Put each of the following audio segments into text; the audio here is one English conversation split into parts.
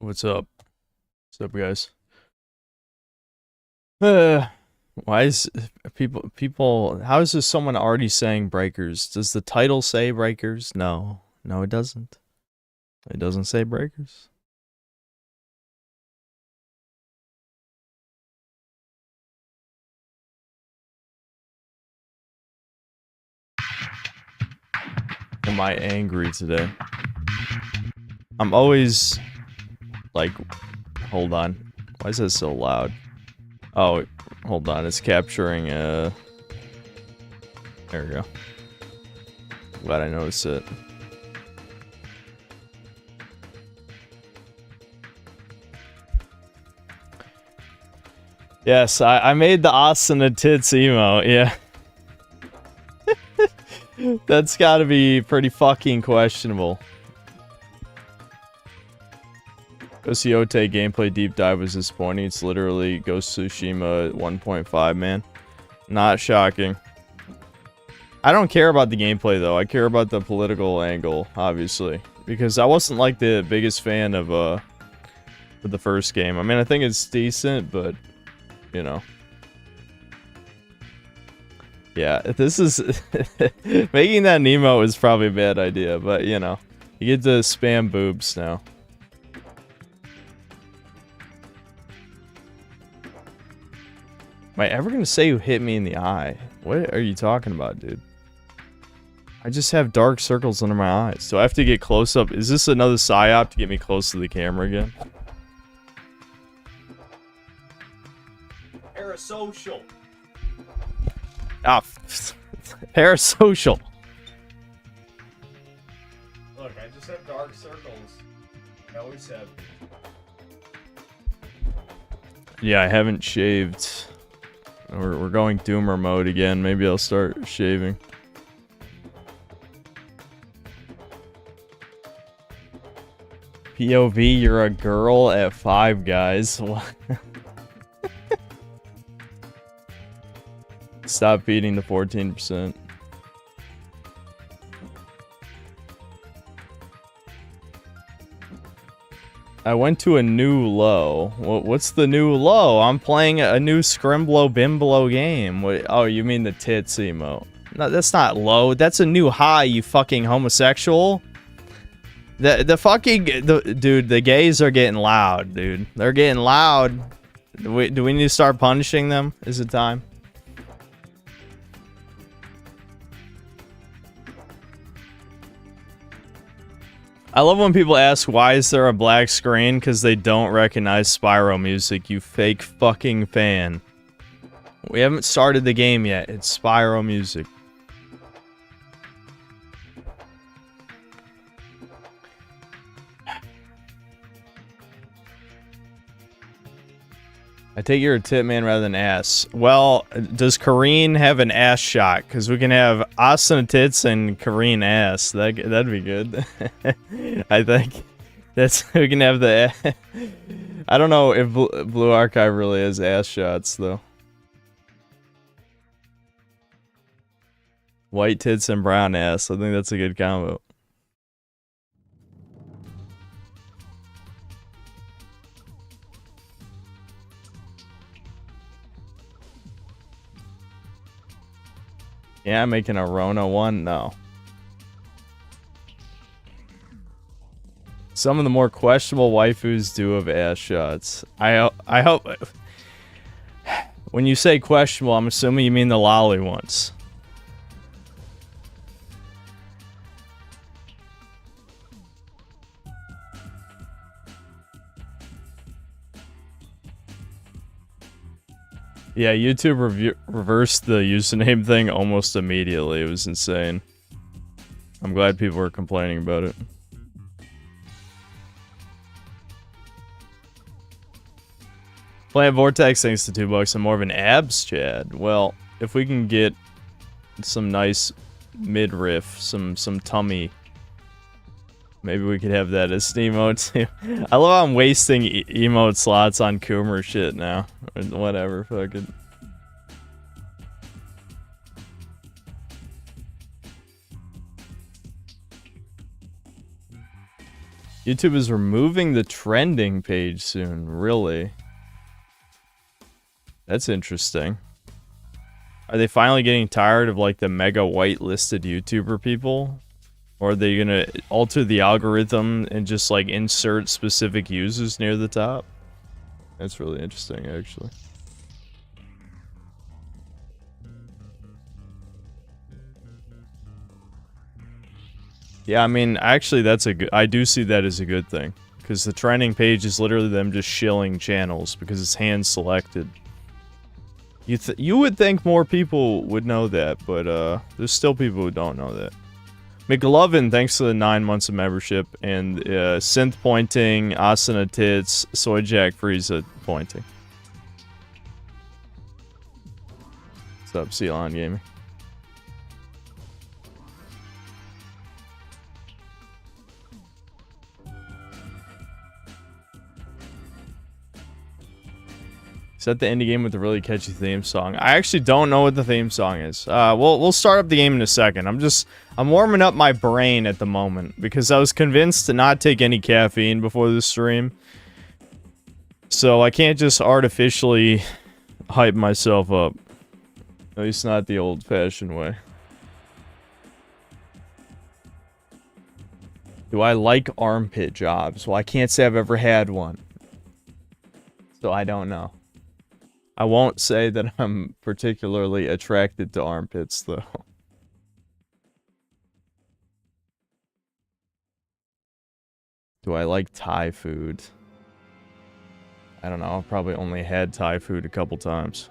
What's up? What's up, guys? Why is people? How is this someone already saying breakers? Does the title say breakers? No, no, it doesn't. It doesn't say breakers. Am I angry today? I'm always like, hold on. Why is that so loud? Oh, hold on. It's capturing. There we go. Glad I noticed it. Yes, I made the Austin and tits emote, yeah. That's gotta be pretty fucking questionable. Ghost Yote gameplay deep dive was disappointing. It's literally Ghost Tsushima 1.5, man. Not shocking. I don't care about the gameplay, though. I care about the political angle, obviously. Because I wasn't, like, the biggest fan of, the first game. I mean, I think it's decent, but, you know. Yeah, this is... making that Nemo is probably a bad idea, but, you know. You get to spam boobs now. Am I ever gonna say who hit me in the eye? What are you talking about, dude? I just have dark circles under my eyes. Do I have to get close up? Is this another psyop to get me close to the camera again? Parasocial. Ah, parasocial. Look, I just have dark circles. I always have. Yeah, I haven't shaved. We're going doomer mode again. Maybe I'll start shaving. POV, you're a girl at 5 guys. Stop feeding the 14%. I went to a new low. What's the new low? I'm playing a new Scrimblow Bimblow game. Oh, you mean the tits emote? No, that's not low. That's a new high, you fucking homosexual. Dude, the gays are getting loud, dude. They're getting loud. Do we need to start punishing them? Is it time? I love when people ask, why is there a black screen? Because they don't recognize Spyro music, you fake fucking fan. We haven't started the game yet. It's Spyro music. I take you're a tit man rather than ass. Well, does Kareen have an ass shot? Because we can have Austin tits and Kareen ass. That'd be good. I think we can have the. I don't know if Blue Archive really has ass shots though. White tits and brown ass. I think that's a good combo. Yeah, making a Rona one? No. Some of the more questionable waifus do have ass shots. I hope... When you say questionable, I'm assuming you mean the lolly ones. Yeah, YouTube reversed the username thing almost immediately. It was insane. I'm glad people were complaining about it. Plant Vortex thanks to $2 and more of an abs, Chad. Well, if we can get some nice midriff, some tummy, maybe we could have that as an emote too. I love how I'm wasting emote slots on Coomer shit now. Whatever, fuck it. YouTube is removing the trending page soon. Really? That's interesting. Are they finally getting tired of like the mega whitelisted YouTuber people? Or are they gonna alter the algorithm and just like insert specific users near the top? That's really interesting, actually. Yeah, I mean, actually, that's a good. I do see that as a good thing, because the trending page is literally them just shilling channels because it's hand selected. You would think more people would know that, but there's still people who don't know that. McLovin, thanks to the 9 months of membership, and Synth pointing, Asana tits, Soy Jack Frieza pointing. What's up, Ceylon Gaming? Set the indie game with a really catchy theme song. I actually don't know what the theme song is. We'll start up the game in a second. I'm warming up my brain at the moment because I was convinced to not take any caffeine before the stream. So I can't just artificially hype myself up. At least not the old-fashioned way. Do I like armpit jobs? Well, I can't say I've ever had one. So I don't know. I won't say that I'm particularly attracted to armpits, though. Do I like Thai food? I don't know. I've probably only had Thai food a couple times.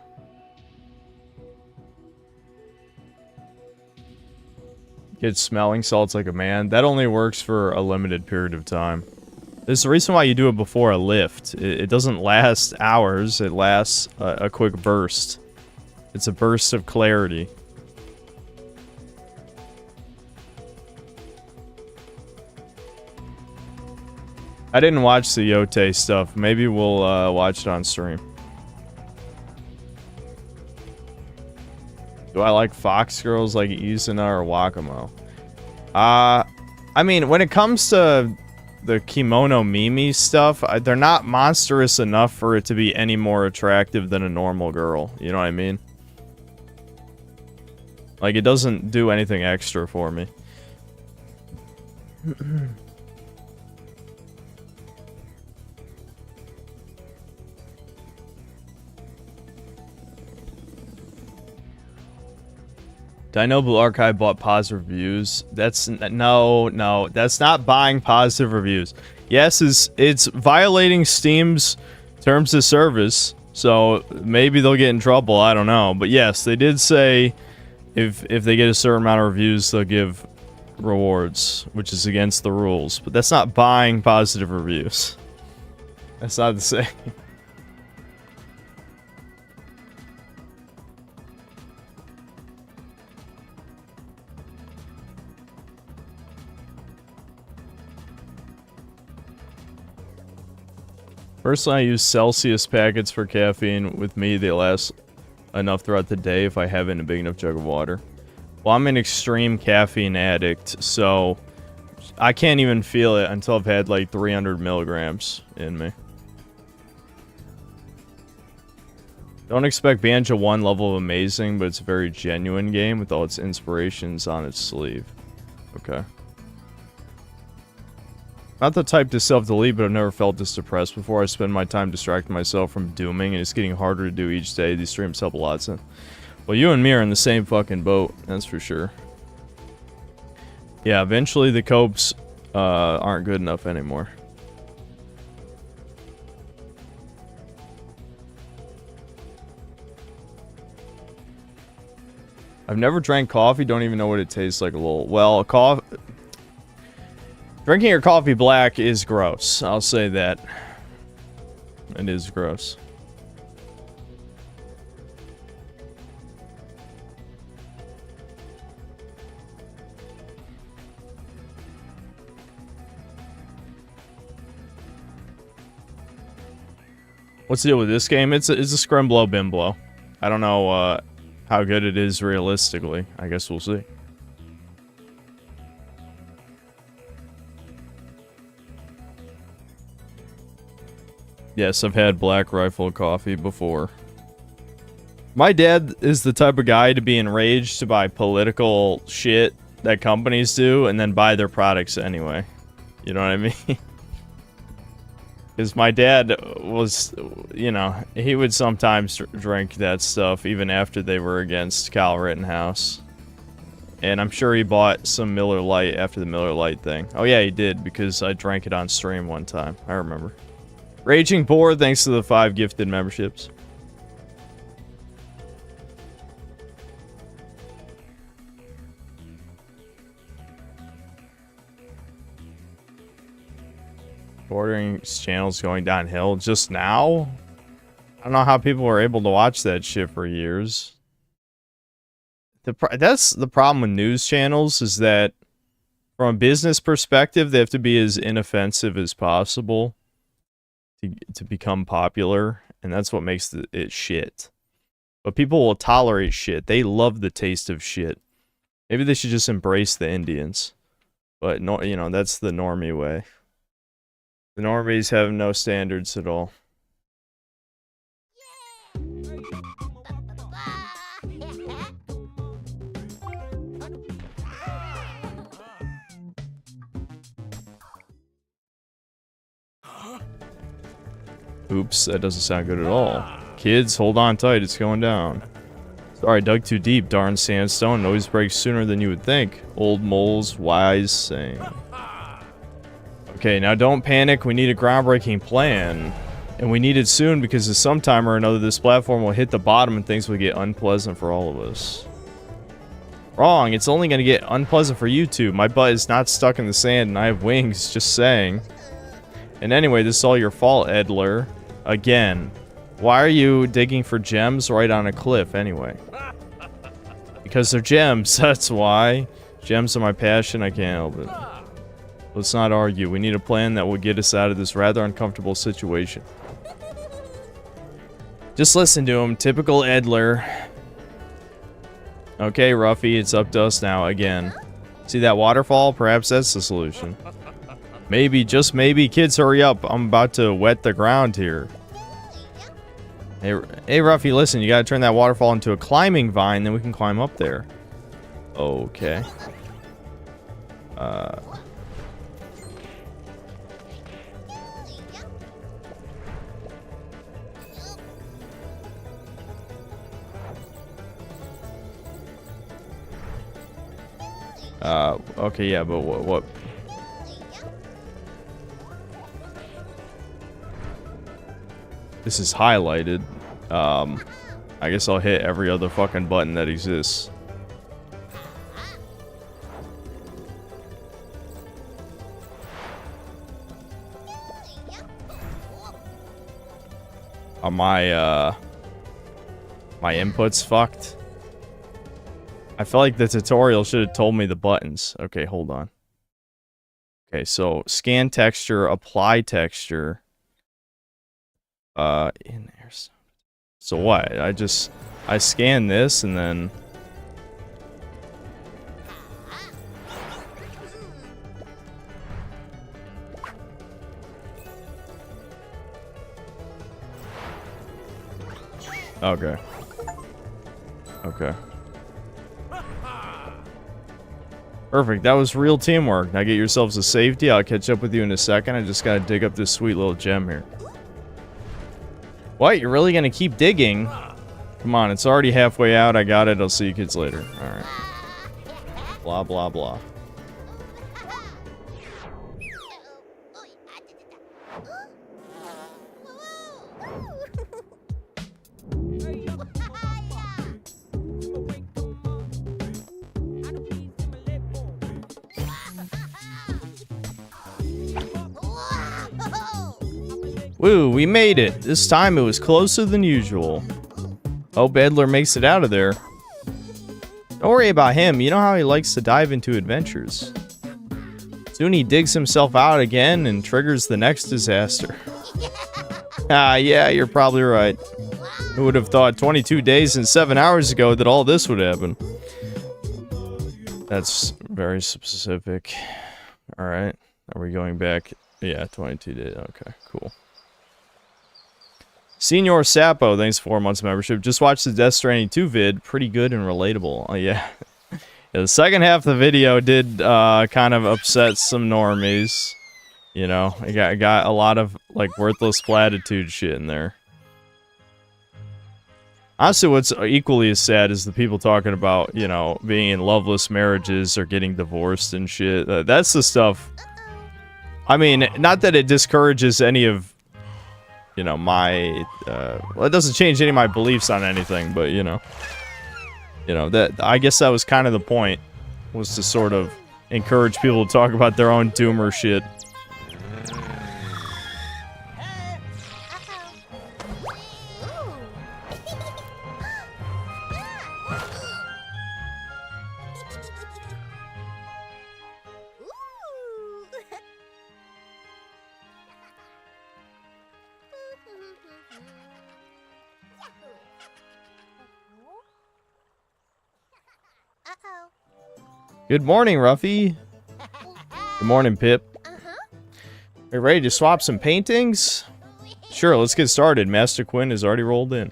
Get smelling salts like a man. That only works for a limited period of time. There's the reason why you do it before a lift. It doesn't last hours, it lasts a quick burst. It's a burst of clarity. I didn't watch the Yote stuff. Maybe we'll watch it on stream. Do I like fox girls like Izuna or Wakamo? I mean, when it comes to the kimono Mimi stuff, they're not monstrous enough for it to be any more attractive than a normal girl. You know what I mean? Like, it doesn't do anything extra for me. Dino Blue Archive bought positive reviews. That's no, that's not buying positive reviews. Yes, it's violating Steam's terms of service, so maybe they'll get in trouble. I don't know, but yes, they did say if they get a certain amount of reviews, they'll give rewards, which is against the rules. But that's not buying positive reviews. That's not the same. Personally, I use Celsius packets for caffeine. With me, they last enough throughout the day if I have it in a big enough jug of water. Well, I'm an extreme caffeine addict, so I can't even feel it until I've had like 300 milligrams in me. Don't expect Banjo 1 level of amazing, but it's a very genuine game with all its inspirations on its sleeve. Okay. Not the type to self-delete, but I've never felt this depressed before. I spend my time distracting myself from dooming, and it's getting harder to do each day. These streams help a lot, so... Well, you and me are in the same fucking boat, that's for sure. Yeah, eventually the copes aren't good enough anymore. I've never drank coffee, don't even know what it tastes like a little. Well, drinking your coffee black is gross. I'll say that. It is gross. What's the deal with this game? It's a Scrimblow Bimblow. I don't know how good it is realistically. I guess we'll see. Yes, I've had Black Rifle coffee before. My dad is the type of guy to be enraged by political shit that companies do and then buy their products anyway. You know what I mean? Because my dad was, you know, he would sometimes drink that stuff even after they were against Kyle Rittenhouse. And I'm sure he bought some Miller Lite after the Miller Lite thing. Oh yeah, he did, because I drank it on stream one time. I remember. Raging Poor, thanks to the 5 gifted memberships. Ordering channels going downhill just now? I don't know how people were able to watch that shit for years. That's the problem with news channels, is that from a business perspective, they have to be as inoffensive as possible to become popular, and that's what makes it shit. But people will tolerate shit. They love the taste of shit. Maybe they should just embrace the Indians. But no, you know, that's the normie way. The normies have no standards at all. Oops, that doesn't sound good at all. Kids, hold on tight, it's going down. Sorry, dug too deep, darn sandstone. Always breaks sooner than you would think. Old mole's wise saying. Okay, now don't panic, we need a groundbreaking plan. And we need it soon because at some time or another this platform will hit the bottom and things will get unpleasant for all of us. Wrong, it's only gonna get unpleasant for you two. My butt is not stuck in the sand and I have wings, just saying. And anyway, this is all your fault, Edler. Again. Why are you digging for gems right on a cliff anyway? Because they're gems, that's why. Gems are my passion, I can't help it. Let's not argue. We need a plan that will get us out of this rather uncomfortable situation. Just listen to him. Typical Edler. Okay, Ruffy, it's up to us now again. See that waterfall? Perhaps that's the solution. Maybe, just maybe. Kids, hurry up. I'm about to wet the ground here. Hey, Ruffy, listen. You gotta turn that waterfall into a climbing vine, then we can climb up there. Okay. Okay, yeah, but what? This is highlighted. I guess I'll hit every other fucking button that exists. Are my inputs fucked? I feel like the tutorial should have told me the buttons. Okay, hold on. Okay, so scan texture, apply texture. In there. So what? I scan this and then. Okay. Okay. Perfect, that was real teamwork. Now get yourselves to safety. I'll catch up with you in a second. I just gotta dig up this sweet little gem here. What? You're really gonna keep digging? Come on, it's already halfway out. I got it. I'll see you kids later. Alright. Blah, blah, blah. Woo, we made it. This time it was closer than usual. Hope Edler makes it out of there. Don't worry about him. You know how he likes to dive into adventures. Soon he digs himself out again and triggers the next disaster. Ah, yeah, you're probably right. Who would have thought 22 days and 7 hours ago that all this would happen? That's very specific. Alright. Are we going back? Yeah, 22 days. Okay, cool. Senior Sapo, thanks for 4 months membership. Just watched the Death Stranding 2 vid. Pretty good and relatable. Oh, yeah. Yeah, the second half of the video did kind of upset some normies. You know, it got a lot of, like, worthless platitude shit in there. Honestly, what's equally as sad is the people talking about, you know, being in loveless marriages or getting divorced and shit. That's the stuff. I mean, not that it discourages any of, you know, my, well, it doesn't change any of my beliefs on anything, but, you know, that, I guess that was kind of the point, was to sort of encourage people to talk about their own doomer shit. Good morning, Ruffy. Good morning, Pip. Are you ready to swap some paintings? Sure, let's get started. Master Quinn has already rolled in.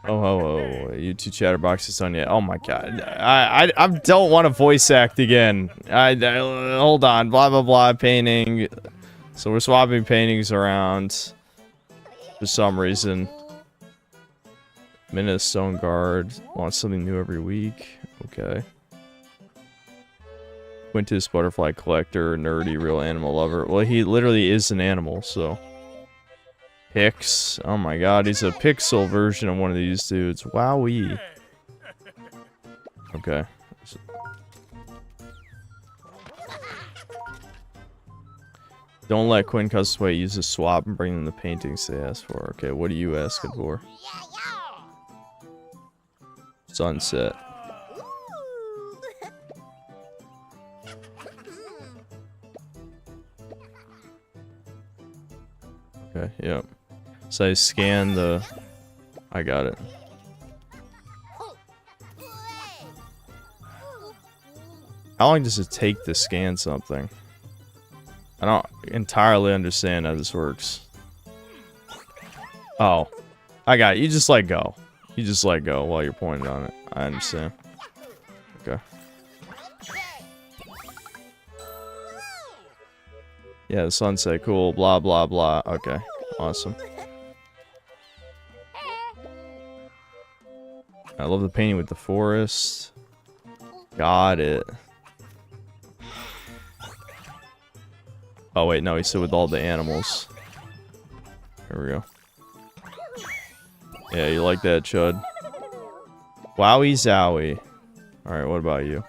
Oh, you two chatterboxes on yet. Oh my god. I don't want to voice act again. Hold on. Blah, blah, blah. Painting. So we're swapping paintings around for some reason. Minute Stone Guard. Wants something new every week. Okay. Quintus, butterfly collector, nerdy, real animal lover. Well, he literally is an animal, so. Pix. Oh my god, he's a pixel version of one of these dudes. Wowee. Okay. Don't let Quinn Cusway use a swap and bring them the paintings they asked for. Okay, what are you asking for? Sunset. Okay, yep. So I scan the... I got it. How long does it take to scan something? I don't entirely understand how this works. Oh. I got it. You just let go. You just let go while you're pointing on it. I understand. Okay. Yeah, the sunset, cool, blah, blah, blah. Okay, awesome. I love the painting with the forest. Got it. Oh, wait, no, he said with all the animals. There we go. Yeah, you like that, Chud. Wowie zowie. Alright, what about you?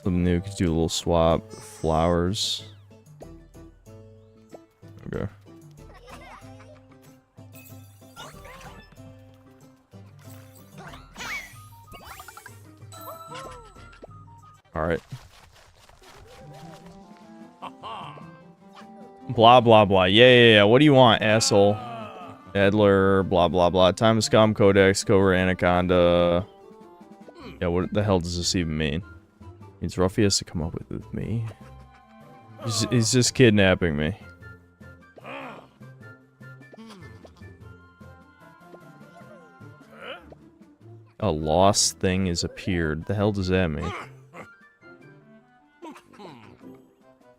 Something new, could do a little swap. Flowers. Okay. Alright. Blah, blah, blah. Yeah. What do you want, asshole? Adler, blah, blah, blah. Time to scum, Codex, Cobra, Anaconda. Yeah, what the hell does this even mean? Means Ruffy has to come up with me. He's just kidnapping me. A lost thing has appeared. The hell does that mean?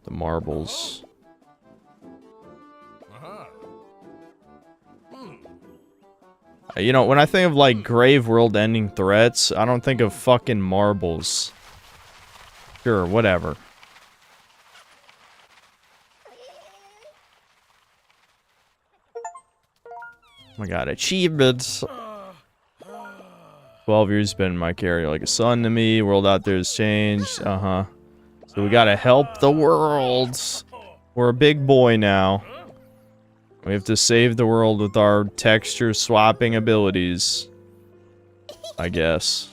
The marbles. You know, when I think of, like, grave world-ending threats, I don't think of fucking marbles. Sure, whatever. Oh my god, achievements! 12 years been in my carrier like a son to me. World out there has changed. So we gotta help the world. We're a big boy now. We have to save the world with our texture swapping abilities. I guess.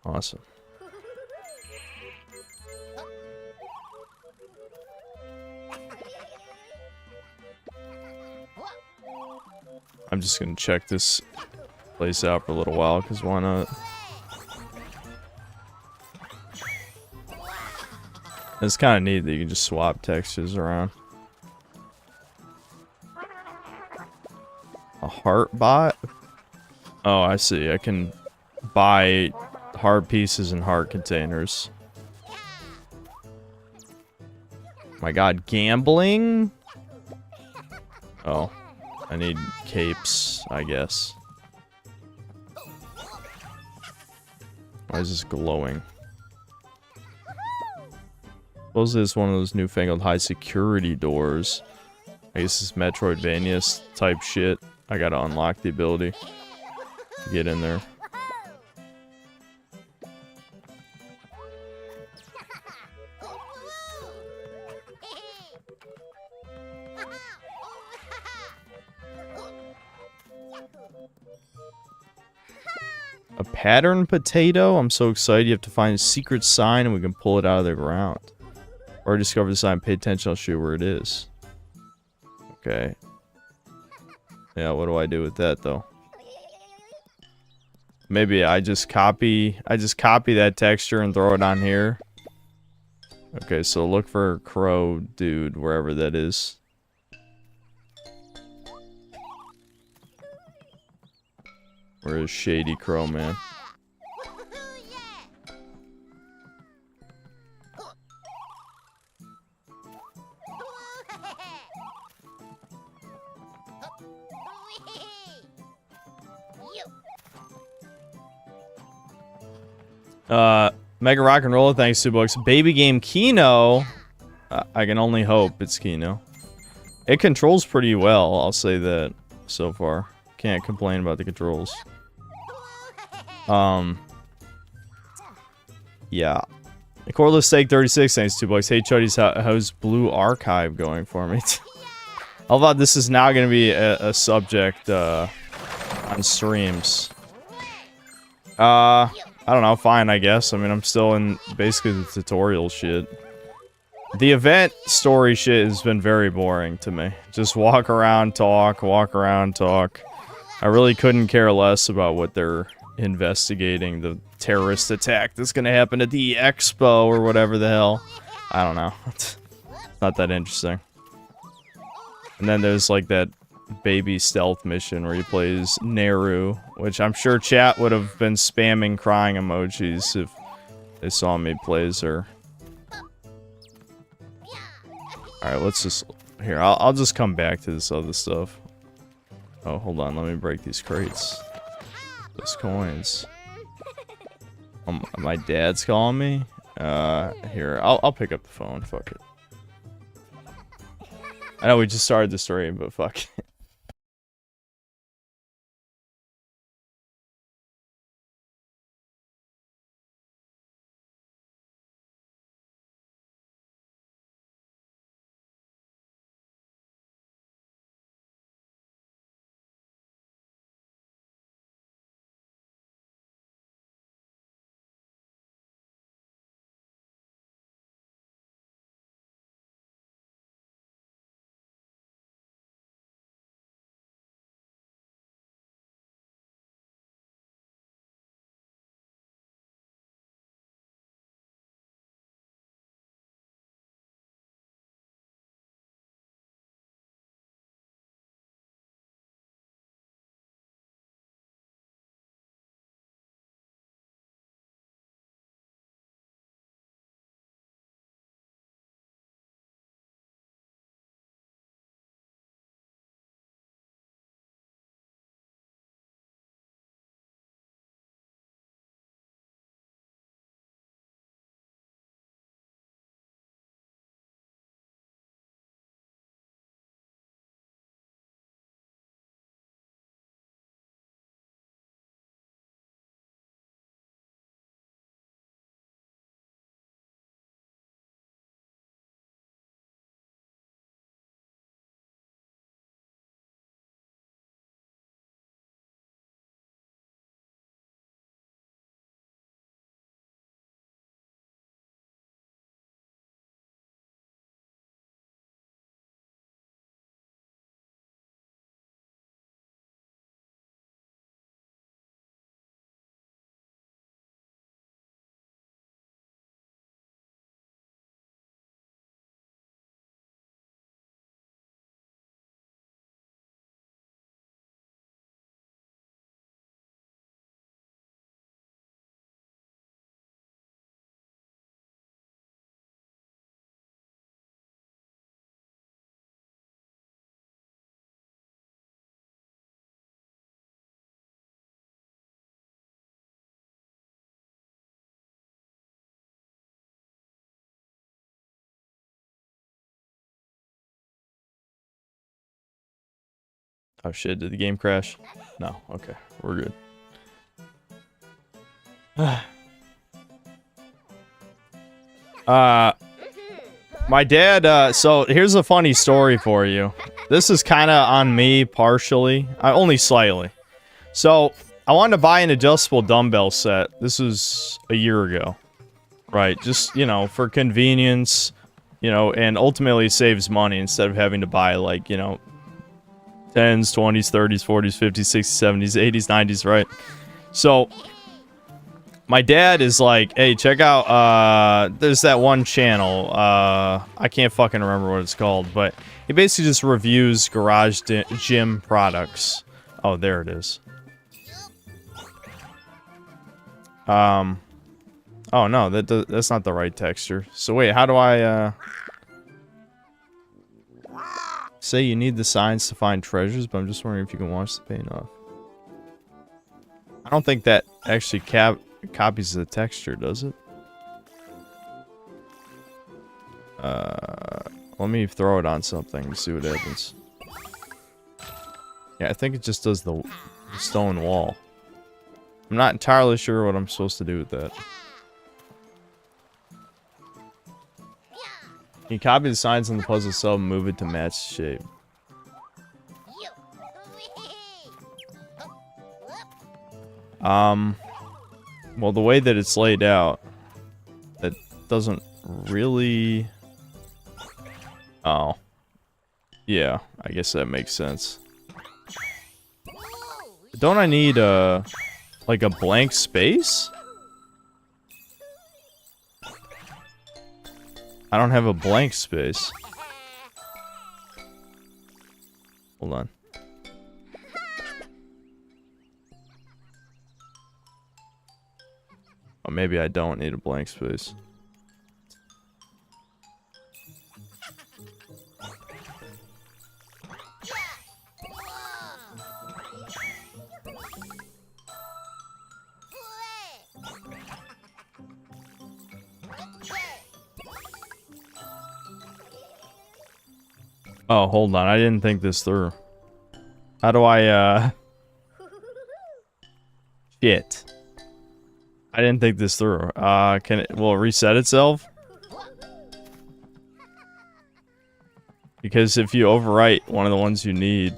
Awesome. I'm just gonna check this place out for a little while, because why not? It's kind of neat that you can just swap textures around. A heart bot? Oh, I see. I can buy heart pieces and heart containers. My god, gambling? Oh, I need capes, I guess. Why is this glowing? Suppose it's one of those newfangled high security doors. I guess it's Metroidvania type shit. I gotta unlock the ability to get in there. A pattern potato? I'm so excited. You have to find a secret sign and we can pull it out of the ground. Or discover the sign. Pay attention. I'll show you where it is. Okay. Yeah, what do I do with that though? Maybe I just copy that texture and throw it on here. Okay, so look for crow dude wherever that is. Where is Shady Crow Man? Mega Rock and Roller, thanks, 2 bucks. Baby game Kino. I can only hope it's Kino. It controls pretty well, I'll say that so far. Can't complain about the controls. Yeah. Cordless Steak 36, thanks, 2 bucks. Hey, Chuddies, how's Blue Archive going for me? How about this is now gonna be a subject, on streams. I don't know, fine, I guess. I mean, I'm still in basically the tutorial shit. The event story shit has been very boring to me. Just walk around, talk, walk around, talk. I really couldn't care less about what they're investigating. The terrorist attack that's gonna happen at the expo or whatever the hell. I don't know. It's not that interesting. And then there's like that baby stealth mission where he plays Neru, which I'm sure chat would have been spamming crying emojis if they saw me play as her. Alright, let's just... Here, I'll just come back to this other stuff. Oh, hold on, let me break these crates. Those coins. My dad's calling me? Here, I'll pick up the phone, fuck it. I know we just started the stream, but fuck it. Oh shit, did the game crash? No, okay, we're good. My dad, so here's a funny story for you. This is kind of on me partially, only slightly. So, I wanted to buy an adjustable dumbbell set. This was a year ago. Right, just, you know, for convenience, you know, and ultimately saves money instead of having to buy, like, you know, 10s, 20s, 30s, 40s, 50s, 60s, 70s, 80s, 90s, right? So, my dad is like, hey, check out, there's that one channel, I can't fucking remember what it's called, but he basically just reviews garage gym products. Oh, there it is. Oh no, that's not the right texture. So wait, how do I, say you need the signs to find treasures, but I'm just wondering if you can wash the paint off. I don't think that actually copies the texture, does it? Let me throw it on something and see what happens. Yeah, I think it just does the stone wall. I'm not entirely sure what I'm supposed to do with that. You copy the signs on the puzzle itself and move it to match shape. Well, the way that it's laid out, it doesn't really... Oh. Yeah, I guess that makes sense. Don't I need, like a blank space? I don't have a blank space. Hold on. Oh, maybe I don't need a blank space. Oh, hold on. I didn't think this through. How do I, Shit. I didn't think this through. Will it reset itself? Because if you overwrite one of the ones you need,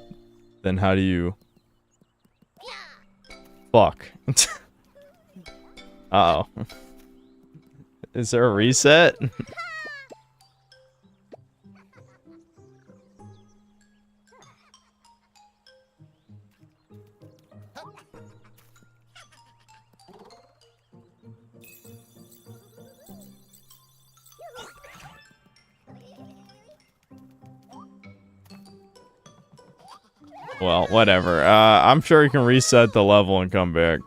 then how do you... Fuck. Uh-oh. Is there a reset? Well, whatever. I'm sure you can reset the level and come back.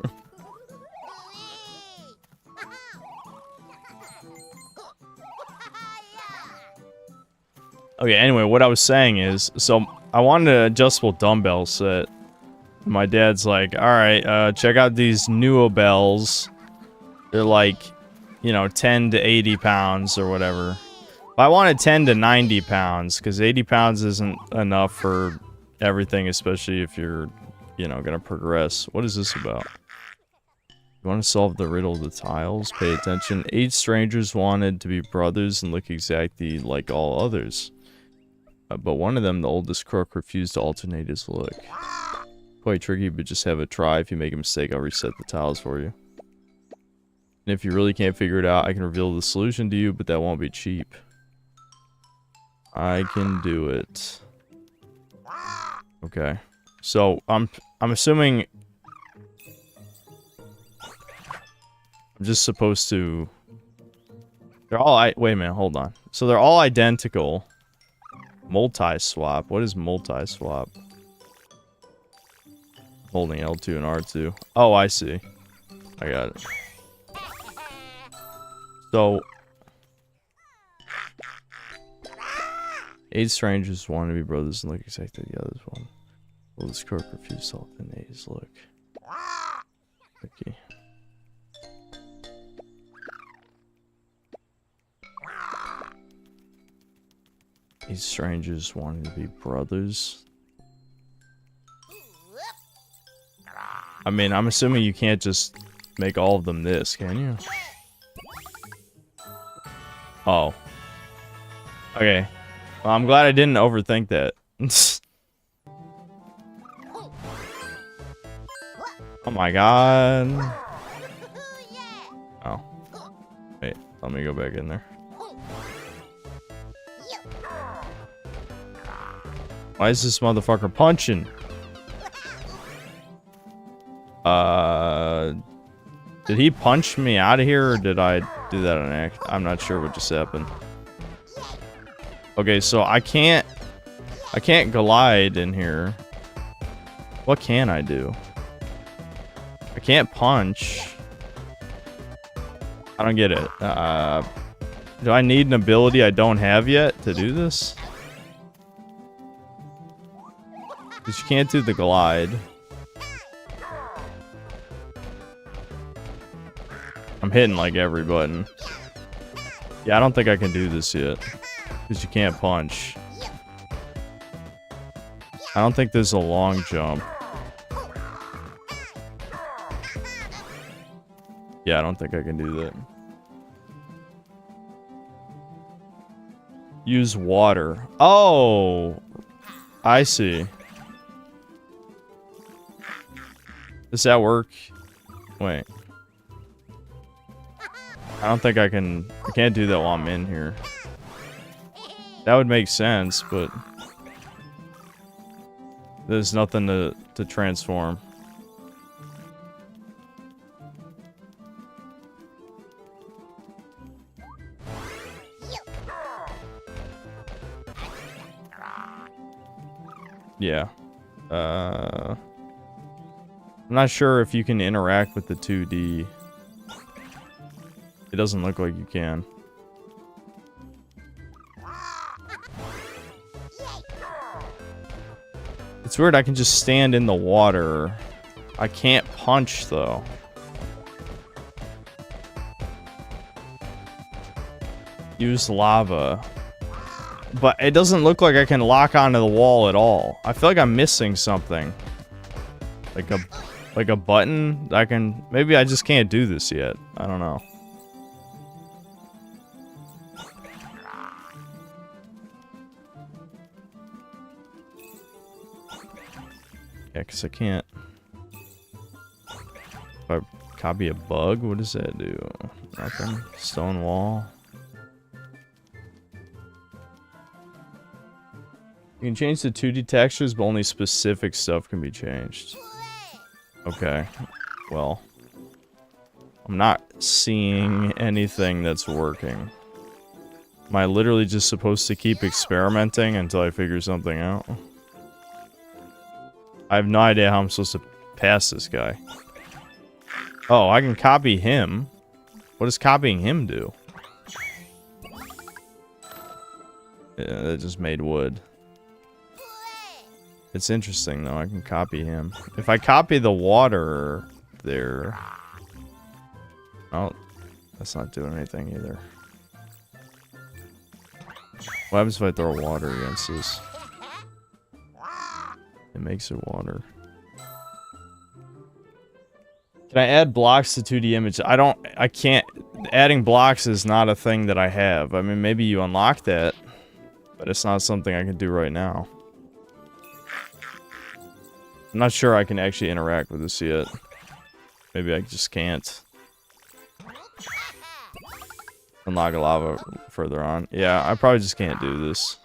Okay, anyway, what I was saying is, so I wanted an adjustable dumbbell set. My dad's like, alright, check out these Nuobells. They're like, you know, 10 to 80 pounds or whatever. But I wanted 10 to 90 pounds, because 80 pounds isn't enough for everything, especially if you're, you know, gonna progress. What is this about? You want to solve the riddle of the tiles? Pay attention. 8 strangers wanted to be brothers and look exactly like all others. But one of them, the oldest crook, refused to alternate his look. Quite tricky, but just have a try. If you make a mistake, I'll reset the tiles for you. And if you really can't figure it out, I can reveal the solution to you, but that won't be cheap. I can do it. Okay. So, I'm assuming... I'm just supposed to... They're all... Wait a minute, hold on. So they're all identical. Multi-swap. What is multi-swap? Holding L2 and R2. Oh, I see. I got it. So... 8 strangers want to be brothers and look exactly like the others one. Well, this crook refused to alternate his look. Okay. These strangers wanting to be brothers. I mean, I'm assuming you can't just make all of them this, can you? Oh. Okay. Well, I'm glad I didn't overthink that. Oh my god. Oh. Wait, let me go back in there. Why is this motherfucker punching? Did he punch me out of here, or did I do that on accident? I'm not sure what just happened. Okay, so I can't glide in here. What can I do? I can't punch. I don't get it. Do I need an ability I don't have yet to do this? Because you can't do the glide. I'm hitting like every button. Yeah, I don't think I can do this yet. Because you can't punch. I don't think there's a long jump. Yeah, I don't think I can do that. Use water. Oh! I see. Does that work? Wait. I don't think I can't do that while I'm in here. That would make sense, but there's nothing to transform. Yeah. I'm not sure if you can interact with the 2D. It doesn't look like you can. It's weird, I can just stand in the water. I can't punch, though. Use lava. But it doesn't look like I can lock onto the wall at all. I feel like I'm missing something. Like a button I can... Maybe I just can't do this yet. I don't know. Yeah, because I can't... If I copy a bug, what does that do? Nothing. Stone wall. You can change the 2D textures, but only specific stuff can be changed. Okay. Well. I'm not seeing anything that's working. Am I literally just supposed to keep experimenting until I figure something out? I have no idea how I'm supposed to pass this guy. Oh, I can copy him. What does copying him do? Yeah, that just made wood. It's interesting, though. I can copy him. If I copy the water there... Oh, that's not doing anything either. What happens if I throw water against this? It makes it water. Can I add blocks to 2D image? I can't... Adding blocks is not a thing that I have. I mean, maybe you unlock that, but it's not something I can do right now. I'm not sure I can actually interact with this yet. Maybe I just can't. Unlock a lava further on. Yeah, I probably just can't do this.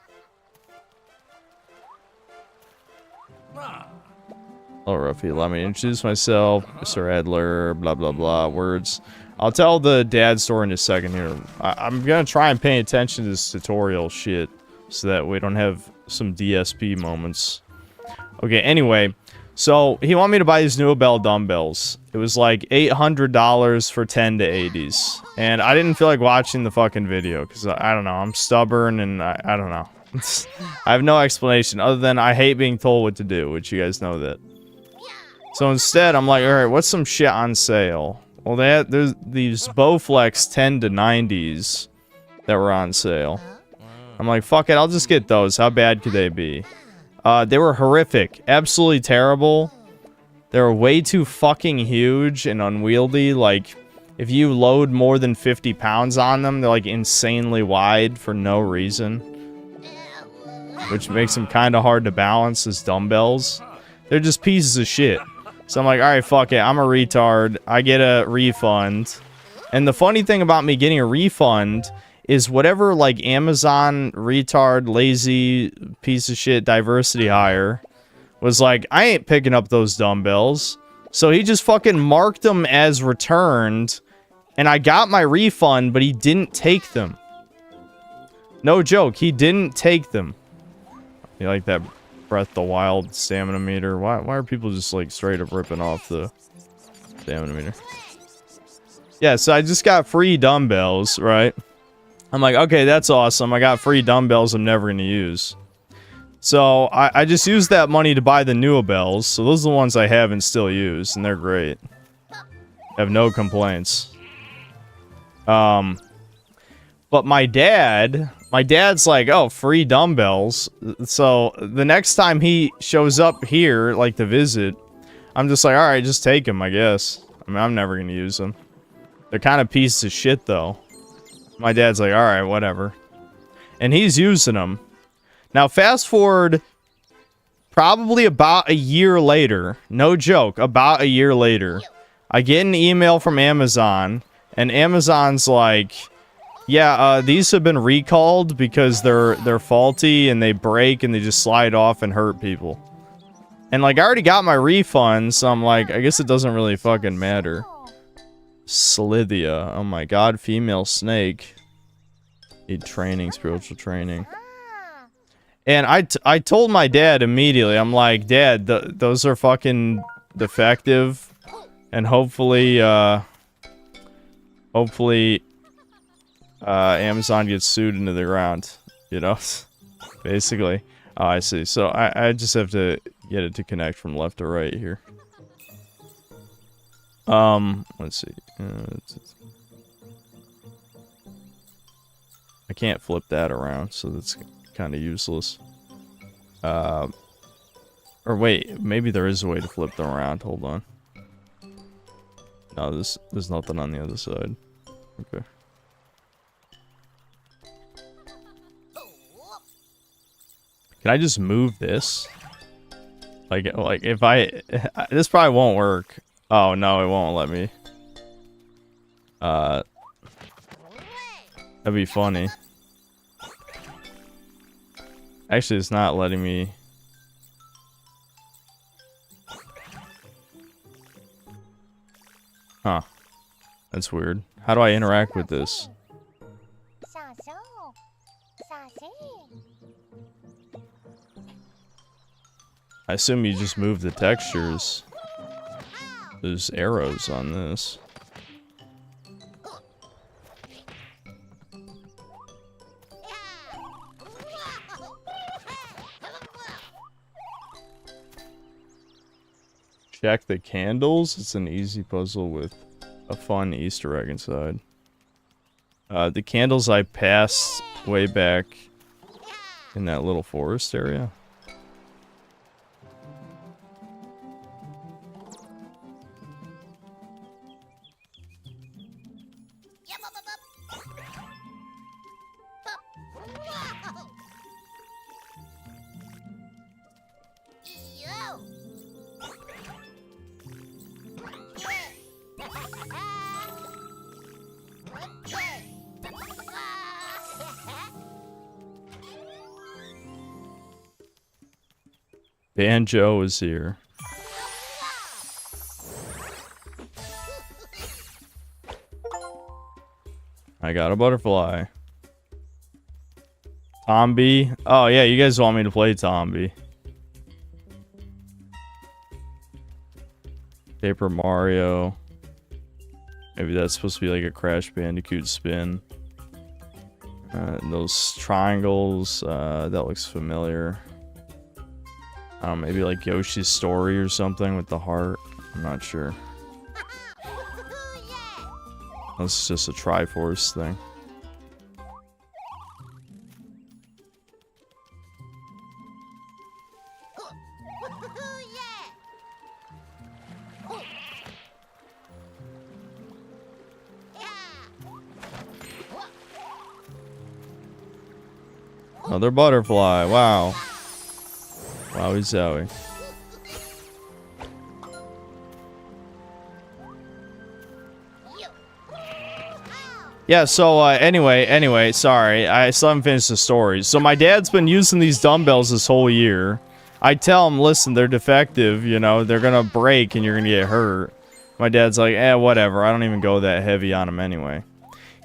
Hello, Ruffy. Allow me to introduce myself. Mr. Adler, blah, blah, blah. Words. I'll tell the dad story in a second here. I'm gonna try and pay attention to this tutorial shit so that we don't have some DSP moments. Okay, anyway. So, he wanted me to buy these new Bell dumbbells. It was like $800 for 10 to 80s. And I didn't feel like watching the fucking video, because I don't know, I'm stubborn and I don't know. I have no explanation other than I hate being told what to do, which you guys know that. So instead, I'm like, alright, what's some shit on sale? Well, there's these Bowflex 10 to 90s that were on sale. I'm like, fuck it, I'll just get those. How bad could they be? They were horrific. Absolutely terrible. They're way too fucking huge and unwieldy. Like, if you load more than 50 pounds on them, they're like insanely wide for no reason. Which makes them kind of hard to balance as dumbbells. They're just pieces of shit. So I'm like, alright, fuck it. I'm a retard. I get a refund. And the funny thing about me getting a refund is whatever, like, Amazon retard, lazy, piece of shit, diversity hire was like, I ain't picking up those dumbbells. So he just fucking marked them as returned. And I got my refund, but he didn't take them. No joke. He didn't take them. You like that Breath of the Wild stamina meter? Why are people just, like, straight up ripping off the stamina meter? Yeah, so I just got free dumbbells, right? I'm like, okay, that's awesome. I got free dumbbells I'm never going to use. So I just used that money to buy the newer bells. So those are the ones I have and still use, and they're great. I have no complaints. But my dad's like, oh, free dumbbells. So the next time he shows up here, like to visit, I'm just like, all right, just take them, I guess. I mean, I'm never going to use them. They're kind of pieces of shit, though. My dad's like, all right, whatever. And he's using them. Now, fast forward probably about a year later. No joke, about a year later. I get an email from Amazon, and Amazon's like, yeah, these have been recalled because they're faulty and they break and they just slide off and hurt people. And, like, I already got my refund, so I'm like, I guess it doesn't really fucking matter. Slithia. Oh my god, female snake. Need training, spiritual training. And I told my dad immediately, I'm like, Dad, those are fucking defective. And hopefully, Amazon gets sued into the ground. You know? Basically. Oh, I see. So I just have to get it to connect from left to right here. Let's see. I can't flip that around, so that's kind of useless. Or wait, maybe there is a way to flip them around. Hold on. No, there's nothing on the other side. Okay. Can I just move this? Like if I... This probably won't work. Oh, no, it won't let me. That'd be funny. Actually, it's not letting me... Huh. That's weird. How do I interact with this? I assume you just move the textures. There's arrows on this. Check the candles. It's an easy puzzle with a fun Easter egg inside. The candles I passed way back in that little forest area. Banjo is here. I got a butterfly. Tombi. Oh yeah, you guys want me to play Tombi. Paper Mario. Maybe that's supposed to be like a Crash Bandicoot spin. Those triangles, that looks familiar. I don't know, maybe like Yoshi's Story or something with the heart. I'm not sure. This is just a Triforce thing. Another butterfly. Wow. Wowie zowie. Yeah, so anyway, sorry. I still haven't finished the story. So my dad's been using these dumbbells this whole year. I tell him, listen, they're defective, you know, they're gonna break and you're gonna get hurt. My dad's like, whatever, I don't even go that heavy on them anyway.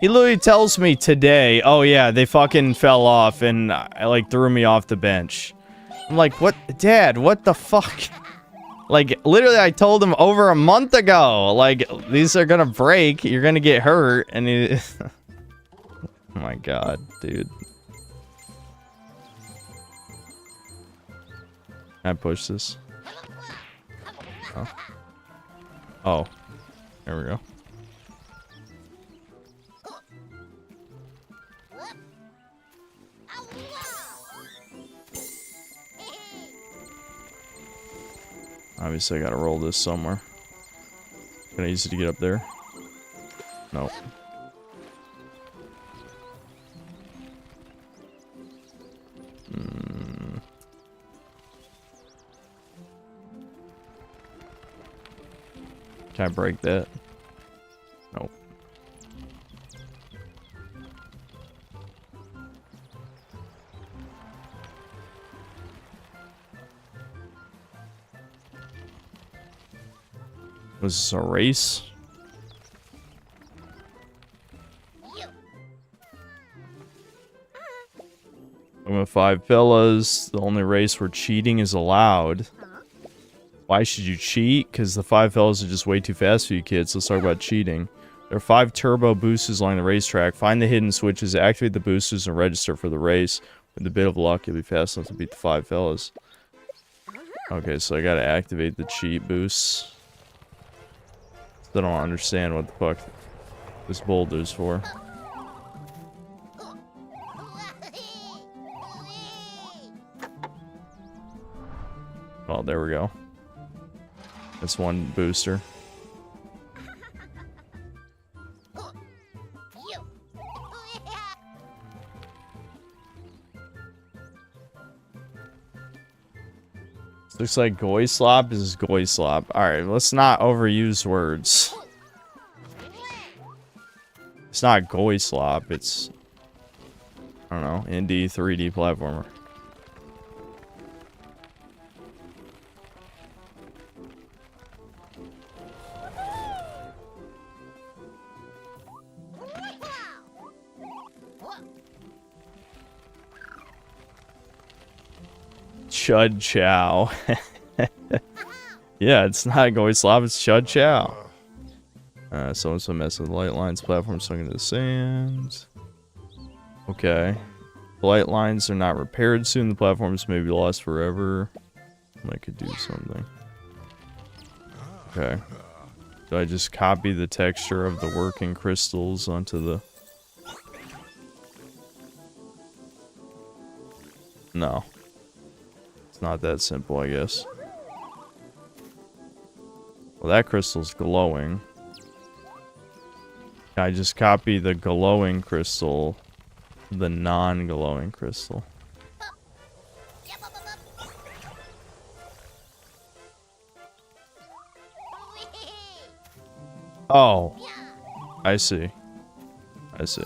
He literally tells me today, oh yeah, they fucking fell off and I like threw me off the bench. I'm like, what, Dad, what the fuck? Like, literally I told him over a month ago, like, these are gonna break, you're gonna get hurt, and he... Oh my god, dude. Can I push this? Oh. Oh. There we go. Obviously, I gotta roll this somewhere. Can I use it to get up there? Nope. Can I break that? Nope. Was this a race? I'm with 5 fellas. The only race where cheating is allowed. Why should you cheat? Because the 5 fellas are just way too fast for you kids. Let's talk about cheating. There are 5 turbo boosters along the racetrack. Find the hidden switches, activate the boosters, and register for the race. With a bit of luck, you'll be fast enough to beat the 5 fellas. Okay, so I gotta activate the cheat boosts. I don't understand what the fuck this boulder's for. Oh, there we go. That's one booster. This looks like goy slop. This is goy slop. Alright, let's not overuse words. It's not goy slop, it's... I don't know, indie 3D platformer. Chud Chow. Yeah, it's not Goy Slop, it's Chud Chow. Someone's been messing with the light lines platform sunk into the sand. Okay. The light lines are not repaired soon. The platforms may be lost forever. I could do something. Okay. Do I just copy the texture of the working crystals onto the... No. Not that simple, I guess. Well, that crystal's glowing. I just copy the glowing crystal, the non-glowing crystal. Oh, I see. I see.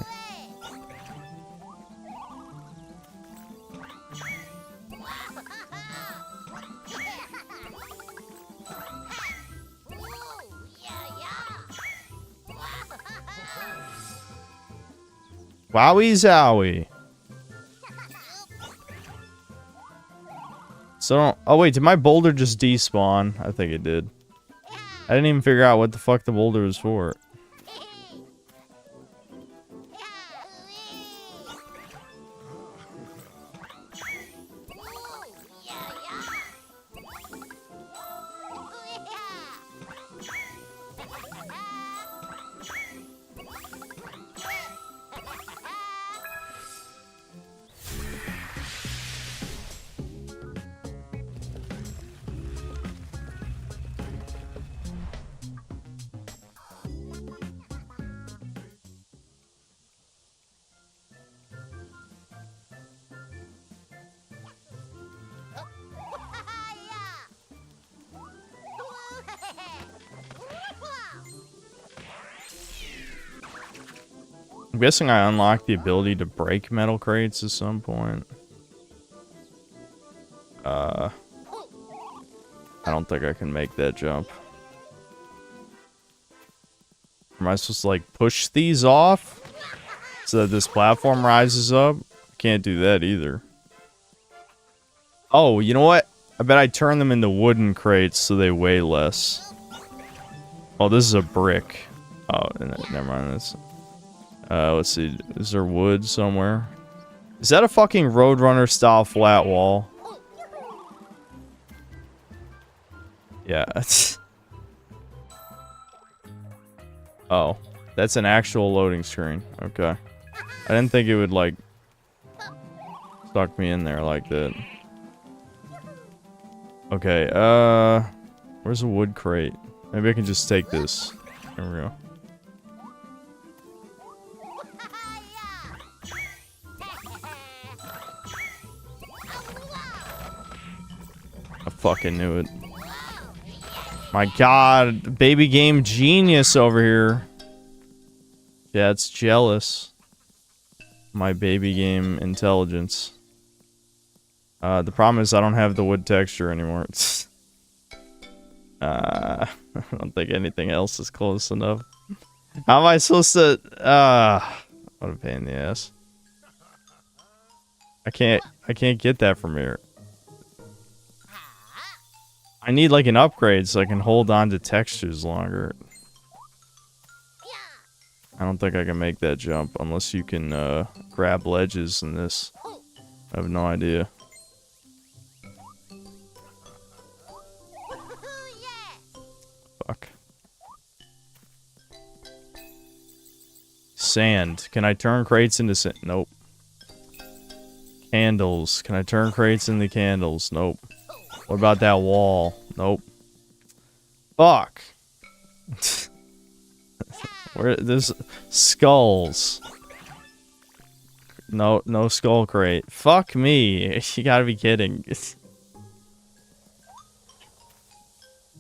Wowie zowie. So, oh wait, did my boulder just despawn? I think it did. I didn't even figure out what the fuck the boulder was for. I'm guessing I unlocked the ability to break metal crates at some point. I don't think I can make that jump. Am I supposed to, like, push these off so that this platform rises up? Can't do that either. Oh, you know what? I bet I turn them into wooden crates so they weigh less. Oh, this is a brick. Oh, never mind this. Let's see. Is there wood somewhere? Is that a fucking Roadrunner style flat wall? Yeah. Oh, that's an actual loading screen. Okay. I didn't think it would, like, suck me in there like that. Okay, where's a wood crate? Maybe I can just take this. There we go. I fucking knew it. My god, baby game genius over here. Yeah, it's jealous. My baby game intelligence. The problem is I don't have the wood texture anymore. I don't think anything else is close enough. How am I supposed to... what a pain in the ass. I can't get that from here. I need like an upgrade so I can hold on to textures longer. I don't think I can make that jump unless you can grab ledges in this. I have no idea. Fuck. Sand. Can I turn crates into sand? Nope. Candles. Can I turn crates into candles? Nope. What about that wall? Nope. Fuck. Where there's skulls. No skull crate. Fuck me. You gotta be kidding.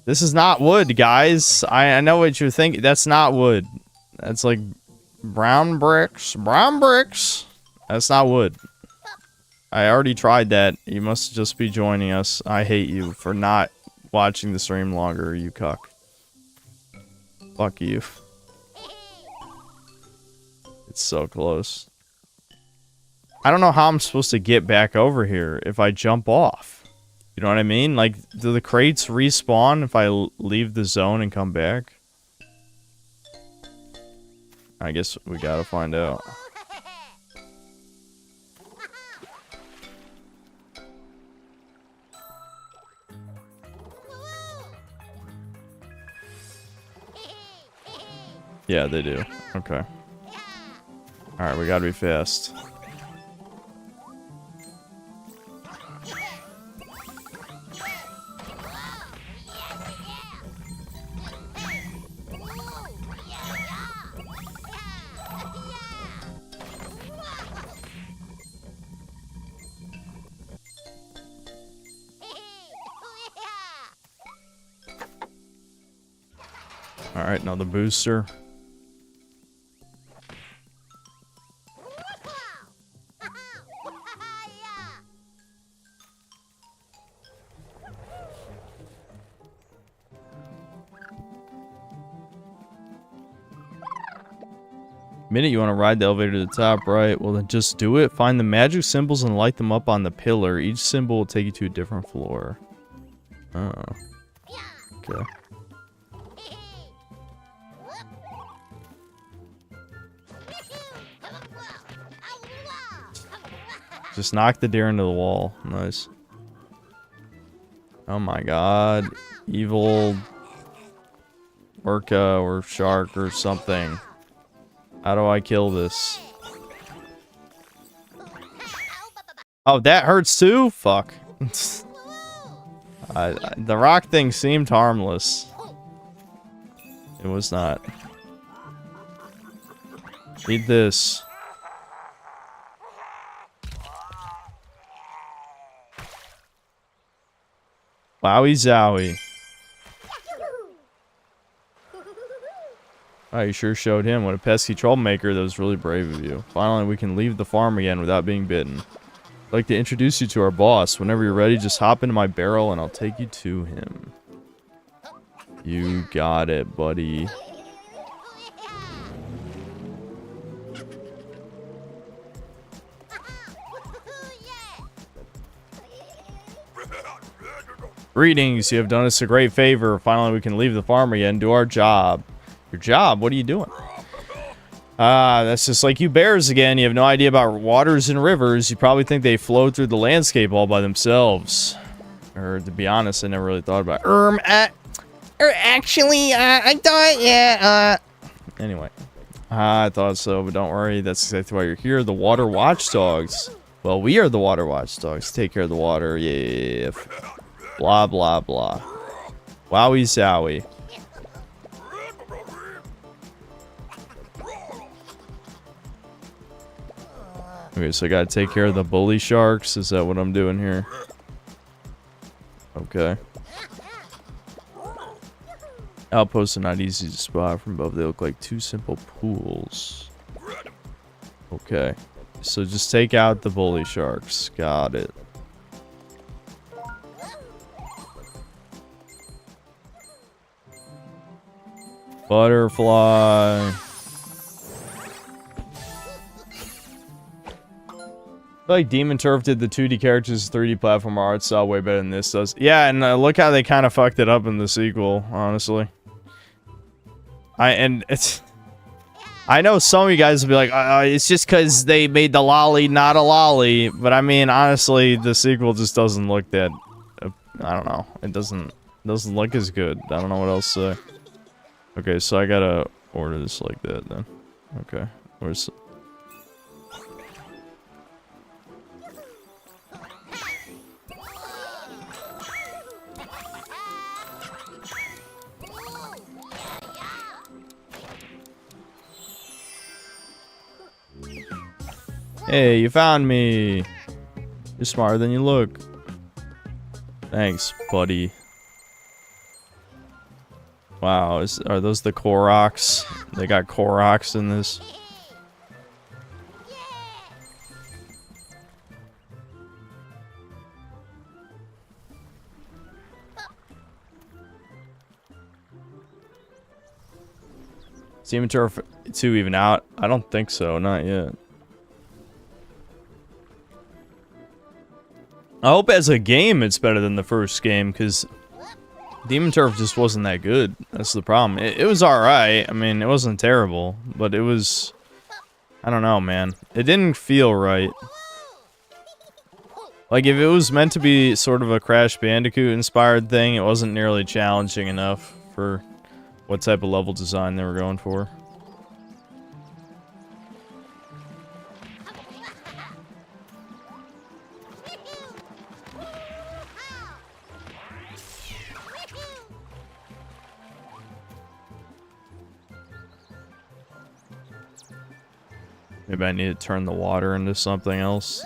This is not wood, guys. I know what you're thinking. That's not wood. That's like brown bricks. Brown bricks. That's not wood. I already tried that. You must just be joining us. I hate you for not watching the stream longer, you cuck. Fuck you. It's so close. I don't know how I'm supposed to get back over here if I jump off. You know what I mean? Like, do the crates respawn if I leave the zone and come back? I guess we gotta find out. Yeah, they do. Okay. Alright, we gotta be fast. Alright, now the booster. Minute you want to ride the elevator to the top, right? Well, then just do it. Find the magic symbols and light them up on the pillar. Each symbol will take you to a different floor. Oh. Okay. Just knock the deer into the wall. Nice. Oh my god. Evil orca or shark or something. How do I kill this? Oh, that hurts too? Fuck. The rock thing seemed harmless. It was not. Eat this. Wowie zowie. Oh, you sure showed him. What a pesky troublemaker. That was really brave of you. Finally, we can leave the farm again without being bitten. I'd like to introduce you to our boss. Whenever you're ready, just hop into my barrel and I'll take you to him. You got it, buddy. Greetings, you have done us a great favor. Finally, we can leave the farm again and do our job. Your job? What are you doing? That's just like you bears again. You have no idea about waters and rivers. You probably think they flow through the landscape all by themselves. Or, to be honest, I never really thought about it. Actually, I thought, yeah, Anyway. I thought so, but don't worry. That's exactly why you're here. The water watchdogs. Well, we are the water watchdogs. Take care of the water. Yeah. Blah, blah, blah. Wowie zowie. Okay, so I gotta take care of the bully sharks. Is that what I'm doing here? Okay. Outposts are not easy to spot from above. They look like two simple pools. Okay. So just take out the bully sharks. Got it. Butterfly. I feel like Demon Turf did the 2D characters 3D platform art style way better than this does. Yeah, and look how they kind of fucked it up in the sequel, honestly. I know some of you guys will be like, it's just because they made the lolly not a lolly. But I mean, honestly, the sequel just doesn't look that... I don't know. It doesn't look as good. I don't know what else to say. Okay, so I gotta order this like that then. Okay, where's... Hey, you found me! You're smarter than you look. Thanks, buddy. Wow, are those the Koroks? They got Koroks in this. Is Demon Turf 2 even out? I don't think so, not yet. I hope as a game it's better than the first game, because Demon Turf just wasn't that good. That's the problem. It was alright. I mean, it wasn't terrible, but it was... I don't know, man. It didn't feel right. Like, if it was meant to be sort of a Crash Bandicoot-inspired thing, it wasn't nearly challenging enough for what type of level design they were going for. Maybe I need to turn the water into something else.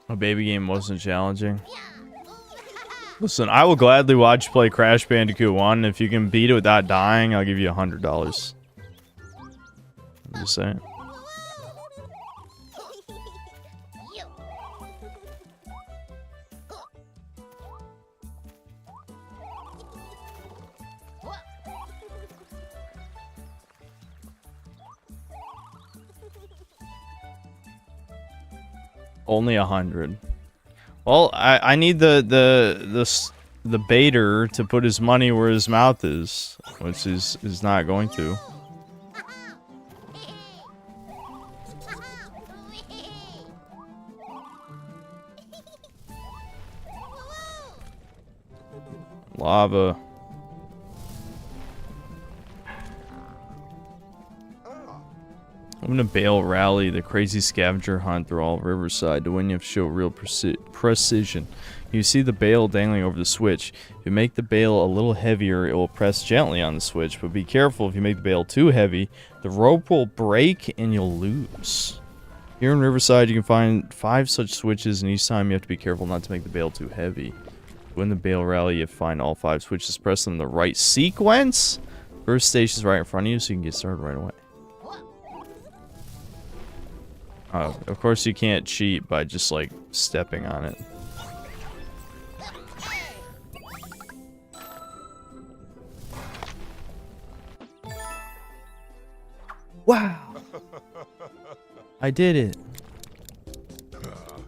A baby game wasn't challenging. Listen, I will gladly watch you play Crash Bandicoot 1. If you can beat it without dying, I'll give you $100. I'm just saying. Only 100. Well, I need the baiter to put his money where his mouth is, which is not going to. Lava. Win a Bale rally, the crazy scavenger hunt through all Riverside. To win, you have to show real precision. You see the bale dangling over the switch. If you make the bale a little heavier, it will press gently on the switch. But be careful, if you make the bale too heavy, the rope will break and you'll lose. Here in Riverside, you can find 5 such switches, and each time you have to be careful not to make the bale too heavy. To win the bale rally, you have to find all 5 switches, press them in the right sequence. First station is right in front of you, so you can get started right away. Of course, you can't cheat by just, like, stepping on it. Wow. I did it.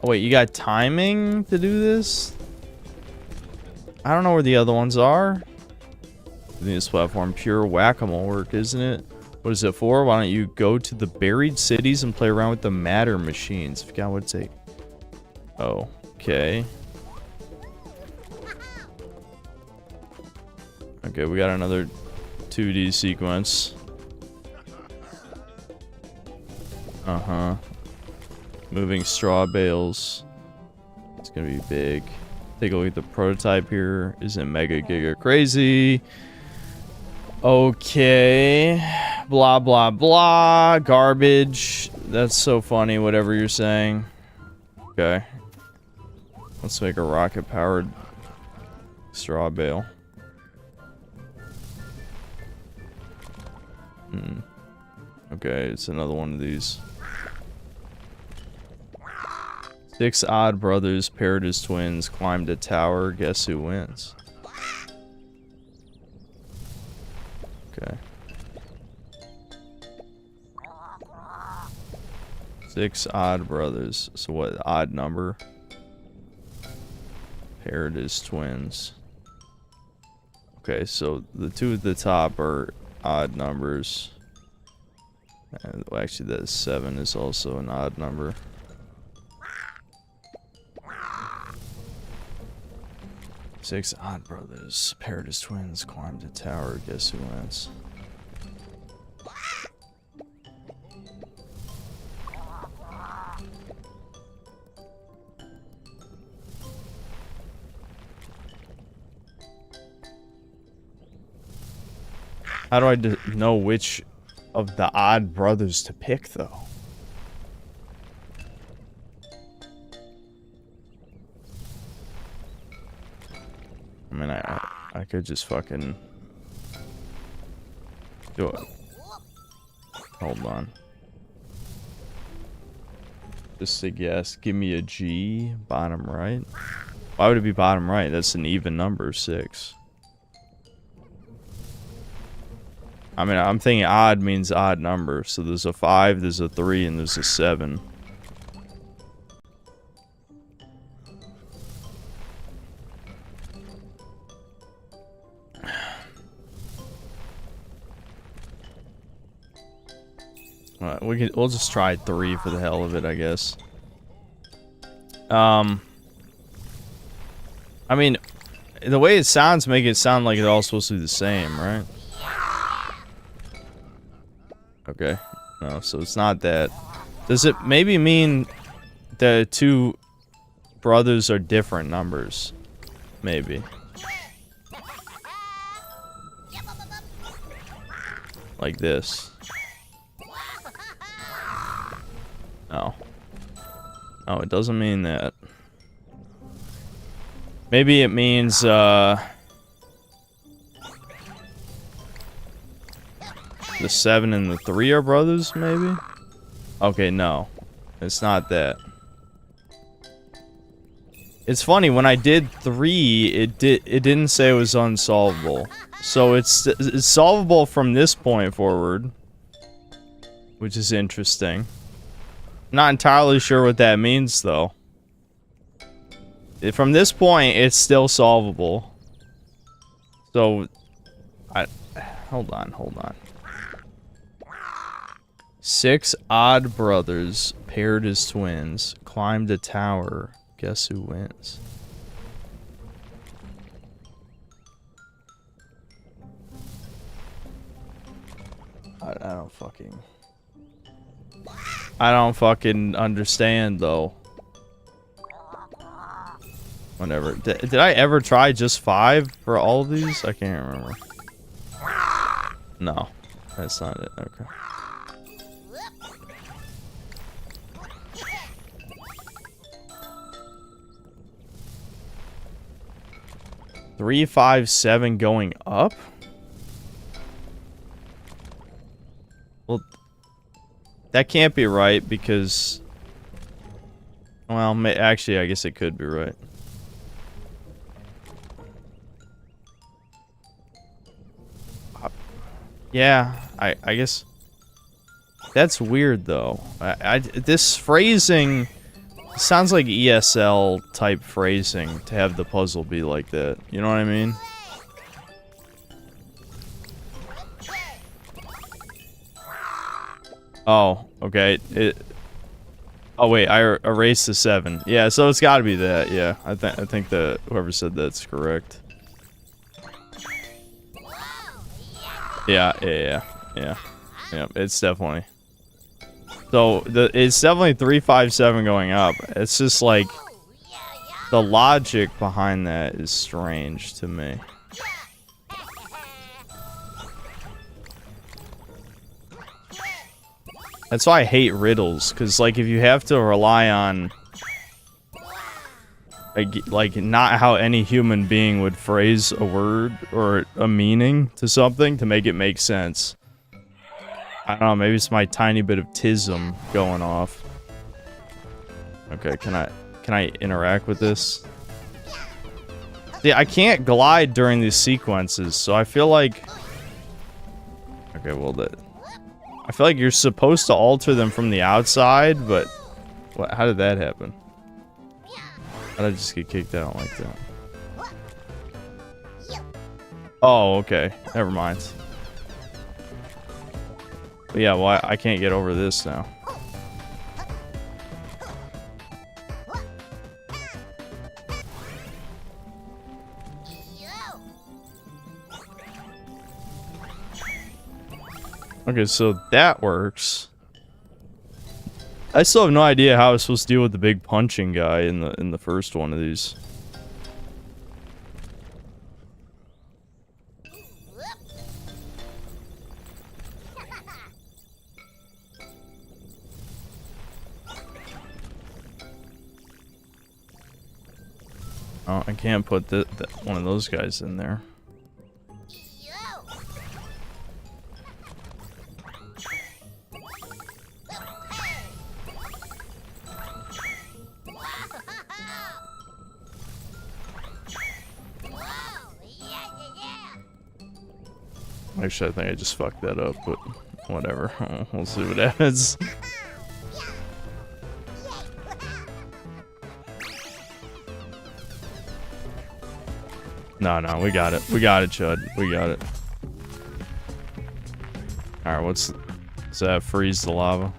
Oh, wait, you got timing to do this? I don't know where the other ones are. This platform, pure whack-a-mole work, isn't it? What is it for? Why don't you go to the buried cities and play around with the matter machines? Forgot what it's like. Oh, okay. Okay, we got another 2D sequence. Uh-huh. Moving straw bales. It's gonna be big. Take a look at the prototype here. Isn't mega giga crazy? Okay. Blah blah blah. Garbage. That's so funny, whatever you're saying. Okay. Let's make a rocket powered straw bale. Okay, it's another one of these. 6 odd brothers paired as twins climbed a tower. Guess who wins? Okay. 6 odd brothers. So what? Odd number? Paired as twins. Okay, so the 2 at the top are odd numbers. And, well, actually, that 7 is also an odd number. Six odd brothers paired as twins climbed a tower. Guess who wins? How do I know which of the odd brothers to pick, though? I mean, I could just fucking do it. Hold on. Just a guess. Give me a G. Bottom right. Why would it be bottom right? That's an even number, 6. I mean, I'm thinking odd means odd number. So there's a 5, there's a 3, and there's a 7. Alright, we'll just try 3 for the hell of it, I guess. I mean, the way it sounds make it sound like it's all supposed to be the same, right? Okay. No, so it's not that. Does it maybe mean the 2 brothers are different numbers? Maybe. Like this. No. No, it doesn't mean that. Maybe it means, the 7 and the 3 are brothers, maybe? Okay, no. It's not that. It's funny, when I did 3, it didn't say it was unsolvable. So it's solvable from this point forward. Which is interesting. Not entirely sure what that means, though. From this point, it's still solvable. So, hold on. 6 odd brothers, paired as twins, climbed a tower. Guess who wins? I don't fucking... I don't fucking understand, though. Whatever. Did I ever try just 5 for all of these? I can't remember. No, that's not it. Okay. Three, 5, 7 going up? Well, that can't be right because... Well, actually, I guess it could be right. Yeah, I guess... That's weird, though. This phrasing... Sounds like ESL type phrasing to have the puzzle be like that. You know what I mean? Oh, okay. Oh wait, I erased the 7. Yeah, so it's got to be that. Yeah, I think that whoever said that's correct. Yeah. It's definitely. So it's definitely 3, 5, 7 going up. It's just like the logic behind that is strange to me. That's why I hate riddles, because like if you have to rely on like not how any human being would phrase a word or a meaning to something to make it make sense. I don't know, maybe it's my tiny bit of tism going off. Okay, can I interact with this? Yeah, I can't glide during these sequences, so I feel like... Okay, well, I feel like you're supposed to alter them from the outside, but... How did that happen? How did I just get kicked out like that? Oh, okay. Never mind. But yeah, well, I can't get over this now. Okay, so that works. I still have no idea how I was supposed to deal with the big punching guy in the first one of these. Oh, I can't put one of those guys in there. Actually, I think I just fucked that up, but whatever. We'll see what happens. No, we got it. We got it, Chud. We got it. Alright, what's that? Freeze the lava.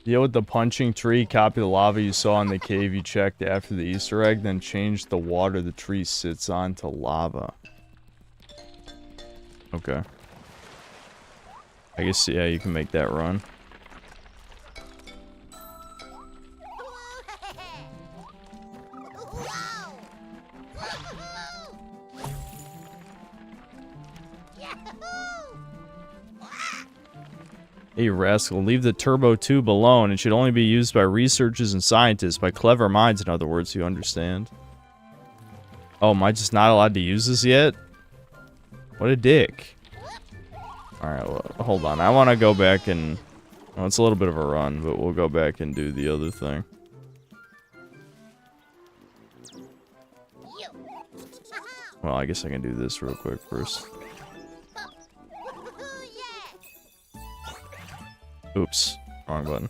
Deal with the punching tree, copy the lava you saw in the cave you checked after the Easter egg, then change the water the tree sits on to lava. Okay. I guess, yeah, you can make that run. Hey, rascal, leave the turbo tube alone. It should only be used by researchers and scientists, by clever minds, in other words, you understand. Oh, am I just not allowed to use this yet? What a dick. Alright, well, hold on. I want to go back and... Well, it's a little bit of a run, but we'll go back and do the other thing. Well, I guess I can do this real quick first. Oops, wrong button.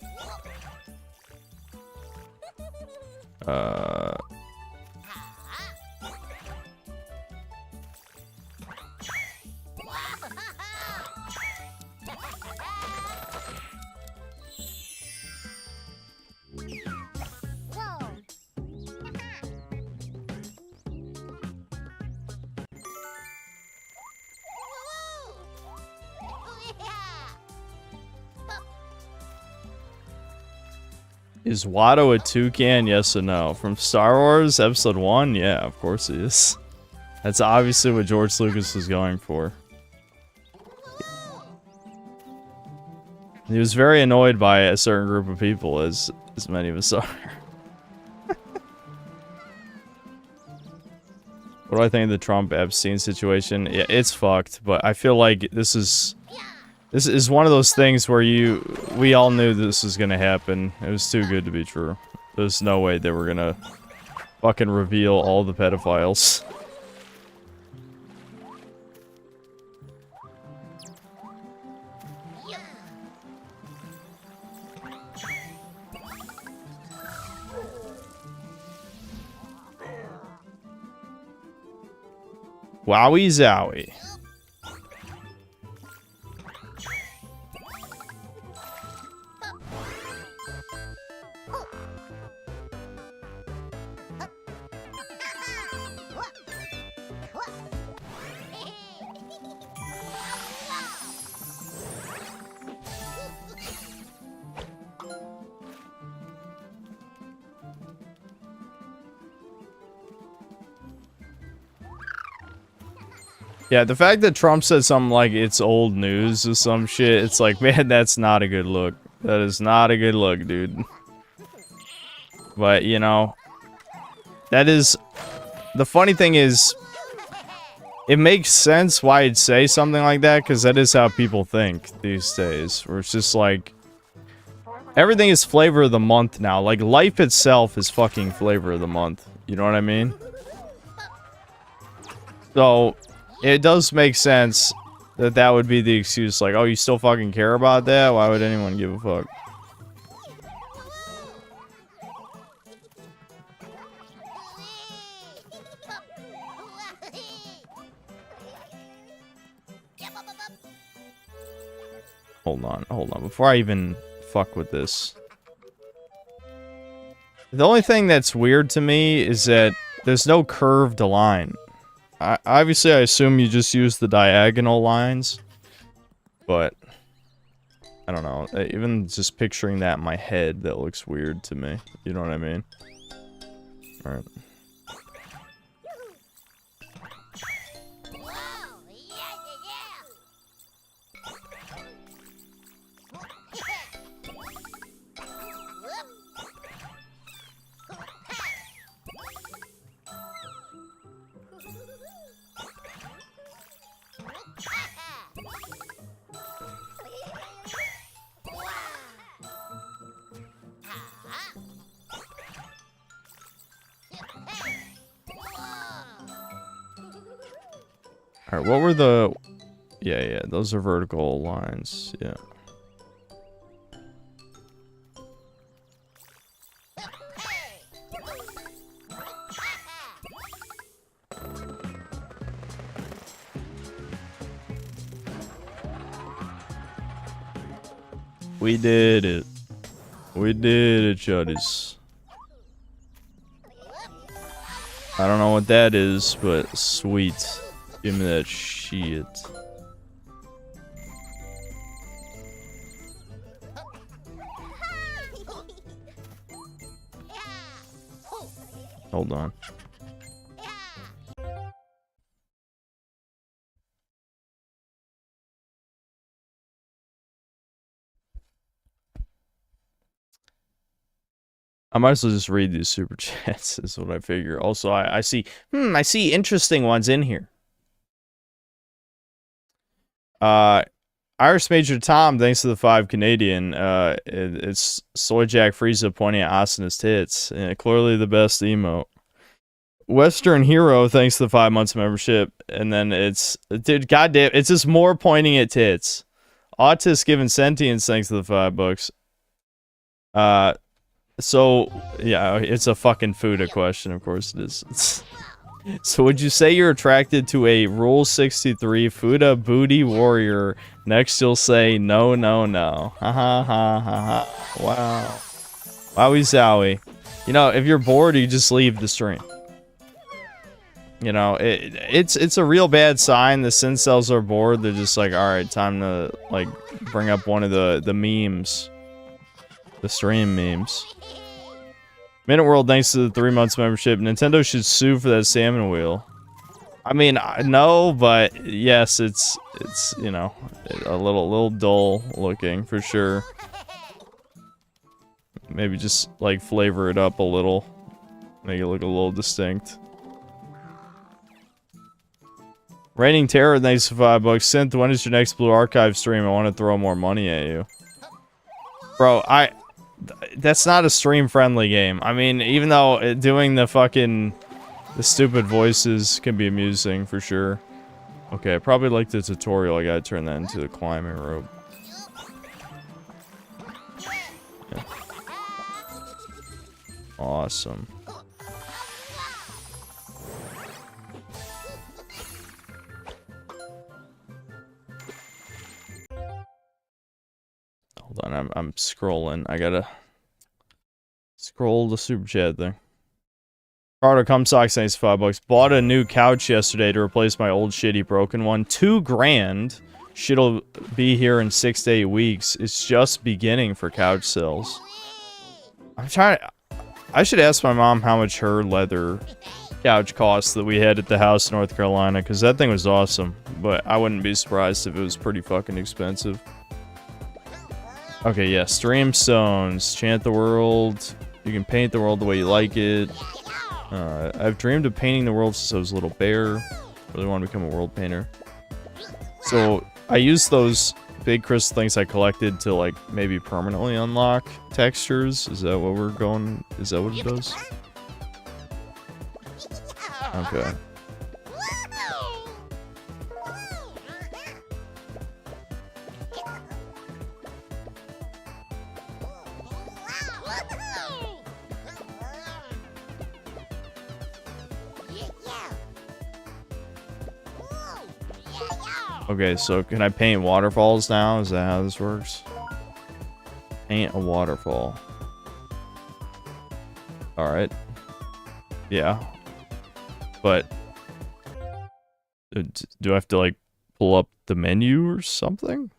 Is Watto a toucan? Yes or no? From Star Wars Episode 1? Yeah, of course he is. That's obviously what George Lucas was going for. He was very annoyed by a certain group of people, as many of us are. What do I think of the Trump-Epstein situation? Yeah, it's fucked, but I feel like this is one of those things where we all knew this was gonna happen. It was too good to be true. There's no way they were gonna fucking reveal all the pedophiles. Wowie zowie. Yeah, the fact that Trump said something like it's old news or some shit, it's like, man, that's not a good look. That is not a good look, dude. But, you know, that is... The funny thing is, it makes sense why he'd say something like that, because that is how people think these days. Where it's just like... Everything is flavor of the month now. Like, life itself is fucking flavor of the month. You know what I mean? So... It does make sense that that would be the excuse, like, oh, you still fucking care about that? Why would anyone give a fuck? Hold on, before I even fuck with this. The only thing that's weird to me is that there's no curved line. Obviously, I assume you just use the diagonal lines, but I don't know. Even just picturing that in my head, that looks weird to me. You know what I mean? Alright. Alright, what were the... Yeah, those are vertical lines, yeah. We did it. We did it, Chuddies. I don't know what that is, but sweet. Give me that shit. Hold on. I might as well just read these super chats, is what I figure. Also, I see interesting ones in here. Irish Major Tom, thanks to the 5 Canadian. It's Soy Jack Frieza pointing at Asana's tits. Clearly the best emote. Western Hero, thanks to the 5 months membership. And then it's, dude, goddamn, it's just more pointing at tits. Autist given sentience, thanks to the 5 bucks. So, yeah, it's a fucking Fuda question, of course it is. So would you say you're attracted to a Rule 63 Fuda booty warrior? Next you'll say no, no, no. Ha ha ha ha ha. Wow. Wowie zowie. You know, if you're bored, you just leave the stream. You know, it's a real bad sign. The incels are bored. They're just like, alright, time to, like, bring up one of the memes. The stream memes. Minute World, thanks to the 3 months membership. Nintendo should sue for that salmon wheel. I mean, no, but yes, it's you know, a little dull looking for sure. Maybe just like flavor it up a little, make it look a little distinct. Reigning Terror, thanks for $5. Synth, when is your next Blue Archive stream? I want to throw more money at you. Bro, that's not a stream-friendly game. I mean, even though doing the stupid voices can be amusing, for sure. Okay, I probably like the tutorial. I gotta turn that into the climbing rope. Yeah. Awesome. Hold on, I'm scrolling. I gotta scroll the super chat thing. Carter Comstock, thanks $5. Bought a new couch yesterday to replace my old shitty broken one. $2 grand. Shit'll be here in 6 to 8 weeks. It's just beginning for couch sales. I should ask my mom how much her leather couch cost that we had at the house in North Carolina, because that thing was awesome. But I wouldn't be surprised if it was pretty fucking expensive. Okay, yeah, stream stones. Chant the world. You can paint the world the way you like it. I've dreamed of painting the world since I was a little bear. Really want to become a world painter. So, I used those big crystal things I collected to, like, maybe permanently unlock textures. Is that what we're going? Is that what it does? Okay. Okay, so can I paint waterfalls now? Is that how this works? Paint a waterfall. Alright. Yeah. But do I have to, like, pull up the menu or something?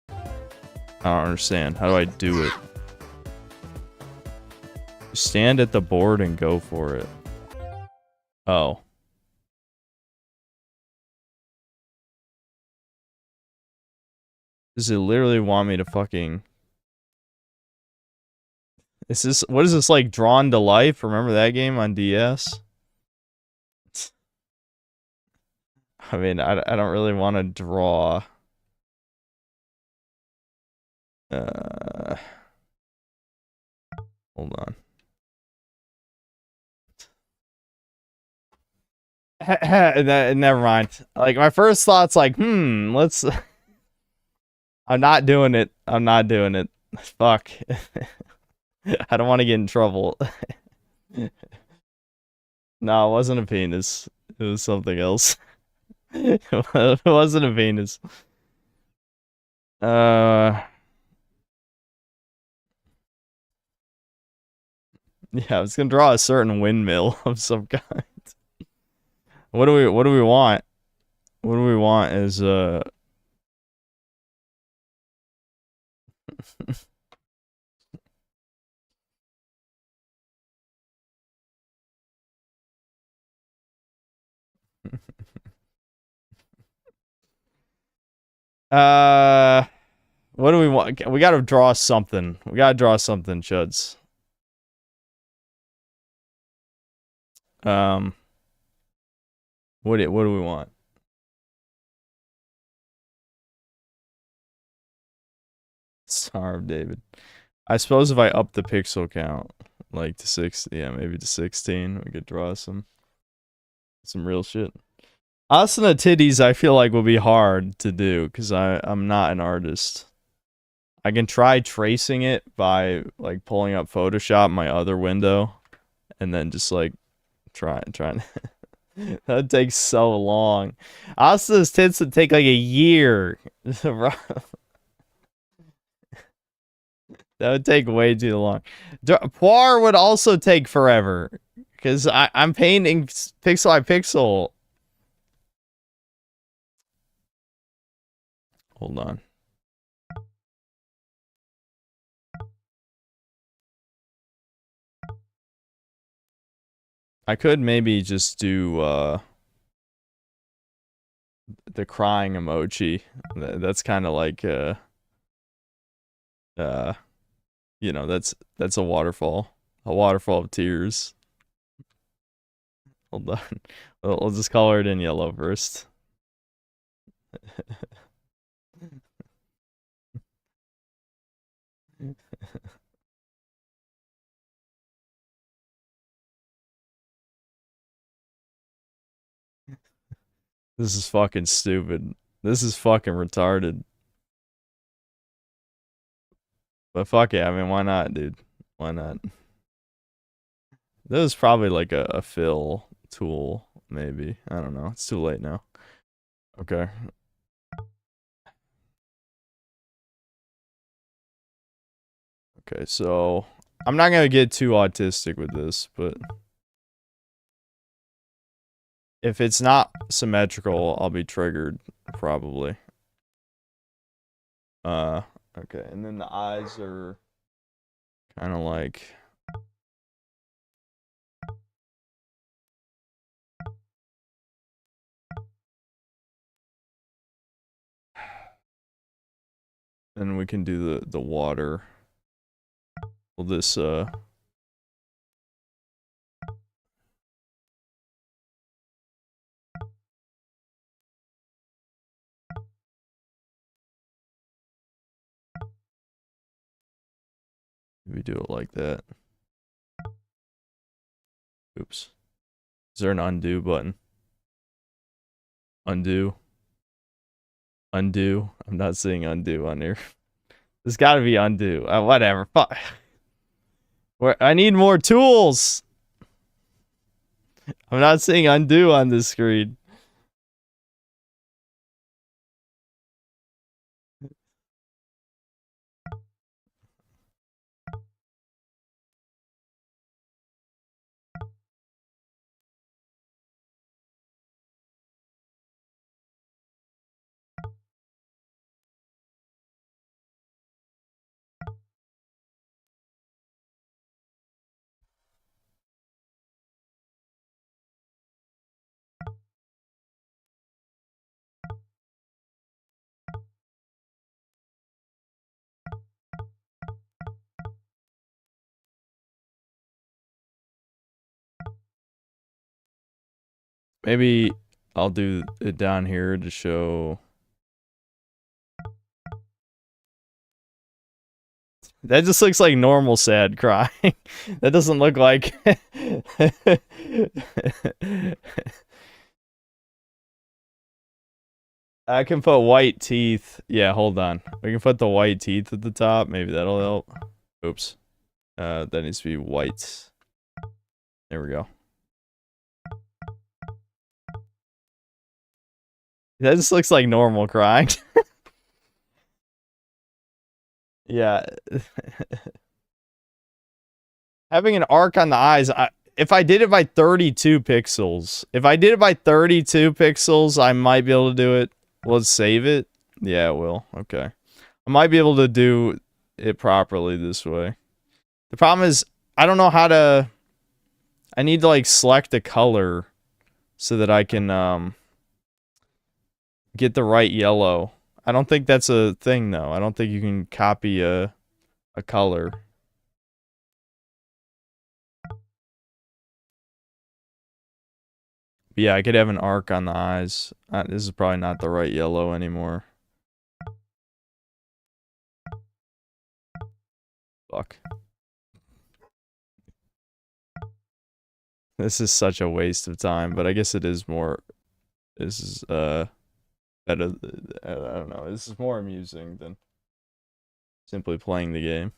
I don't understand. How do I do it? Stand at the board and go for it. Oh. Does it literally want me to fucking... Is this... What is this, like, Drawn to Life? Remember that game on DS? I mean, I don't really want to draw. Hold on. Never mind. Like, my first thought's like, let's... I'm not doing it. I'm not doing it. Fuck. I don't want to get in trouble. No, it wasn't a penis. It was something else. It wasn't a penis. Yeah, I was gonna draw a certain windmill of some kind. What do we want? What do we want is what do we want? We gotta draw something. We gotta draw something, chuds. What do we want? Star of David. I suppose if I up the pixel count, like to 6, yeah, maybe to 16, we could draw some real shit. Asana titties, I feel like will be hard to do because I'm not an artist. I can try tracing it by like pulling up Photoshop in my other window, and then just like trying. That takes so long. Asana's tits would take like a year. That would take way too long. Poir would also take forever because I'm painting pixel by pixel. Hold on. I could maybe just do the crying emoji. That's kind of like uh you know, that's a waterfall of tears. Hold on. We'll just color it in yellow first. This is fucking stupid. This is fucking retarded. But fuck it, I mean, why not, dude? Why not? That was probably like a fill tool, maybe. I don't know. It's too late now. Okay. Okay, so I'm not gonna get too autistic with this, but if it's not symmetrical, I'll be triggered, probably. Okay, and then the eyes are kind of like... Then we can do the water. Well, this, we do it like that. Oops. Is there an undo button? Undo. Undo. I'm not seeing undo on here. There's gotta be undo. Whatever. Fuck. I need more tools! I'm not seeing undo on this screen. Maybe I'll do it down here to show... That just looks like normal sad crying. That doesn't look like... I can put white teeth. Yeah, hold on. We can put the white teeth at the top. Maybe that'll help. Oops. That needs to be white. There we go. That just looks like normal crying. Yeah. Having an arc on the eyes, if I did it by 32 pixels, I might be able to do it. Let's save it. Yeah, it will. Okay. I might be able to do it properly this way. The problem is, I don't know how to... I need to, like, select a color so that I can, get the right yellow. I don't think that's a thing, though. I don't think you can copy a color. But yeah, I could have an arc on the eyes. This is probably not the right yellow anymore. Fuck. This is such a waste of time, but I guess it is more... This is, better... I don't know. This is more amusing than simply playing the game.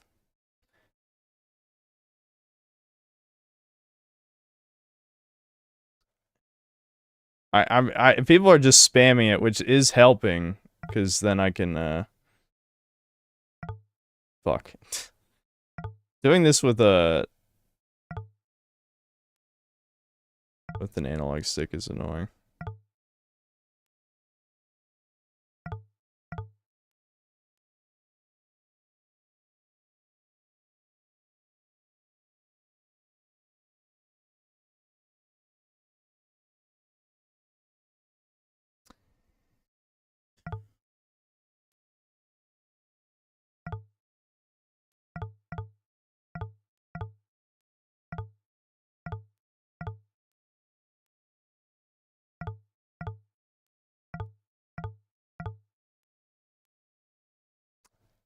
People are just spamming it, which is helping, because then I can, fuck. Doing this with an analog stick is annoying.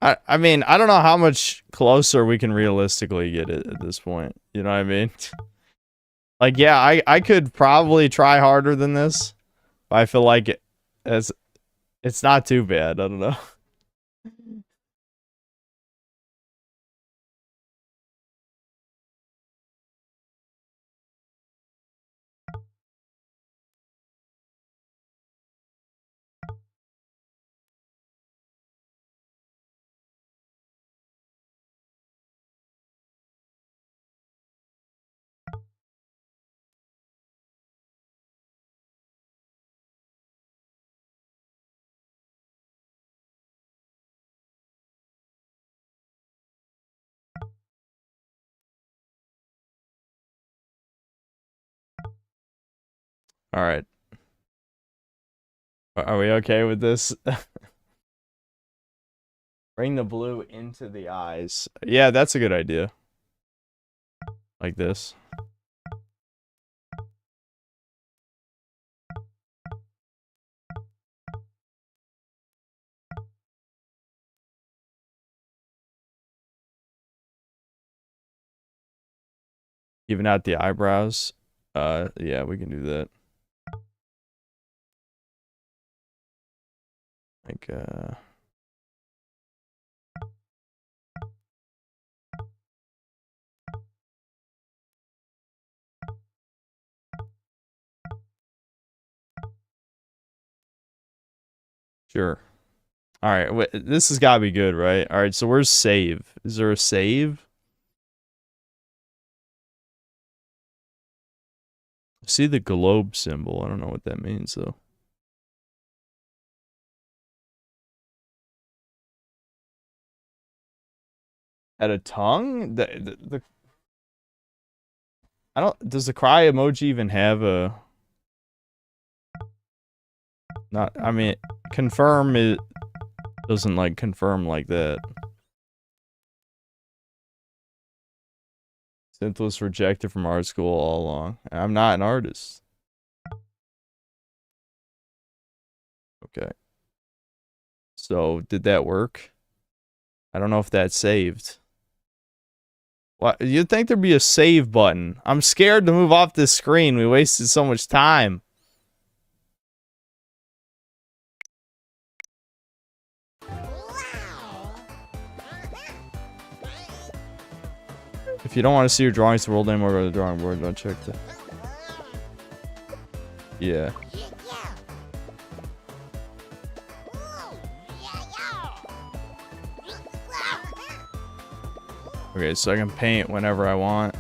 I mean, I don't know how much closer we can realistically get it at this point. You know what I mean? Like, yeah, I could probably try harder than this. But I feel like it's not too bad. I don't know. All right. Are we okay with this? Bring the blue into the eyes. Yeah, that's a good idea. Like this. Even out the eyebrows. Yeah, we can do that. Like, sure. Alright, this has gotta be good, right? Alright, so where's save? Is there a save? See the globe symbol. I don't know what that means, though. At a tongue? I don't... Does the cry emoji even have a... Not... I mean, confirm it doesn't, like, confirm like that. Synth was rejected from art school all along. I'm not an artist. Okay. So, did that work? I don't know if that's saved. What? You'd think there'd be a save button. I'm scared to move off this screen. We wasted so much time. If you don't want to see your drawings to the world anymore, go to the drawing board. Don't check the... Yeah. Okay, so I can paint whenever I want.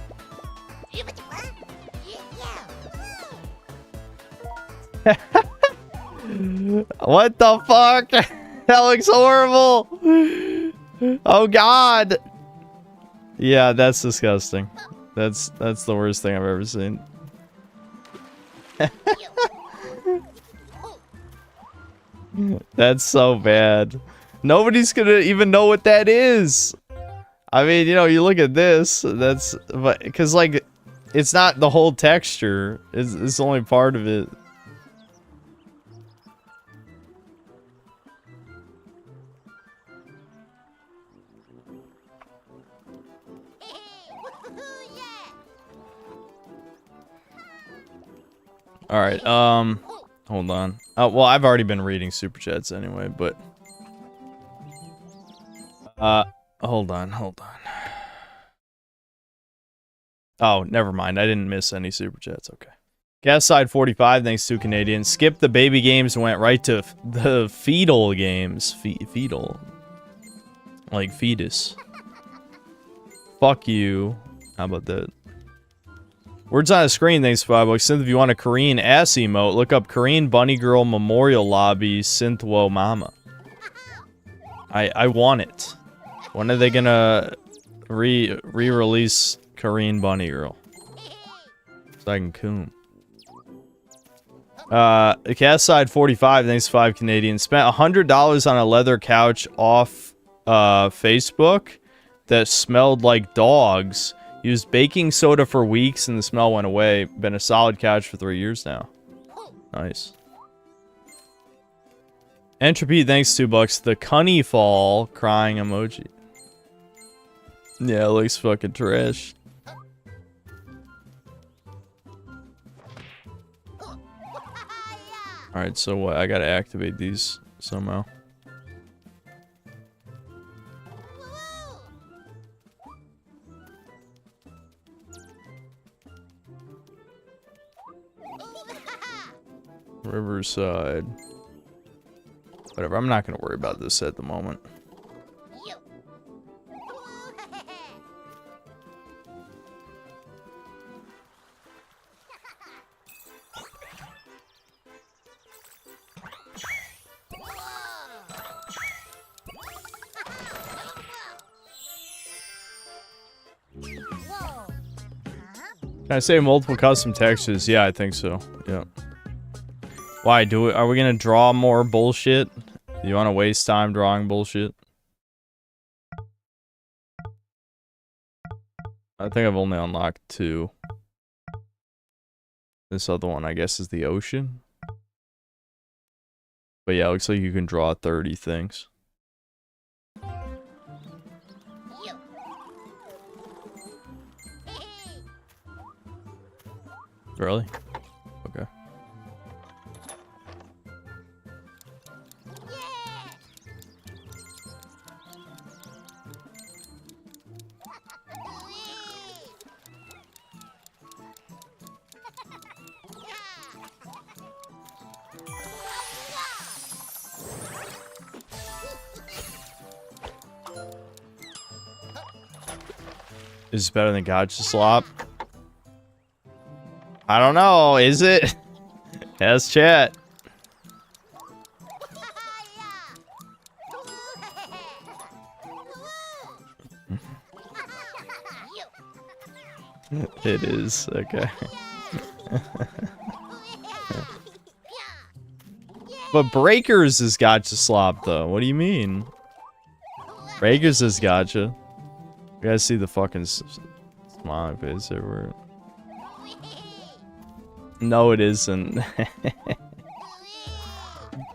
What the fuck? That looks horrible. Oh god. Yeah, that's disgusting. That's the worst thing I've ever seen. That's so bad. Nobody's gonna even know what that is. I mean, you know, you look at this, that's... But, because, like, it's not the whole texture. It's only part of it. Alright, hold on. Well, I've already been reading Super Chats anyway, but... hold on. Oh, never mind. I didn't miss any Super Chats, okay. Gas Side 45, thanks to Canadian. Skipped the baby games and went right to the fetal games. Fetal. Like fetus. Fuck you. How about that? Words on a screen, thanks for $5. Synth, if you want a Korean ass emote, look up Korean Bunny Girl Memorial Lobby Synthwo Mama. I want it. When are they gonna re-release Korean Bunny Girl? So I can coom. Cast Side 45, thanks 5 Canadian. Spent $100 on a leather couch off Facebook that smelled like dogs. Used baking soda for weeks and the smell went away. Been a solid couch for 3 years now. Nice. Entropy, thanks $2. The Cunny Fall crying emoji. Yeah, it looks fucking trash. Alright, so what? I gotta activate these somehow. Riverside. Whatever, I'm not gonna worry about this at the moment. Can I say multiple custom textures? Yeah, I think so. Yeah. Why do it? Are we gonna draw more bullshit? You want to waste time drawing bullshit? I think I've only unlocked 2. This other one, I guess, is the ocean. But yeah, it looks like you can draw 30 things. Really? Okay. Is it better than Gotcha Slop? I don't know, is it? Ask chat. It is, okay. But Breakers is Gotcha Slop though, what do you mean? Breakers is Gotcha. You guys see the fucking smiley face everywhere. No, it isn't.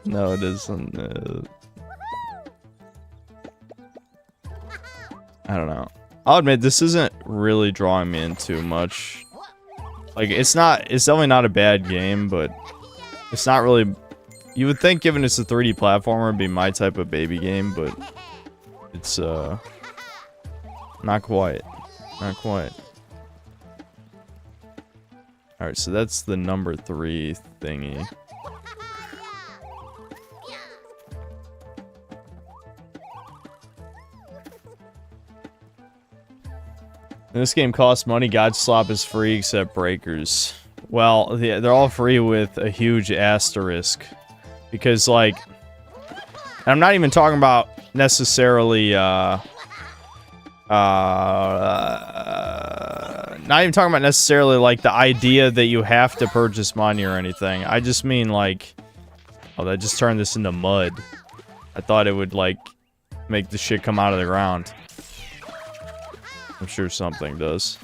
No, it isn't. I don't know. I'll admit, this isn't really drawing me in too much. Like, it's definitely not a bad game, but it's not really... You would think, given it's a 3D platformer, it'd be my type of baby game, but it's, not quite. Not quite. Alright, so that's the number 3 thingy. This game costs money. Gotcha Slop is free except Breakers. Well, they're all free with a huge asterisk. Because, like... I'm not even talking about necessarily, not even talking about necessarily, like, the idea that you have to purchase money or anything. I just mean, like... Oh, that just turned this into mud. I thought it would, like, make the shit come out of the ground. I'm sure something does.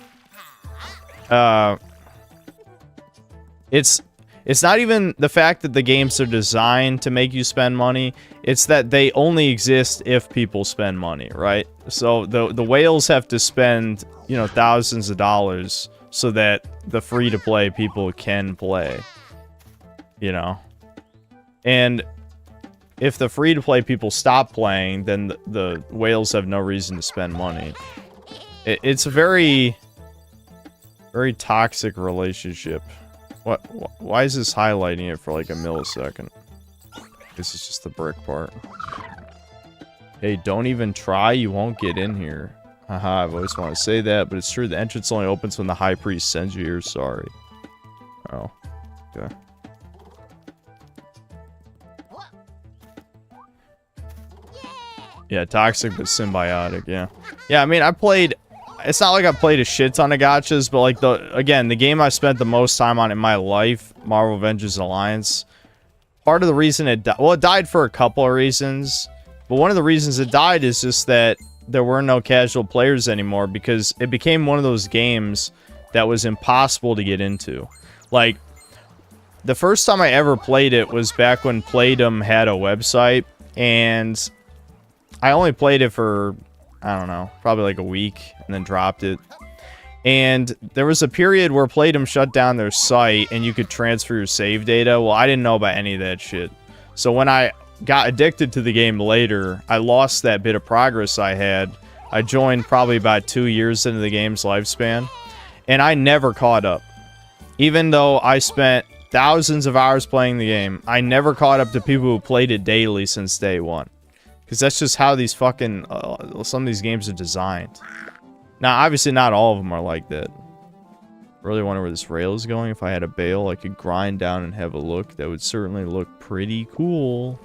It's not even the fact that the games are designed to make you spend money. It's that they only exist if people spend money, right? So the whales have to spend, you know, thousands of dollars so that the free-to-play people can play. You know? And if the free-to-play people stop playing, then the whales have no reason to spend money. It's a very, very toxic relationship. What? Why is this highlighting it for like a millisecond? This is just the brick part. Hey, don't even try, you won't get in here. Haha, I've always wanted to say that, but it's true. The entrance only opens when the high priest sends you here. Sorry. Oh. Okay. Yeah, toxic but symbiotic, yeah. Yeah, I mean, it's not like I played a shit ton of gachas, but like again, the game I spent the most time on in my life, Marvel Avengers Alliance, part of the reason it died for a couple of reasons, but one of the reasons it died is just that there were no casual players anymore because it became one of those games that was impossible to get into. Like, the first time I ever played it was back when Playdom had a website, and I only played it for, I don't know, probably like a week, and then dropped it. And there was a period where Playdom shut down their site, and you could transfer your save data. Well, I didn't know about any of that shit. So when I got addicted to the game later, I lost that bit of progress I had. I joined probably about 2 years into the game's lifespan, and I never caught up. Even though I spent thousands of hours playing the game, I never caught up to people who played it daily since day one. Because that's just how these fucking, some of these games are designed. Now, obviously not all of them are like that. Really wonder where this rail is going. If I had a bale, I could grind down and have a look. That would certainly look pretty cool.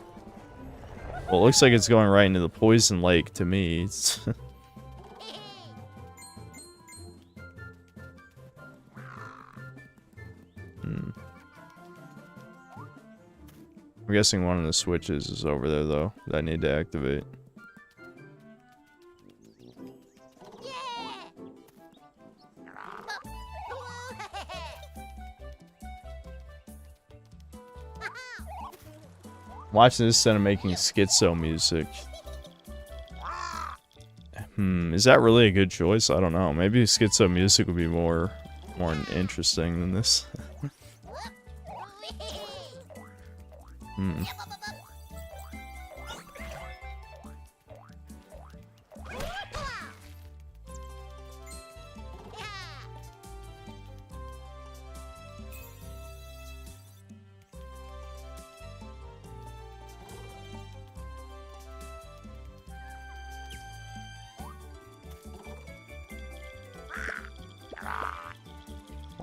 Well, it looks like it's going right into the poison lake to me. I'm guessing one of the switches is over there, though, that I need to activate. Watching this instead of making schizo music. Is that really a good choice? I don't know. Maybe schizo music would be more interesting than this.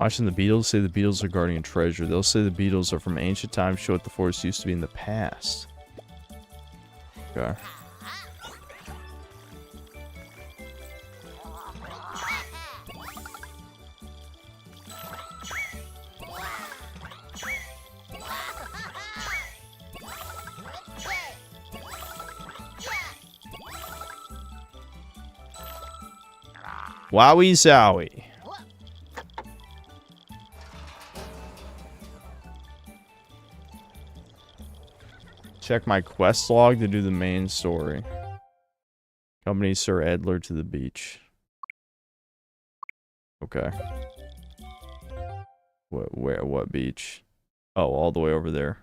Watching the Beatles say the Beatles are guarding a treasure. They'll say the Beatles are from ancient times, show what the forest used to be in the past. Okay. Wowie zowie. Check my quest log to do the main story. Accompany Sir Adler to the beach. Okay. What beach? Oh, all the way over there.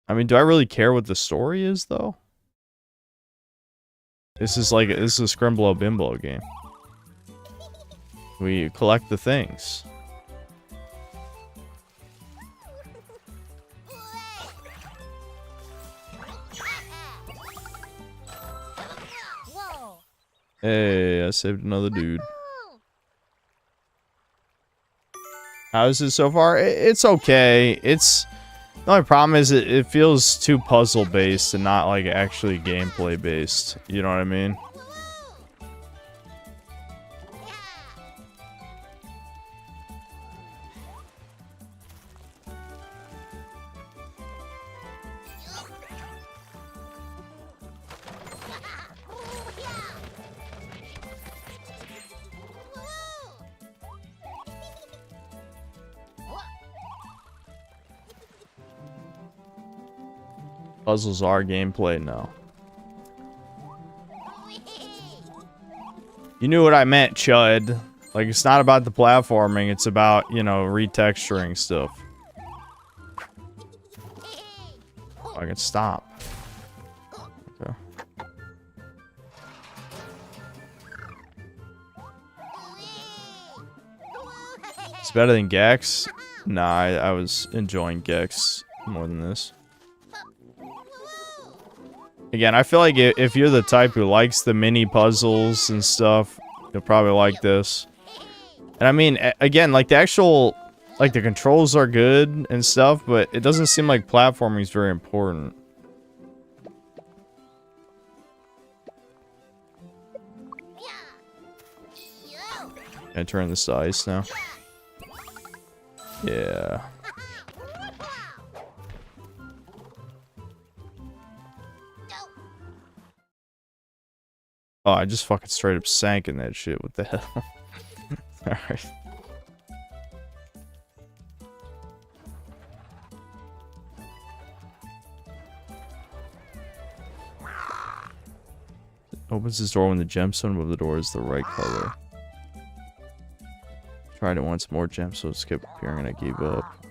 I mean, do I really care what the story is, though? This is a Scrimblow Bimbo game. We collect the things. Hey, I saved another dude. How is it so far? It's okay. The only problem is it feels too puzzle based and not like actually gameplay based. You know what I mean? Puzzles are gameplay now. You knew what I meant, Chud. Like, it's not about the platforming, it's about, you know, retexturing stuff. I can stop. Okay. It's better than Gex? Nah, I was enjoying Gex more than this. Again, I feel like if you're the type who likes the mini puzzles and stuff, you'll probably like this. And I mean, again, like the actual, like the controls are good and stuff, but it doesn't seem like platforming is very important. Can I turn this to ice now? Yeah. Oh, I just fucking straight up sank in that shit. What the hell? Alright. Opens his door when the gemstone above the door is the right color. Tried it once more, gemstones kept appearing and I gave up.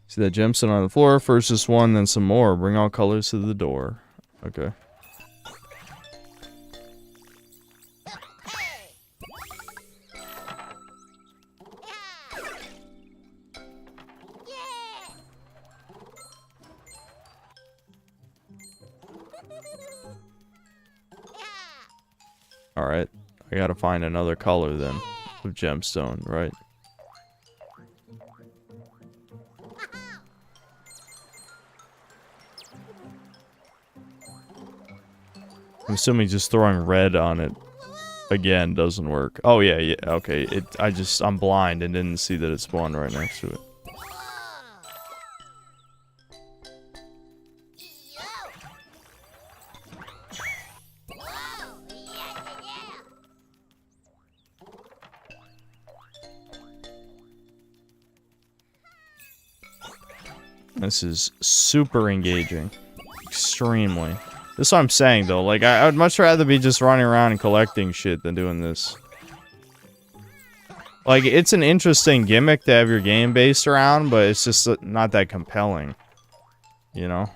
See that gemstone on the floor? First just one, then some more. Bring all colors to the door. Okay. Alright. I gotta find another color then. Of gemstone, right? I'm assuming just throwing red on it again doesn't work. Oh yeah, yeah, okay. I'm blind and didn't see that it spawned right next to it. This is super engaging. Extremely. That's what I'm saying, though. Like, I would much rather be just running around and collecting shit than doing this. Like, it's an interesting gimmick to have your game based around, but it's just not that compelling. You know?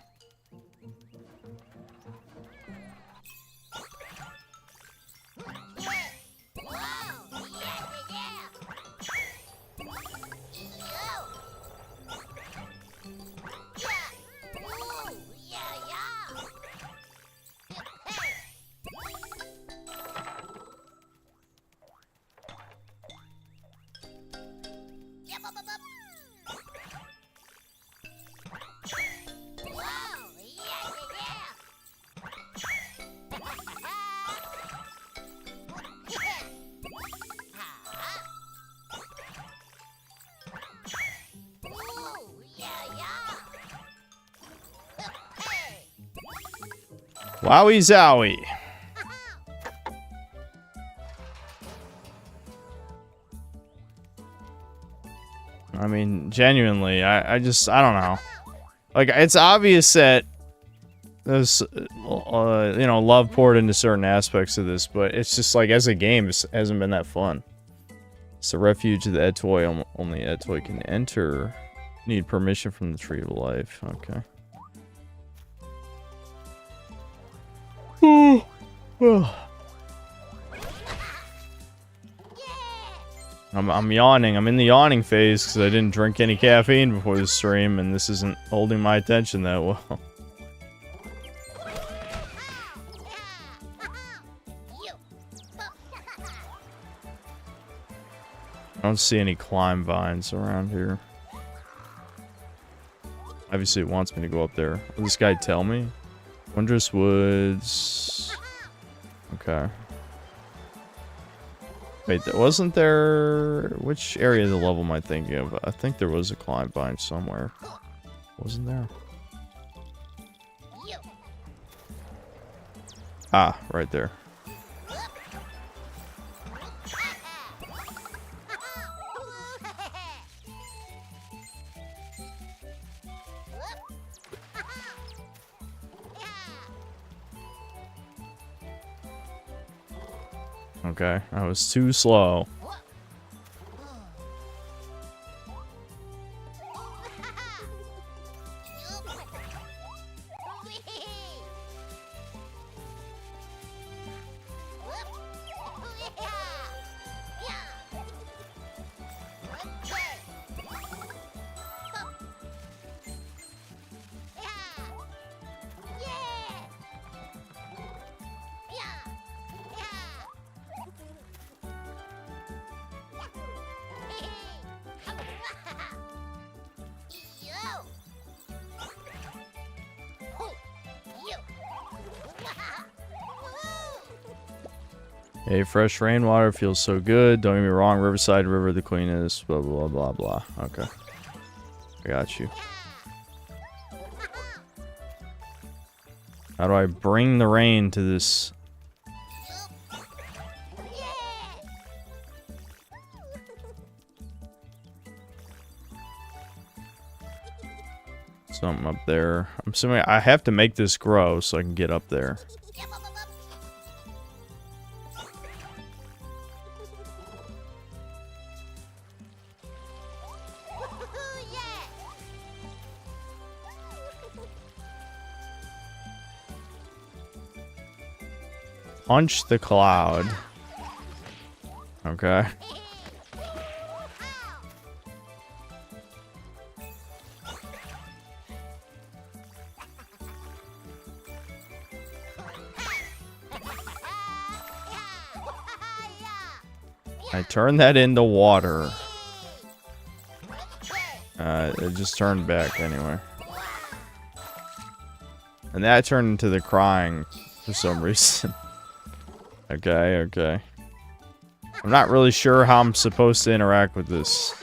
Wowie zowie. I mean, genuinely, I don't know. Like, it's obvious that there's, you know, love poured into certain aspects of this, but it's just like, as a game, it hasn't been that fun. It's a refuge of the Etoy, only Etoy can enter. Need permission from the Tree of Life, okay. I'm yawning. I'm in the yawning phase because I didn't drink any caffeine before the stream, and this isn't holding my attention that well. I don't see any climb vines around here. Obviously, it wants me to go up there. Will this guy tell me? Wondrous Woods. Okay. Wait, wasn't there... Which area of the level am I thinking of? I think there was a climb vine somewhere. Wasn't there? Ah, right there. Okay, I was too slow. Hey, fresh rainwater feels so good. Don't get me wrong, Riverside River, the queen is blah, blah, blah, blah. Okay. I got you. How do I bring the rain to this? Something up there. I'm assuming I have to make this grow so I can get up there. Punch the cloud. Okay. I turned that into water. It just turned back anyway. And that turned into the crying for some reason. Okay, okay. I'm not really sure how I'm supposed to interact with this.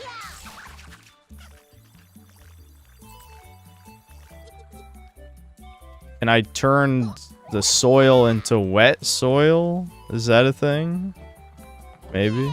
And I turned the soil into wet soil? Is that a thing? Maybe?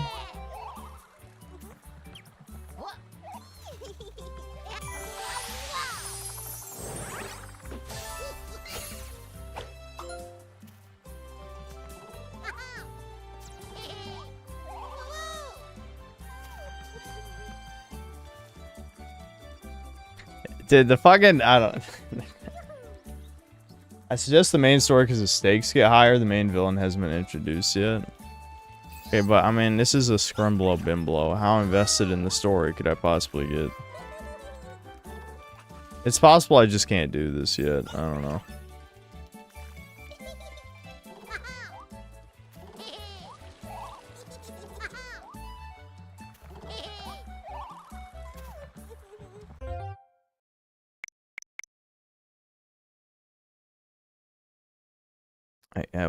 Did the fucking... I don't... I suggest the main story because the stakes get higher. The main villain hasn't been introduced yet. Okay, but I mean, this is a Scrimblow Bimblow. How invested in the story could I possibly get? It's possible I just can't do this yet. I don't know.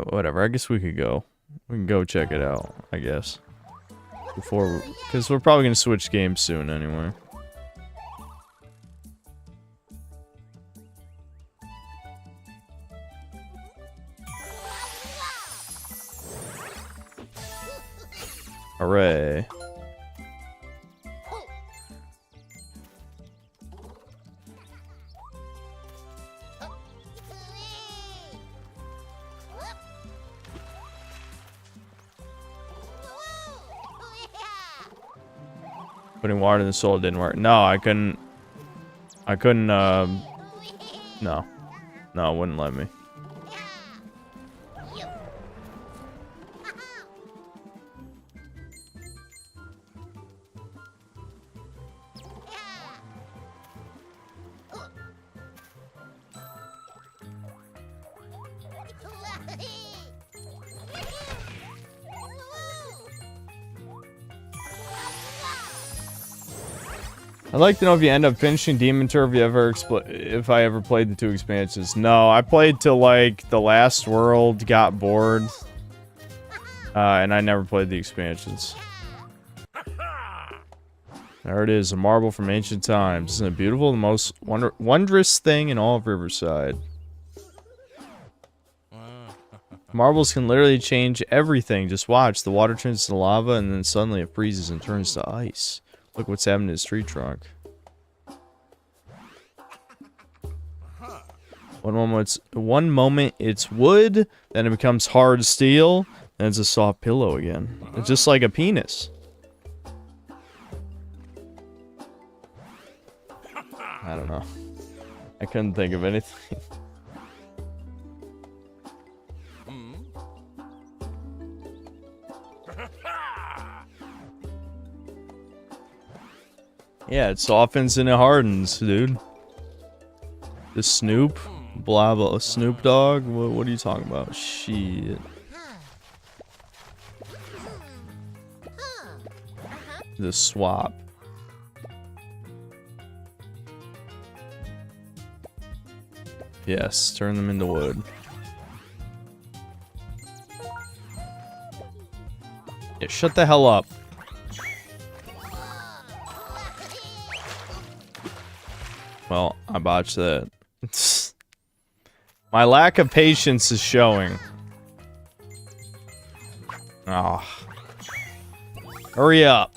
Whatever. I guess we could go. We can go check it out, I guess. Before, because we're probably gonna switch games soon anyway. Hooray. Putting water in the soil didn't work. No, I couldn't, no. No, it wouldn't let me. I'd like to know if you end up finishing Demon Turf if I ever played the 2 expansions. No, I played till like the last world, got bored, and I never played the expansions. There it is, a marble from ancient times. Isn't it beautiful? The most wondrous thing in all of Riverside. Marbles can literally change everything. Just watch. The water turns to lava, and then suddenly it freezes and turns to ice. Look what's happened to his tree trunk. One moment it's wood, then it becomes hard steel, then it's a soft pillow again. It's just like a penis. I don't know. I couldn't think of anything. Yeah, it softens and it hardens, dude. The Snoop? Blah blah. Snoop Dogg? What are you talking about? Shit. The swap. Yes, turn them into wood. Yeah, shut the hell up. Well, I botched that. My lack of patience is showing. Oh. Hurry up.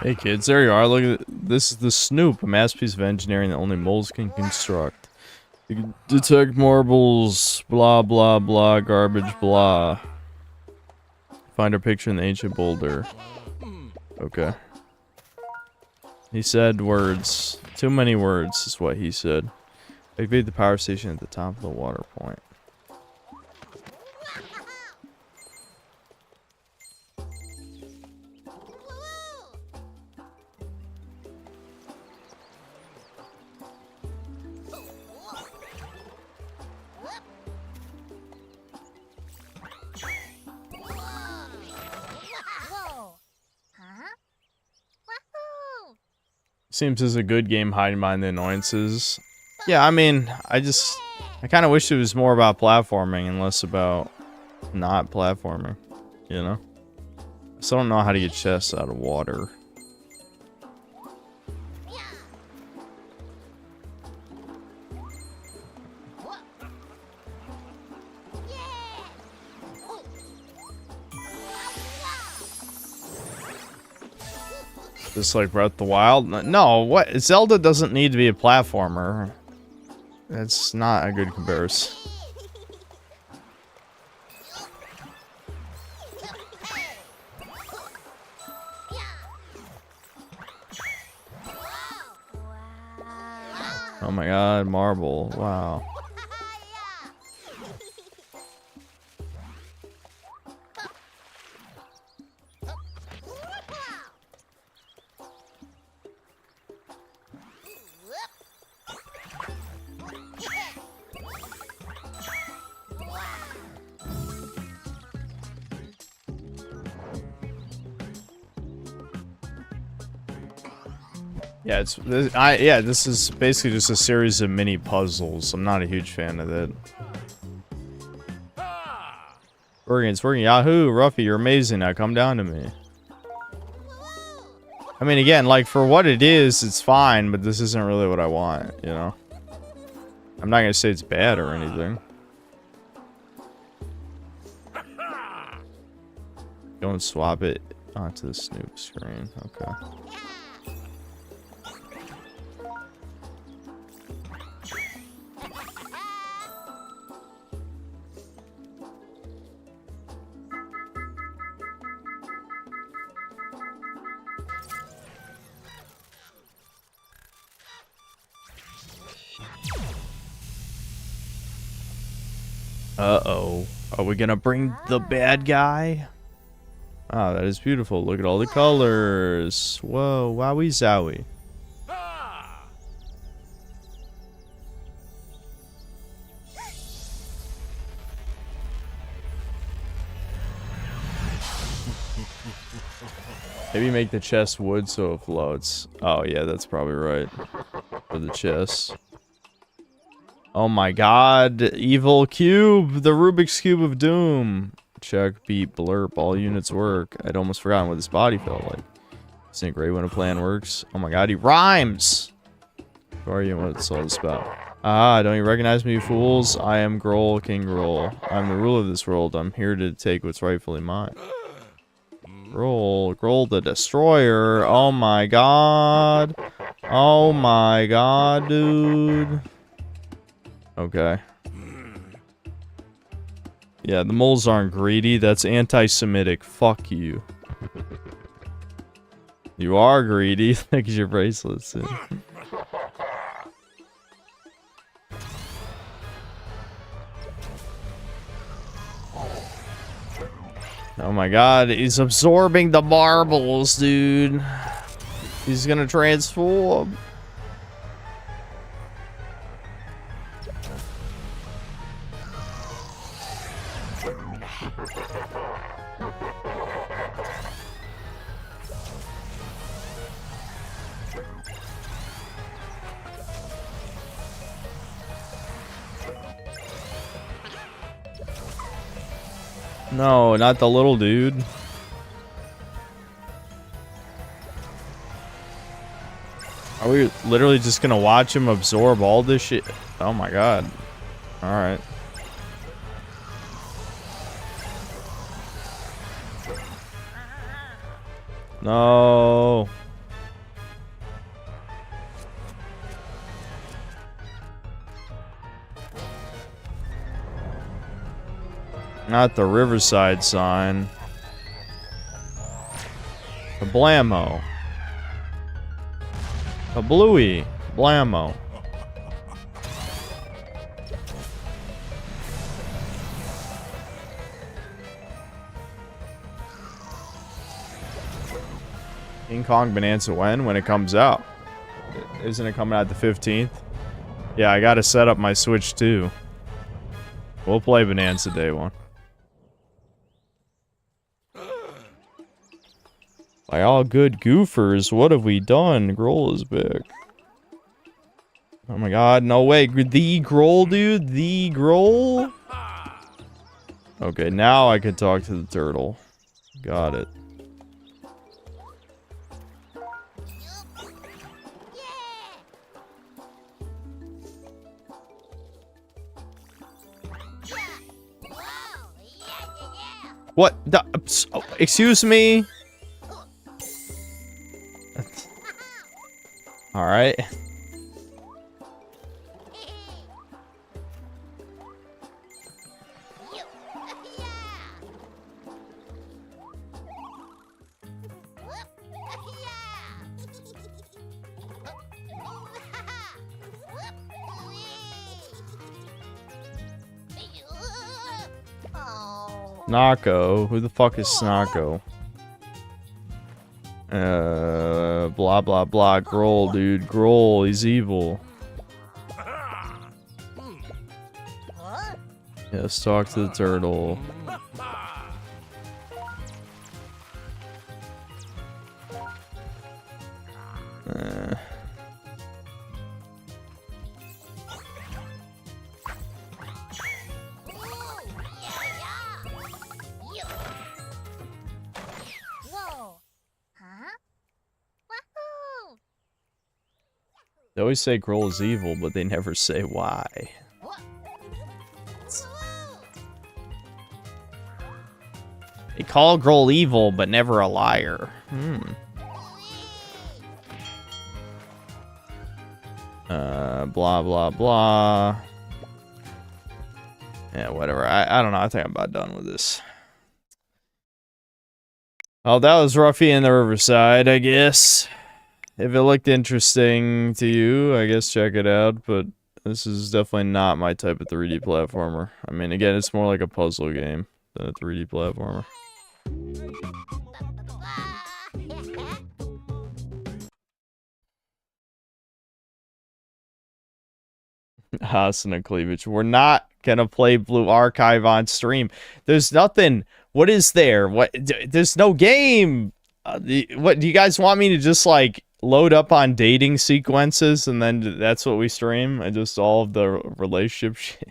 Hey kids, there you are. Look at this is the Snoop, a masterpiece of engineering that only moles can construct. You can detect marbles, blah blah blah, garbage blah. Find a picture in the ancient boulder. Okay. He said words. Too many words is what he said. Activate the power station at the top of the water point. Seems as a good game hiding behind the annoyances. Yeah, I mean, I kind of wish it was more about platforming and less about not platforming, you know? I still don't know how to get chests out of water. Just like Breath of the Wild? No, what? Zelda doesn't need to be a platformer. That's not a good comparison. Oh my god, marble. Wow. Yeah, this is basically just a series of mini puzzles. I'm not a huge fan of it. It's working. Yahoo, Ruffy, you're amazing. Now come down to me. I mean, again, like for what it is, it's fine, but this isn't really what I want, you know? I'm not gonna say it's bad or anything. Go and swap it onto the Snoop screen. Okay. Uh-oh. Are we gonna bring the bad guy? Oh, that is beautiful. Look at all the colors. Whoa, wowie zowie. Maybe make the chest wood so it floats. Oh yeah, that's probably right. For the chest. Oh my god, evil cube, the Rubik's Cube of Doom. Check, beat, blurp, all units work. I'd almost forgotten what this body felt like. Isn't it great when a plan works? Oh my god, he rhymes! Who are you and what's all this about? Ah, don't you recognize me, fools? I am Grohl, King Grohl. I'm the ruler of this world. I'm here to take what's rightfully mine. Grohl the Destroyer. Oh my god. Oh my god, dude. Okay. Yeah, the moles aren't greedy. That's anti-Semitic. Fuck you. You are greedy. Look at your bracelets. Oh my god, he's absorbing the marbles, dude. He's gonna transform. No, not the little dude. Are we literally just gonna watch him absorb all this shit? Oh my god. Alright. No. Not the Riverside sign. A Blammo. A Bluey. Blammo. King Kong Bonanza when it comes out. Isn't it coming out the 15th? Yeah, I gotta set up my Switch too. We'll play Bonanza day one. By all good goofers, what have we done? Grohl is back. Oh my god, no way. The Grohl, dude? The Grohl? Okay, now I can talk to the turtle. Got it. What? Excuse me? Alright. Snarko? Who the fuck is Snarko? Blah blah blah. Grohl, dude. Grohl, he's evil. Yeah, let's talk to the turtle. They always say Grohl is evil, but they never say why. They call Grohl evil, but never a liar. Blah, blah, blah. Yeah, whatever. I don't know. I think I'm about done with this. Oh, that was Ruffy in the Riverside, I guess. If it looked interesting to you, I guess check it out, but this is definitely not my type of 3D platformer. I mean, again, it's more like a puzzle game than a 3D platformer. Asuna cleavage. We're not gonna play Blue Archive on stream. There's nothing. What is there? What? There's no game. What do you guys want me to just like load up on dating sequences and then that's what we stream? And just all of the relationship shit.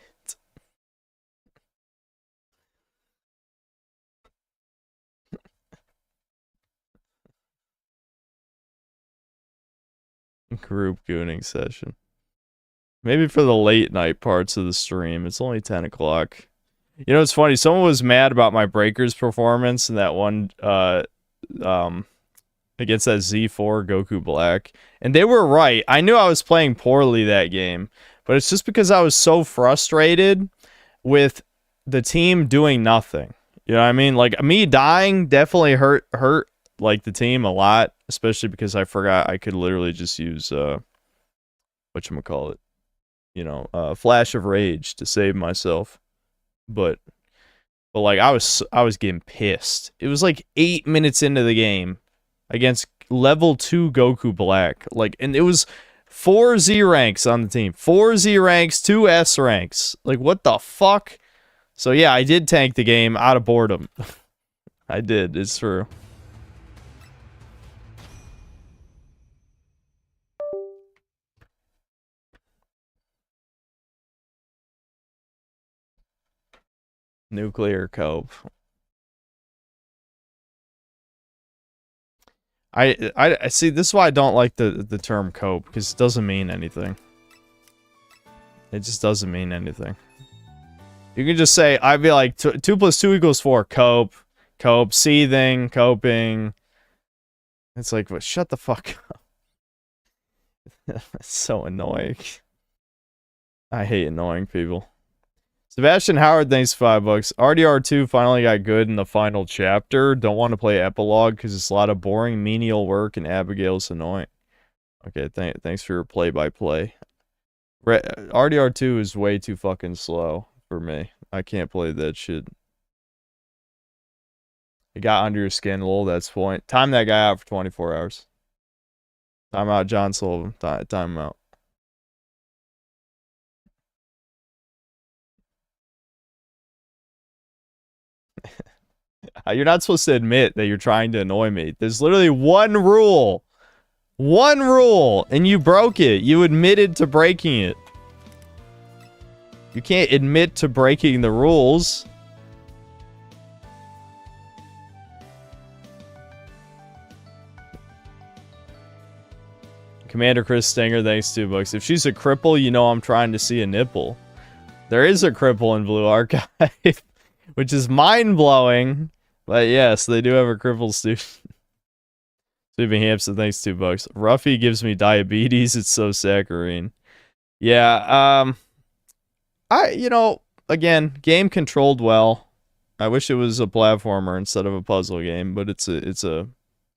Group gooning session. Maybe for the late night parts of the stream. It's only 10 o'clock. You know, it's funny. Someone was mad about my Breakers performance in that one, against that Z4 Goku Black. And they were right. I knew I was playing poorly that game. But it's just because I was so frustrated with the team doing nothing. You know what I mean? Like, me dying definitely hurt, like, the team a lot. Especially because I forgot I could literally just use, whatchamacallit. You know, Flash of Rage to save myself. But like, I was getting pissed. It was like 8 minutes into the game against level 2 Goku Black. Like, and it was 4 Z ranks on the team. 4 Z ranks, 2 S ranks. Like, what the fuck? So yeah, I did tank the game out of boredom. I did, it's true. Nuclear cope. I see, this is why I don't like the term cope, because it doesn't mean anything. It just doesn't mean anything. You can just say, I'd be like, 2 + 2 = 4, cope, seething, coping. It's like, well, shut the fuck up. It's so annoying. I hate annoying people. Sebastian Howard, thanks $5. RDR2 finally got good in the final chapter. Don't want to play epilogue because it's a lot of boring menial work and Abigail's annoying. Okay, thanks for your play-by-play. RDR2 is way too fucking slow for me. I can't play that shit. It got under your skin a little, that's the point. Time that guy out for 24 hours. Time out John Sullivan. Time him out. You're not supposed to admit that you're trying to annoy me. There's literally one rule. One rule, and you broke it. You admitted to breaking it. You can't admit to breaking the rules. Commander Chris Stinger, thanks $2. If she's a cripple, you know I'm trying to see a nipple. There is a cripple in Blue Archive, which is mind-blowing. But yes, they do have a cripple student. Sleeping Hampson, thanks $2. Ruffy gives me diabetes, it's so saccharine. Yeah, again, game controlled well. I wish it was a platformer instead of a puzzle game, but it's a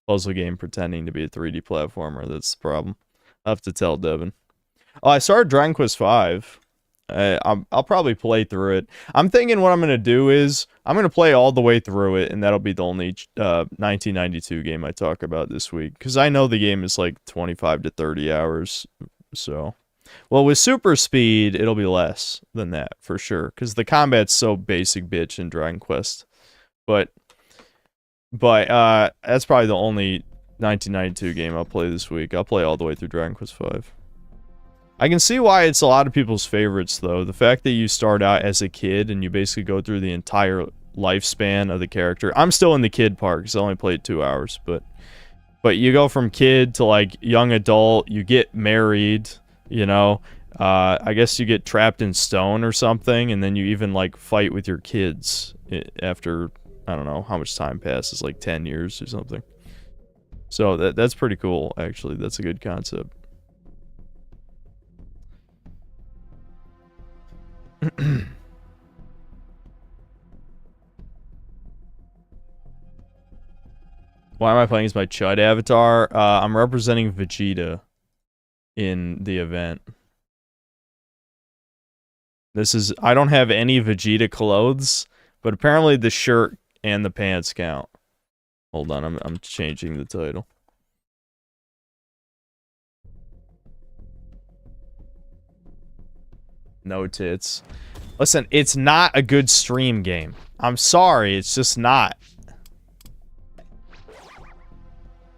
puzzle game pretending to be a 3D platformer. That's the problem. I'll have to tell Devin. Oh, I started Dragon Quest V. I'll probably play through it. I'm thinking what I'm going to do is I'm going to play all the way through it, and that'll be the only 1992 game I talk about this week. Because I know the game is like 25 to 30 hours. So, well, with super speed, it'll be less than that for sure. Because the combat's so basic bitch in Dragon Quest. But that's probably the only 1992 game I'll play this week. I'll play all the way through Dragon Quest V. I can see why it's a lot of people's favorites, though. The fact that you start out as a kid and you basically go through the entire lifespan of the character. I'm still in the kid part because I only played 2 hours, but you go from kid to, like, young adult. You get married, you know. I guess you get trapped in stone or something, and then you even, like, fight with your kids after, I don't know how much time passes, like 10 years or something. So that's pretty cool, actually. That's a good concept. Why am I playing as my Chud avatar? I'm representing Vegeta in the event. I don't have any Vegeta clothes, but apparently the shirt and the pants count. Hold on, I'm changing the title. No tits. Listen, it's not a good stream game. I'm sorry, it's just not.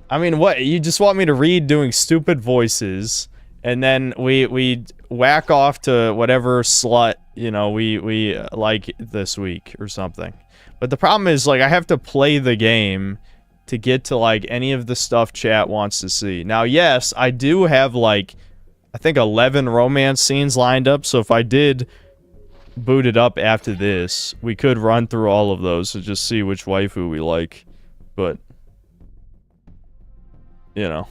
I mean, what? You just want me to read doing stupid voices, and then we whack off to whatever slut, you know, we like this week or something. But the problem is, like, I have to play the game to get to, like, any of the stuff chat wants to see. Now, yes, I do have, like, I think 11 romance scenes lined up, so if I did boot it up after this, we could run through all of those to just see which waifu we like. But, you know.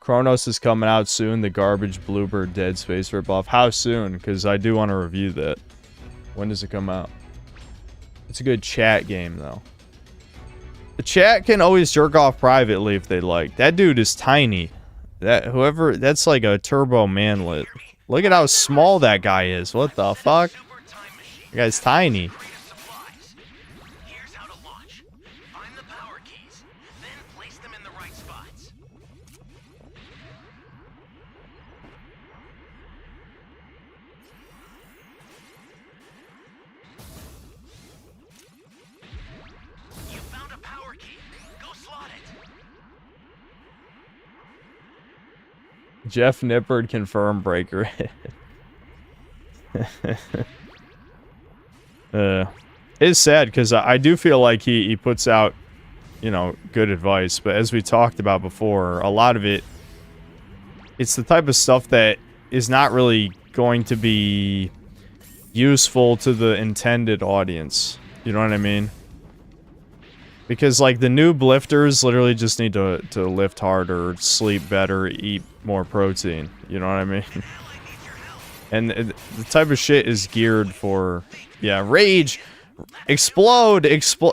Chronos is coming out soon, the garbage Bluebird Dead Space ripoff. How soon? Because I do want to review that. When does it come out? It's a good chat game, though. The chat can always jerk off privately if they like. That dude is tiny. That's like a turbo manlet. Look at how small that guy is. What the fuck? That guy's tiny. Jeff Nippard confirmed breaker. It's sad because I do feel like he puts out, you know, good advice, but as we talked about before, a lot of it's the type of stuff that is not really going to be useful to the intended audience. You know what I mean? Because, like, the noob lifters literally just need to lift harder, sleep better, eat more protein. You know what I mean? And the type of shit is geared for... Yeah, rage! Explode!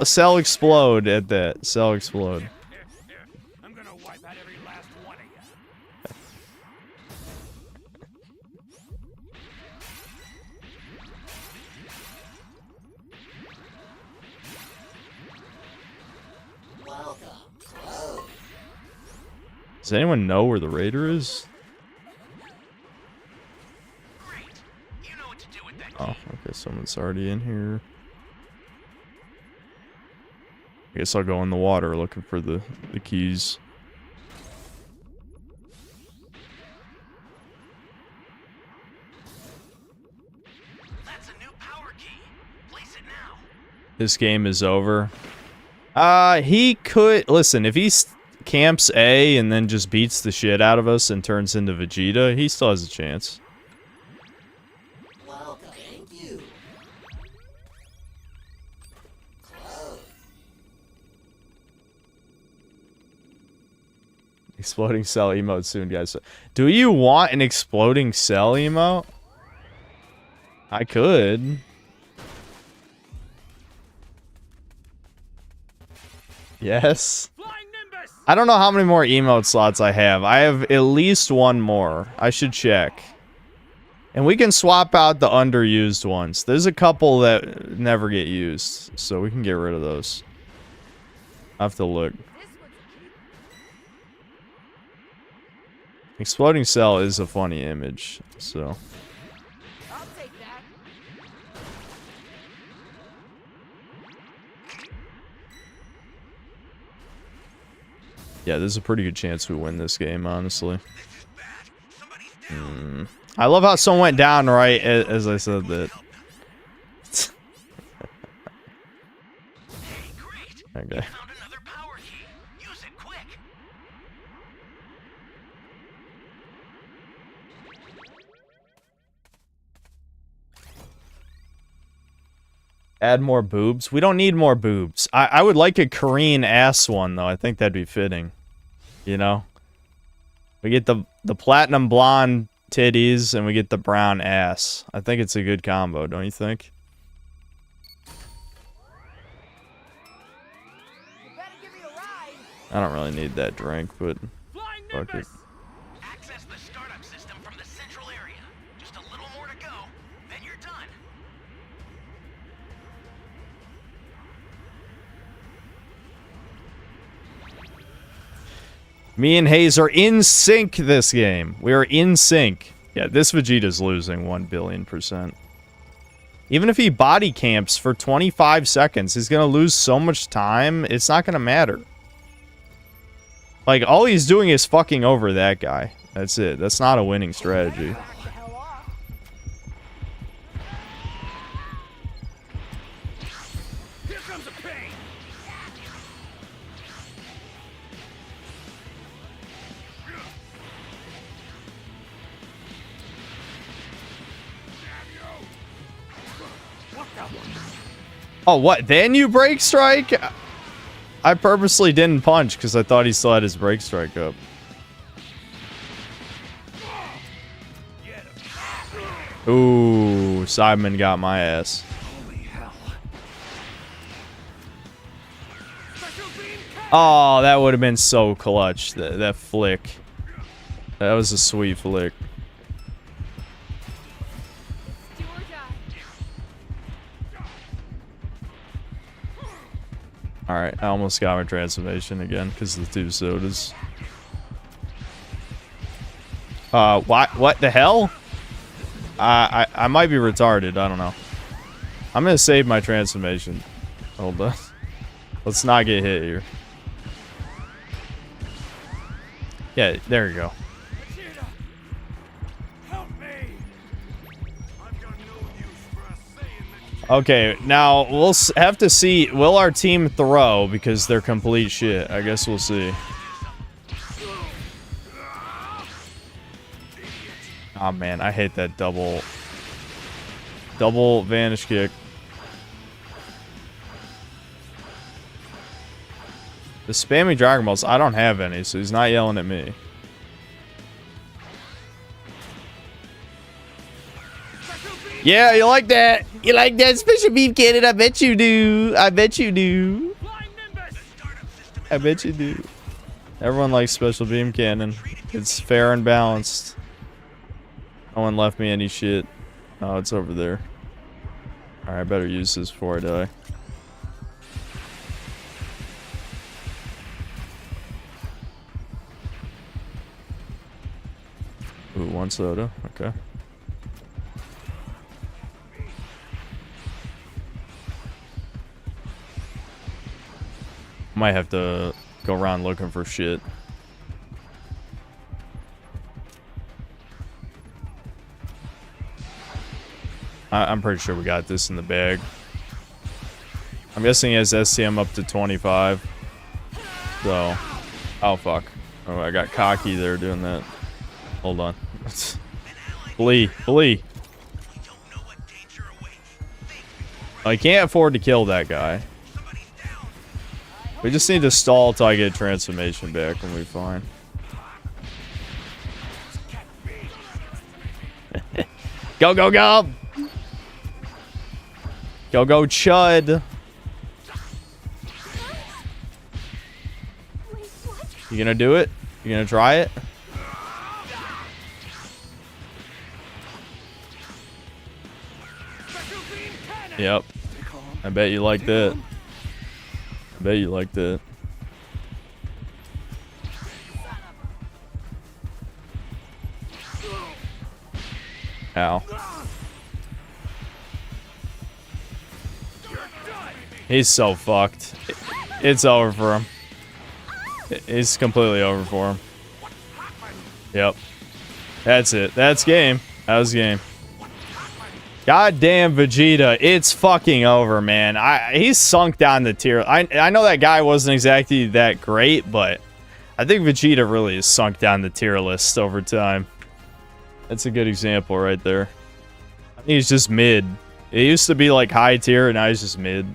Cell explode at that. Cell explode. I'm gonna wipe out every last one of you. Does anyone know where the raider is? Oh, okay, someone's already in here. I guess I'll go in the water looking for the keys. That's a new power key. Place it now. This game is over. He could... Listen, if he camps A and then just beats the shit out of us and turns into Vegeta, he still has a chance. Exploding cell emote soon, guys. Do you want an exploding cell emote? I could. Yes. I don't know how many more emote slots I have. I have at least one more. I should check. And we can swap out the underused ones. There's a couple that never get used, so we can get rid of those. I have to look. Exploding cell is a funny image, so. I'll take that. Yeah, there's a pretty good chance we win this game, honestly. I love how someone went down right as I said that. Okay. Add more boobs? We don't need more boobs. I would like a Korean ass one, though. I think that'd be fitting. You know? We get the platinum blonde titties, and we get the brown ass. I think it's a good combo, don't you think? I don't really need that drink, but... Fuck it. Access the startup system from the central area. Just a little more to go, then you're done. Me and Hayes are in sync this game. We are in sync. Yeah, this Vegeta's losing 1,000,000,000%. Even if he body camps for 25 seconds, he's gonna lose so much time, it's not gonna matter. Like, all he's doing is fucking over that guy. That's it. That's not a winning strategy. Here comes a pain. Oh, what? Then you break strike? I purposely didn't punch because I thought he still had his break strike up. Ooh, Simon got my ass. Oh, that would have been so clutch. That flick. That was a sweet flick. Alright, I almost got my transformation again because of the 2 sodas. What the hell? I might be retarded, I don't know. I'm gonna save my transformation. Hold on. Let's not get hit here. Yeah, there you go. Okay, now we'll have to see. Will our team throw because they're complete shit? I guess we'll see. Oh man, I hate that double vanish kick. The spammy Dragon Balls, I don't have any, so he's not yelling at me. Yeah, you like that? You like that special beam cannon? I bet you do. I bet you do. I bet you do. Everyone likes special beam cannon. It's fair and balanced. No one left me any shit. Oh, it's over there. Alright, I better use this before I die. Ooh, one soda. Okay. Might have to go around looking for shit. I'm pretty sure we got this in the bag. I'm guessing he has SCM up to 25. So, oh fuck. Oh, I got cocky there doing that. Hold on. Flee, flee. I can't afford to kill that guy. We just need to stall till I get transformation back and we'll be fine. Go, go, go! Go, go, Chud! You gonna do it? You gonna try it? Yep. I bet you like that. I bet you like that. Ow. He's so fucked. It's over for him. It's completely over for him. Yep. That's it. That's game. That was game. Goddamn Vegeta, it's fucking over, man. He's sunk down the tier. I know that guy wasn't exactly that great, but I think Vegeta really has sunk down the tier list over time. That's a good example right there. I think he's just mid. He used to be like high tier, and now he's just mid.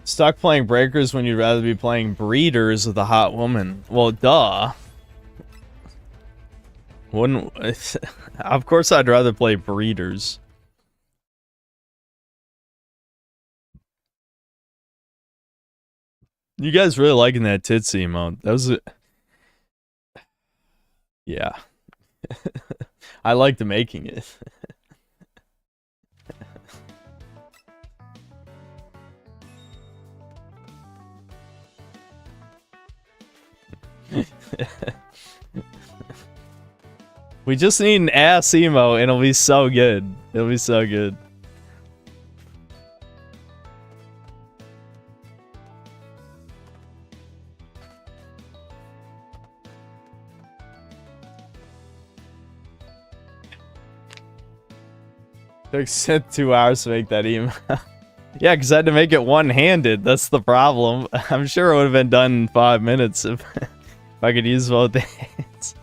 Stuck playing Breakers when you'd rather be playing Breeders with a hot woman. Well, duh. Wouldn't... Of course I'd rather play Breeders. You guys really liking that tits emote. That was a... Yeah. I liked making it. We just need an ass emo and it'll be so good. It'll be so good. Took 2 hours to make that email. Yeah, because I had to make it one-handed. That's the problem. I'm sure it would have been done in 5 minutes if I could use both hands.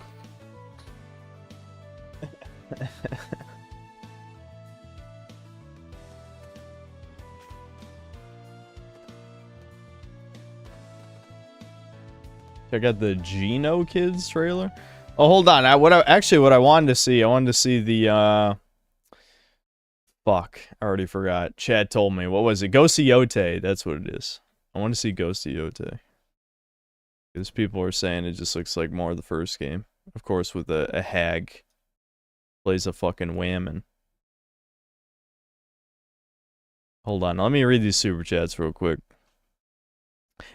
Check out the Geno Kids trailer. Oh, hold on. What I wanted to see. I wanted to see the fuck. I already forgot. Chad told me. What was it? Ghost Yote. That's what it is. I want to see Ghost Yote. Because people are saying it just looks like more of the first game. Of course, with a hag. Plays a fucking whammon. Hold on. Let me read these super chats real quick.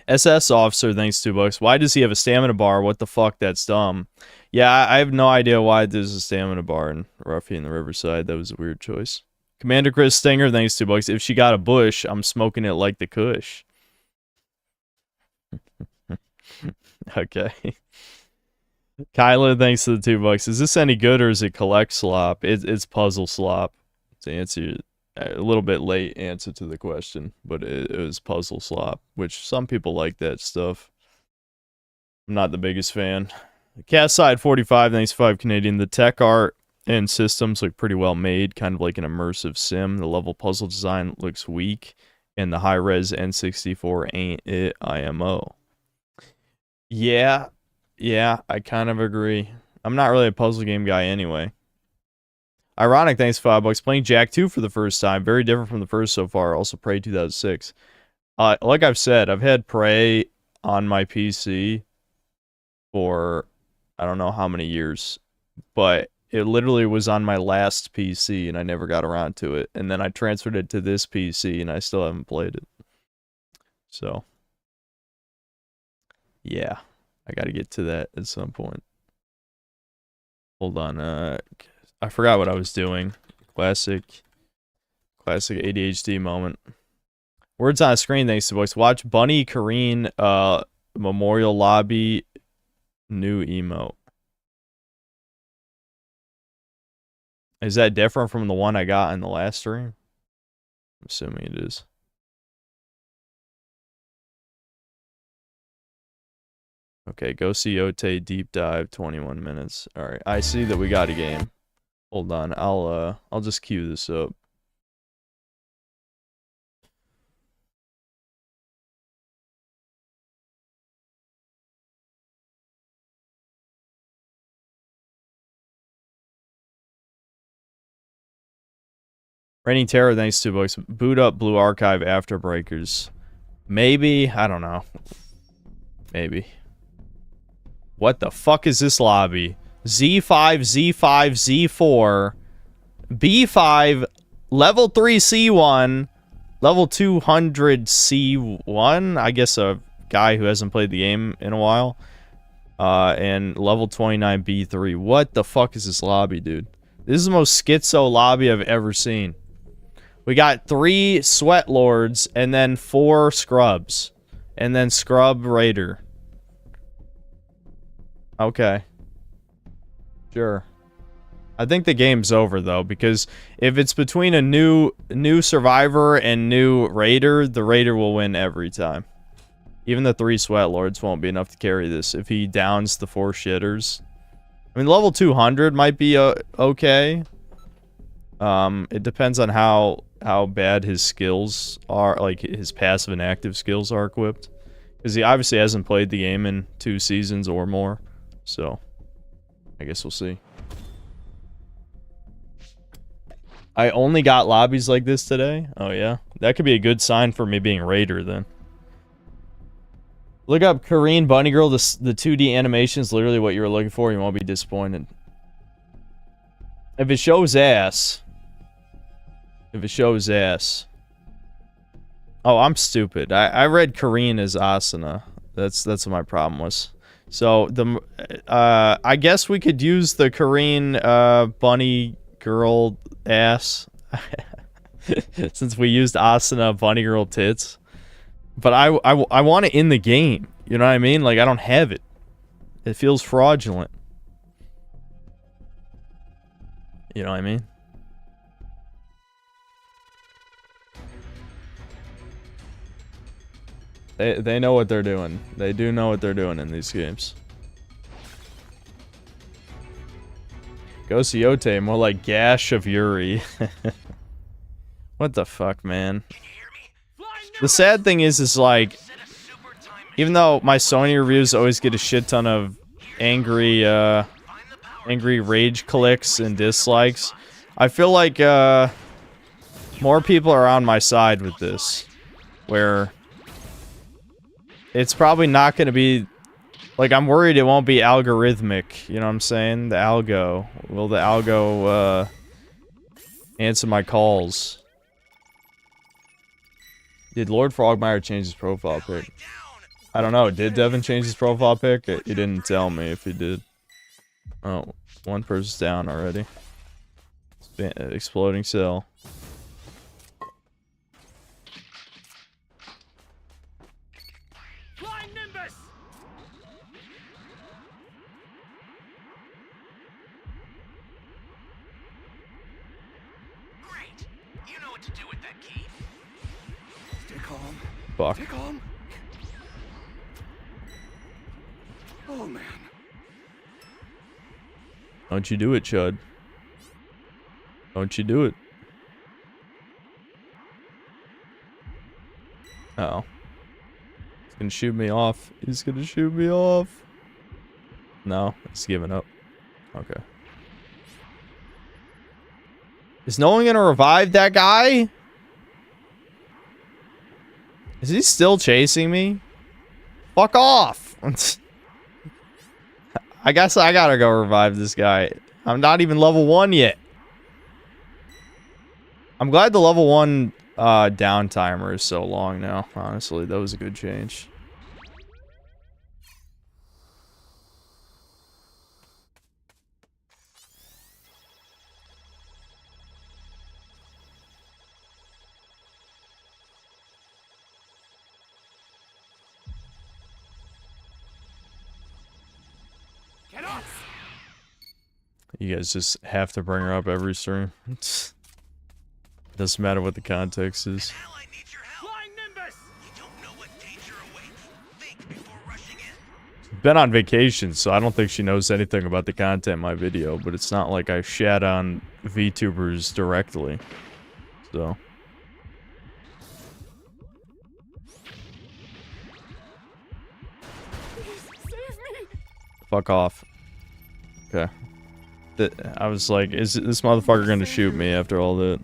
SS Officer, thanks $2. Why does he have a stamina bar? What the fuck? That's dumb. Yeah, I have no idea why there's a stamina bar in Ruffy in the Riverside. That was a weird choice. Commander Chris Stinger, thanks $2. If she got a bush, I'm smoking it like the Kush. Okay. Kyla, thanks to the $2. Is this any good or is it collect slop? It's puzzle slop. To answer A little bit late answer to the question, but it was puzzle slop, which some people like that stuff. I'm not the biggest fan. Cast Side 45, thanks 5 Canadian. The tech art and systems look pretty well made, kind of like an immersive sim. The level puzzle design looks weak, and the high-res N64 ain't it IMO. Yeah, I kind of agree. I'm not really a puzzle game guy anyway. Ironic, thanks $5. Playing Jack 2 for the first time. Very different from the first so far. Also Prey 2006. Like I've said, I've had Prey on my PC for I don't know how many years, but it literally was on my last PC and I never got around to it. And then I transferred it to this PC and I still haven't played it. So, yeah, I got to get to that at some point. Hold on, I forgot what I was doing. Classic ADHD moment. Words on a screen, thanks to voice. Watch Bunny Kareen Memorial Lobby new emote. Is that different from the one I got in the last stream? I'm assuming it is. Okay, go see Ote deep dive 21 minutes. Alright, I see that we got a game. Hold on, I'll just queue this up. Raining Terror, thanks to books. Boot up Blue Archive Afterbreakers. Maybe, I don't know. Maybe. What the fuck is this lobby? Z5, Z5, Z4, B5, level 3 C1, level 200 C1. I guess a guy who hasn't played the game in a while. And level 29 B3. What the fuck is this lobby, dude? This is the most schizo lobby I've ever seen. We got 3 Sweat Lords and then 4 Scrubs. And then Scrub Raider. Okay. Sure. I think the game's over though, because if it's between a new Survivor and new Raider, the Raider will win every time. Even the 3 Sweat Lords won't be enough to carry this if he downs the 4 shitters. I mean, level 200 might be okay. It depends on how bad his skills are, like his passive and active skills are equipped. Because he obviously hasn't played the game in 2 seasons or more. So, I guess we'll see. I only got lobbies like this today? Oh yeah? That could be a good sign for me being Raider then. Look up Korean Bunny Girl. The 2D animation is literally what you were looking for. You won't be disappointed. If it shows ass... Oh, I'm stupid. I read Korean as Asuna. That's what my problem was. So, I guess we could use the Korean bunny girl ass. Since we used Asuna bunny girl tits. But I want it in the game. You know what I mean? Like, I don't have it. It feels fraudulent. You know what I mean? They know what they're doing. They do know what they're doing in these games. Go Siote, more like Gash of Yuri. What the fuck, man? The sad thing is like, even though my Sony reviews always get a shit ton of angry rage clicks and dislikes, I feel like more people are on my side with this, where it's probably not going to be, like, I'm worried it won't be algorithmic, you know what I'm saying? The algo. Will the algo answer my calls? Did Lord Frogmire change his profile pic? I don't know. Did Devin change his profile pic? He didn't tell me if he did. Oh, one person's down already. Exploding cell. Great. You know what to calm. Fuck. Stay calm. Oh man. Don't you do it, Chud. Don't you do it. Uh-oh. He's gonna shoot me off. He's gonna shoot me off. No, he's giving up. Okay. Is no one gonna revive that guy? Is he still chasing me? Fuck off! I guess I gotta go revive this guy. I'm not even level 1 yet. I'm glad the level 1 down timer is so long now. Honestly, that was a good change. Get up! You guys just have to bring her up every stream. Doesn't matter what the context is. Ally needs your help. Flying Nimbus! You don't know what danger awaits. Think before rushing in. Been on vacation, so I don't think she knows anything about the content in my video, but it's not like I shat on VTubers directly. So. Save me! Fuck off. Okay. I was like, is this motherfucker gonna shoot me after all that?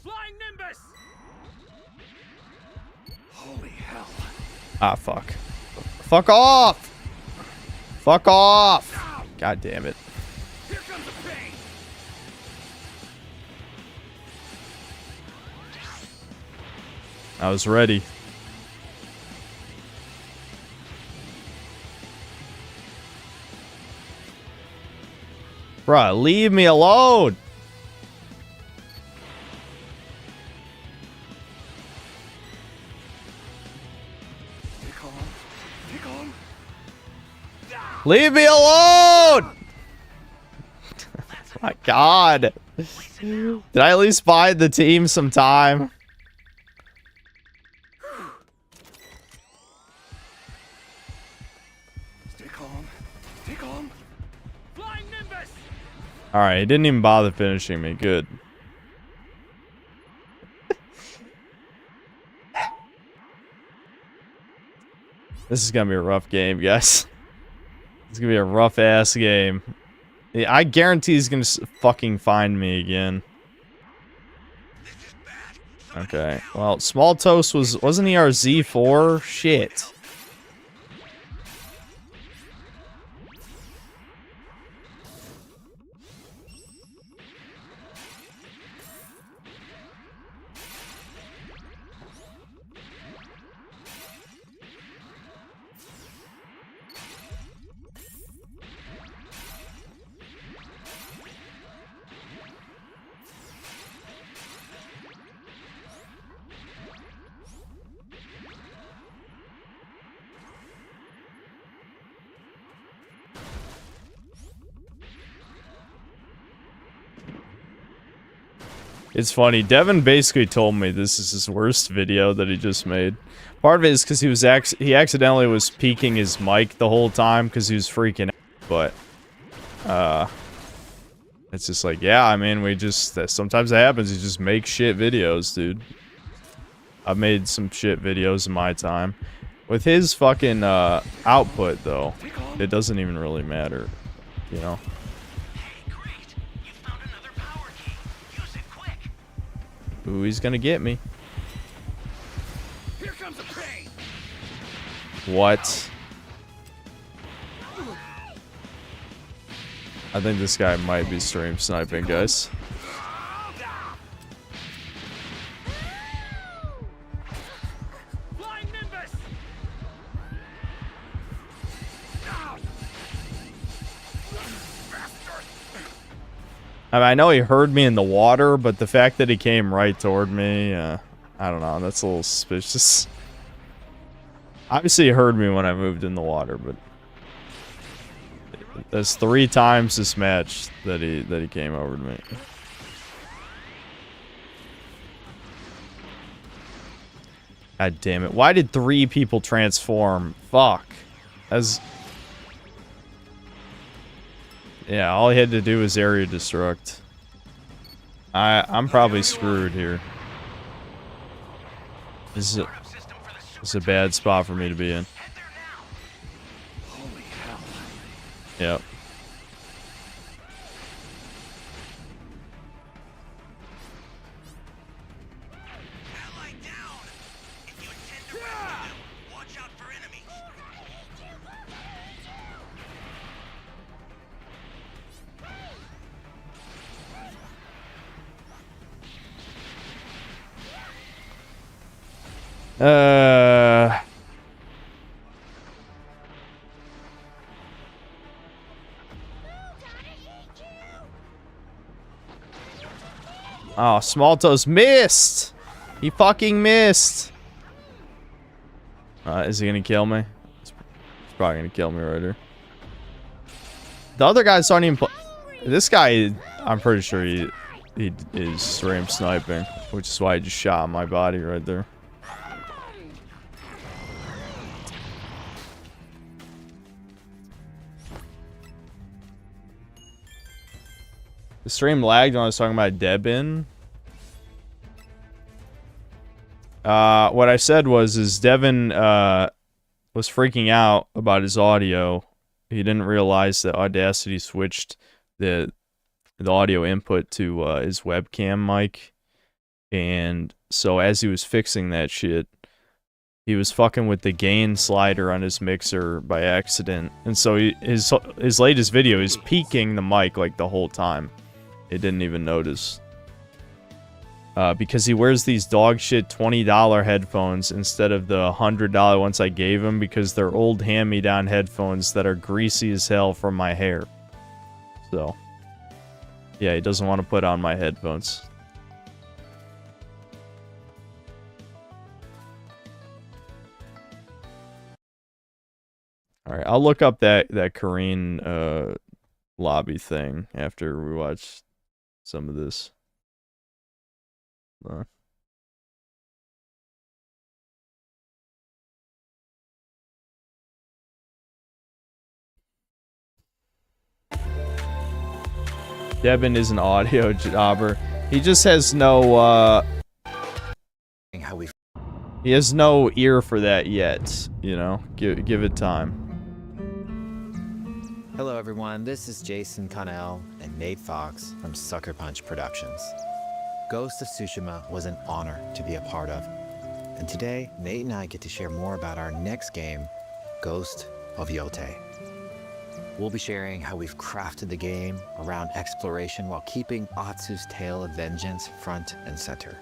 Flying Nimbus! Holy hell. Ah, fuck. Fuck off! Fuck off! God damn it. Here comes the pain! I was ready. Bruh, leave me alone! Stay calm. Stay calm. Leave me alone! My god. Did I at least buy the team some time? Stay calm. Stay calm. Flying Nimbus! Alright, he didn't even bother finishing me. Good. This is gonna be a rough game, guys. It's gonna be a rough ass game. Yeah, I guarantee he's gonna fucking find me again. Okay. Well, Small Toast wasn't he our Z4? Shit. It's funny. Devin basically told me this is his worst video that he just made. Part of it is because he accidentally was peeking his mic the whole time because he was freaking out. But it's just like, yeah, I mean, sometimes it happens. You just make shit videos, dude. I've made some shit videos in my time. With his fucking output though, it doesn't even really matter, you know. Hey, great. You found another power key. Use it quick. Ooh, he's gonna get me. Here comes the pain! What? I think this guy might be stream sniping, guys. Flying Nimbus! I mean, I know he heard me in the water, but the fact that he came right toward me, I don't know, that's a little suspicious. Obviously, he heard me when I moved in the water, but that's 3 times this match that he came over to me. God damn it! Why did 3 people transform? Fuck. Yeah, all he had to do was area destruct. I'm probably screwed here. This is a bad spot for me to be in. Holy hell. Yep. Ally down. If you intend to rescue them, watch out for enemies. Oh, Smalto's missed! He fucking missed! Is he gonna kill me? He's probably gonna kill me right here. The other guys aren't even this guy, I'm pretty sure he is stream sniping, which is why he just shot my body right there. The stream lagged when I was talking about Devin. What I said was Devin was freaking out about his audio. He didn't realize that Audacity switched the audio input to his webcam mic, and so as he was fixing that shit, he was fucking with the gain slider on his mixer by accident, and so his latest video is peaking the mic like the whole time. It didn't even notice. Because he wears these dog shit $20 headphones instead of the $100 ones I gave him, because they're old hand-me-down headphones that are greasy as hell from my hair. So, yeah, he doesn't want to put on my headphones. Alright, I'll look up that Korean lobby thing after we watch some of this. Devin is an audio jobber. He just has no he has no ear for that yet, you know. Give it time. Hello everyone, this is Jason Connell and Nate Fox from Sucker Punch Productions. Ghost of Tsushima was an honor to be a part of. And today, Nate and I get to share more about our next game, Ghost of Yotei. We'll be sharing how we've crafted the game around exploration while keeping Atsu's tale of vengeance front and center.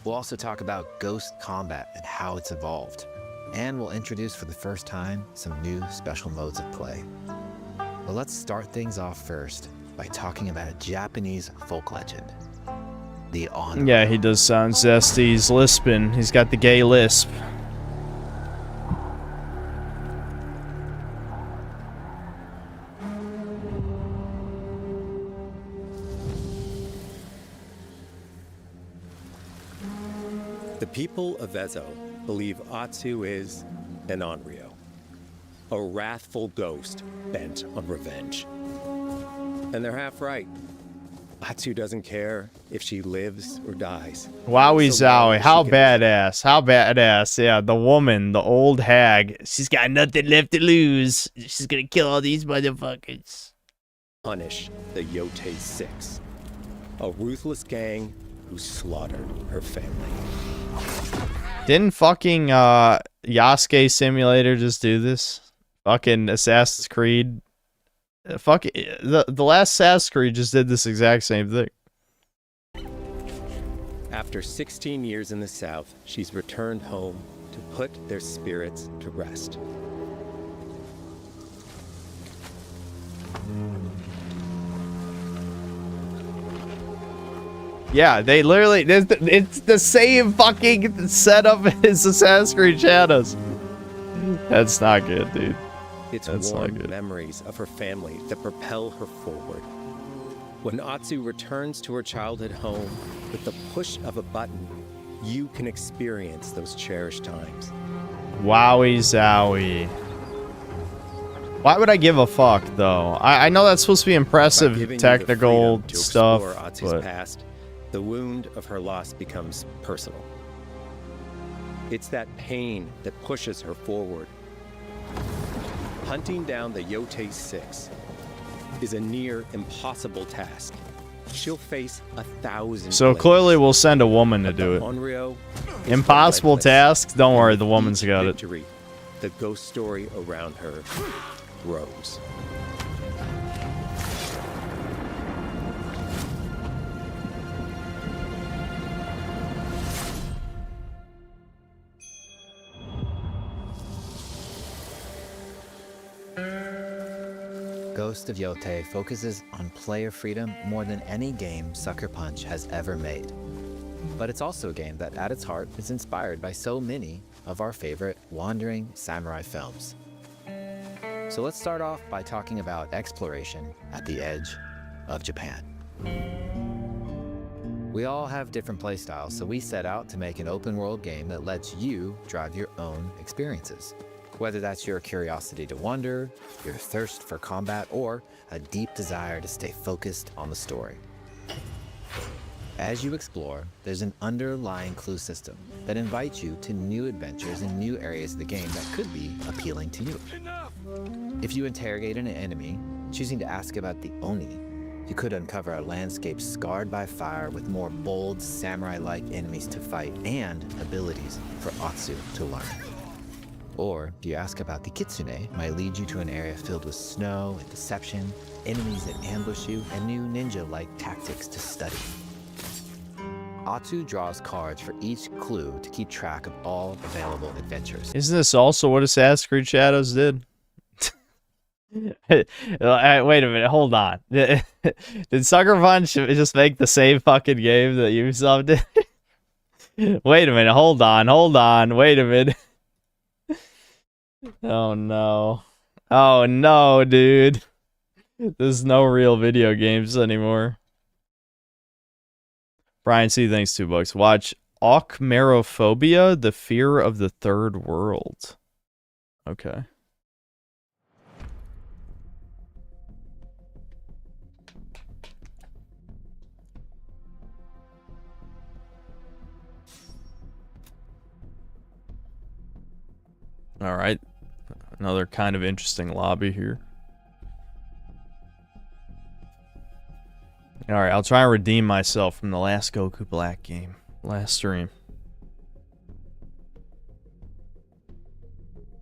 We'll also talk about ghost combat and how it's evolved. And we'll introduce for the first time some new special modes of play. But let's start things off first by talking about a Japanese folk legend. The honor. Yeah, he does sound zesty. He's lisping. He's got the gay lisp. The people of Ezo believe Atsu is an Onryo, a wrathful ghost bent on revenge. And they're half right. Atsu doesn't care if she lives or dies. Wowie So zowie, how she can badass, how badass. Yeah, the woman, the old hag. She's got nothing left to lose. She's gonna kill all these motherfuckers. punish the Yotei Six, a ruthless gang who slaughtered her family. Didn't fucking Yasuke Simulator just do this? Fucking Assassin's Creed. Fuck the last Assassin's Creed just did this exact same thing. After 16 years in the South, she's returned home to put their spirits to rest. Yeah, they literally, it's the same fucking setup as Assassin's Creed Shadows. That's not good, dude. It's That's not warm good. memories of her family that propel her forward. When Atsu returns to her childhood home, with the push of a button, you can experience those cherished times. Wowie zowie. Why would I give a fuck, though? I know that's supposed to be By impressive giving you the technical freedom to stuff, explore Atsu's but past, the wound of her loss becomes personal. It's that pain that pushes her forward. Hunting down the Yote 6 is a near impossible task. She'll face 1,000 so blades. clearly we'll send a woman to But do the it. Onryo is Impossible relentless. task? Don't worry, And the with woman's each got it. victory, the ghost story around her grows. Ghost of Yote focuses on player freedom more than any game Sucker Punch has ever made. But it's also a game that, at its heart, is inspired by so many of our favorite wandering samurai films. So let's start off by talking about exploration at the edge of Japan. We all have different playstyles, so we set out to make an open world game that lets you drive your own experiences. Whether that's your curiosity to wander, your thirst for combat, or a deep desire to stay focused on the story. As you explore, there's an underlying clue system that invites you to new adventures in new areas of the game that could be appealing to you. If you interrogate an enemy, choosing to ask about the Oni, you could uncover a landscape scarred by fire with more bold, samurai-like enemies to fight and abilities for Atsu to learn. Or if you ask about the Kitsune, might lead you to an area filled with snow and deception, enemies that ambush you, and new ninja-like tactics to study. Atsu draws cards for each clue to keep track of all available adventures. Isn't this also what Assassin's Creed Shadows did? Wait a minute, hold on. Did Sucker Punch just make the same fucking game that Ubisoft did? Wait a minute, hold on, wait a minute. Oh no. Oh no, dude. There's no real video games anymore. Brian C, thanks $2. Watch Ochmerophobia, The Fear of the Third World. Okay. All right. Another kind of interesting lobby here. All right, I'll try and redeem myself from the last Goku Black game, last stream.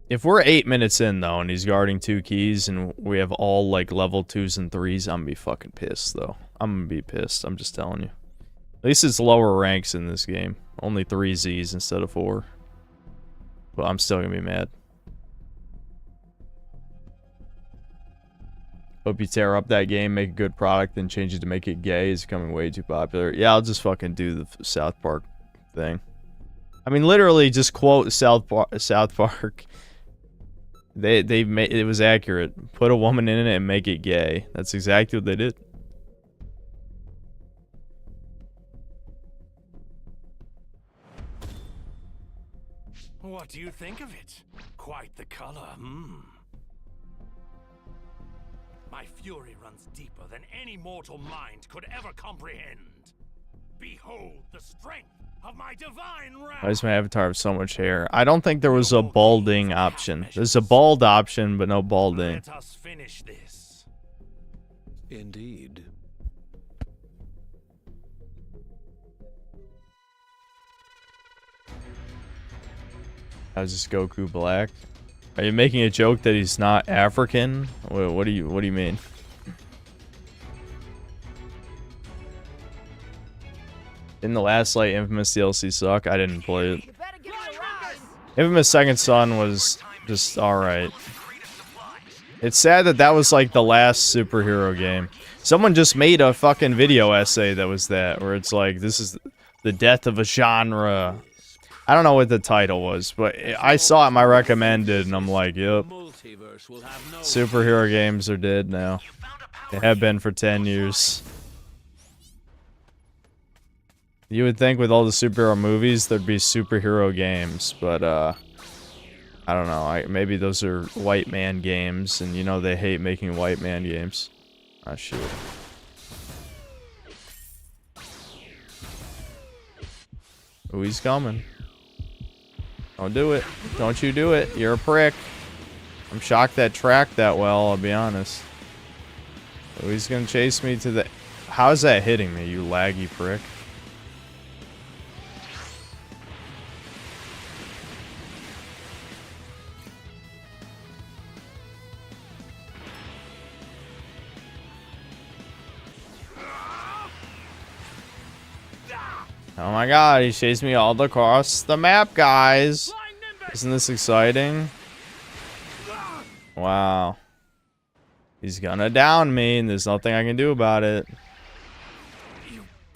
If we're 8 minutes in though, and he's guarding 2 keys, and we have all like level 2s and 3s, I'm gonna be fucking pissed though. I'm gonna be pissed. I'm just telling you. At least it's lower ranks in this game. Only 3 Zs instead of 4. But I'm still gonna be mad. Hope you tear up that game, make a good product, then change it to make it gay. It's becoming way too popular. Yeah, I'll just fucking do the South Park thing. I mean, literally, just quote South Park. They made it was accurate. Put a woman in it and make it gay. That's exactly what they did. What do you think of it? Quite the color, My fury runs deeper than any mortal mind could ever comprehend. Behold the strength of my divine wrath. Why does my avatar have so much hair? I don't think there was a balding option. There's a bald option, but no balding. Let us finish this. Indeed. How's this Goku Black? Are you making a joke that he's not African? What do you mean? Didn't the last like Infamous DLC suck? I didn't play it. You better give me a ride. Infamous Second Son was just alright. It's sad that that was like the last superhero game. Someone just made a fucking video essay that was that, where it's like, this is the death of a genre. I don't know what the title was, but I saw it in my recommended, and I'm like, yep. Superhero games are dead now. They have been for 10 years. You would think with all the superhero movies, there'd be superhero games, but, I don't know. Maybe those are white man games, and you know they hate making white man games. Ah, shoot. Oh, he's coming. Don't do it. Don't you do it. You're a prick. I'm shocked that tracked that well, I'll be honest. Oh, he's gonna chase me to the... How's that hitting me, you laggy prick? Oh my god, he chased me all across the map, guys. Isn't this exciting? Wow. He's gonna down me, and there's nothing I can do about it.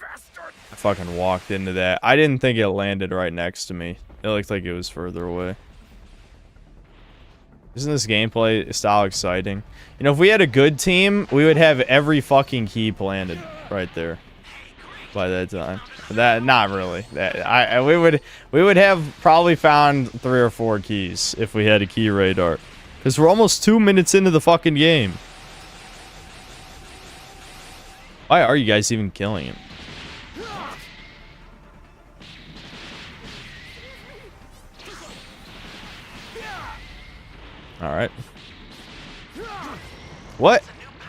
I fucking walked into that. I didn't think it landed right next to me. It looked like it was further away. Isn't this gameplay style exciting? You know, if we had a good team, we would have every fucking key planted right there by that time. That, not really. That we would have probably found 3 or 4 keys if we had a key radar. Because we're almost 2 minutes into the fucking game. Why are you guys even killing him? Alright. What?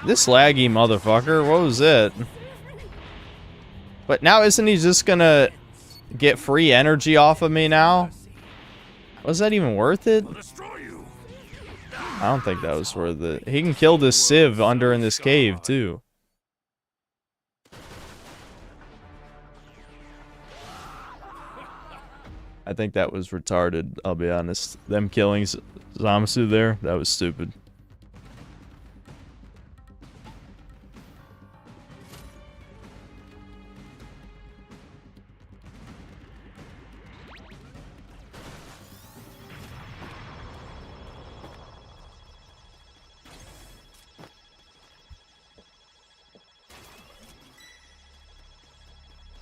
This laggy motherfucker, what was it? But now isn't he just gonna get free energy off of me now? Was that even worth it? I don't think that was worth it. He can kill this Civ under in this cave too. I think that was retarded, I'll be honest. Them killing Zamasu there, that was stupid.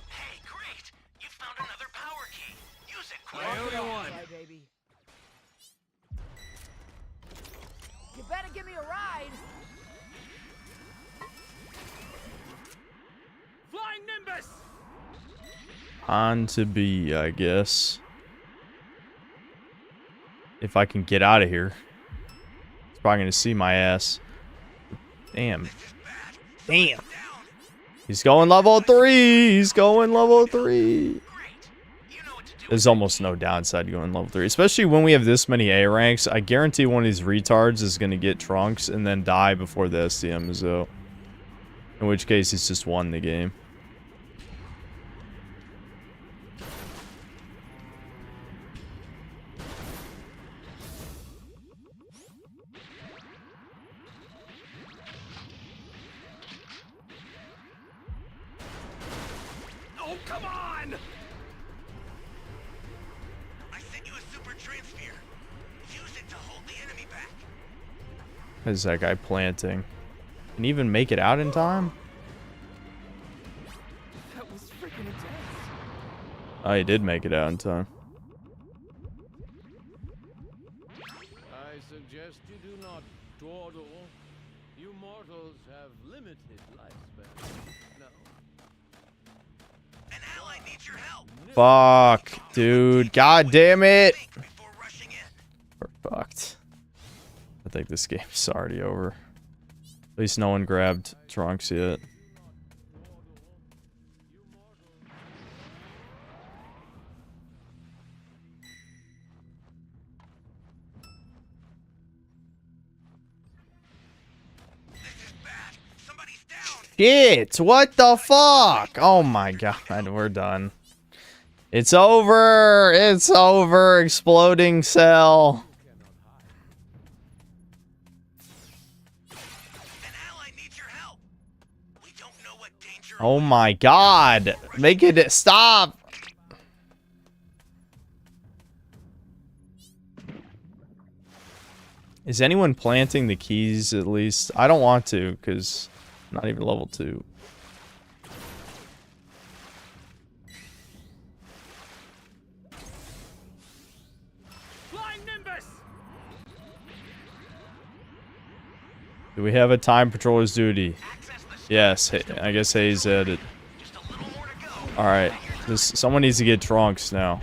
Hey, great! You found another power key. Use it quick. Bye, baby. You better give me a ride. Flying Nimbus! On to B, I guess. If I can get out of here. He's probably gonna see my ass. Damn. Damn. He's going level 3. He's going level 3. There's almost no downside going level 3. Especially when we have this many A ranks. I guarantee one of these retards is gonna get Trunks and then die before the STM is out. In which case he's just won the game. Oh, come on! I sent you a super transfer. Use it to hold the enemy back. Is that guy planting? Can he even make it out in time? That was freaking intense. Oh, he did make it out in time. I suggest you do not dawdle. You mortals have limited lifespan. No. An ally needs your help. Fuck, dude. God damn it. Think before rushing in. We're fucked. I think this game's already over. At least no one grabbed Trunks yet. This is bad. Somebody's down. Shit, what the fuck? Oh my god, we're done. It's over. It's over. Exploding cell. An ally needs your help. We don't know what danger. Oh my god. Make it stop. Is anyone planting the keys at least? I don't want to, because I'm not even level 2. Flying Nimbus! Do we have a time patroller's duty? Yes, I guess Hayes had it. Alright, someone needs to get Trunks now.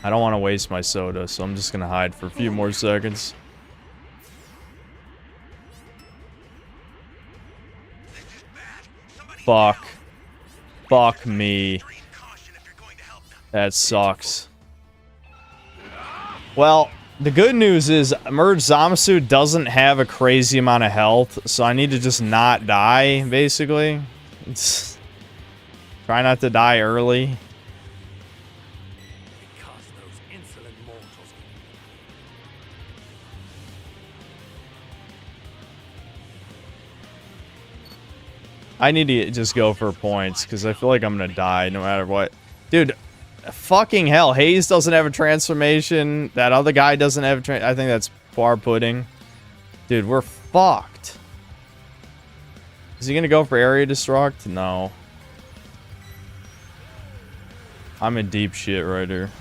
I don't want to waste my soda, so I'm just gonna hide for a few more seconds. Fuck. Fuck me. That sucks. Well, the good news is Merge Zamasu doesn't have a crazy amount of health, so I need to just not die, basically. Try not to die early. I need to just go for points, because I feel like I'm gonna die no matter what. Dude, fucking hell, Hayes doesn't have a transformation. That other guy doesn't have a I think that's far pudding. Dude, we're fucked. Is he gonna go for area destruct? No. I'm in deep shit right here.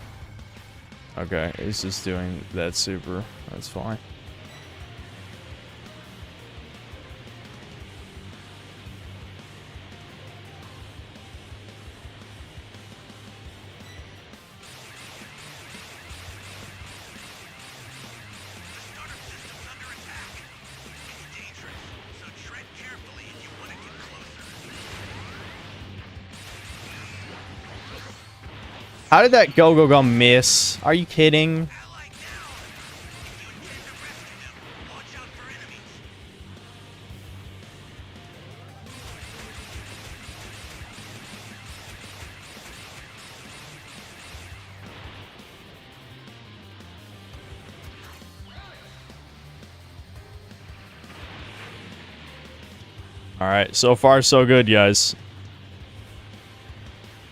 Okay, he's just doing that super. That's fine. How did that go miss? Are you kidding? Alright, so far so good, guys.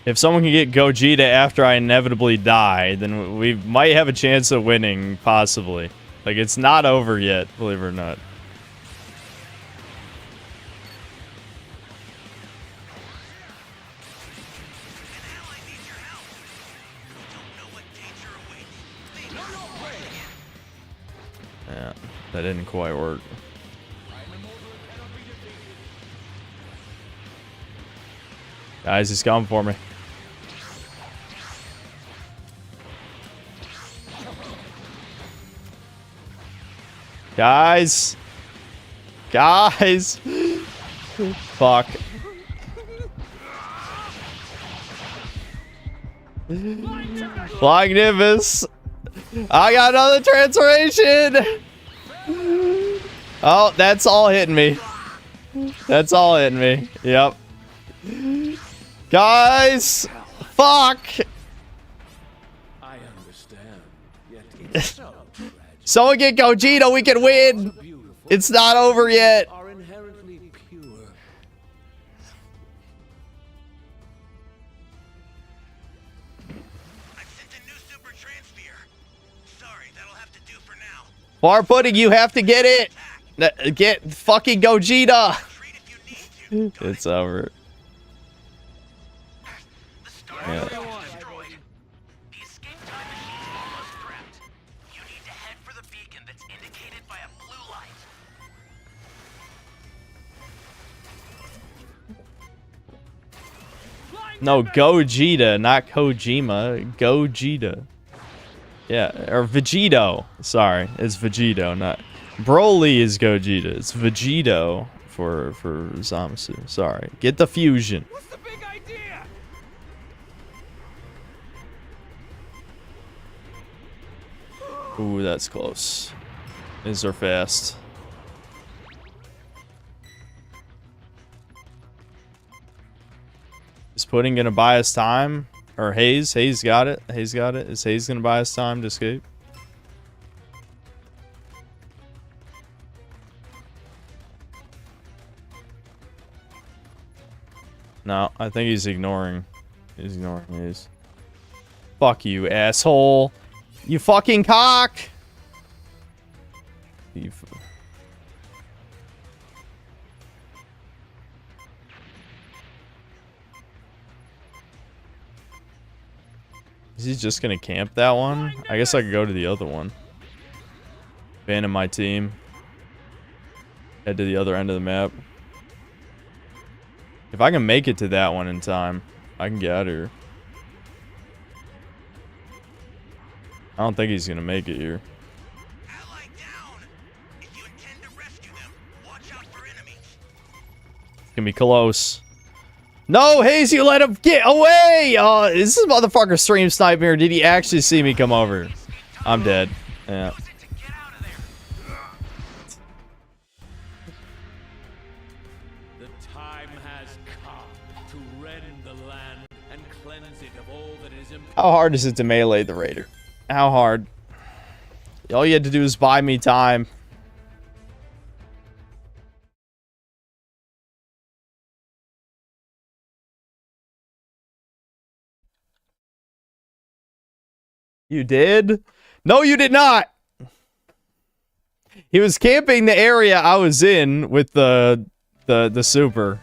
If someone can get Gogeta after I inevitably die, then we might have a chance of winning, possibly. Like, it's not over yet, believe it or not. Yeah, that didn't quite work. Guys, he's coming for me. Guys! Guys! Fuck. Flying Nimbus! I got another transformation! Oh, that's all hitting me. That's all hitting me. Yep. Guys! Fuck! I understand. Yet it's so tragic. Someone get Gogeta, we can win! It's not over yet! Are inherently pure. I've sent a new super transfer. Sorry, that'll have to do for now. Far Pudding, you have to get it! Get fucking Gogeta! It's over. Yeah. The escape time machine is almost prepped. You need to head for the beacon that's indicated by a blue light. No, Gogeta, not Kojima. Gogeta. Yeah, or Vegito. Sorry, it's Vegito, not... Broly is Gogeta. It's Vegito for Zamasu. Sorry. Get the fusion. What's the big idea? Ooh, that's close. These are fast. Is Pudding gonna buy us time? Or Hayes? Hayes got it. Hayes got it. Is Hayes gonna buy us time to escape? No, I think he's ignoring. He's ignoring these. Fuck you, asshole. You fucking cock. You Is he just gonna camp that one? I guess I could go to the other one. Abandon my team. Head to the other end of the map. If I can make it to that one in time, I can get out of here. I don't think he's gonna make it here. Ally down. If you intend to rescue them, watch out for enemies. It's gonna be close. No, Hayes, you let him get away! Is this motherfucker stream sniping or did he actually see me come over? I'm dead. Yeah. The time has come to rend the land and cleanse it of all that is impure. How hard is it to melee the raider? How hard? All you had to do is buy me time. You did? No, you did not. He was camping the area I was in with the super.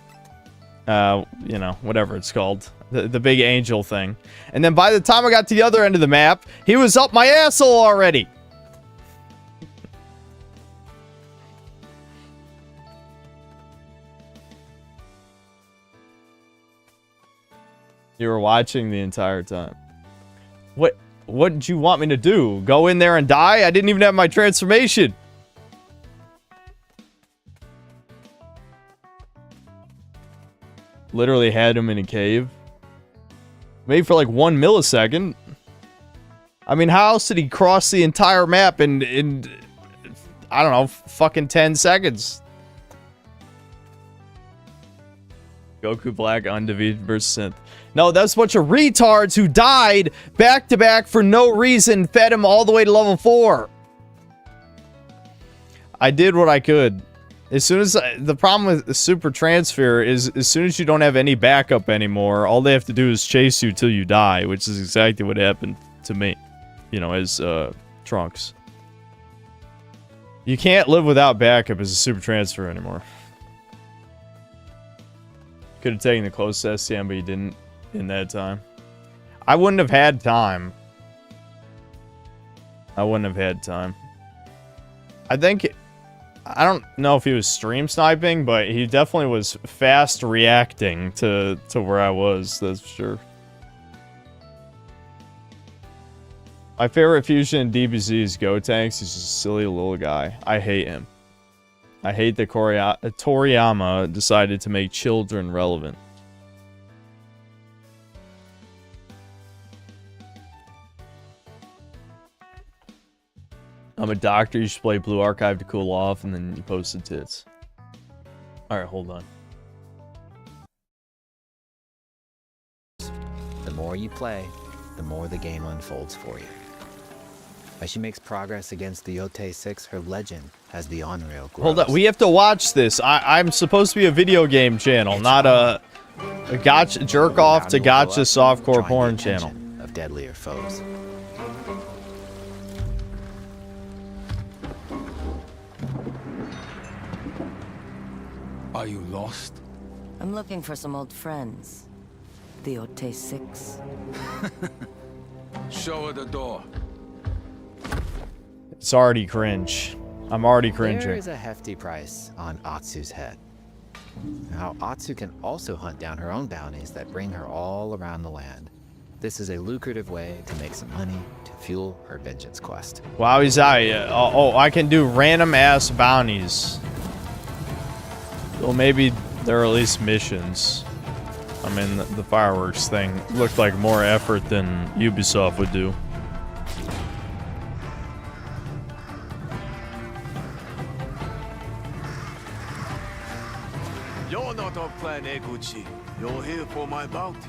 You know, whatever it's called. The big angel thing. And then by the time I got to the other end of the map, he was up my asshole already. You were watching the entire time. What did you want me to do? Go in there and die? I didn't even have my transformation. Literally had him in a cave. Maybe for like 1 millisecond. I mean, how else did he cross the entire map in I don't know, fucking 10 seconds? Goku Black undefeated versus Synth. No, that's a bunch of retards who died back to back for no reason, fed him all the way to level 4. I did what I could. As soon as the problem with the super transfer is as soon as you don't have any backup anymore, all they have to do is chase you till you die, which is exactly what happened to me, you know, as Trunks. You can't live without backup as a super transfer anymore. Could have taken the closest STM, but you didn't in that time. I wouldn't have had time. I wouldn't have had time. I think... I don't know if he was stream sniping, but he definitely was fast reacting to where I was, that's for sure. My favorite fusion in DBZ is Gotenks. He's just a silly little guy. I hate him. I hate that Toriyama decided to make children relevant. I'm a doctor, you should play Blue Archive to cool off, and then you post the tits. Alright, hold on. The more you play, the more the game unfolds for you. As she makes progress against the Yote 6, her legend as the on-rail grows. Hold on, we have to watch this. I'm supposed to be a video game channel, not a gotcha jerk-off to gotcha softcore porn channel. Of deadlier foes. Are you lost? I'm looking for some old friends. The Ote 6. Show her the door. It's already cringe. I'm already There cringing. is a hefty price on Atsu's head. Now, Atsu can also hunt down her own bounties that bring her all around the land. This is a lucrative way to make some money to fuel her vengeance quest. Wow, he's out. Oh, I can do random ass bounties. Well, maybe there are at least missions. I mean, the fireworks thing looked like more effort than Ubisoft would do. You're not on plan A, Gucci. You're here for my bounty.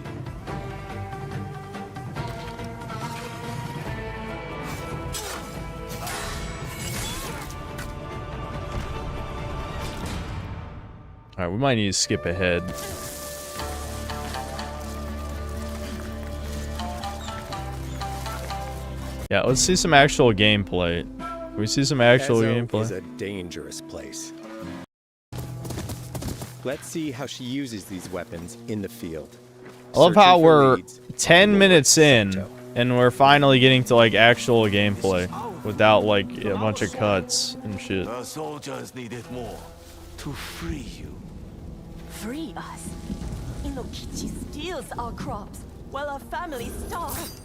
Alright, we might need to skip ahead. Yeah, let's see some actual gameplay. Can we see some actual Ezo gameplay? is a dangerous place. Let's see how she uses these weapons in the field. I love how Searching for we're leads, 10 Lord minutes in, Saito. and we're finally getting to like actual gameplay without like a bunch of cuts and shit. The soldiers needed more to free you. Free us. Inokichi steals our crops while our families starve.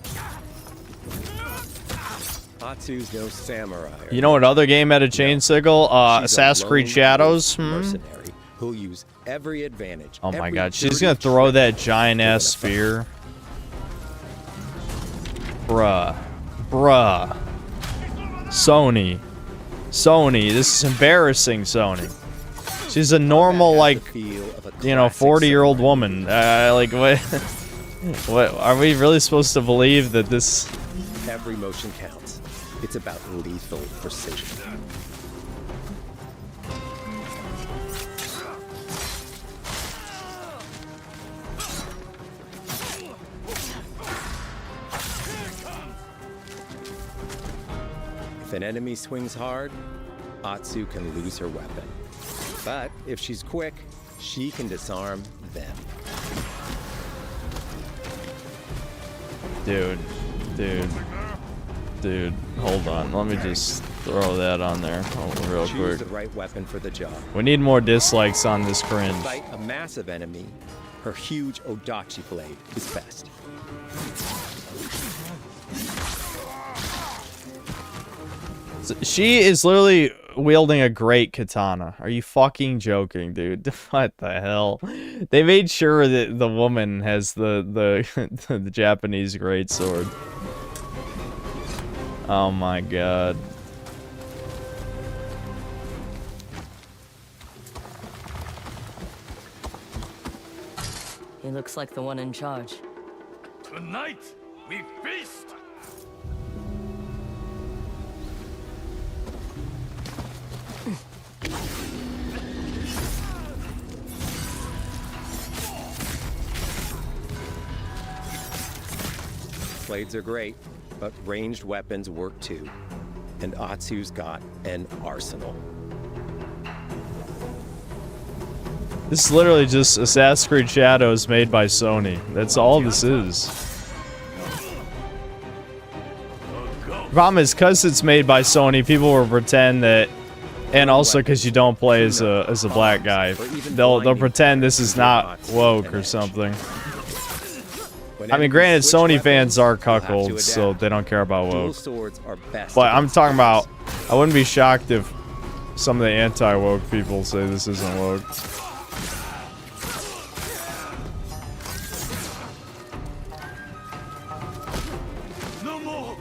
Atsu's no samurai. You know what other game had a chain sickle? She's a Assassin's Creed lone Shadows. wolf mercenary who'll use every advantage. Oh my every god, she's dirty gonna throw trick that giant ass to win a fight. spear. Bruh. Sony, this is embarrassing, Sony. She's a normal, like, Feel of a you know, classic 40-year-old samurai. woman. Like, what? What are we really supposed to believe that this? Every motion counts. It's about lethal precision. If an enemy swings hard, Atsu can lose her weapon. But if she's quick, she can disarm them. Dude, hold on. Let me just throw that on there real Choose quick. the right weapon for the job. We need more dislikes on this cringe. Fight a massive enemy, her huge Odachi blade is best. She is literally wielding a great katana. Are you fucking joking, dude? What the hell? They made sure that the woman has the the Japanese greatsword. Oh my god. He looks like the one in charge. Tonight, we feast! Blades are great, but ranged weapons work too. And Atsu's got an arsenal. This is literally just Assassin's Creed Shadows made by Sony. That's all this is. Problem is, because it's made by Sony, people will pretend that, and also because you don't play as a black guy, they'll pretend this is not woke or something. I mean, granted, Sony fans are cuckolds, so they don't care about Dual woke. swords are best. But I'm talking about, I wouldn't be shocked if some of the anti-woke people say this isn't woke. No more!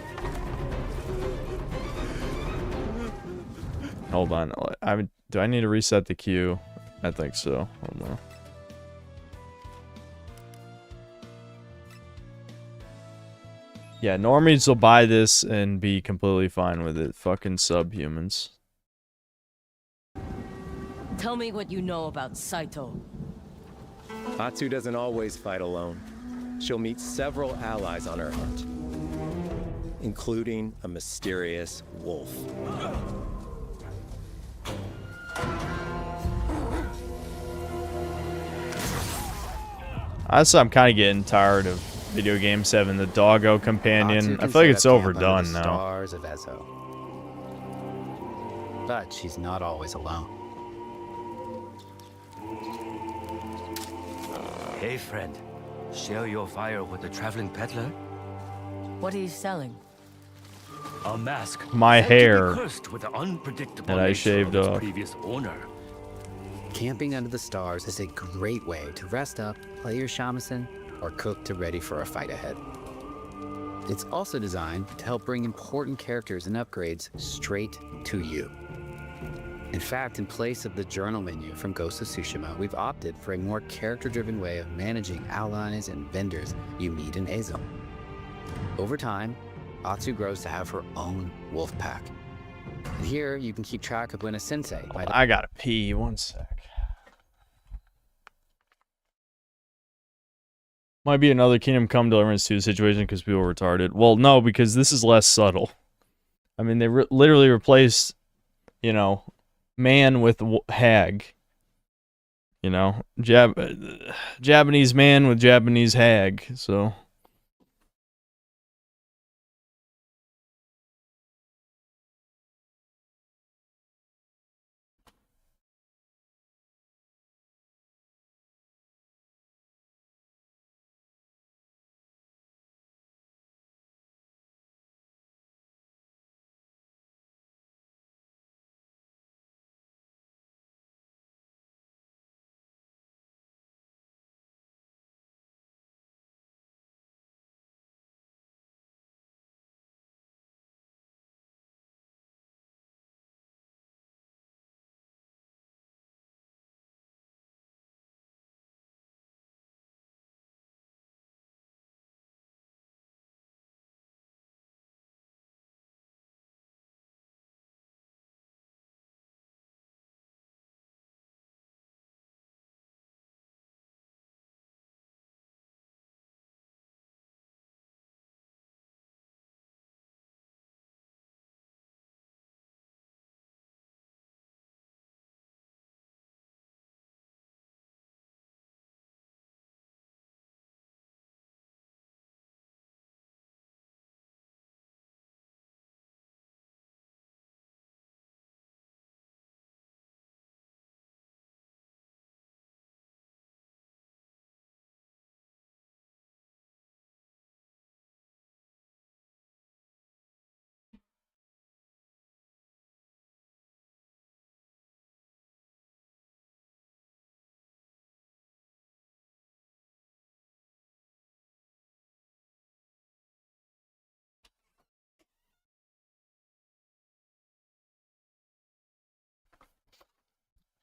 Hold on. Do I need to reset the queue? I think so. Hold on. Yeah, normies will buy this and be completely fine with it. Fucking subhumans. Tell me what you know about Saito. Atsu doesn't always fight alone. She'll meet several allies on her hunt, including a mysterious wolf. Honestly, I'm kind of getting tired of video games having the doggo companion. I feel like it's overdone now. Stars of Ezo. But she's not always alone. Hey, friend. Share your fire with the traveling peddler? What are you selling? A mask. My said to be hair cursed with the unpredictable that I nature shaved of its off. previous owner. Camping under the stars is a great way to rest up, play your shamisen, or cook to ready for a fight ahead. It's also designed to help bring important characters and upgrades straight to you. In fact, in place of the journal menu from Ghost of Tsushima, we've opted for a more character-driven way of managing allies and vendors you meet in Ezo. Over time, Atsu grows to have her own wolf pack. And here, you can keep track of when a sensei might I gotta pee. One sec. Might be another Kingdom Come Deliverance 2 situation because people were retarded. Well, no, because this is less subtle. I mean, they literally replaced, you know, man with hag. You know, Japanese man with Japanese hag, so...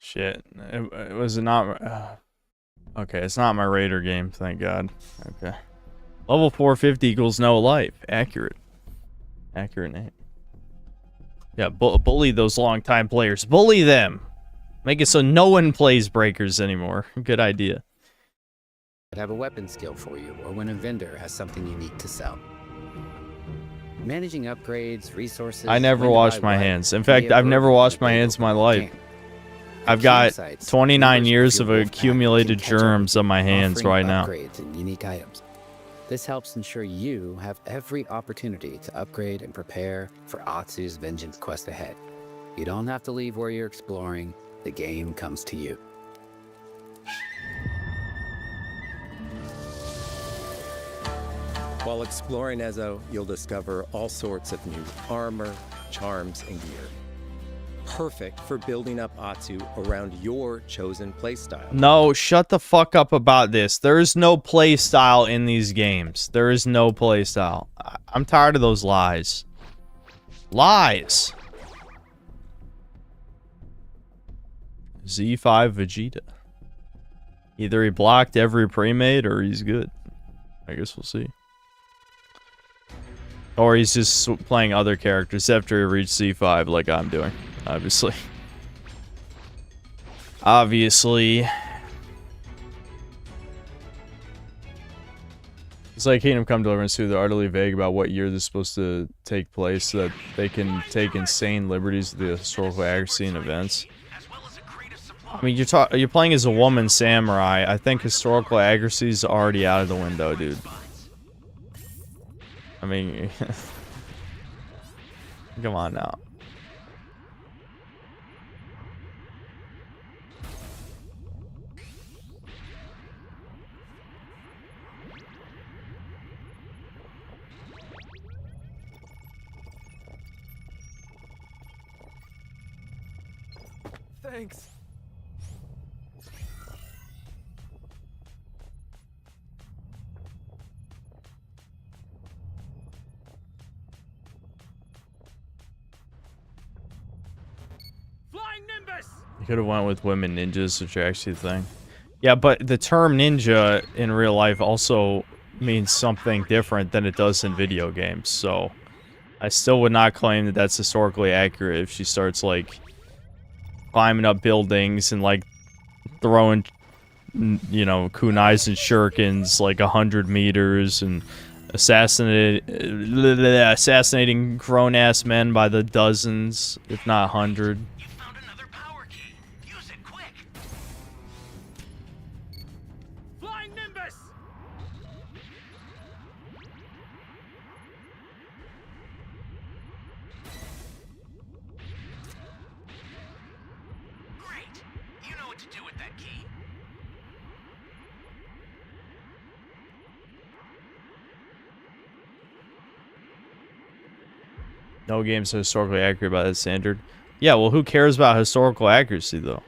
Shit. It was not... okay, it's not my Raider game, thank God. Okay. Level 450 equals no life. Accurate. Accurate name. Yeah, bully those long-time players. Bully them! Make it so no one plays Breakers anymore. Good idea. I'd have a weapon skill for you, or when a vendor has something unique to sell. Managing upgrades, resources... I never washed my hands. In fact, I've never washed my hands in my life. I've got 29 years of accumulated germs on my hands right now. Upgrades and unique items. This helps ensure you have every opportunity to upgrade and prepare for Atsu's vengeance quest ahead. You don't have to leave where you're exploring. The game comes to you. While exploring Ezo, you'll discover all sorts of new armor, charms, and gear. Perfect for building up Atsu around your chosen playstyle. No, shut the fuck up about this. There is no playstyle in these games. There is no playstyle. I'm tired of those lies. Lies! Z5 Vegeta. Either he blocked every pre-made or he's good. I guess we'll see. Or he's just playing other characters after he reached C5 like I'm doing. Obviously. Obviously. It's like Kingdom Come Deliverance 2. They're utterly vague about what year this is supposed to take place so that they can take insane liberties with the historical accuracy and events. I mean, you're playing as a woman samurai. I think historical accuracy is already out of the window, dude. I mean, come on now. Thanks. You could have went with women ninjas, which are actually a thing. Yeah, but the term ninja in real life also means something different than it does in video games, so I still would not claim that that's historically accurate if she starts, like, climbing up buildings and, like, throwing you know, kunais and shurikens like 100 meters and assassinating grown-ass men by the dozens, if not 100. You found another power key. Use it quick. Flying Nimbus! Great. You know what to do with that key. No games are historically accurate by that standard. Yeah, well, who cares about historical accuracy, though?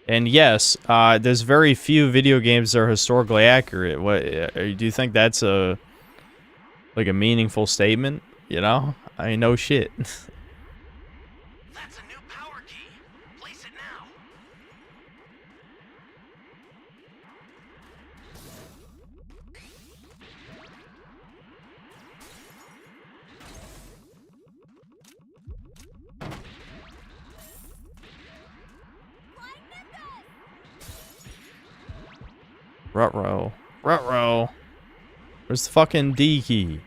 And yes, there's very few video games that are historically accurate. What do you think that's a meaningful statement? You know, I mean, no shit. That's a new power key. Place it now. Ruh-roh. Ruh-roh. Where's the fucking D key?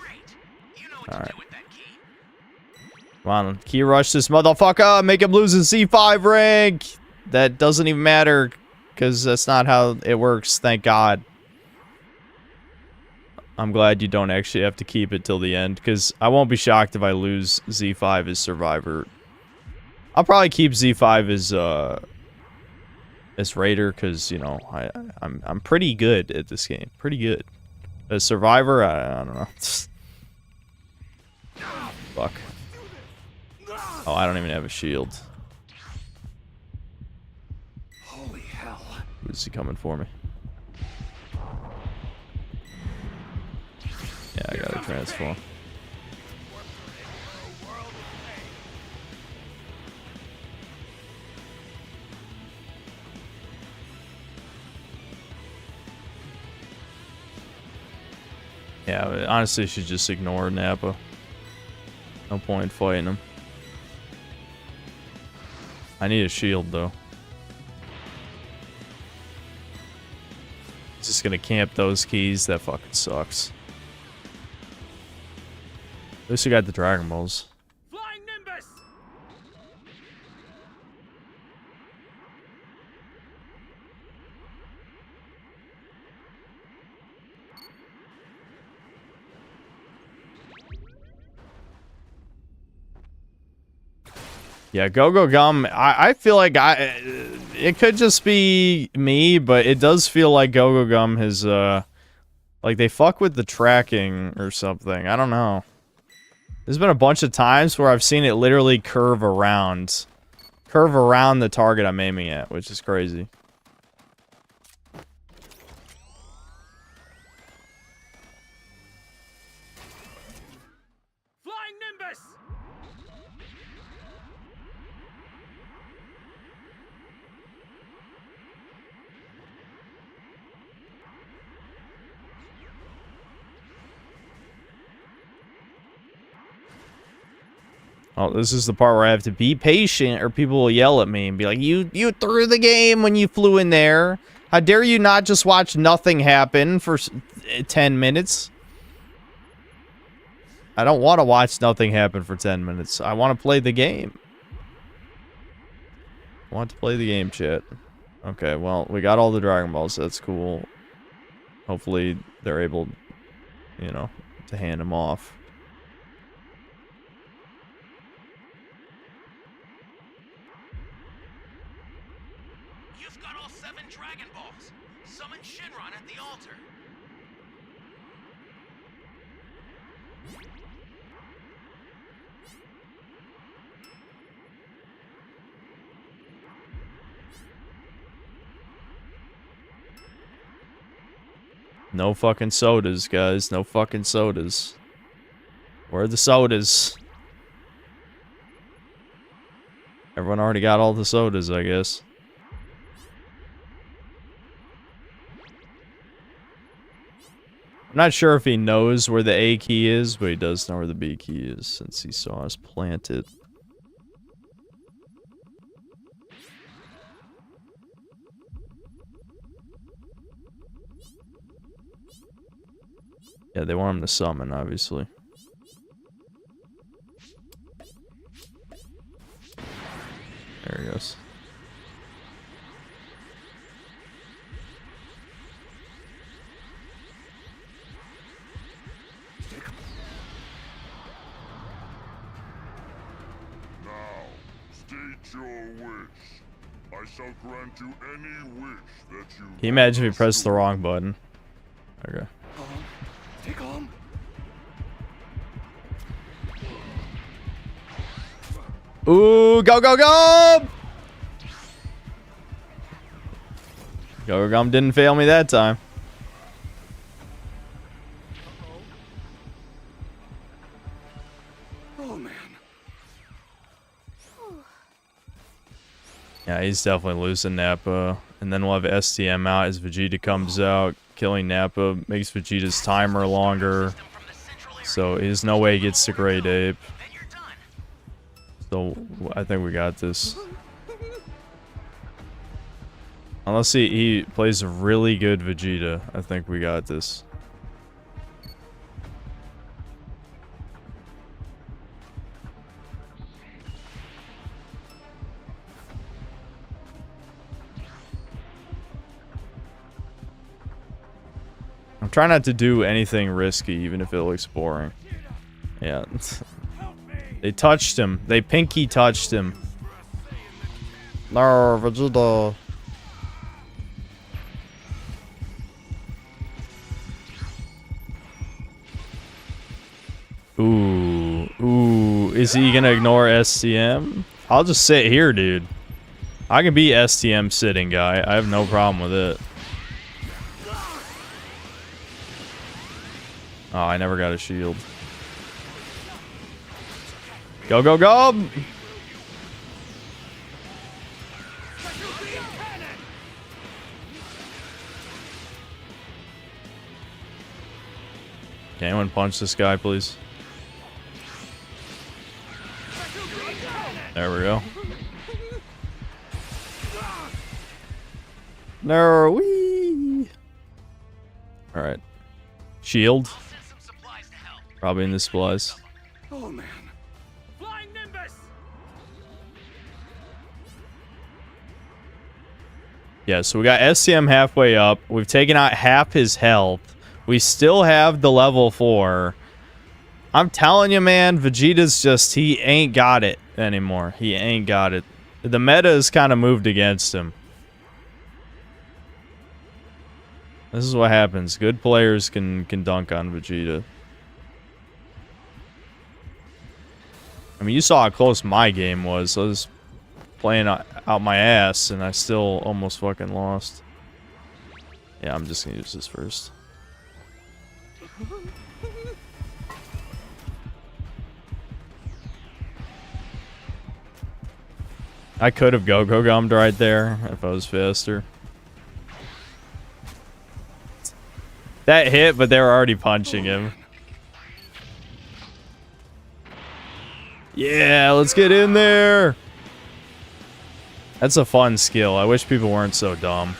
Great. You know what All to right. do with that key. Come on, key rush this motherfucker. Make him lose his C5 rank. That doesn't even matter, because that's not how it works, thank God. I'm glad you don't actually have to keep it till the end, because I won't be shocked if I lose Z5 as Survivor. I'll probably keep Z5 as Raider, because, you know, I'm pretty good at this game. Pretty good. As Survivor, I don't know. Fuck. Oh, I don't even have a shield. Holy hell. Who's he coming for me? Yeah, I gotta transform. Yeah, but honestly, should just ignore Nappa. No point fighting him. I need a shield, though. Just gonna camp those keys. That fucking sucks. At least we got the Dragon Balls. Flying Nimbus! Yeah, Go-Go Gum, I feel like it could just be me, but it does feel like Go-Go Gum has, like they fuck with the tracking or something. I don't know. There's been a bunch of times where I've seen it literally curve around the target I'm aiming at, which is crazy. Flying Nimbus! Oh, this is the part where I have to be patient or people will yell at me and be like, you threw the game when you flew in there. How dare you not just watch nothing happen for 10 minutes? I don't want to watch nothing happen for 10 minutes. I want to play the game. I want to play the game, chat. Okay, well, we got all the Dragon Balls. That's cool. Hopefully, they're able, you know, to hand them off. You've got all 7 Dragon Balls. Summon Shenron at the altar. No fucking sodas, guys. No fucking sodas. Where are the sodas? Everyone already got all the sodas, I guess. I'm not sure if he knows where the A key is, but he does know where the B key is since he saw us plant it. Yeah, they want him to summon, obviously. There he goes. Now, state your wish. I shall grant you any wish that you... Can you imagine if he pressed the wrong button? Okay. Take on. Ooh, go, go, go! Go-Gum didn't fail me that time. Oh man. Yeah, he's definitely losing Nappa. And then we'll have STM out as Vegeta comes out. Killing Nappa makes Vegeta's timer longer. So there's no way he gets to Great Ape. So I think we got this. Unless he plays a really good Vegeta, I think we got this. I'm trying not to do anything risky, even if it looks boring. Yeah. They touched him. They pinky touched him. No, Vegeta. Ooh. Ooh. Is he gonna ignore STM? I'll just sit here, dude. I can be STM sitting guy. I have no problem with it. Oh, I never got a shield. Go, go, go! Can anyone punch this guy, please? There we go. No, wee! Alright. Shield. Probably in the supplies. Oh man. Flying Nimbus! Yeah, so we got SCM halfway up. We've taken out half his health. We still have the level 4. I'm telling you, man, Vegeta's just, he ain't got it anymore. He ain't got it. The meta has kind of moved against him. This is what happens. Good players can dunk on Vegeta. I mean, you saw how close my game was. I was playing out my ass, and I still almost fucking lost. Yeah, I'm just gonna use this first. I could have go-go-gummed right there if I was faster. That hit, but they were already punching him. Yeah, let's get in there. That's a fun skill. I wish people weren't so dumb.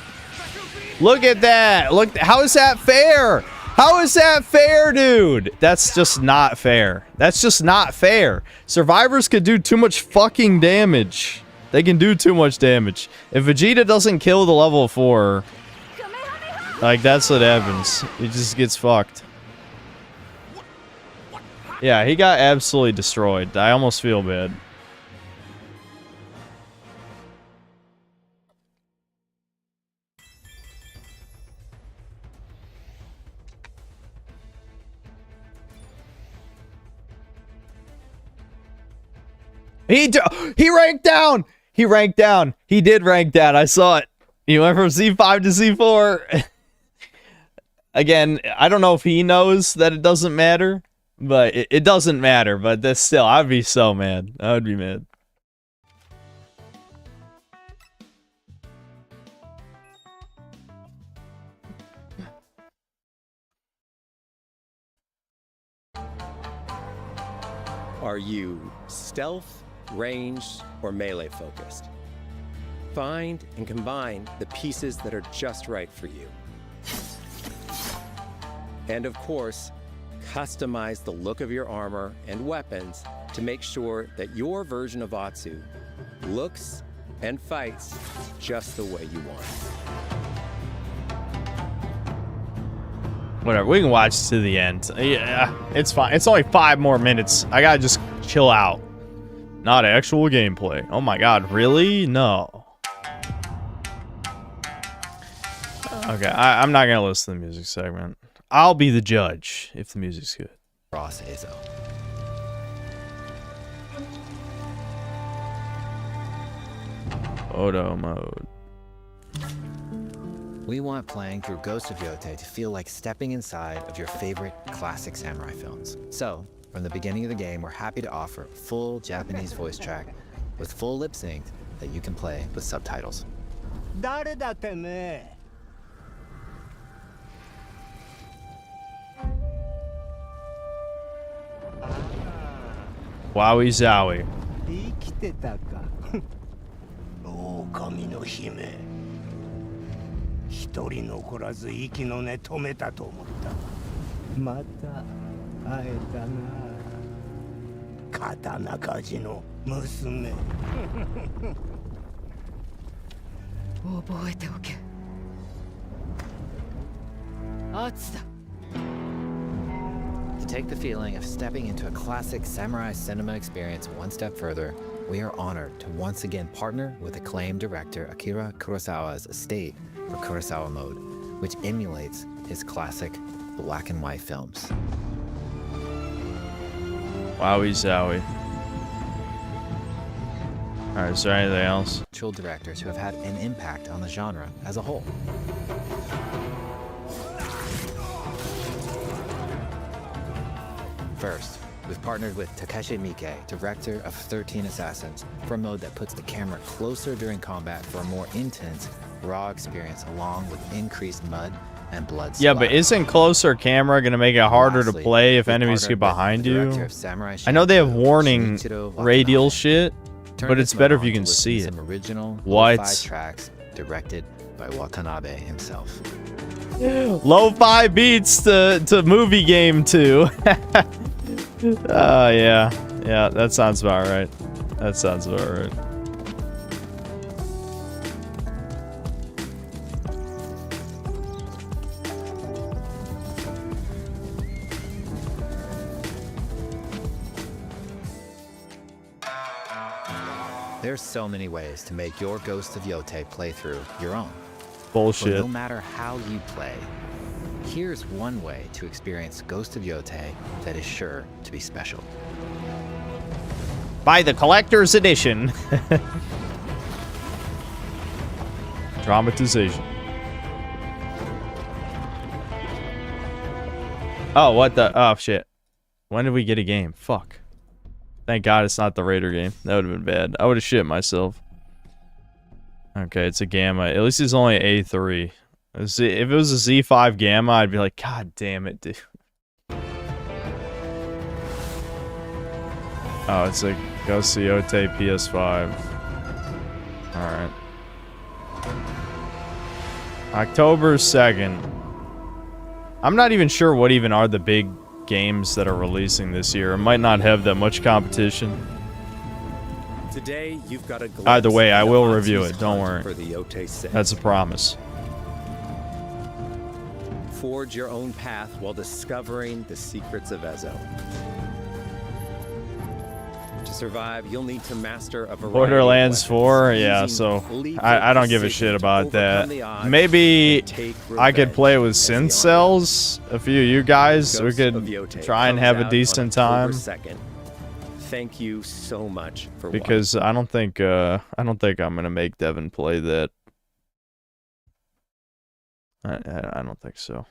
Look at that. Look, how is that fair? How is that fair, dude? That's just not fair. That's just not fair. Survivors could do too much fucking damage. They can do too much damage. If Vegeta doesn't kill the level 4, like, that's what happens. He just gets fucked. Yeah, he got absolutely destroyed. I almost feel bad. He ranked down! He ranked down. He did rank down. I saw it. He went from C5 to C4. Again, I don't know if he knows that it doesn't matter. But it doesn't matter, but that's still, I'd be so mad. I would be mad. Are you stealth, ranged, or melee focused? Find and combine the pieces that are just right for you. And of course, customize the look of your armor and weapons to make sure that your version of Atsu looks and fights just the way you want. Whatever, we can watch to the end. Yeah, it's fine. It's only 5 more minutes. I gotta just chill out. Not actual gameplay. Oh my god, really? No. Okay, I'm not gonna listen to the music segment. I'll be the judge if the music's good. Cross Azo. Photo mode. We want playing through Ghost of Yotei to feel like stepping inside of your favorite classic samurai films. So, from the beginning of the game, we're happy to offer a full Japanese voice track with full lip sync that you can play with subtitles. Wowie zowie. 生きてたか狼の姫一人残らず息の根止めたと思ったまた会えたな刀鍛冶の娘覚えておけアツだ To take the feeling of stepping into a classic samurai cinema experience one step further, we are honored to once again partner with acclaimed director Akira Kurosawa's estate for Kurosawa Mode, which emulates his classic black and white films. Wowie zowie. Alright, is there anything else? Directors who have had an impact on the genre as a whole. First, we've partnered with Takeshi Miike, director of 13 Assassins, for a mode that puts the camera closer during combat for a more intense, raw experience along with increased mud and blood Yeah, splatter. but isn't closer camera gonna make it harder to play if enemies get behind you? I know they have warning radial shit, but it's better if you can see it. Some original What? lo-fi tracks directed by Watanabe himself. Lo-fi beats to movie game too. Yeah. Yeah, that sounds about right. That sounds about right. There's so many ways to make your Ghost of Yotei playthrough your own. Bullshit. But no matter how you play, here's one way to experience Ghost of Yotei that is sure to be special. Buy the collector's edition. Dramatization. Oh, what the? Oh, shit. When did we get a game? Fuck. Thank God it's not the Raider game. That would have been bad. I would have shit myself. Okay, it's a Gamma. At least it's only A3. If it was a Z5 Gamma, I'd be like, God damn it, dude. Oh, it's a Ghost of Yotei PS5. Alright. October 2nd. I'm not even sure what even are the big games that are releasing this year. It might not have that much competition. Today, you've got a glimpse Either way, I into will Atsu's review it. Don't hunt worry. For the Yotei 6. That's a promise. Forge your own path while discovering the secrets of Ezo. To survive, you'll need to master a variety Borderlands of 4, weapons, yeah, using so lethal I don't give a precision shit to about overcome that. the odds Maybe and take I could revenge play with as the synth honor. cells. A few of you guys, we Ghost could of Yotei try and comes have a out on decent October time. 2nd. Thank you so much for Because I don't think I'm gonna make Devin play that. I don't think so.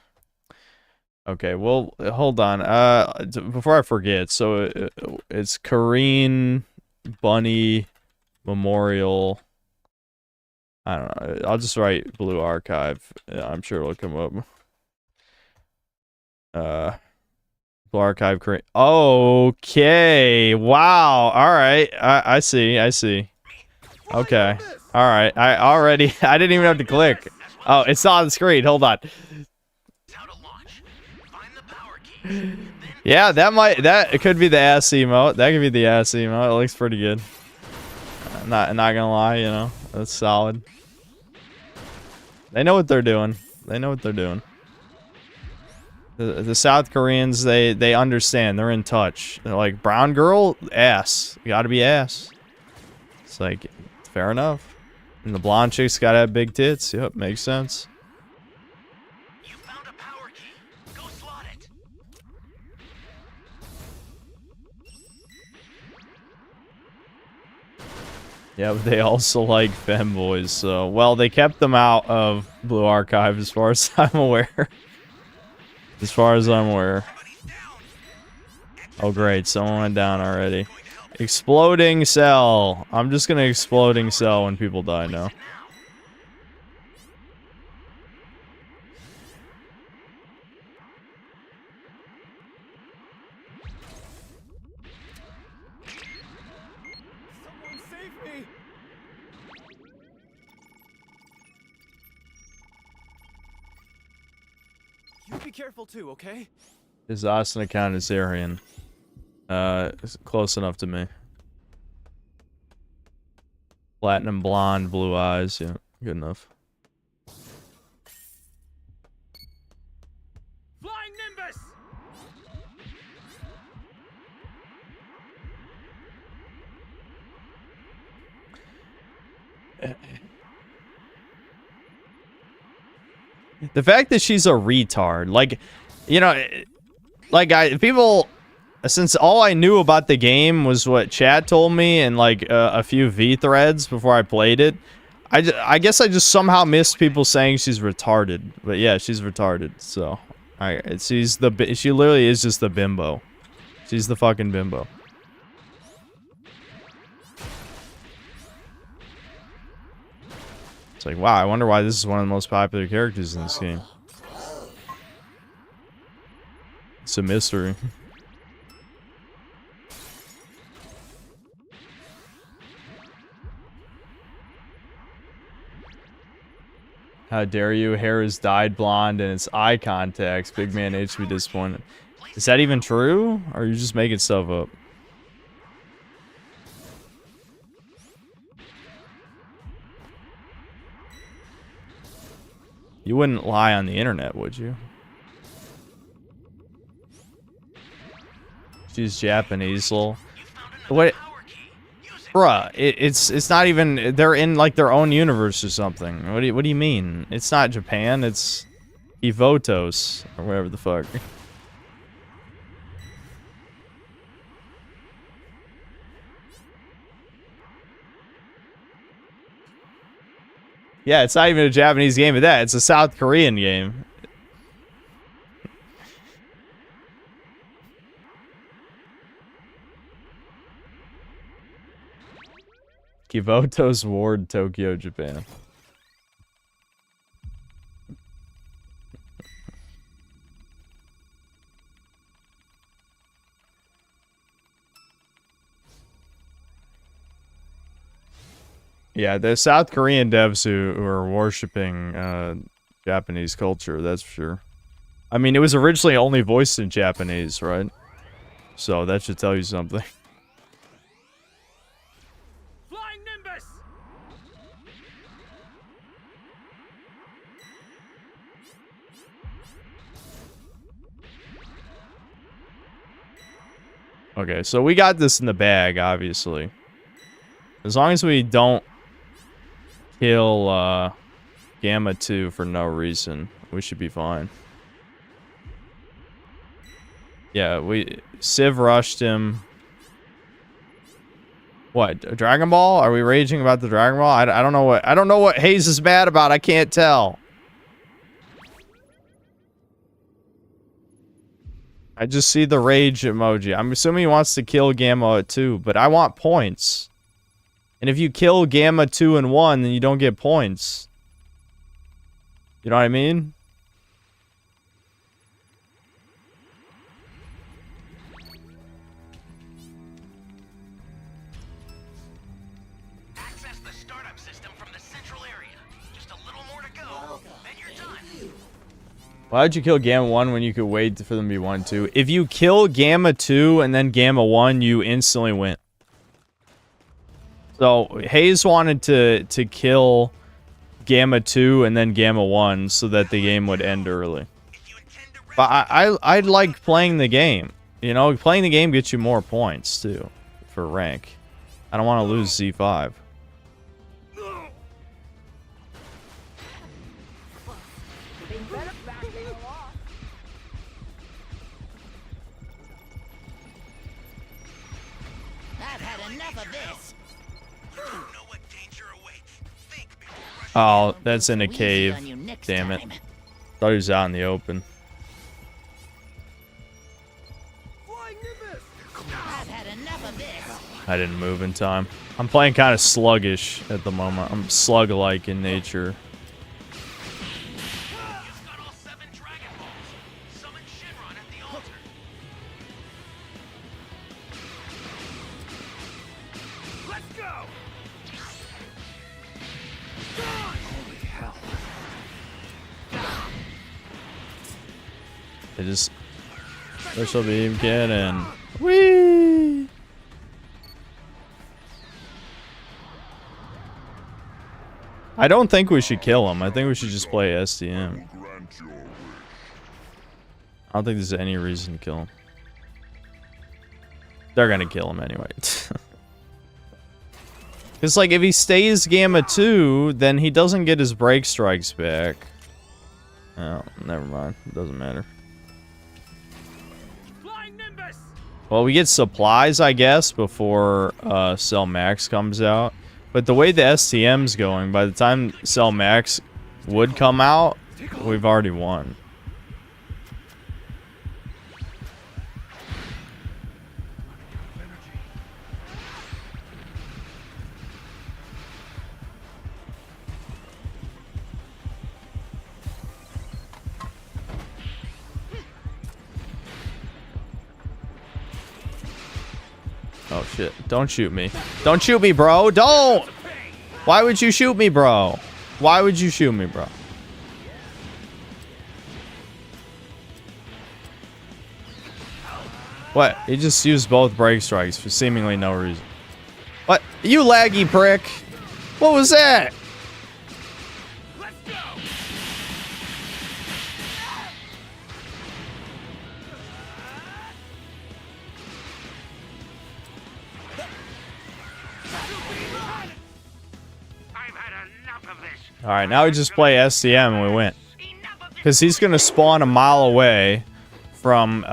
Okay, well, hold on. Before I forget, so it's Kareen Bunny Memorial. I don't know. I'll just write Blue Archive. I'm sure it'll come up. Blue Archive Kareen. Okay. Wow. All right. I see. I see. Okay. All right. I didn't even have to click. Oh, it's not on the screen. Hold on. How to launch. Find Yeah, that could be the ass emote. That could be the ass emote. It looks pretty good. Not gonna lie, you know, that's solid. They know what they're doing. They know what they're doing. The South Koreans, they understand. They're in touch. They're like, brown girl, ass. You gotta be ass. It's like, fair enough. And the blonde chick's gotta have big tits. Yep, makes sense. You found a power key. Go slot it. Yeah, but they also like femboys, so... Well, they kept them out of Blue Archive as far as I'm aware. As far as I'm aware. Oh, great. Someone went down already. Exploding cell. I'm just gonna exploding cell when people die now. Someone save me! You be careful too, okay? His Austin account is Aryan. It's close enough to me. Platinum blonde, blue eyes. Yeah, good enough. Flying Nimbus! The fact that she's a retard, like, you know, like people, since all I knew about the game was what Chad told me and like a few V threads before I played it, I guess I just somehow missed people saying she's retarded. But yeah, she's retarded. So, she literally is just the bimbo. She's the fucking bimbo. It's like, wow, I wonder why this is one of the most popular characters in this game. It's a mystery. How dare you? Hair is dyed blonde and it's eye contacts. Big man H be disappointed. Is that even true? Or are you just making stuff up? You wouldn't lie on the internet, would you? She's Japanese, lol. What? Bruh, it's not even... They're in, like, their own universe or something. What do you mean? It's not Japan, it's... Evotos, or whatever the fuck. Yeah, it's not even a Japanese game of that. It's a South Korean game. Kivoto's Ward, Tokyo, Japan. Yeah, there's South Korean devs who are worshipping Japanese culture, that's for sure. I mean, it was originally only voiced in Japanese, right? So that should tell you something. Flying Nimbus! Okay, so we got this in the bag, obviously. As long as we don't kill Gamma 2 for no reason, we should be fine. Yeah, Civ rushed him. What, Dragon Ball? Are we raging about the Dragon Ball? I don't know what Hayes is mad about. I can't tell. I just see the rage emoji. I'm assuming he wants to kill Gamma 2, but I want points. And if you kill Gamma 2 and 1, then you don't get points. You know what I mean? Access the startup system from the central area. Just a little more to go, then you're done. Why'd you kill Gamma 1 when you could wait for them to be 1, 2? If you kill Gamma 2 and then Gamma 1, you instantly win. So, Hayes wanted to kill Gamma 2 and then Gamma 1 so that the game would end early. But I like playing the game. You know, playing the game gets you more points, too, for rank. I don't want to lose Z5. Oh, that's in a cave. Damn it. Thought he was out in the open. I didn't move in time. I'm playing kind of sluggish at the moment. I'm slug-like in nature. They just... Special beam cannon. Whee! I don't think we should kill him. I think we should just play STM. I don't think there's any reason to kill him. They're gonna kill him anyway. Because, like, if he stays Gamma 2, then he doesn't get his break strikes back. Oh, never mind. It doesn't matter. Well, we get supplies, I guess, before Cell Max comes out. But the way the STM's going, by the time Cell Max would come out, we've already won. Oh shit, don't shoot me. Don't shoot me, bro. Don't! Why would you shoot me, bro? Why would you shoot me, bro? What? He just used both break strikes for seemingly no reason. What? You laggy prick! What was that? Alright, now we just play STM and we win. Because he's going to spawn a mile away from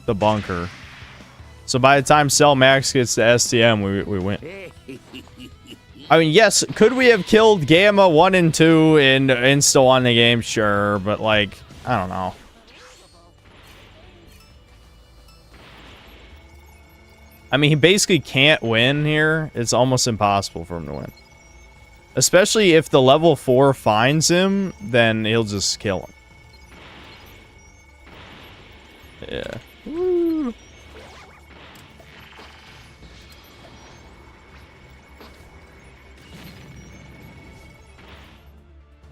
the bunker. So by the time Cell Max gets to STM, we win. I mean, yes, could we have killed Gamma 1 and 2 and still won the game? Sure, but like, I don't know. I mean, he basically can't win here. It's almost impossible for him to win. Especially if the level 4 finds him, then he'll just kill him. Yeah. Woo.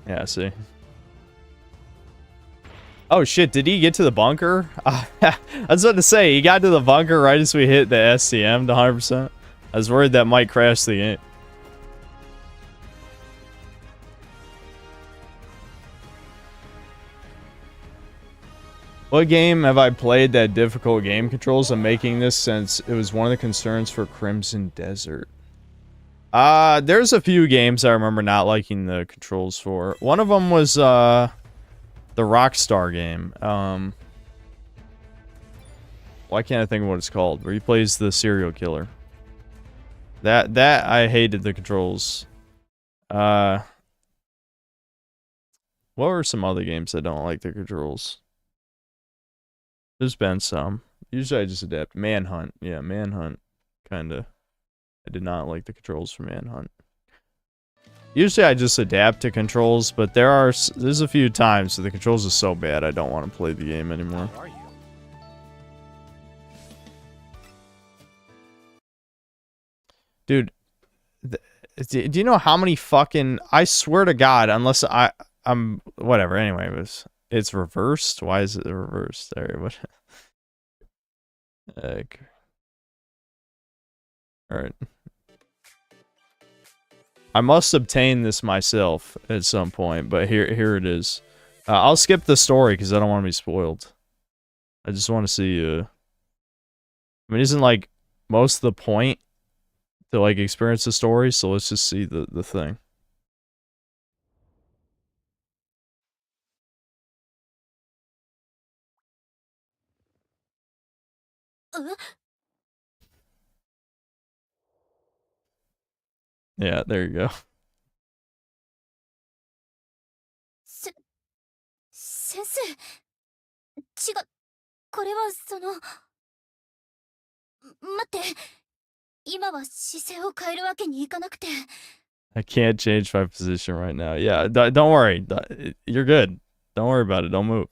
Yeah, see. Oh shit, did he get to the bunker? I was about to say, he got to the bunker right as we hit the SCM to 100%. I was worried that might crash the game. What game have I played that difficult game controls? I'm making this since it was one of the concerns for Crimson Desert. There's a few games I remember not liking the controls for. One of them was the Rockstar game. Why can't I think of what it's called? Where he plays the serial killer. That I hated the controls. What were some other games I don't like the controls? There's been some. Usually I just adapt. Manhunt. Yeah, Manhunt. Kinda. I did not like the controls for Manhunt. Usually I just adapt to controls, but there's a few times that the controls are so bad I don't want to play the game anymore. Dude, do you know how many fucking... I swear to God, unless I'm... Whatever, anyway, It's reversed? Why is it reversed? There, what? Okay. Alright. I must obtain this myself at some point, but here it is. I'll skip the story because I don't want to be spoiled. I just want to see, I mean, isn't, like, most of the point to, like, experience the story? So let's just see the thing. Yeah, there you go. 先生、違う、これはその、待って、今は姿勢を変えるわけにいかなくて。I can't change my position right now. Yeah, don't worry. You're good. Don't worry about it. Don't move.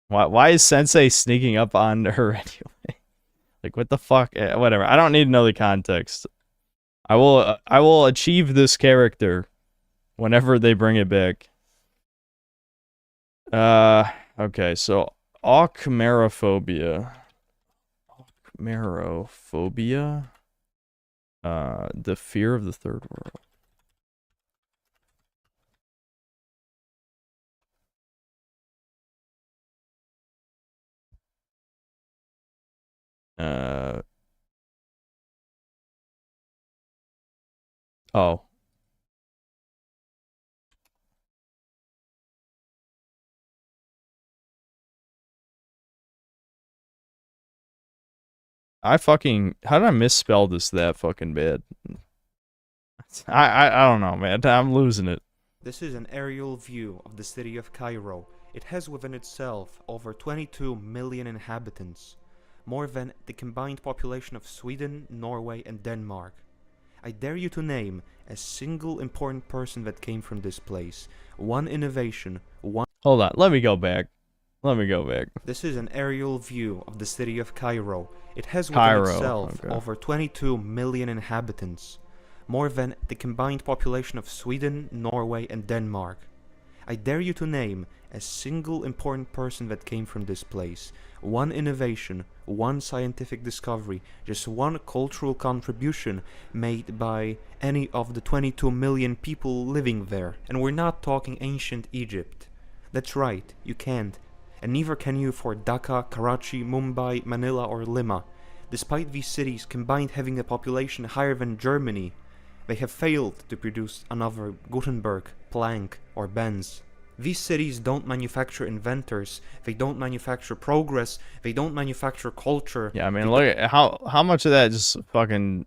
Why is Sensei sneaking up on her anyway? Like, what the fuck? Whatever. I don't need to know the context. I will achieve this character whenever they bring it back. Okay, so Ochmerophobia. Ochmerophobia? The fear of the third world. Oh. How did I misspell this that fucking bad? I don't know, man. I'm losing it. This is an aerial view of the city of Cairo. It has within itself over 22 million inhabitants, more than the combined population of Sweden, Norway, and Denmark. I dare you to name a single important person that came from this place. One innovation, one... Hold on, let me go back. This is an aerial view of the city of Cairo. It has within itself over 22 million inhabitants, more than the combined population of Sweden, Norway, and Denmark. I dare you to name a single important person that came from this place. One innovation, one scientific discovery, just one cultural contribution made by any of the 22 million people living there. And we're not talking ancient Egypt. That's right, you can't. And neither can you for Dhaka, Karachi, Mumbai, Manila, or Lima. Despite these cities combined having a population higher than Germany, they have failed to produce another Gutenberg, Planck, or Benz. These cities don't manufacture inventors, they don't manufacture progress, they don't manufacture culture. Yeah, I mean, look at how much of that just fucking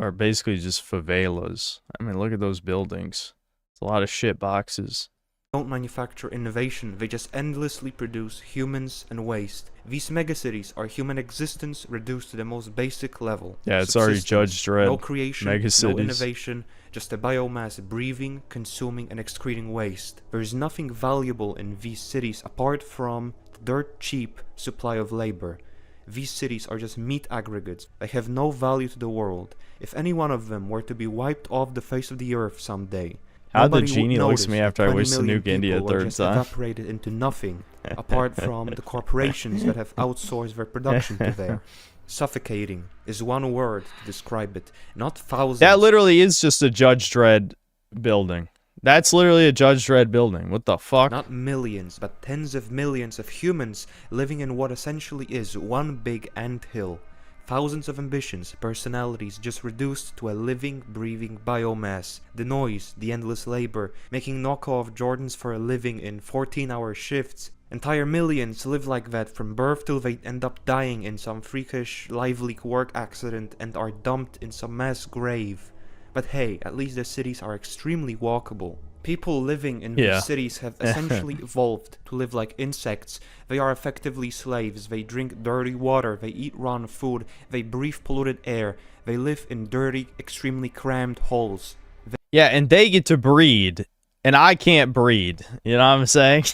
are basically just favelas. I mean, look at those buildings. It's a lot of shit boxes. Don't manufacture innovation, they just endlessly produce humans and waste. These megacities are human existence reduced to the most basic level. Yeah, it's already Judge Dredd. No creation, megacities. No innovation, just a biomass breathing, consuming, and excreting waste. There is nothing valuable in these cities apart from the dirt cheap supply of labor. These cities are just meat aggregates. They have no value to the world. If any one of them were to be wiped off the face of the earth someday, how the genie looks at me after I wish to nuke India a third time. Evaporated into nothing, apart from the corporations that have outsourced their production to there. Suffocating is one word to describe it, not thousands. That literally is just a Judge Dredd building. That's literally a Judge Dredd building. What the fuck? Not millions, but tens of millions of humans living in what essentially is one big anthill. Thousands of ambitions, personalities just reduced to a living, breathing biomass. The noise, the endless labor, making knockoff Jordans for a living in 14-hour shifts. Entire millions live like that from birth till they end up dying in some freakish lively work accident and are dumped in some mass grave. But hey, at least the cities are extremely walkable. People living in these cities have essentially evolved to live like insects. They are effectively slaves. They drink dirty water. They eat rotten food. They breathe polluted air. They live in dirty, extremely crammed holes. Yeah, and they get to breed, and I can't breed. You know what I'm saying?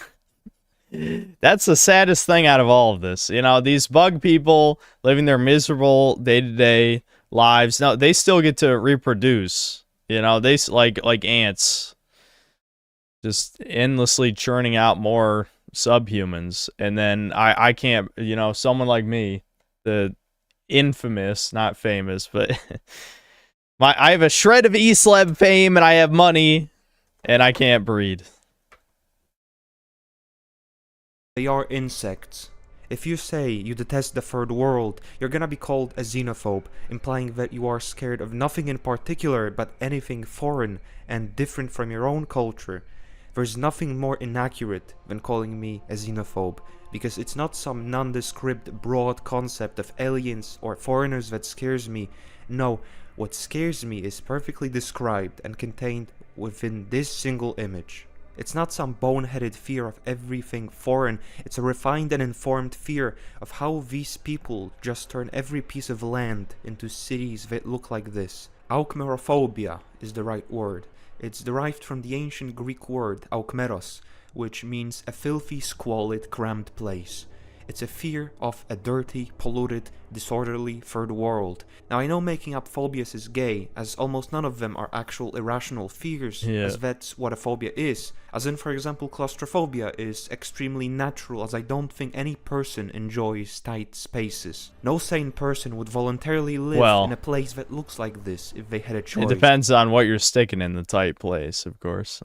That's the saddest thing out of all of this. You know, these bug people living their miserable day-to-day lives. No, they still get to reproduce. You know, they like ants. just endlessly churning out more subhumans, and then I can't, you know, someone like me, the infamous, not famous, but I have a shred of E-Slab fame, and I have money, and I can't breed. They are insects. If you say you detest the third world, you're gonna be called a xenophobe, implying that you are scared of nothing in particular but anything foreign and different from your own culture. There's nothing more inaccurate than calling me a xenophobe, because it's not some nondescript broad concept of aliens or foreigners that scares me. No, what scares me is perfectly described and contained within this single image. It's not some boneheaded fear of everything foreign, it's a refined and informed fear of how these people just turn every piece of land into cities that look like this. Aukmerophobia is the right word. It's derived from the ancient Greek word aukmeros, which means a filthy, squalid, cramped place. It's a fear of a dirty, polluted, disorderly third world. Now I know making up phobias is gay, as almost none of them are actual irrational fears, as that's what a phobia is. As in, for example, claustrophobia is extremely natural, as I don't think any person enjoys tight spaces. No sane person would voluntarily live in a place that looks like this if they had a choice. It depends on what you're sticking in the tight place, of course.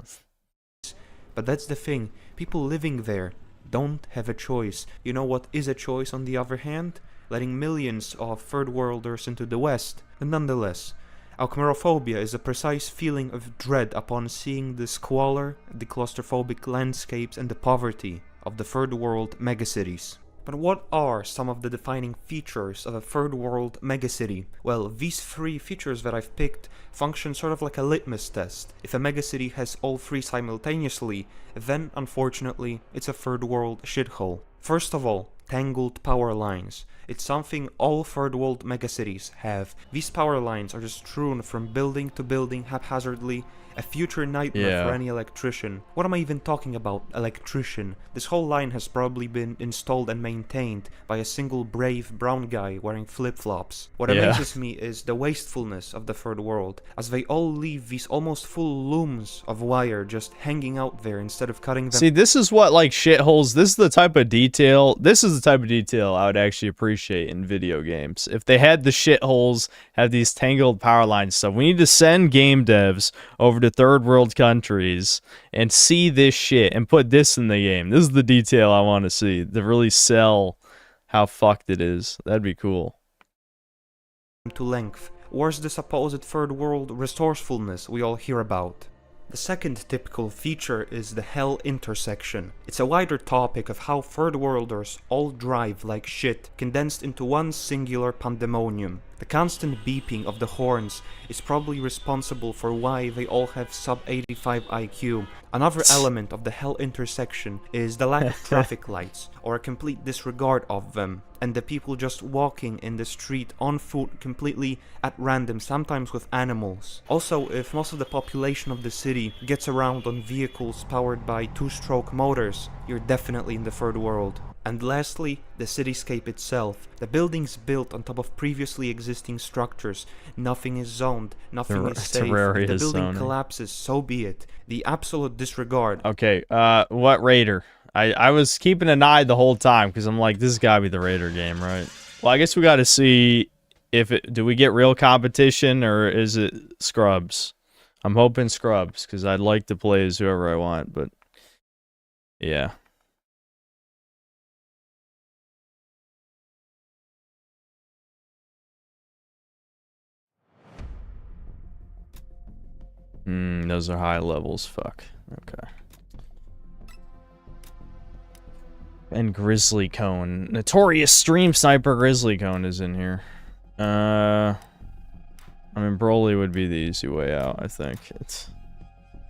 But that's the thing, people living there don't have a choice. You know what is a choice on the other hand? Letting millions of third worlders into the West. And nonetheless, aukmerophobia is a precise feeling of dread upon seeing the squalor, the claustrophobic landscapes, and the poverty of the third world megacities. But what are some of the defining features of a third world megacity? Well, these three features that I've picked function sort of like a litmus test. If a megacity has all three simultaneously, then unfortunately it's a third world shithole. First of all, tangled power lines. It's something all third world megacities have. These power lines are just strewn from building to building haphazardly, a future nightmare for any electrician. What am I even talking about, electrician? This whole line has probably been installed and maintained by a single brave brown guy wearing flip-flops. What amazes me is the wastefulness of the third world, as they all leave these almost full looms of wire just hanging out there instead of cutting them. See, this is what, like, shitholes, this is the type of detail I would actually appreciate in video games. If they had the shitholes, have these tangled power lines stuff. We need to send game devs over to third world countries and see this shit and put this in the game. This is the detail I want to see to really sell how fucked it is. That'd be cool. To length. Where's the supposed third world resourcefulness we all hear about? The second typical feature is the hell intersection. It's a wider topic of how third worlders all drive like shit, condensed into one singular pandemonium. The constant beeping of the horns is probably responsible for why they all have sub 85 IQ. Another element of the hell intersection is the lack of traffic lights, or a complete disregard of them, and the people just walking in the street on foot completely at random, sometimes with animals. Also, if most of the population of the city gets around on vehicles powered by two-stroke motors, you're definitely in the third world. And lastly, the cityscape itself. The buildings built on top of previously existing structures. Nothing is zoned, nothing is safe. If the building collapses, so be it. The absolute disregard. Okay, what Raider? I was keeping an eye the whole time because I'm like, this has gotta be the Raider game, right? Well, I guess we gotta see if do we get real competition or is it scrubs? I'm hoping scrubs because I'd like to play as whoever I want, but yeah. Those are high levels, fuck. Okay. And Grizzly Cone. Notorious Stream Sniper Grizzly Cone is in here. I mean, Broly would be the easy way out, I think. It's... You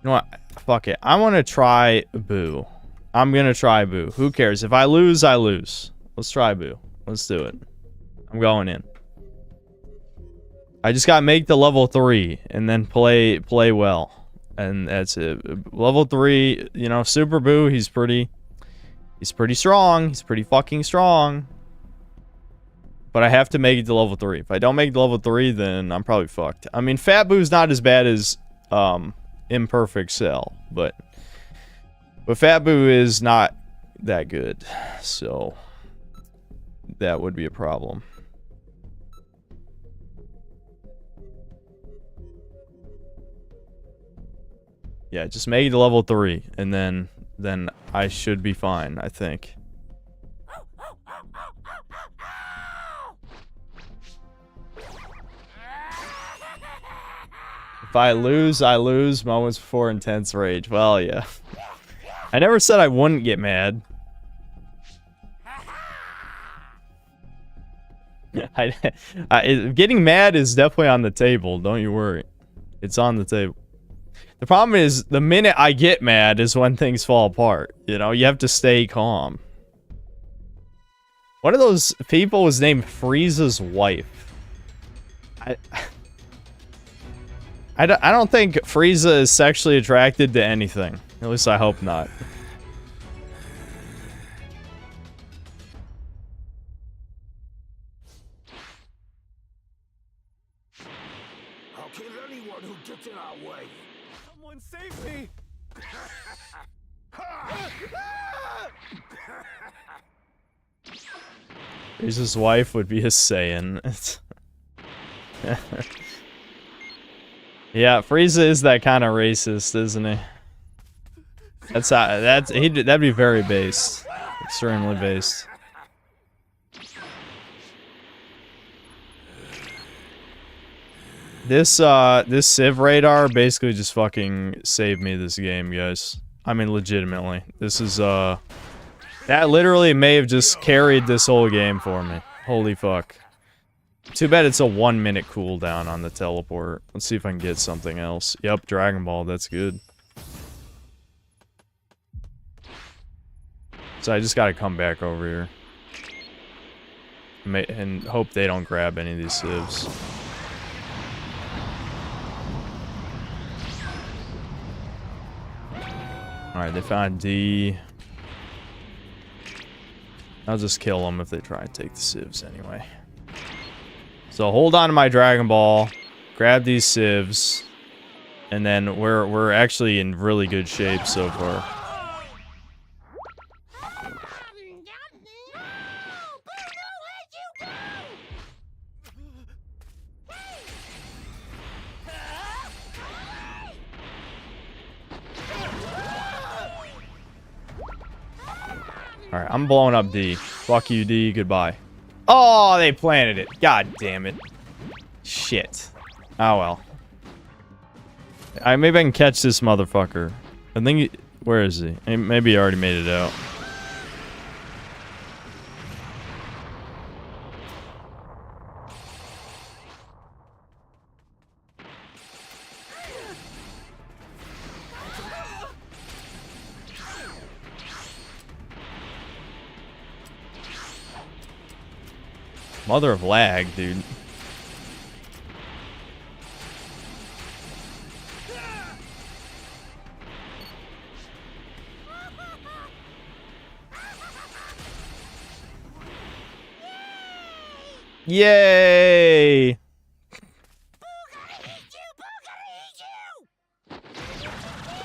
know what? Fuck it. I want to try Boo. I'm gonna try Boo. Who cares? If I lose, I lose. Let's try Boo. Let's do it. I'm going in. I just gotta make the level 3 and then play well. And that's it. Level 3, you know, Super Boo, he's pretty strong. He's pretty fucking strong. But I have to make it to level 3. If I don't make it to level 3, then I'm probably fucked. I mean, Fat Boo's not as bad as imperfect cell, but Fabu is not that good, so that would be a problem. Yeah, just make it to level 3, and then I should be fine, I think. If I lose, I lose. Moments before intense rage. Well, yeah. I never said I wouldn't get mad. Getting mad is definitely on the table. Don't you worry. It's on the table. The problem is, the minute I get mad is when things fall apart. You know, you have to stay calm. One of those people was named Frieza's wife. I don't think Frieza is sexually attracted to anything. At least I hope not. I'll kill anyone who gets in our way. Someone save me! Frieza's wife would be a Saiyan. Yeah, Frieza is that kind of racist, isn't he? That'd be very based. Extremely based. This Civ radar basically just fucking saved me this game, guys. I mean, legitimately. This is, that literally may have just carried this whole game for me. Holy fuck. Too bad it's a 1 minute cooldown on the teleport. Let's see if I can get something else. Yep, Dragon Ball, that's good. So I just gotta come back over here. And hope they don't grab any of these civs. Alright, they found D. I'll just kill them if they try and take the civs anyway. So hold on to my Dragon Ball, grab these civs, and then we're actually in really good shape so far. Alright, I'm blowing up D. Fuck you, D. Goodbye. Oh, they planted it. God damn it. Shit. Oh, well. Maybe I can catch this motherfucker. I think where is he? Maybe he already made it out. Mother of lag, dude. Yay!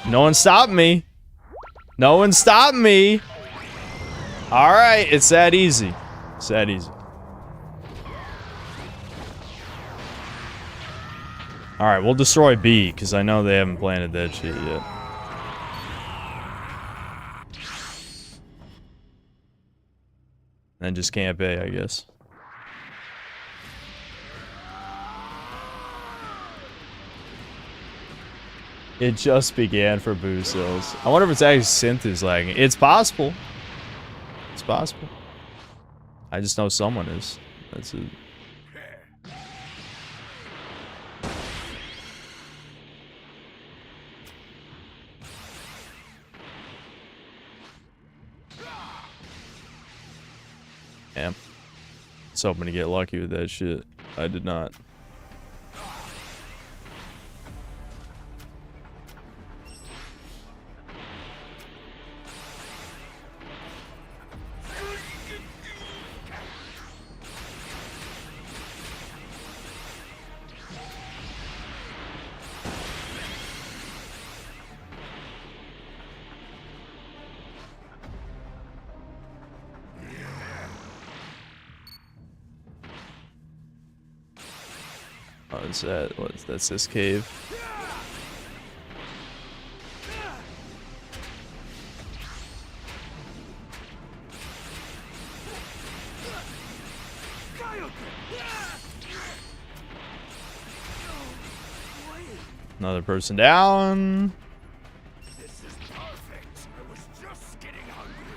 No one stopped me. No one stopped me. All right, it's that easy. It's that easy. Alright, we'll destroy B, because I know they haven't planted that shit yet. And just camp A, I guess. It just began for boost cells. I wonder if it's actually synth is lagging. It's possible. It's possible. I just know someone is. That's it. Damn. I was hoping to get lucky with that shit. I did not. Oh, is that what? That's this cave. Another person down. This is perfect. I was just getting hungry.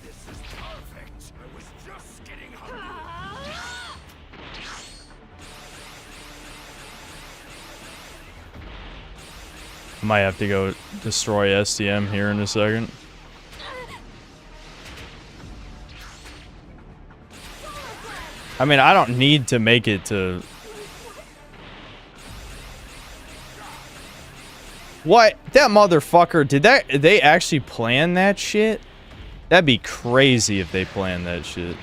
This is perfect. I was just getting hungry. I might have to go destroy STM here in a second. I mean, I don't need to make it to... What? That motherfucker, did they actually plan that shit? That'd be crazy if they planned that shit.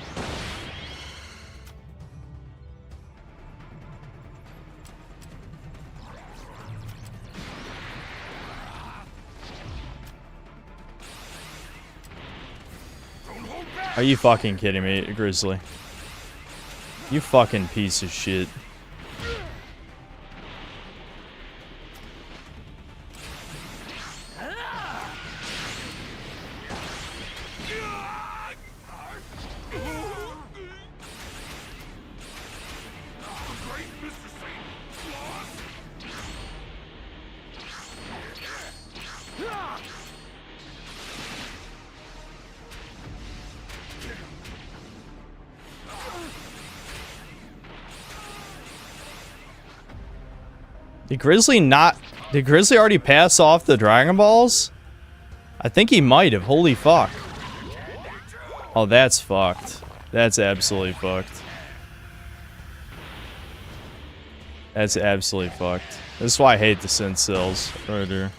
Are you fucking kidding me, Grizzly? You fucking piece of shit. Did Grizzly already pass off the Dragon Balls? I think he might have. Holy fuck. Oh, that's fucked. That's absolutely fucked. That's absolutely fucked. This is why I hate the synth cells right here.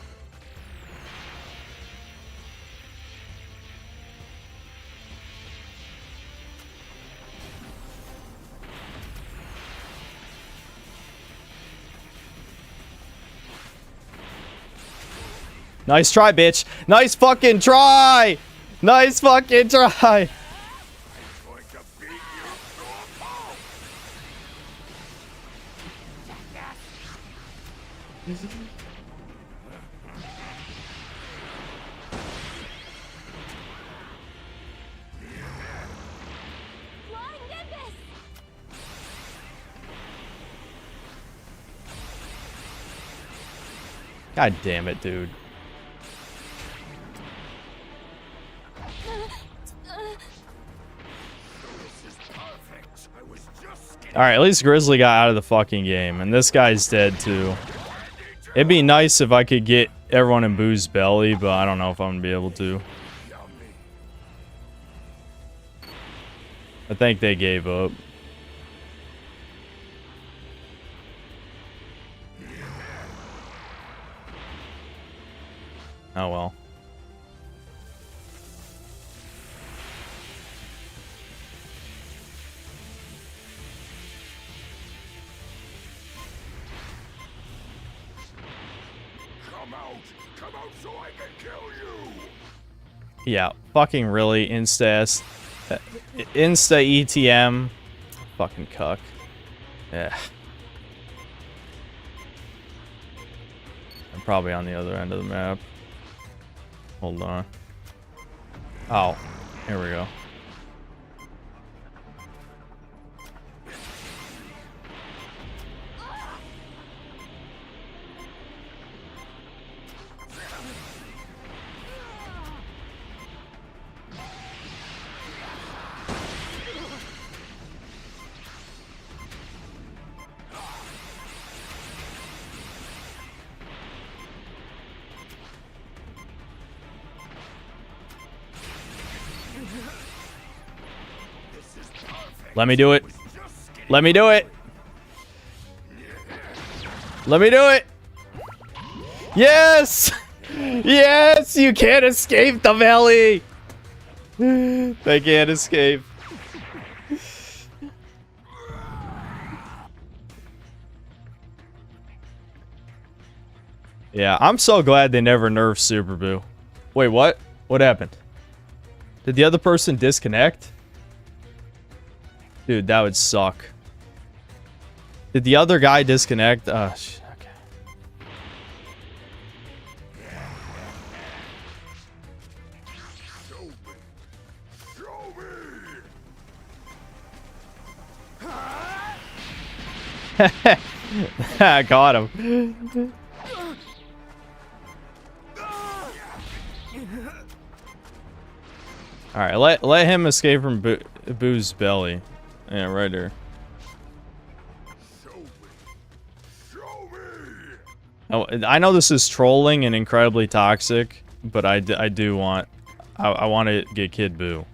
Nice try, bitch. Nice fucking try. Nice fucking try. God damn it, dude. Alright, at least Grizzly got out of the fucking game, and this guy's dead too. It'd be nice if I could get everyone in Boo's belly, but I don't know if I'm gonna be able to. I think they gave up. Oh well. Come out so I can kill you! Yeah, fucking really, Insta ETM. Fucking cuck. Yeah. I'm probably on the other end of the map. Hold on. Oh, here we go. Let me do it. Let me do it. Let me do it. Yes! Yes! You can't escape the valley! They can't escape. Yeah, I'm so glad they never nerfed Super Boo. Wait, what? What happened? Did the other person disconnect? Dude, that would suck. Did the other guy disconnect? Okay. I got him. All right, let him escape from Boo's belly. Yeah, right there. Oh, I know this is trolling and incredibly toxic, but I do want I want to get Kid Boo,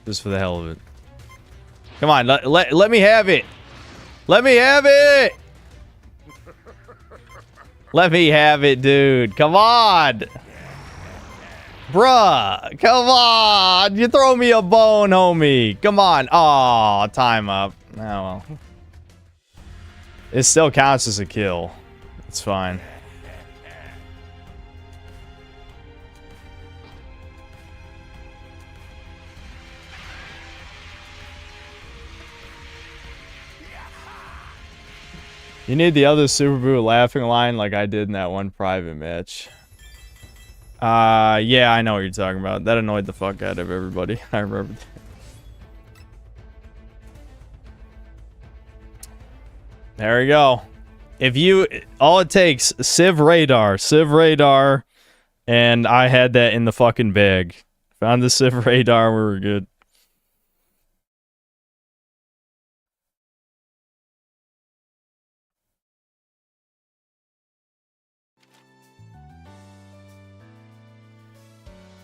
just for the hell of it. Come on, let me have it. Let me have it. Let me have it, dude. Come on. Bruh, come on. You throw me a bone, homie. Come on. Oh, time up. Oh, well. It still counts as a kill. It's fine. You need the other Super Boo laughing line like I did in that one private match. Yeah, I know what you're talking about. That annoyed the fuck out of everybody. I remember that. There we go. If you, all it takes, Civ Radar, and I had that in the fucking bag. Found the Civ Radar, we were good.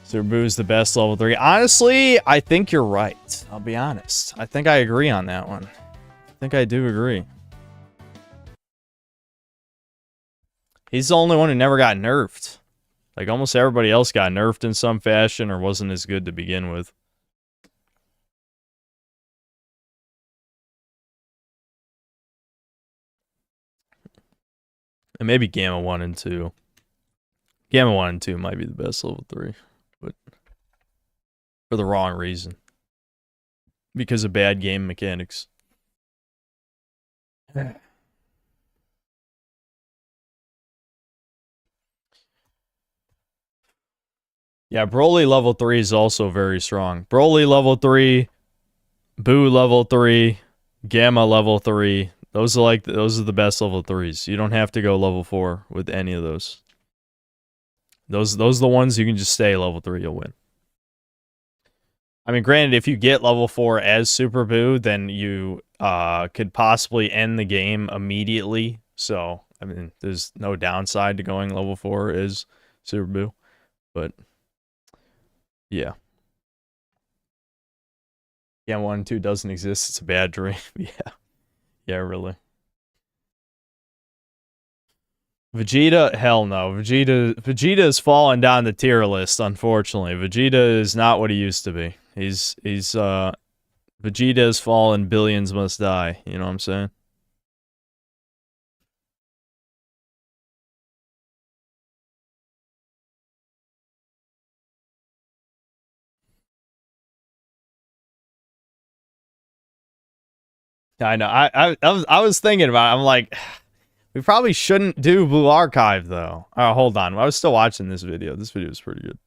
Super Boo's the best level 3. Honestly, I think you're right. I'll be honest. I think I agree on that one. I think I do agree. He's the only one who never got nerfed. Like, almost everybody else got nerfed in some fashion or wasn't as good to begin with. And maybe Gamma 1 and 2. Gamma 1 and 2 might be the best level 3. But for the wrong reason. Because of bad game mechanics. Yeah, Broly level 3 is also very strong. Broly level 3, Boo level 3, Gamma level 3. Those are the best level 3s. You don't have to go level 4 with any of those. Those are the ones you can just stay level 3, you'll win. I mean, granted, if you get level 4 as Super Boo, then you could possibly end the game immediately. So, I mean, there's no downside to going level 4 as Super Boo. But yeah. Yeah, 1 and 2 doesn't exist. It's a bad dream. Yeah. Yeah, really. Vegeta, hell no. Vegeta is falling down the tier list, unfortunately. Vegeta is not what he used to be. Vegeta has fallen, billions must die. You know what I'm saying? I know. I was thinking about it. I'm like, we probably shouldn't do Blue Archive though. Hold on. I was still watching this video. This video is pretty good.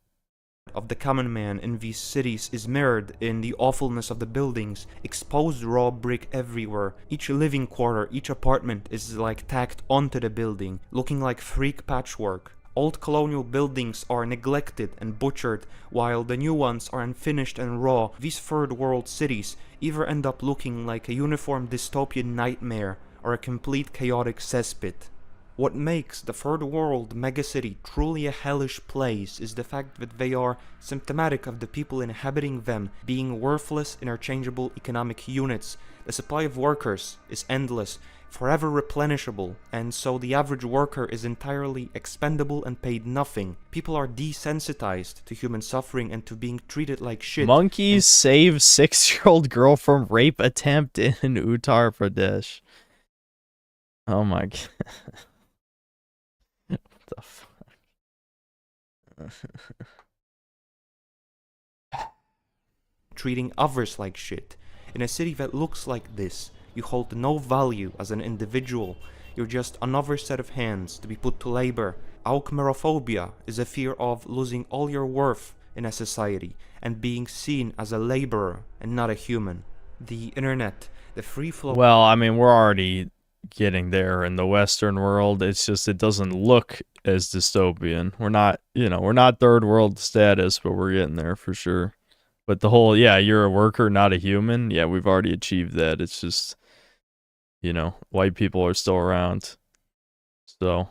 Of the common man in these cities is mirrored in the awfulness of the buildings, exposed raw brick everywhere. Each living quarter, each apartment is like tacked onto the building, looking like freak patchwork. Old colonial buildings are neglected and butchered, while the new ones are unfinished and raw. These third world cities either end up looking like a uniform dystopian nightmare or a complete chaotic cesspit. What makes the third world megacity truly a hellish place is the fact that they are symptomatic of the people inhabiting them being worthless, interchangeable economic units. The supply of workers is endless, forever replenishable, and so the average worker is entirely expendable and paid nothing. People are desensitized to human suffering and to being treated like shit. Monkeys save 6-year-old girl from rape attempt in Uttar Pradesh. Oh my god. the fuck? Treating others like shit. In a city that looks like this, you hold no value as an individual. You're just another set of hands to be put to labor. Alchmerophobia is a fear of losing all your worth in a society and being seen as a laborer and not a human. The internet, the free flow... Well, I mean, we're already getting there in the Western world. It's just it doesn't look as dystopian. We're not, you know, we're not third world status, but we're getting there for sure. But the whole, yeah, you're a worker, not a human. Yeah, we've already achieved that. It's just, you know, white people are still around. So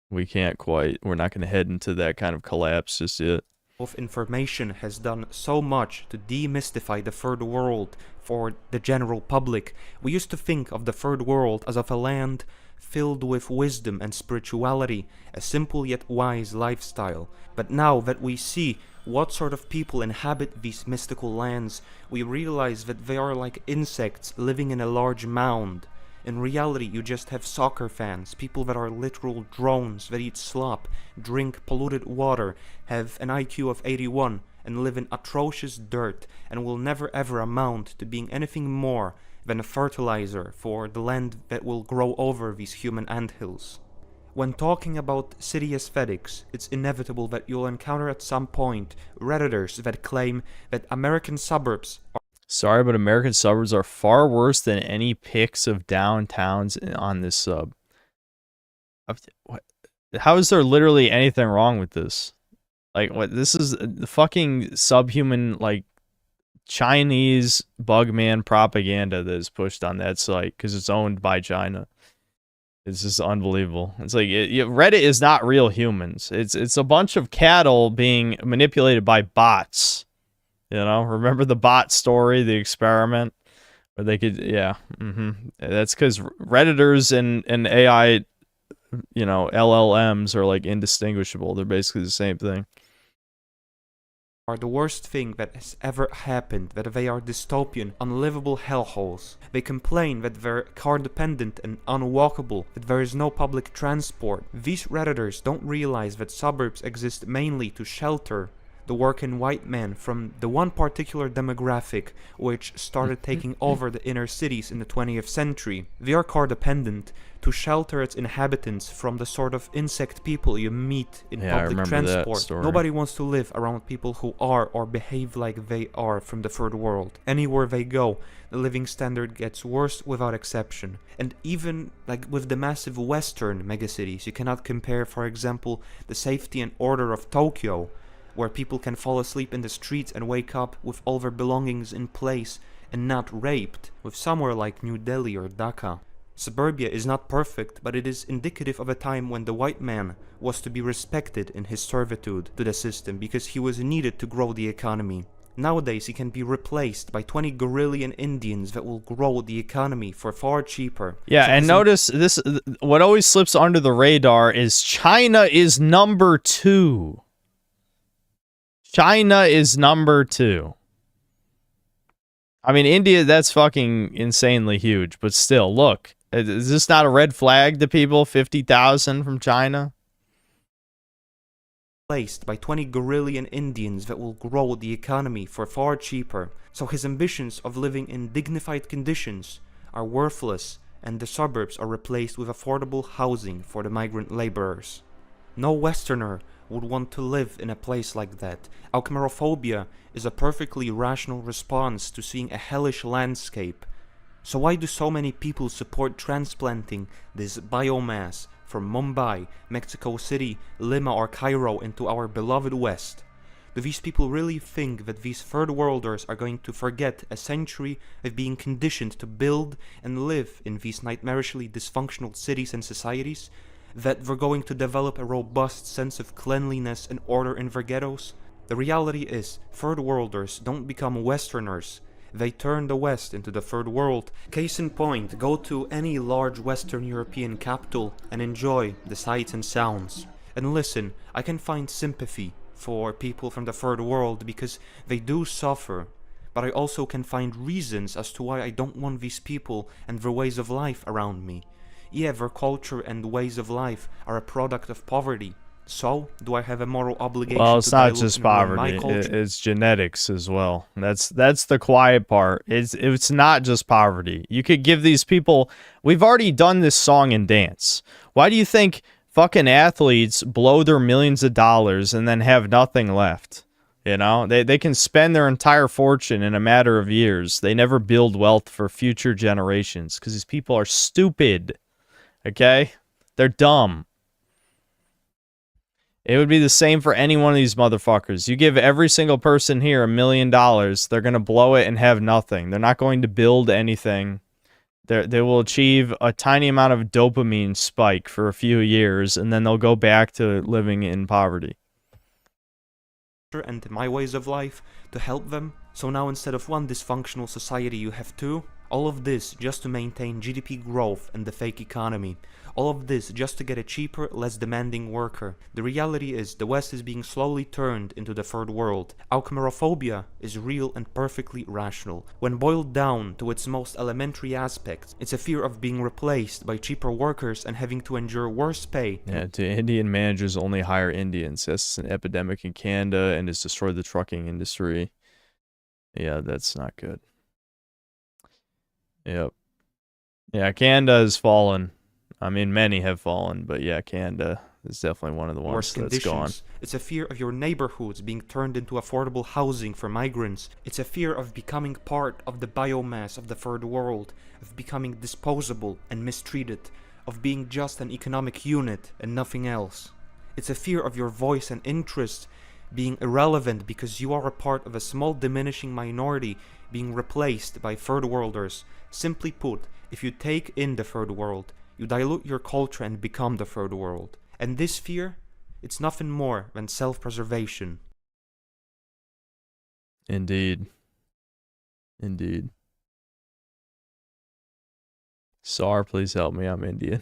we can't quite, we're not going to head into that kind of collapse just yet. Of information has done so much to demystify the third world for the general public. We used to think of the third world as of a land filled with wisdom and spirituality, a simple yet wise lifestyle. But now that we see what sort of people inhabit these mystical lands, we realize that they are like insects living in a large mound. In reality, you just have soccer fans, people that are literal drones that eat slop, drink polluted water, have an IQ of 81, and live in atrocious dirt, and will never ever amount to being anything more than a fertilizer for the land that will grow over these human anthills. When talking about city aesthetics, it's inevitable that you'll encounter at some point Redditors that claim that American suburbs are... Sorry, but American suburbs are far worse than any pics of downtowns on this sub. How is there literally anything wrong with this? Like, what? This is the fucking subhuman, like, Chinese bugman propaganda that is pushed on that site because it's owned by China. It's just unbelievable. It's like Reddit is not real humans. It's a bunch of cattle being manipulated by bots. You know, remember the bot story, the experiment, where they could, yeah, That's because Redditors and AI, you know, LLMs are like indistinguishable. They're basically the same thing. Are the worst thing that has ever happened, that they are dystopian, unlivable hellholes. They complain that they're car dependent and unwalkable, that there is no public transport. These Redditors don't realize that suburbs exist mainly to shelter the working white man from the one particular demographic which started taking over the inner cities in the 20th century. They are car dependent to shelter its inhabitants from the sort of insect people you meet in public transport. Nobody wants to live around people who are or behave like they are from the third world. Anywhere they go, the living standard gets worse without exception. And even like with the massive western megacities, you cannot compare, for example, the safety and order of Tokyo, where people can fall asleep in the streets and wake up with all their belongings in place and not raped, with somewhere like New Delhi or Dhaka. Suburbia is not perfect, but it is indicative of a time when the white man was to be respected in his servitude to the system because he was needed to grow the economy. Nowadays he can be replaced by 20 Gorillian Indians that will grow the economy for far cheaper. Yeah, so and notice this, what always slips under the radar is China is number 2. China is number 2. I mean, India, that's fucking insanely huge, but still, look. Is this not a red flag to people? 50,000 from China? Placed by 20 Gorillian Indians that will grow the economy for far cheaper. So his ambitions of living in dignified conditions are worthless, and the suburbs are replaced with affordable housing for the migrant laborers. No Westerner would want to live in a place like that. Alchmerophobia is a perfectly rational response to seeing a hellish landscape. So why do so many people support transplanting this biomass from Mumbai, Mexico City, Lima or Cairo into our beloved West? Do these people really think that these third worlders are going to forget a century of being conditioned to build and live in these nightmarishly dysfunctional cities and societies? That they're going to develop a robust sense of cleanliness and order in their ghettos? The reality is, third worlders don't become Westerners. They turn the West into the third world. Case in point, go to any large Western European capital and enjoy the sights and sounds. And listen, I can find sympathy for people from the third world because they do suffer. But I also can find reasons as to why I don't want these people and their ways of life around me. Yeah, their culture and ways of life are a product of poverty. So, do I have a moral obligation Well, to it's not dilute just and ruin poverty. my culture? It's genetics as well. That's the quiet part. It's not just poverty. You could give these people... We've already done this song and dance. Why do you think fucking athletes blow their millions of dollars and then have nothing left? You know? They can spend their entire fortune in a matter of years. They never build wealth for future generations because these people are stupid. Okay? They're dumb. It would be the same for any one of these motherfuckers. You give every single person here $1 million, they're going to blow it and have nothing. They're not going to build anything. They will achieve a tiny amount of dopamine spike for a few years, and then they'll go back to living in poverty. And my ways of life to help them. So now instead of one dysfunctional society you have two. All of this just to maintain GDP growth and the fake economy. All of this just to get a cheaper, less demanding worker. The reality is the West is being slowly turned into the third world. Alchemerophobia is real and perfectly rational. When boiled down to its most elementary aspects, it's a fear of being replaced by cheaper workers and having to endure worse pay. Yeah, do Indian managers only hire Indians? That's an epidemic in Canada and has destroyed the trucking industry. Yeah, that's not good. Yep. Yeah, Canada has fallen. I mean, many have fallen, but yeah, Canada is definitely one of the ones that's gone. It's a fear of your neighborhoods being turned into affordable housing for migrants. It's a fear of becoming part of the biomass of the third world, of becoming disposable and mistreated, of being just an economic unit and nothing else. It's a fear of your voice and interest being irrelevant because you are a part of a small diminishing minority being replaced by third worlders. Simply put, if you take in the third world, you dilute your culture and become the third world. And this fear, it's nothing more than self-preservation. Indeed. Indeed. Sar, please help me. I'm Indian.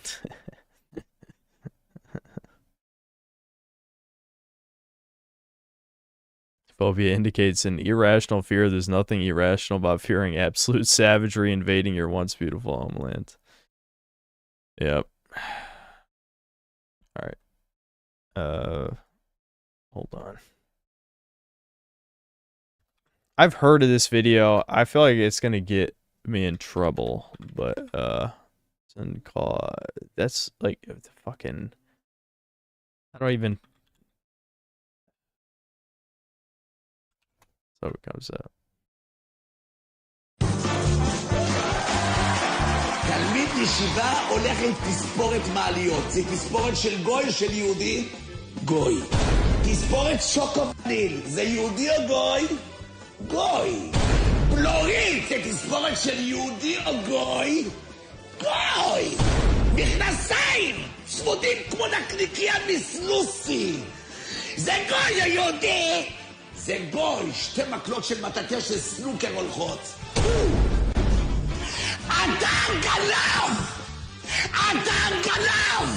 Phobia indicates an irrational fear. There's nothing irrational about fearing absolute savagery invading your once beautiful homeland. Yep. Alright. Hold on. I've heard of this video. I feel like it's gonna get me in trouble, but that's like the fucking... I don't even... So it comes out. תלמיד ישיבה הולך עם תספורת מעליות. זה תספורת של גוי, של יהודי? גוי. תספורת שוקו-וניל. זה יהודי או גוי? גוי. בלורית, זה תספורת של יהודי או גוי? גוי. מכנסיים, צמודים כמו נקניקיה מסלוסי. זה גוי או יהודי? זה גוי. שתי מקלות של מטאטא של סנוקר הולכות. אדם גנב! אדם גנב!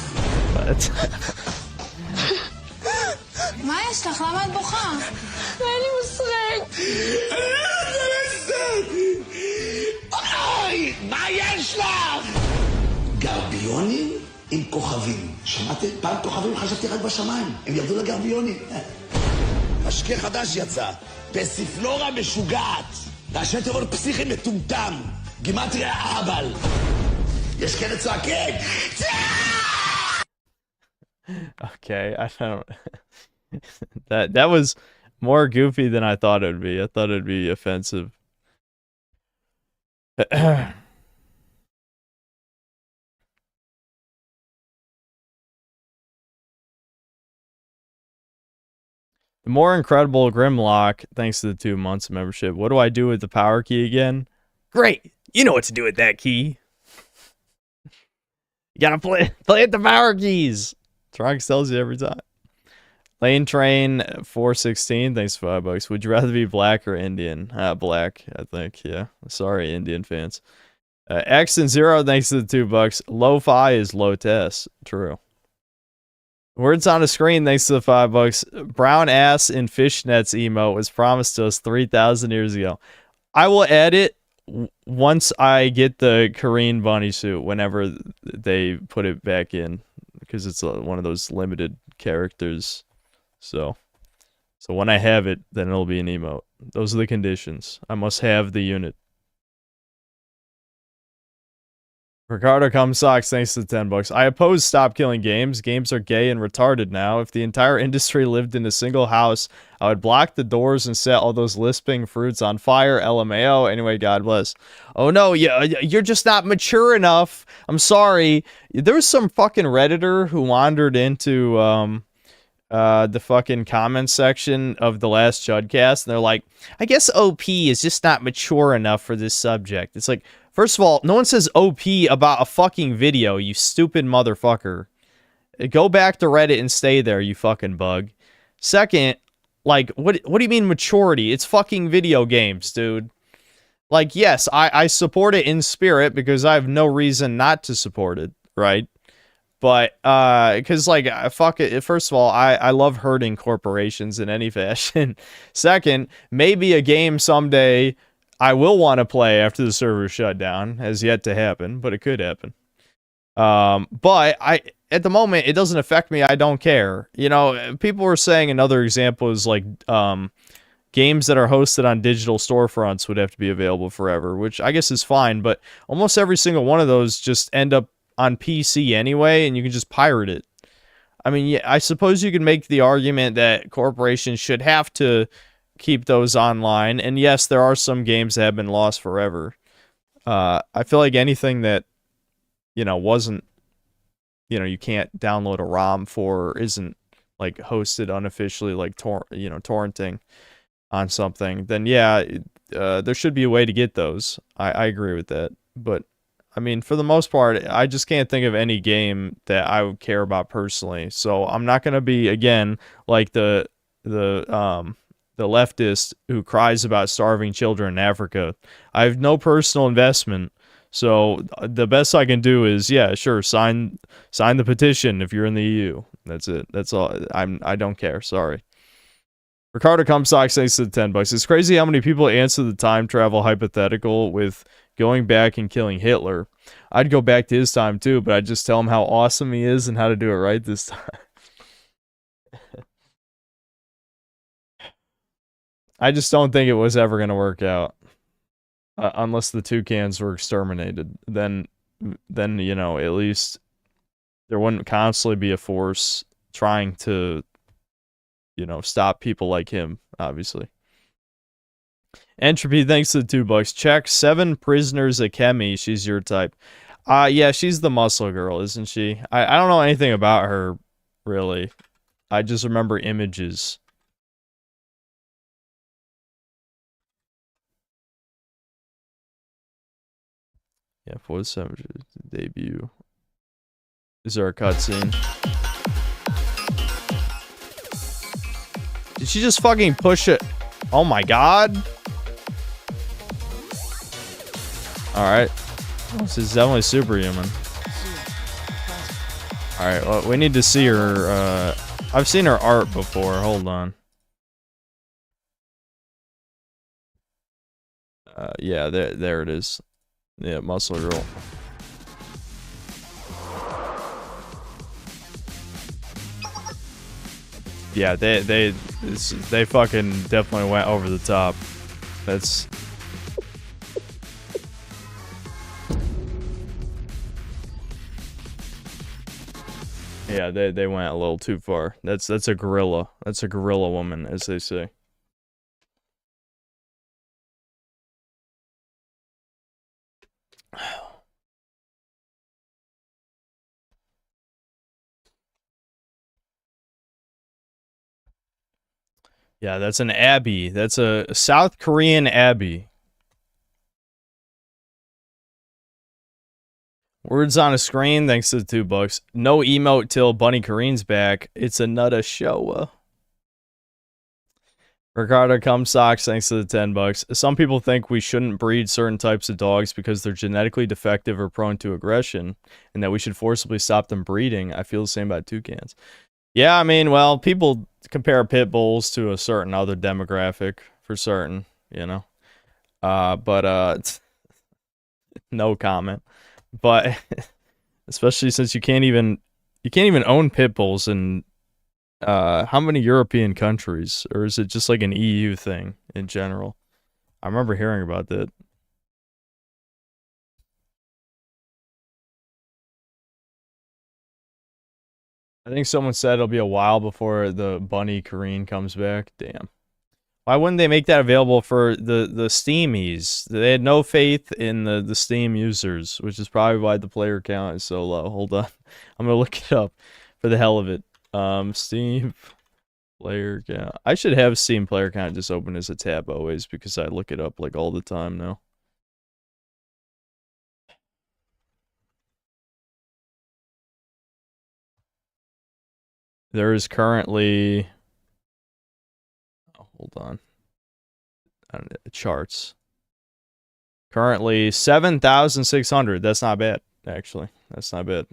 מה יש לך? למה את בוכה? אין לי מושג. אוי! מה יש לך? גרביונים עם כוכבים. שמעתם? פעם כוכבים חשבתי רק בשמיים. הם ירדו לגרביונים. משקה חדש יצא. פסיפלורה משוגעת. ראשי תיאבון פסיכי מטומטם. גימטריה אהבל. יש כאלה צועקים. Okay, I don't... that was more goofy than I thought it would be. I thought it would be offensive. The more incredible Grimlock, thanks to the 2 months of membership. What do I do with the power key again? Great! You know what to do with that key. You gotta play the power keys. Tronix tells you every time. Lane Train 416, thanks for $5. Would you rather be black or Indian? Black, I think, yeah. Sorry, Indian fans. Axton Zero, thanks to the $2. Lo-fi is low test. True. Words on a screen, thanks to the $5. Brown ass in fishnets emote was promised to us 3,000 years ago. I will edit once I get the Korean bunny suit, whenever they put it back in, because it's one of those limited characters. So when I have it, then it'll be an emote. Those are the conditions. I must have the unit. Ricardo Cumsocks, thanks to the 10 bucks. I oppose stop killing games. Games are gay and retarded now. If the entire industry lived in a single house, I would block the doors and set all those lisping fruits on fire. LMAO. Anyway, God bless. Oh no, you're just not mature enough. I'm sorry. There was some fucking Redditor who wandered into the fucking comments section of the last Chudcast, and they're like, I guess OP is just not mature enough for this subject. It's like, first of all, no one says OP about a fucking video, you stupid motherfucker. Go back to Reddit and stay there, you fucking bug. Second, like, what do you mean maturity? It's fucking video games, dude. Like, yes, I support it in spirit because I have no reason not to support it, right? But, because, like, fuck it. First of all, I love hurting corporations in any fashion. Second, maybe a game someday I will want to play after the server shut down. Has yet to happen, but it could happen. But at the moment, it doesn't affect me. I don't care. You know, people were saying another example is, like, games that are hosted on digital storefronts would have to be available forever, which I guess is fine, but almost every single one of those just end up on PC anyway, and you can just pirate it. I mean, yeah, I suppose you could make the argument that corporations should have to keep those online, and yes, there are some games that have been lost forever. I feel like anything that, you know, wasn't, you know, you can't download a ROM for, or isn't, like, hosted unofficially, like, torrenting on something, then yeah, there should be a way to get those. I agree with that, but I mean, for the most part, I just can't think of any game that I would care about personally. So I'm not gonna be, again, like the leftist who cries about starving children in Africa. I have no personal investment, so the best I can do is, yeah, sure, sign the petition if you're in the EU. That's it. That's all. I don't care. Sorry. Ricardo Cumsocks, thanks to the 10 bucks. It's crazy how many people answer the time travel hypothetical with going back and killing Hitler. I'd go back to his time too, but I'd just tell him how awesome he is and how to do it right this time. I just don't think it was ever going to work out. Unless the toucans were exterminated. Then, you know, at least there wouldn't constantly be a force trying to, you know, stop people like him, obviously. Entropy, thanks to the 2 bucks. Check 7 prisoners Akemi. She's your type. Yeah, she's the muscle girl, isn't she? I don't know anything about her, really. I just remember images. Yeah, 47 debut. Is there a cutscene? Did she just fucking push it? Oh my god. Alright. This is definitely superhuman. Alright, well, we need to see her, I've seen her art before, hold on. Yeah, there it is. Yeah, muscle girl. Yeah, they fucking definitely went over the top. That's... Yeah, they went a little too far. That's a gorilla. That's a gorilla woman, as they say. Yeah, that's an Abby. That's a South Korean Abby. Words on a screen, thanks to the 2 bucks. No emote till Bunny Kareen's back. It's another show. Ricardo Cumsocks, thanks to the 10 bucks. Some people think we shouldn't breed certain types of dogs because they're genetically defective or prone to aggression, and that we should forcibly stop them breeding. I feel the same about toucans. Yeah, I mean, well, people compare pit bulls to a certain other demographic, for certain, you know. But No comment. But especially since you can't even own pit bulls in how many European countries, or is it just like an EU thing in general? I remember hearing about that. I think someone said it'll be a while before the bunny Kareen comes back. Damn. Why wouldn't they make that available for the Steamies? They had no faith in the Steam users, which is probably why the player count is so low. Hold on. I'm gonna look it up for the hell of it. Steam player count. I should have Steam player count just open as a tab always because I look it up like all the time now. There is currently... Oh, hold on. I don't know, charts. Currently 7,600. That's not bad, actually. That's not bad.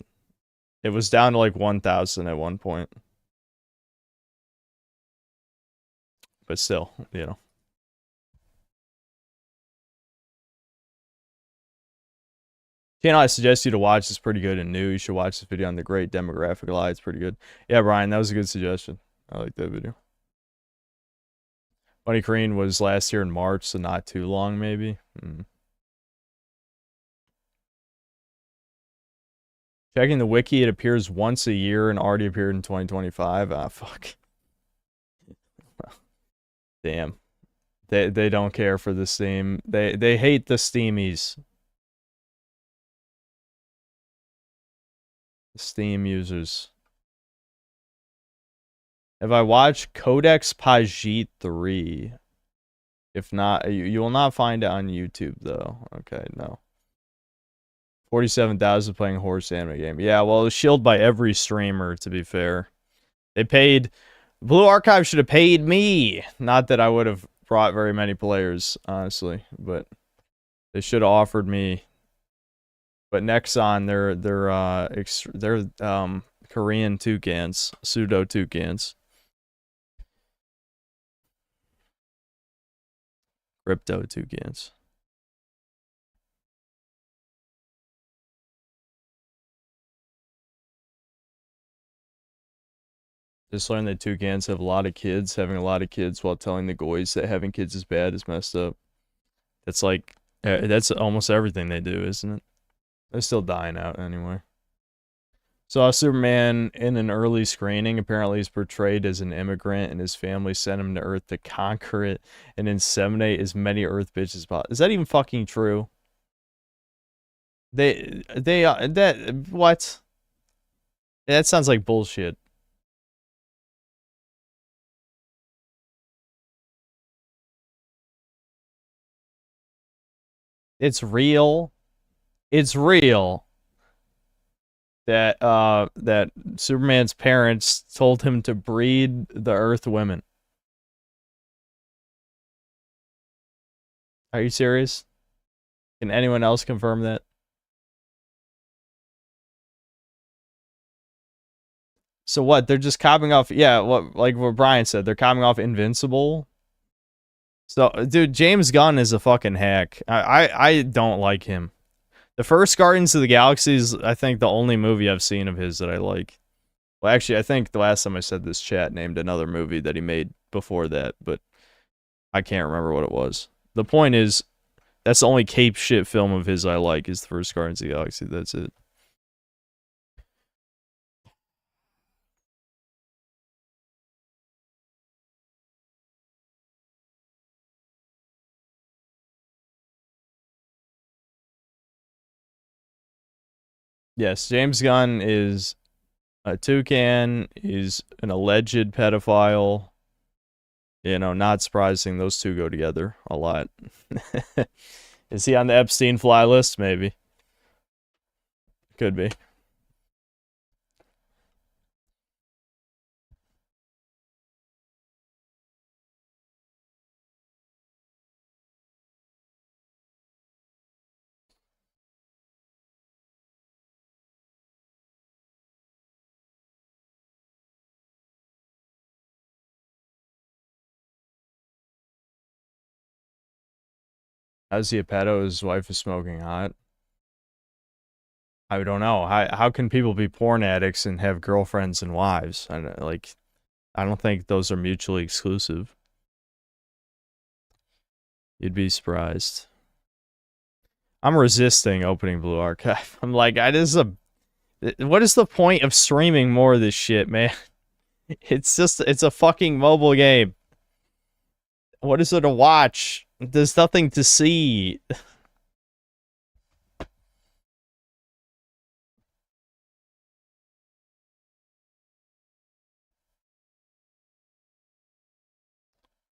It was down to like 1,000 at one point. But still, you know. Channel I suggest you to watch is pretty good and new. You should watch this video on the Great Demographic Lie. It's pretty good. Yeah, Brian, that was a good suggestion. I like that video. Bunny Kareen was last year in March, so not too long, maybe. Checking the wiki, it appears once a year and already appeared in 2025. Ah, fuck. Damn. They don't care for the Steam. They hate the Steamies. Steam users. Have I watched Codex Pajit 3? If not, you will not find it on YouTube, though. Okay, no. 47,000 playing a horse anime game. Yeah, well, it was shielded by every streamer, to be fair. They paid... Blue Archive should have paid me! Not that I would have brought very many players, honestly, but they should have offered me. But Nexon, they're Korean toucans, pseudo toucans. Crypto toucans. Just learned that toucans have a lot of kids. Having a lot of kids while telling the goys that having kids is bad is messed up. That's like, that's almost everything they do, isn't it? They're still dying out anyway. Saw Superman in an early screening. Apparently he's portrayed as an immigrant and his family sent him to Earth to conquer it and inseminate as many Earth bitches as possible. Is that even fucking true? What? That sounds like bullshit. It's real. It's real. That Superman's parents told him to breed the Earth women. Are you serious? Can anyone else confirm that? So what? They're just copying off... Yeah, like what Brian said. They're copying off Invincible. So, dude, James Gunn is a fucking hack. I don't like him. The first Guardians of the Galaxy is, I think, the only movie I've seen of his that I like. Well, actually, I think the last time I said this, chat named another movie that he made before that, but I can't remember what it was. The point is, that's the only cape shit film of his I like, is the first Guardians of the Galaxy. That's it. Yes, James Gunn is a toucan. He's an alleged pedophile. You know, not surprising. Those two go together a lot. Is he on the Epstein fly list? Maybe. Could be. How's he a pedo? His wife is smoking hot. I don't know. How can people be porn addicts and have girlfriends and wives? I don't think those are mutually exclusive. You'd be surprised. I'm resisting opening Blue Archive. I'm like, what is the point of streaming more of this shit, man? It's a fucking mobile game. What is there to watch? There's nothing to see.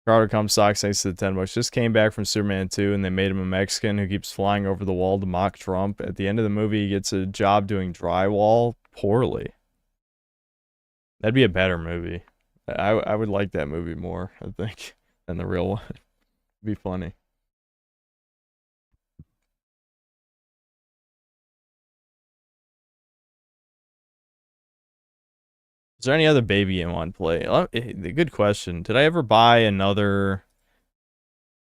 Carter Comstocks, thanks to the 10 bucks. Just came back from Superman 2 and they made him a Mexican who keeps flying over the wall to mock Trump. At the end of the movie, he gets a job doing drywall poorly. That'd be a better movie. I would like that movie more, I think, than the real one. It'd be funny. Is there any other baby game I want to play? Good question. Did I ever buy another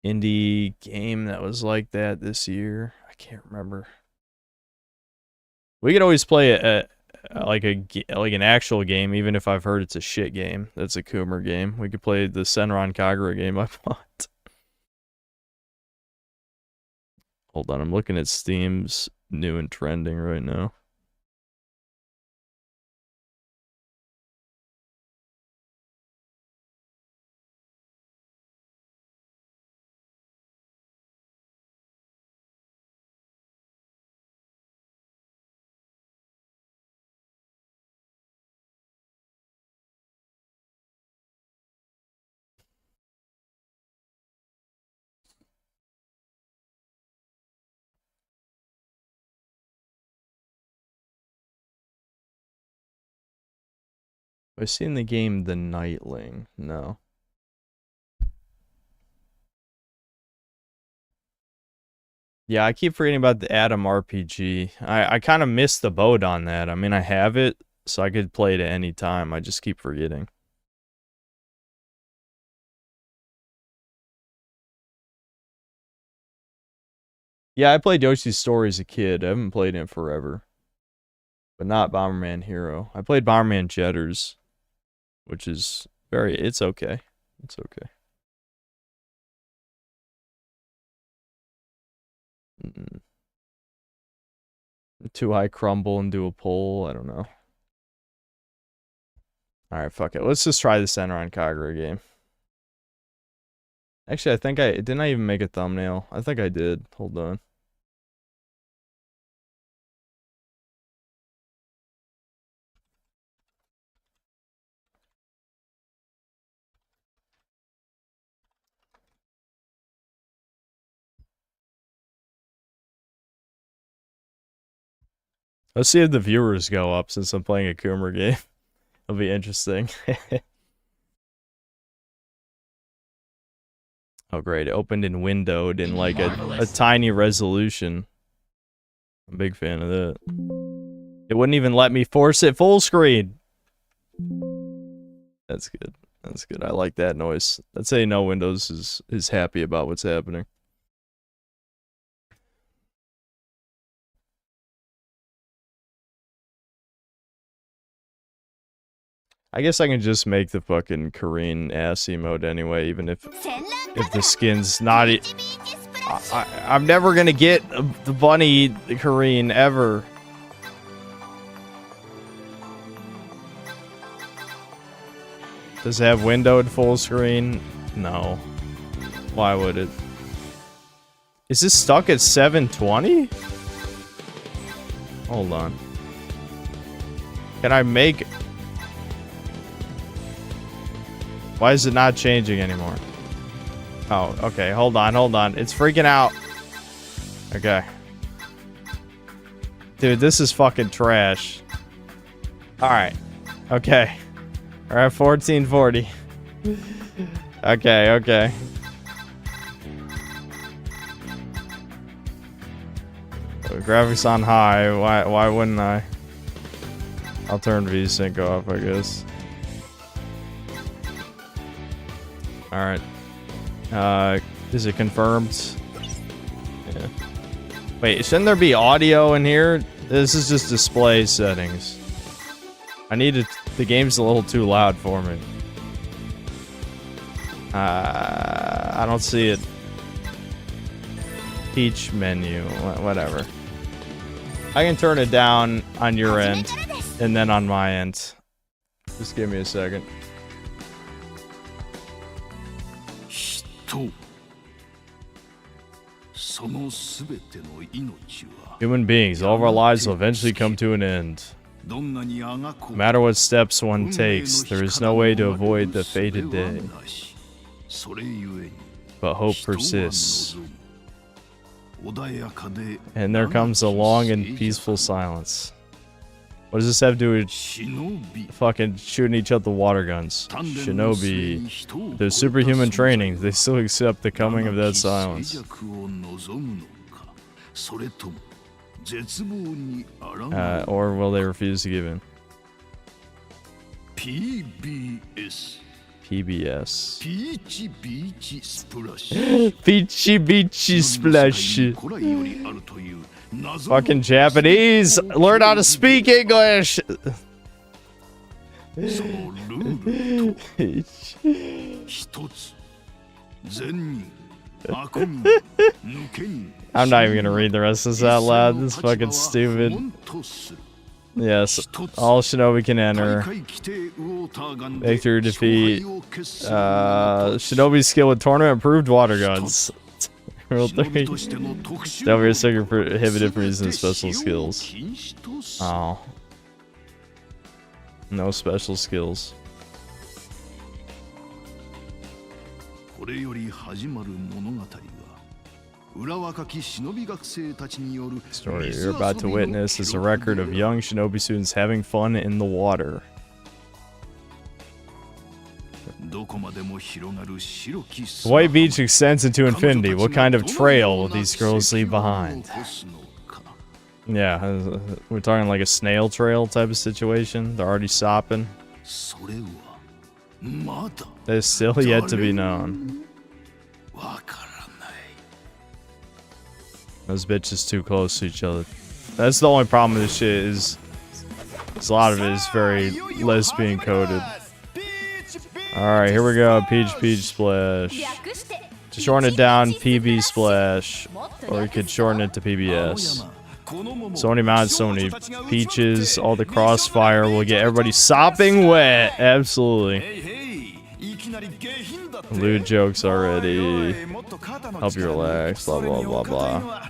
indie game that was like that this year? I can't remember. We could always play like an actual game, even if I've heard it's a shit game. That's a Coomer game. We could play the Senran Kagura game I bought. Hold on, I'm looking at Steam's new and trending right now. I've seen the game The Nightling. No. Yeah, I keep forgetting about the Atom RPG. I kind of missed the boat on that. I mean, I have it, so I could play it at any time. I just keep forgetting. Yeah, I played Yoshi's Story as a kid. I haven't played it in forever. But not Bomberman Hero. I played Bomberman Jetters, which is it's okay. It's okay. Too high crumble and do a pull. I don't know. Alright, fuck it. Let's just try the Senran Kagura game. Actually, I think didn't I even make a thumbnail? I think I did. Hold on. Let's see if the viewers go up since I'm playing a Coomer game. It'll be interesting. Oh great, it opened and windowed in like a tiny resolution. I'm a big fan of that. It wouldn't even let me force it full screen. That's good. That's good. I like that noise. Let's say no Windows is happy about what's happening. I guess I can just make the fucking Korean ass emote anyway, even if the skin's not. I'm never gonna get the bunny Korean ever. Does it have windowed full screen? No. Why would it? Is this stuck at 720? Hold on. Can I make... Why is it not changing anymore? Oh, okay. Hold on, hold on. It's freaking out. Okay. Dude, this is fucking trash. Alright. Okay. We're at 1440. Okay, okay. Graphics on high. Why wouldn't I? I'll turn VSync off, I guess. Alright. Is it confirmed? Yeah. Wait, shouldn't there be audio in here? This is just display settings. I needed. The game's a little too loud for me. I don't see it. Peach menu, whatever. I can turn it down on your end, and then on my end. Just give me a second. Human beings, all of our lives will eventually come to an end. No matter what steps one takes, there is no way to avoid the fated day. But hope persists. And there comes a long and peaceful silence. What does this have to do with fucking shooting each other with water guns? Shinobi. There's superhuman training. They still accept the coming of that silence. Or will they refuse to give in? PBS. Peachy Beachy Splash. Fucking Japanese! Learn how to speak English! I'm not even gonna read the rest of this out loud. This is fucking stupid. Yes, all Shinobi can enter. Victory, defeat. Shinobi's skill with tournament improved water guns. Rule 3. Don't be second prohibited from using special skills. Oh. No special skills. The story you're about to witness is a record of young shinobi students having fun in the water. The white beach extends into infinity. What kind of trail will these girls leave behind? Yeah, we're talking like a snail trail type of situation. They're already sopping. They're still yet to be known. Those bitches too close to each other. That's the only problem with this shit is a lot of it is very lesbian coded. Alright, here we go. Peach Splash. To shorten it down, PB Splash. Or you could shorten it to PBS. So many mountains, so many peaches. All the crossfire will get everybody sopping wet. Absolutely. Lewd jokes already. Help you relax. Blah, blah, blah, blah.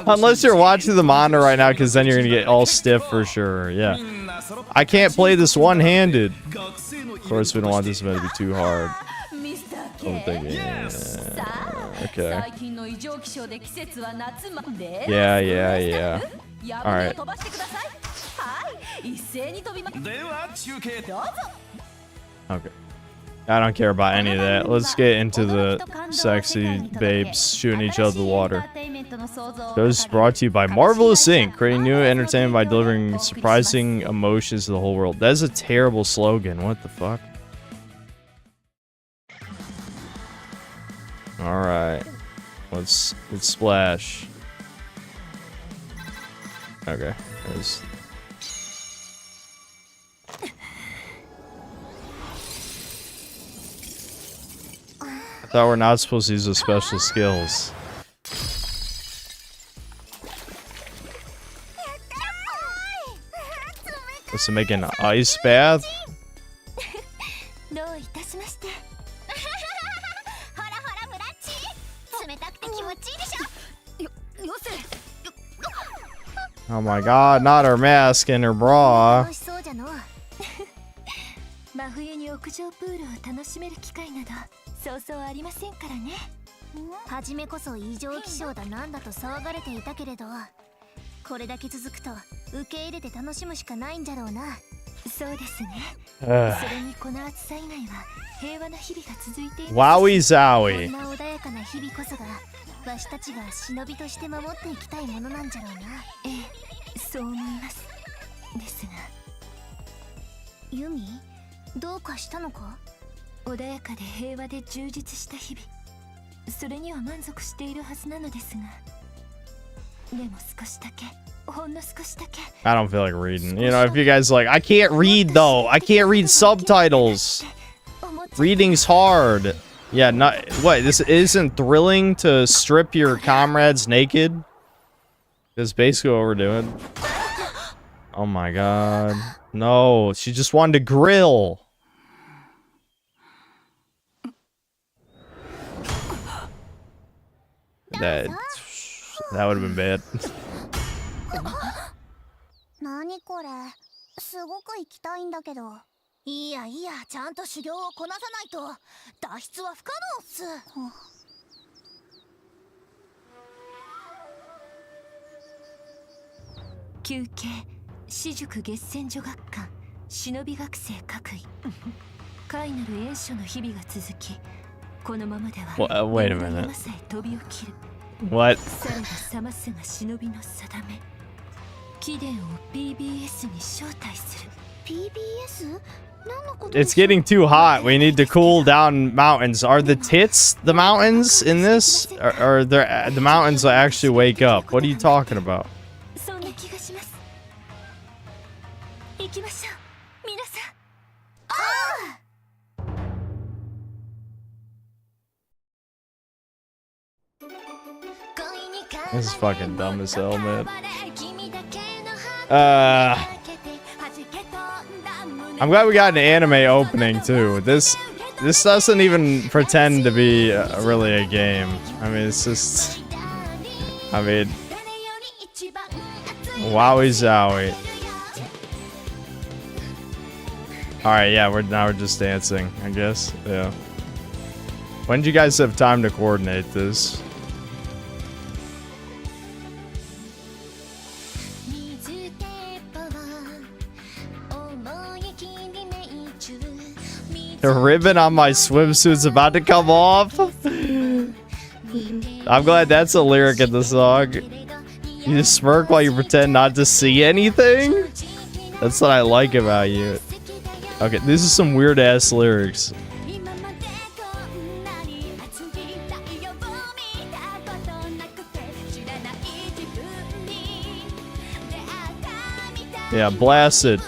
Unless you're watching the monitor right now, because then you're going to get all stiff for sure. Yeah. I can't play this one-handed. Of course, we don't want this event to be too hard. I'm thinking, yeah. Okay. Yeah. Alright. Okay. I don't care about any of that. Let's get into the sexy babes shooting each other in the water. This is brought to you by Marvelous Inc., creating new entertainment by delivering surprising emotions to the whole world. That's a terrible slogan. What the fuck? Alright. Let's splash. Okay. There's... I thought we're not supposed to use the special skills. Let's make an ice bath. Oh my god, not her mask and her bra. そうそうありませんからね。初めこそ異常気象だなんだと騒がれていたけれど、これだけ続くと受け入れて楽しむしかないんじゃろうな。そうですね。それにこの暑さ以外は平和な日々が続いています。Wowie zowie。こんな穏やかな日々こそがわしたちが忍びとして守っていきたいものなんじゃろうな。ええ、そう思います。ですが、ユミ、どうかしたのか？ 穏やかで平和で充実した日々、それには満足しているはずなのですが、でも少しだけ I don't feel like reading. You know, if you guys like, I can't read though. I can't read subtitles. Reading's hard. Yeah, not what? This isn't thrilling to strip your comrades naked. That's basically what we're doing. Oh my god. No, she just wanted to grill. That would have been bad. 何これすごく行きたいんだけどいやいやちゃんと修行をこなさないと脱出は不可能っす休憩私塾月戦女学館忍び学生各位怪なる演書の日々が続きこのままでは Wait a minute. 飛び起きる What? さらばさますが忍びの定め貴殿を PBS に招待する PBS? It's getting too hot. We need to cool down mountains. Are the tits the mountains in this? Or the mountains that actually wake up? What are you talking about? そんな気がします行きましょう皆さんああ This is fucking dumb as hell, man. I'm glad we got an anime opening too. This doesn't even pretend to be really a game. I mean, it's just. I mean, wowie zowie. All right, yeah, we're just dancing, I guess. Yeah. When did you guys have time to coordinate this? The ribbon on my swimsuit's about to come off. I'm glad that's a lyric in the song. You just smirk while you pretend not to see anything? That's what I like about you. Okay, this is some weird ass lyrics. Yeah, blast it.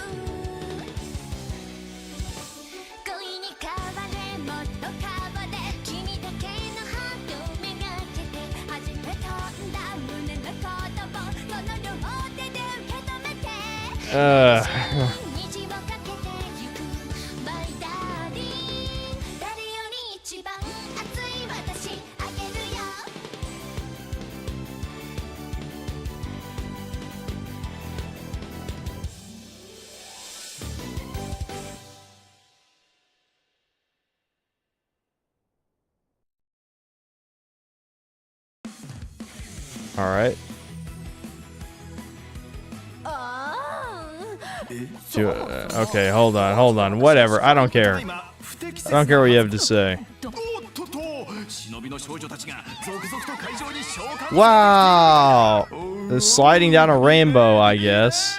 All right. Okay, hold on. Whatever. I don't care. I don't care what you have to say. Wow! They're sliding down a rainbow, I guess.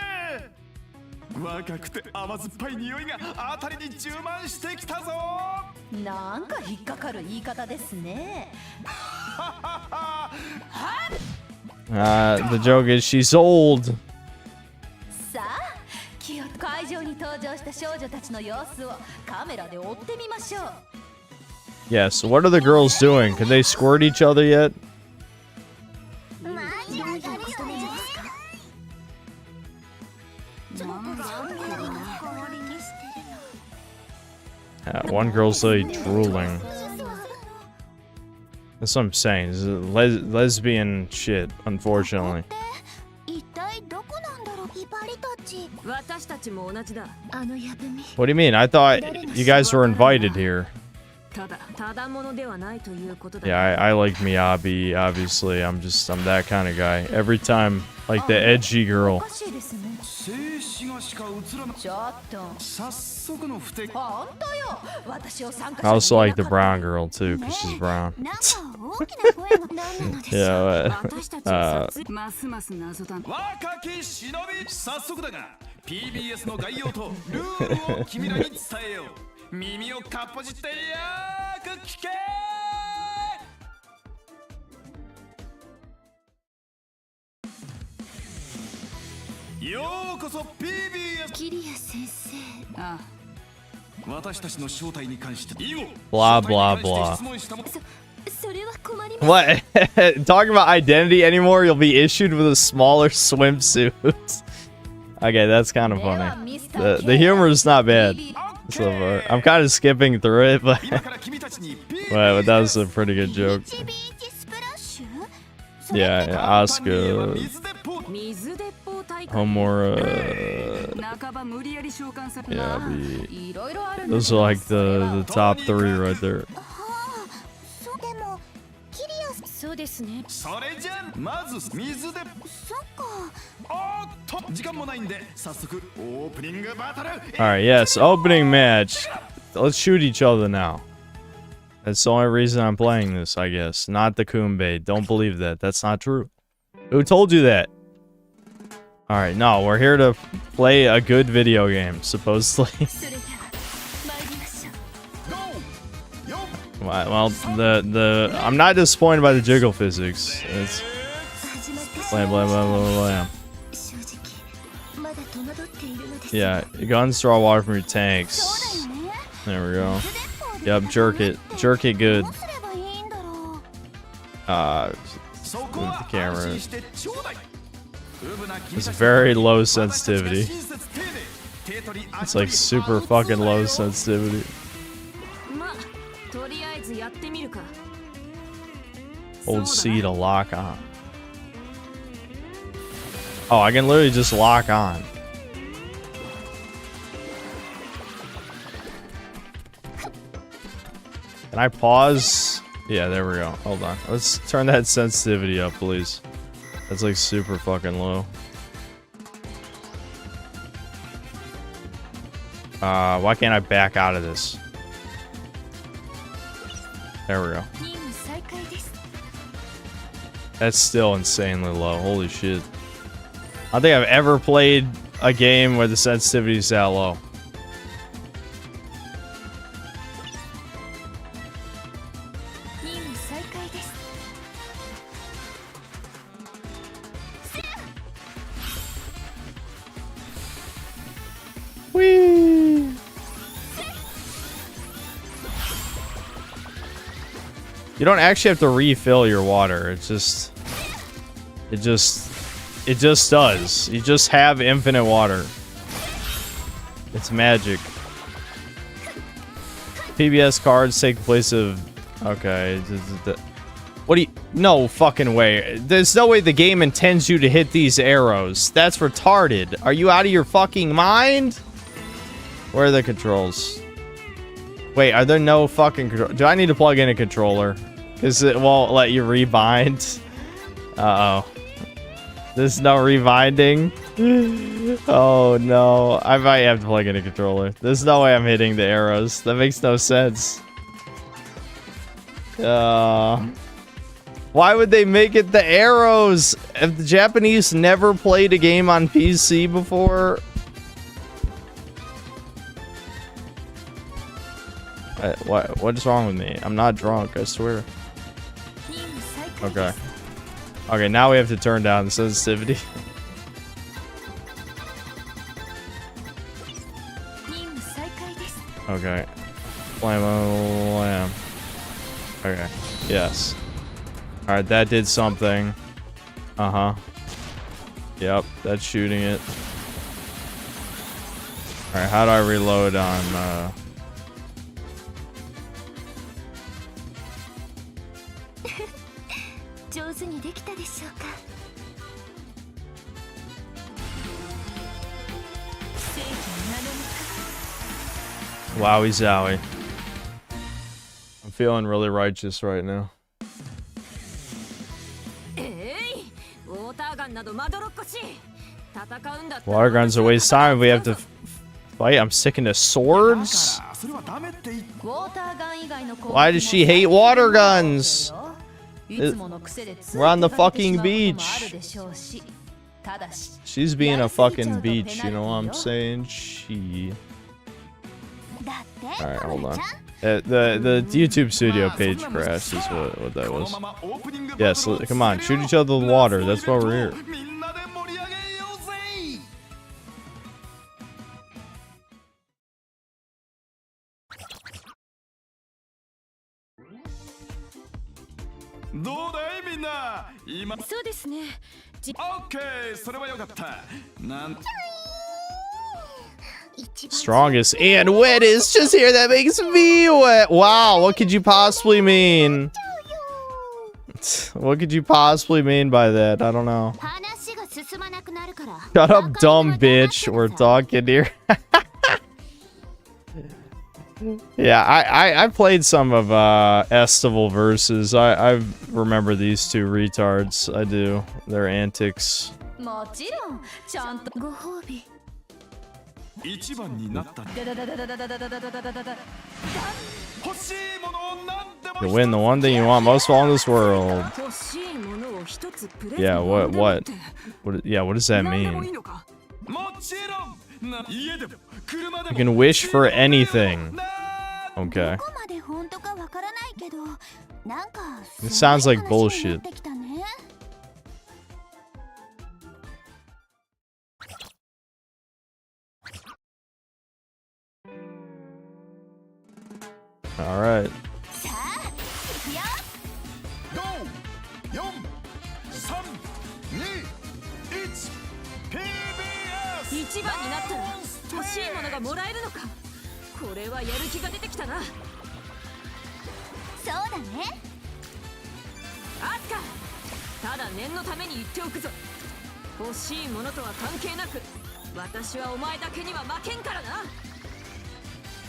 The joke is she's old. Yeah, so what are the girls doing? Can they squirt each other yet? One girl's like drooling. That's what I'm saying. This is lesbian shit, unfortunately. What do you mean? I thought you guys were invited here. Yeah, I like Miyabi, obviously. I'm that kind of guy. Every time, like the edgy girl. I also like the brown girl too, because she's brown. Yeah, PBS の概要とルールを君らに伝えよう。耳をかっぽじってよーく聞け。Blah blah blah. What? Talking about identity anymore? You'll be issued with a smaller swimsuit. Okay, that's kind of funny. The humor is not bad so far. I'm kind of skipping through it, but but that was a pretty good joke. Yeah, Asuka, Homura. Yeah, those are like the top 3 right there. Alright, yes, opening match. Let's shoot each other now. That's the only reason I'm playing this, I guess. Not the Kumbay. Don't believe that. That's not true. Who told you that? Alright, no, we're here to play a good video game, supposedly. Well, I'm not disappointed by the jiggle physics. It's blam blam blam blam blam. Yeah, guns draw water from your tanks. There we go. Yep, jerk it good. Move the camera. It's very low sensitivity. It's like super fucking low sensitivity. Hold C to lock on. Oh, I can literally just lock on. Can I pause? Yeah, there we go. Hold on. Let's turn that sensitivity up, please. That's like super fucking low. Why can't I back out of this? There we go. That's still insanely low. Holy shit. I don't think I've ever played a game where the sensitivity is that low. Whee! You don't actually have to refill your water. It just does. You just have infinite water. It's magic. PBS cards take the place of... Okay. What do you... No fucking way. There's no way the game intends you to hit these arrows. That's retarded. Are you out of your fucking mind? Where are the controls? Wait, are there no fucking control? Do I need to plug in a controller? Because it won't let you rebind. Uh-oh. There's no rewinding. Oh no. I might have to plug in a controller. There's no way I'm hitting the arrows. That makes no sense. Why would they make it the arrows? Have the Japanese never played a game on PC before? What is wrong with me? I'm not drunk, I swear. Okay. Okay, now we have to turn down the sensitivity. Okay. Blam. Okay. Yes. Alright, that did something. Uh-huh. Yep, that's shooting it. Alright, how do I reload on, Wowie zowie. I'm feeling really righteous right now. Water guns are a waste of time if we have to fight. I'm sick into swords. Why does she hate water guns? We're on the fucking beach. She's being a fucking beach, you know what I'm saying? She... Alright, hold on. The YouTube studio page crashed is what that was. Yes, come on, shoot each other with water. That's why we're here. どうだいみんな今そうですね。オッケーそれはよかったなん Strongest and wettest. Just here that makes me wet. Wow, what could you possibly mean? What could you possibly mean by that? I don't know. Shut up, dumb bitch. We're talking here. Yeah, I played some of Estival versus. I remember these two retards. I do. Their antics. 一番になった You win the one thing you want most of all in this world. Yeah, what? Yeah, what does that mean? You can wish for anything. Okay. It sounds like bullshit. All right.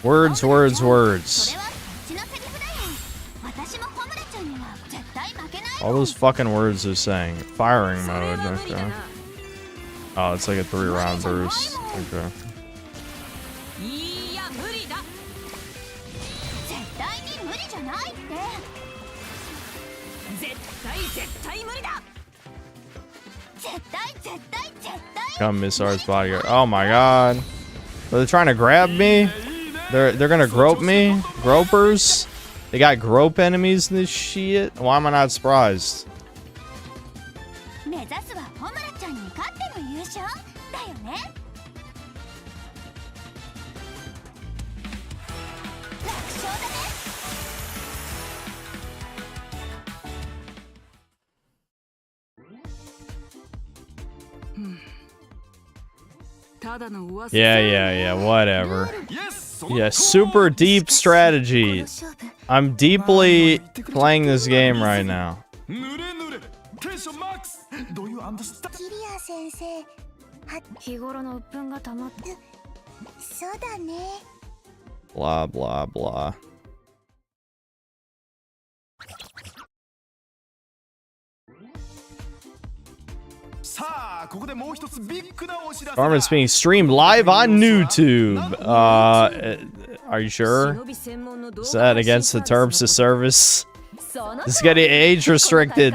Words, words, words. All those fucking words they're saying. Firing mode, okay. Oh, it's like a 3-round burst. Okay. Come, Miss R's bodyguard. Oh my god. Are they trying to grab me? They're gonna grope me? Gropers? They got grope enemies in this shit? Why am I not surprised? Yeah, whatever. Yeah, super deep strategy. I'm deeply playing this game right now. Blah, blah, blah. Garment's being streamed live on YouTube. Are you sure? Is that against the terms of service? It's getting age restricted.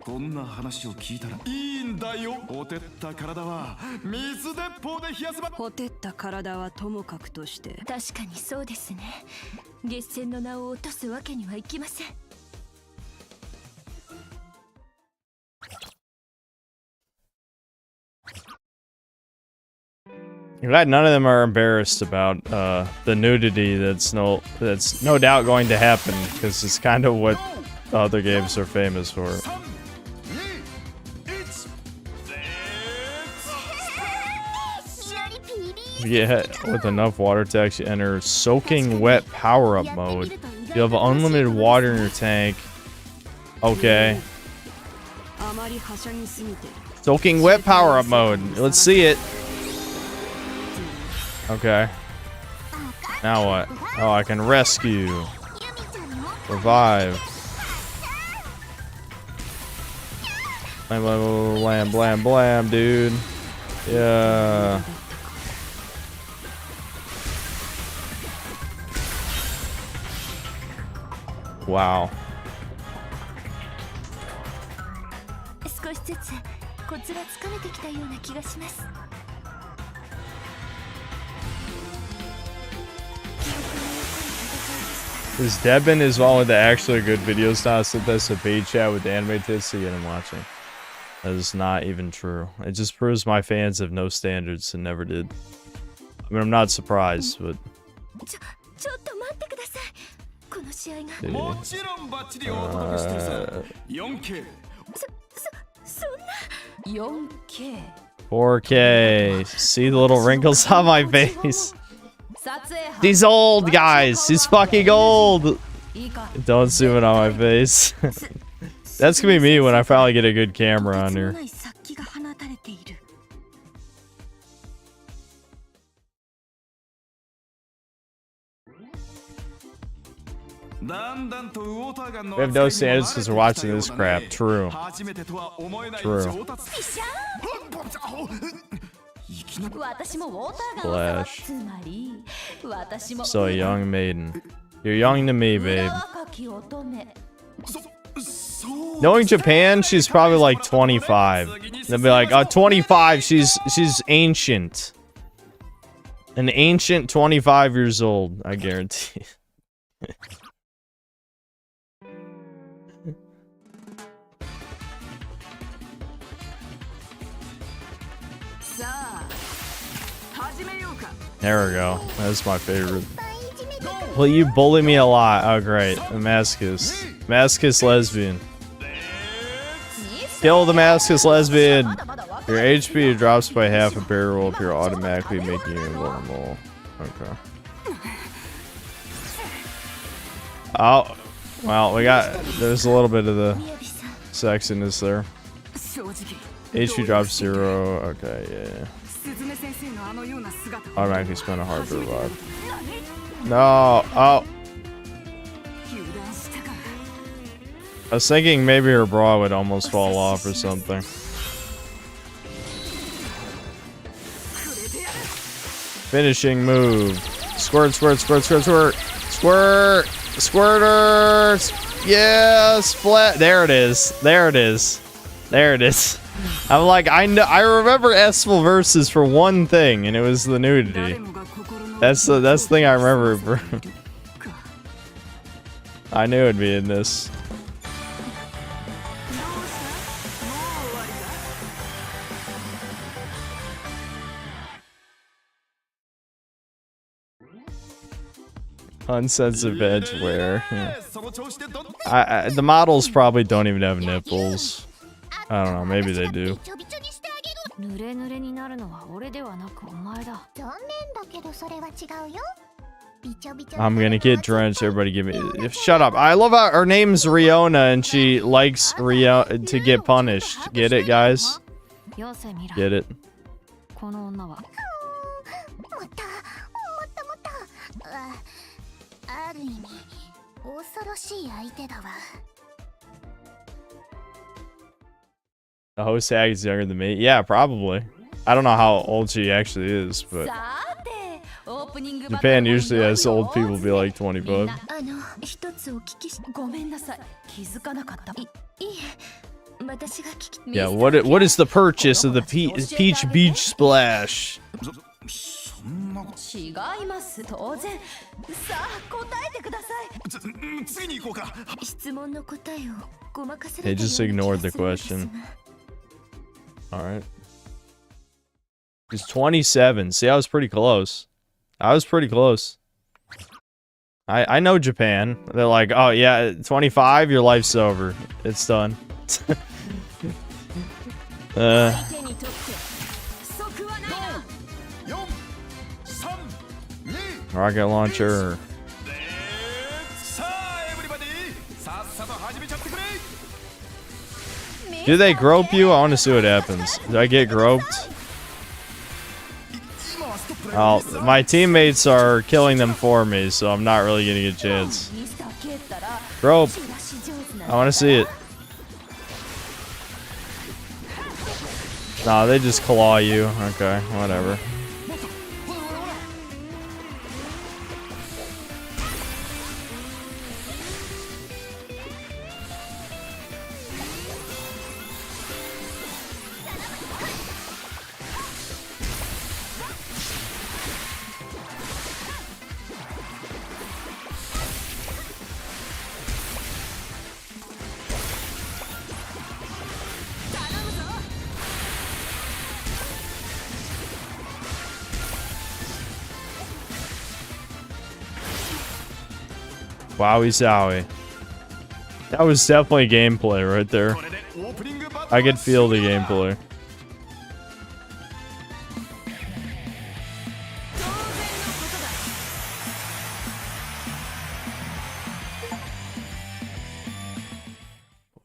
こんな話を聞いたらいいんだよ。ほてった体は水鉄砲で冷やせば。ほてった体はともかくとして。確かにそうですね。月戦の名を落とすわけにはいきません。 Glad none of them are embarrassed about the nudity that's no doubt going to happen, because it's kind of what the other games are famous for. Yeah, with enough water to actually enter soaking wet power-up mode. You have unlimited water in your tank. Okay. Soaking wet power-up mode. Let's see it. Okay. Now what? Oh, I can rescue. Revive. Blam, blam, blam, blam, blam, dude. Yeah. Wow. Is Debin is one with the actually good videos now, so that's a paid chat with the anime tits to get him watching. That is not even true. It just proves my fans have no standards and never did. I mean, I'm not surprised, but... 4K. 4K. See the little wrinkles on my face. He's old, guys. He's fucking old. Don't zoom it on my face. That's gonna be me when I finally get a good camera on here. We have no standards because we're watching this crap. True. True. Flash. So a young maiden. You're young to me, babe. Knowing Japan, she's probably like 25. They'll be like, oh, 25, she's ancient. An ancient 25 years old, I guarantee. There we go. That's my favorite. Well, you bully me a lot. Oh, great. Damascus. Damascus lesbian. Kill the Damascus lesbian. Your HP drops by half a barrel will appear automatically, making you invulnerable. Okay. Oh. Well, there's a little bit of the sexiness there. HP drops 0. Okay, yeah. Automatically spend a heart to revive. No. Oh. I was thinking maybe her bra would almost fall off or something. Finishing move. Squirt, squirt, squirt, squirt, squirt. Squirt. Squirters. Yeah, splat. There it is. There it is. There it is. I'm like, I remember Espel versus for one thing, and it was the nudity. That's the thing I remember, bro. I knew it'd be in this. Unsensitive edge wear. Yeah. The models probably don't even have nipples. I don't know, maybe they do. I'm gonna get drenched. Everybody give me... Shut up. I love how her name's Riona and she likes to get punished. Get it, guys? Get it? The host tag is younger than me. Yeah, probably. I don't know how old she actually is, but Japan usually has old people be like 25. Yeah, what is the purchase of the Peach Beach Splash? They just ignored the question. Alright. He's 27. See, I was pretty close. I was pretty close. I know Japan. They're like, oh yeah, 25, your life's over. It's done. Rocket launcher. Do they grope you? I want to see what happens. Do I get groped? Oh, my teammates are killing them for me, so I'm not really getting a chance. Grope. I want to see it. Nah, they just claw you. Okay, whatever. Wowie zowie. That was definitely gameplay right there. I could feel the gameplay.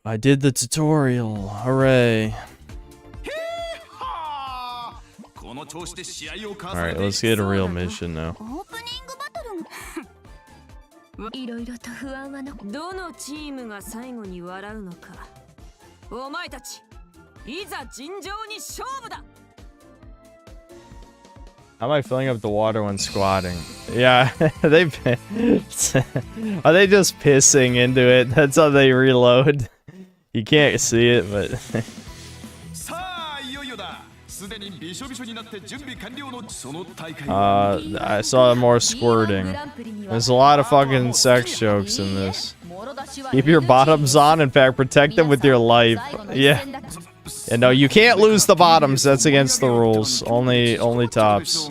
I did the tutorial. Hooray. Alright, let's get a real mission now. いろいろと不安はどのチームが最後に笑うのか。お前たち、いざ尋常に勝負だ。 How am I filling up the water when squatting? Yeah, are they just pissing into it? That's how they reload. You can't see it, but I saw more squirting. There's a lot of fucking sex jokes in this. Keep your bottoms on, in fact, protect them with your life. Yeah. And no, you can't lose the bottoms. That's against the rules. Only tops.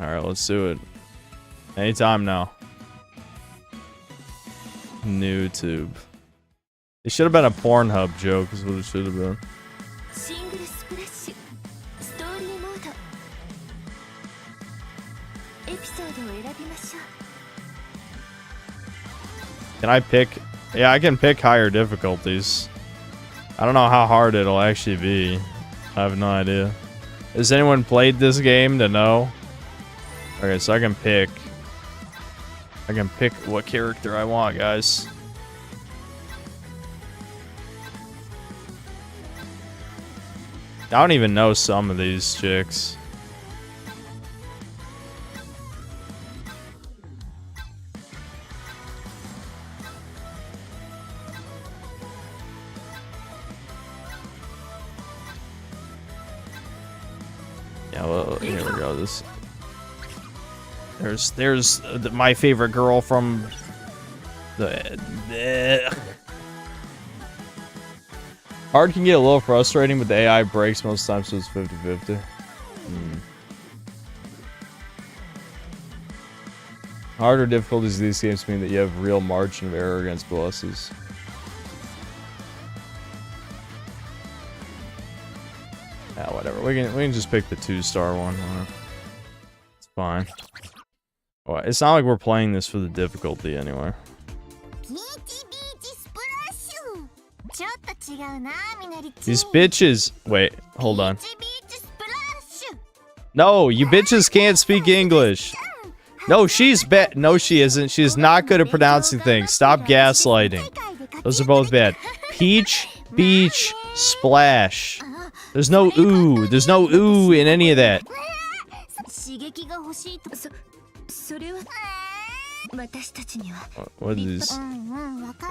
Alright, let's do it. Anytime now. New tube. It should have been a Pornhub joke, is what it should have been. Can I pick? Yeah, I can pick higher difficulties. I don't know how hard it'll actually be. I have no idea. Has anyone played this game to know? Okay, so I can pick what character I want, guys. I don't even know some of these chicks. Yeah, well, here we go. There's my favorite girl from the. Hard can get a little frustrating, but the AI breaks most times, so it's 50-50. Harder difficulties of these games mean that you have real margin of error against bosses. Yeah, whatever. We can just pick the 2-star one. It's fine. Well, it's not like we're playing this for the difficulty anyway. These bitches. Wait, hold on. No, you bitches can't speak English. No, she's bad. No, she isn't. She's not good at pronouncing things. Stop gaslighting. Those are both bad. Peach, beach, splash. There's no ooh. There's no ooh in any of that. What is this?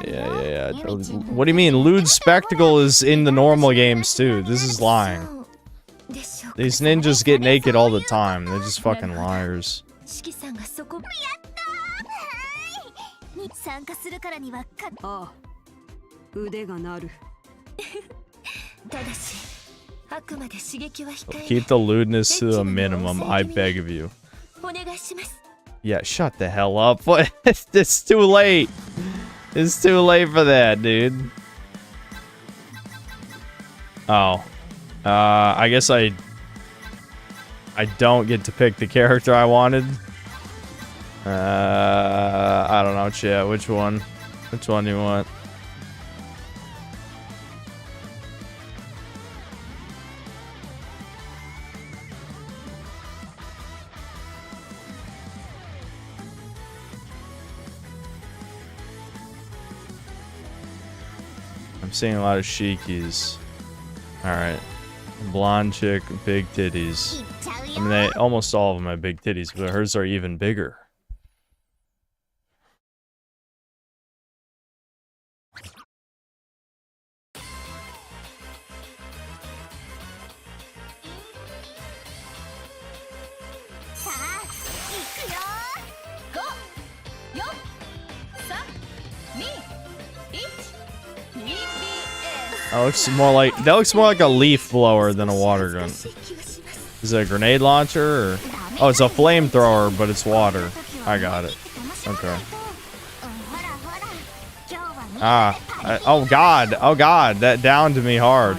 Yeah. What do you mean? Lewd spectacle is in the normal games too. This is lying. These ninjas get naked all the time. They're just fucking liars. Keep the lewdness to a minimum, I beg of you. Yeah, shut the hell up. What? It's too late. It's too late for that, dude. Oh. I guess I don't get to pick the character I wanted. I don't know, chat. Which one? Which one do you want? I'm seeing a lot of sheikies. Alright. Blonde chick, big titties. I mean, almost all of them have big titties, but hers are even bigger. That looks more like a leaf blower than a water gun. Is it a grenade launcher or? Oh, it's a flamethrower, but it's water. I got it. Okay. Oh god, that downed me hard.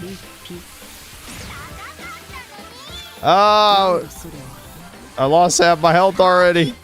Oh, I lost half my health already.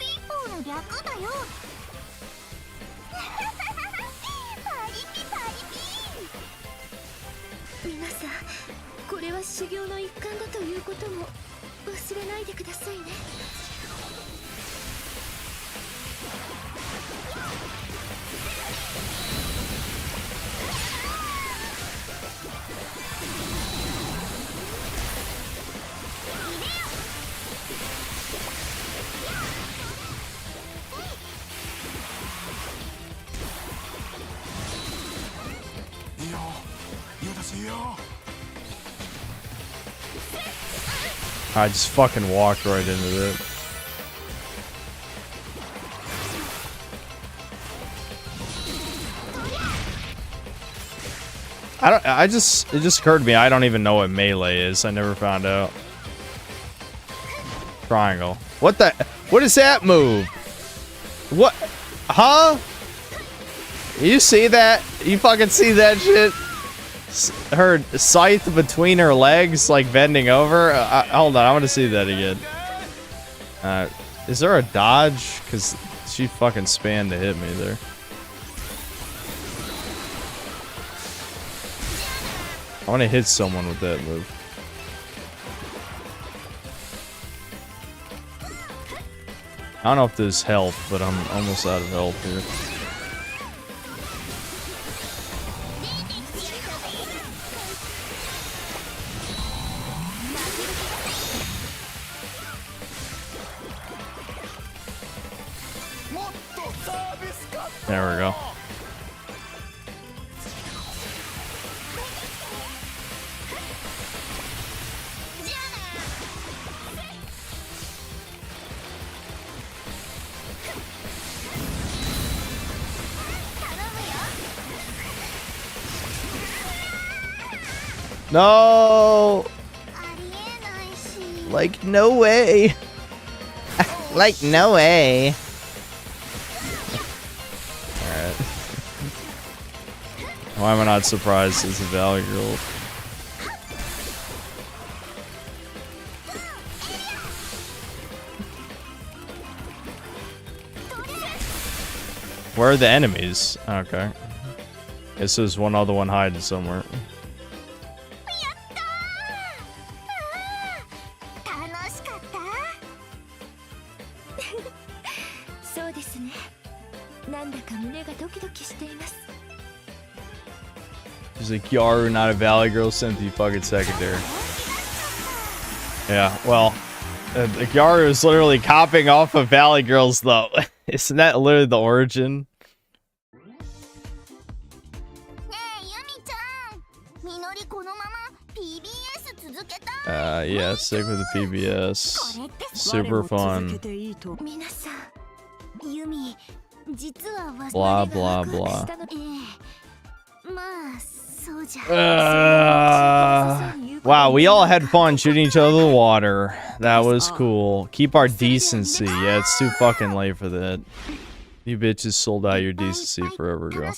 I just fucking walked right into it. It just occurred to me I don't even know what melee is. I never found out. Triangle. What is that move? What? Huh? You see that? You fucking see that shit? Her scythe between her legs, like bending over. Hold on, I want to see that again. Is there a dodge? Because she fucking spanned to hit me there. I want to hit someone with that move. I don't know if there's health, but I'm almost out of health here. There we go. No! Like, no way. Like, no way. Alright. Why am I not surprised as a Valley Girl? Where are the enemies? Okay. Guess there's one other one hiding somewhere. She's like, Yaru, not a Valley Girl, sent you fucking secondary. Yeah, well, Yaru is literally copying off of Valley Girls, though. Isn't that literally the origin? Yeah, stick with the PBS. Super fun. Blah, blah, blah. Wow, we all had fun shooting each other in the water. That was cool. Keep our decency. Yeah, it's too fucking late for that. You bitches sold out your decency forever ago.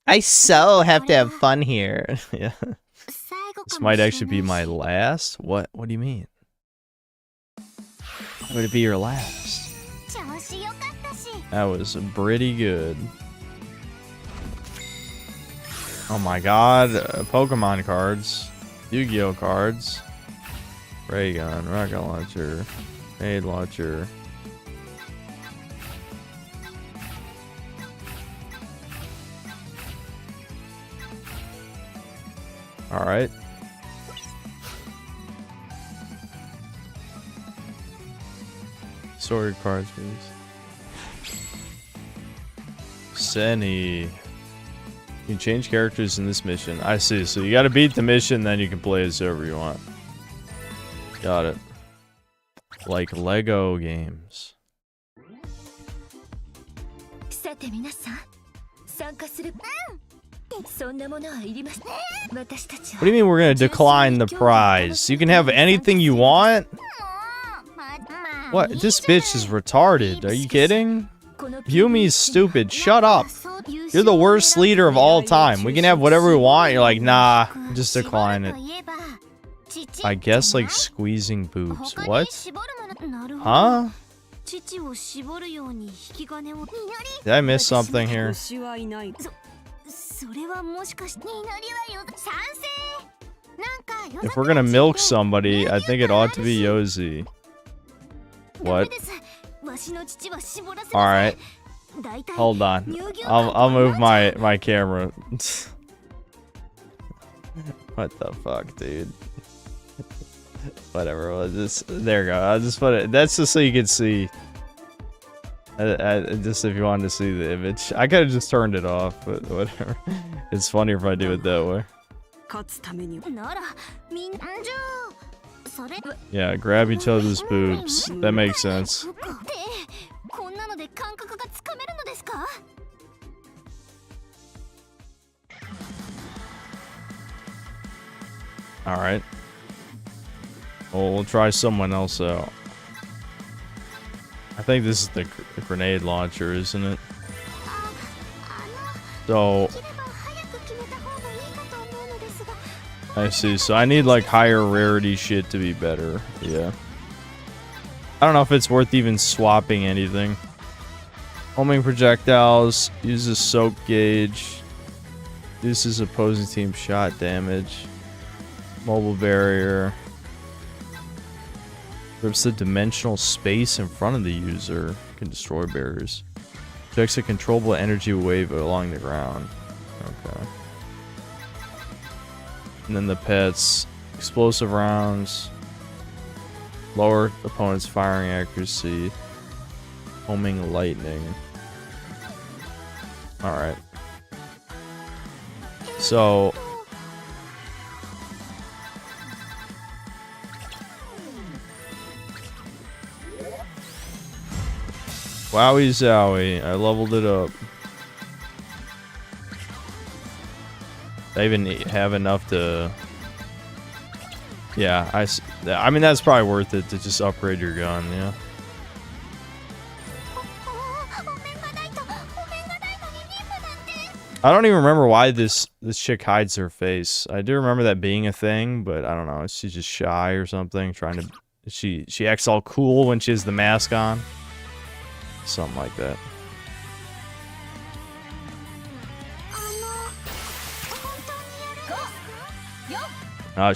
I so have to have fun here. Yeah. This might actually be my last? What do you mean? Would it be your last? That was pretty good. Oh my god, Pokemon cards, Yu-Gi-Oh cards, ray gun, rocket launcher, grenade launcher. Alright. Sword cards, please. Senny. You can change characters in this mission. I see. So you gotta beat the mission, then you can play as whoever you want. Got it. Like Lego games. What do you mean we're gonna decline the prize? You can have anything you want? What? This bitch is retarded. Are you kidding? Yumi's stupid. Shut up. You're the worst leader of all time. We can have whatever we want. You're like, nah, just decline it. I guess like squeezing boobs. What? Huh? Did I miss something here? If we're gonna milk somebody, I think it ought to be Yoshi. What? Alright. Hold on. I'll move my camera. What the fuck, dude? Whatever. There we go. I'll just put it. That's just so you can see. Just if you wanted to see the image. I could have just turned it off, but whatever. It's funnier if I do it that way. Yeah, grab each other's boobs. That makes sense. Alright. Well, we'll try someone else out. I think this is the grenade launcher, isn't it? So... I see, so I need like higher rarity shit to be better. Yeah. I don't know if it's worth even swapping anything. Homing projectiles, uses soak gauge, reduces opposing team shot damage, mobile barrier, rips the dimensional space in front of the user, can destroy barriers, projects a controllable energy wave along the ground. Okay. And then the pets, explosive rounds, lower opponent's firing accuracy, homing lightning. Alright. So... Wowie zowie, I leveled it up. I even have enough to... Yeah, I mean, that's probably worth it to just upgrade your gun, yeah. I don't even remember why this chick hides her face. I do remember that being a thing, but I don't know. She's just shy or something, trying to... She acts all cool when she has the mask on. Something like that.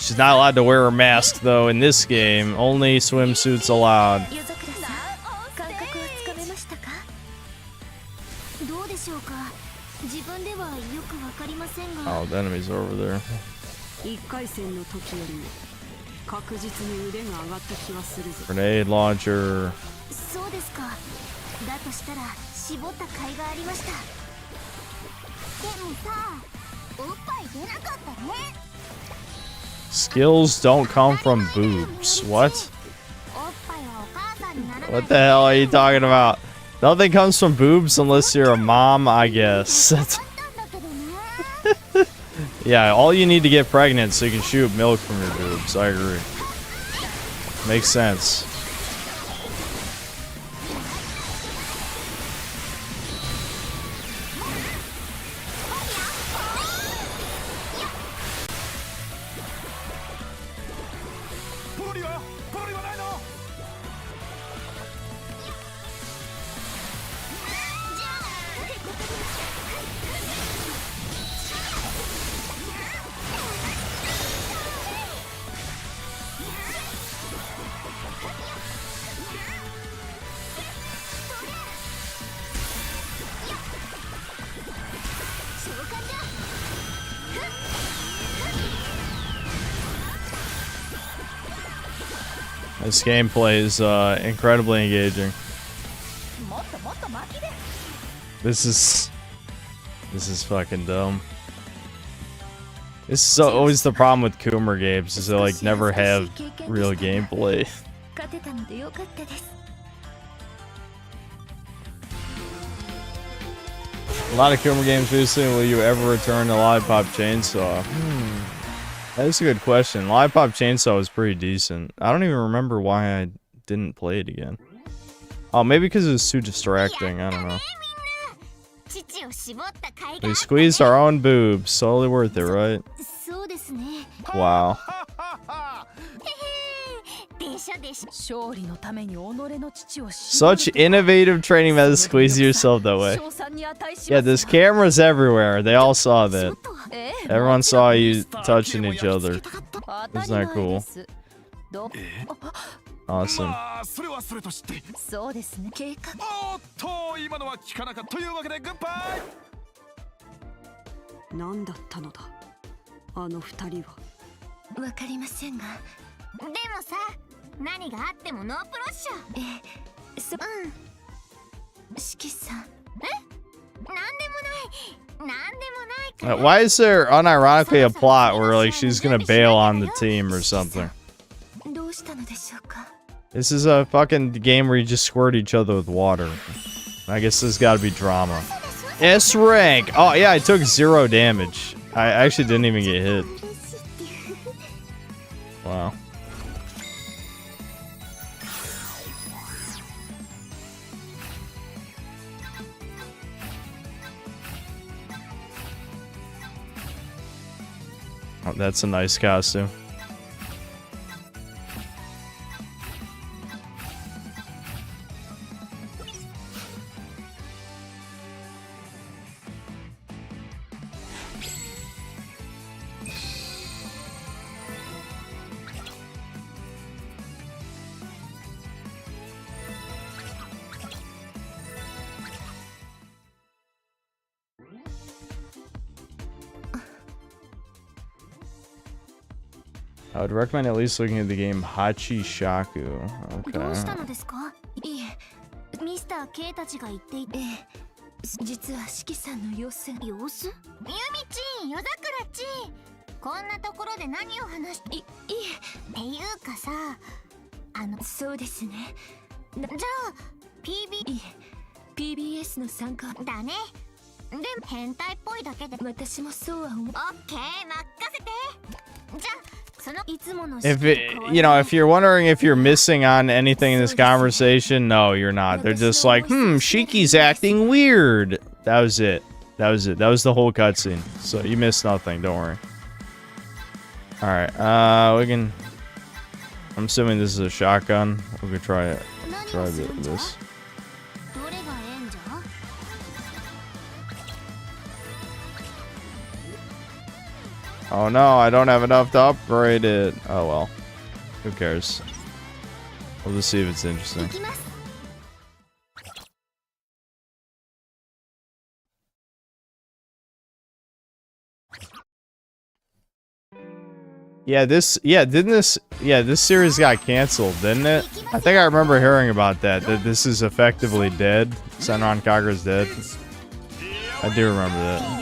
She's not allowed to wear her mask, though, in this game. Only swimsuits allowed. Oh, the enemies are over there. Grenade launcher. Skills don't come from boobs. What? What the hell are you talking about? Nothing comes from boobs unless you're a mom, I guess. Yeah, all you need to get pregnant so you can shoot milk from your boobs. I agree. Makes sense. This gameplay is incredibly engaging. This is fucking dumb. This is always the problem with Coomer games, is they like never have real gameplay. A lot of Kagura games recently. Will you ever return to Lollipop Chainsaw? That's a good question. Lollipop Chainsaw was pretty decent. I don't even remember why I didn't play it again. Oh, maybe because it was too distracting. I don't know. We squeezed our own boobs. Totally worth it, right? Wow. Such innovative training methods. Squeeze yourself that way. Yeah, there's cameras everywhere. They all saw that. Everyone saw you touching each other. Isn't that cool? Awesome. Why is there unironically a plot where like she's gonna bail on the team or something? This is a fucking game where you just squirt each other with water. I guess there's gotta be drama. S rank! Oh yeah, I took 0 damage. I actually didn't even get hit. Wow. Oh, that's a nice costume. I would recommend at least looking at the game Hachi Shaku. Okay. PBS の参加だね。でも変態っぽいだけで私もそうは思う。オッケー、任せて。じゃあ。If if you're wondering if you're missing on anything in this conversation, no, you're not. They're just like, Shiki's acting weird. That was it. That was it. That was the whole cutscene. So you missed nothing. Don't worry. All right. We can. I'm assuming this is a shotgun. We can try it. Try this. Oh no, I don't have enough to upgrade it. Oh well. Who cares? We'll just see if it's interesting. This series got canceled, didn't it? I think I remember hearing about that this is effectively dead. Senran Kagura's dead. I do remember that.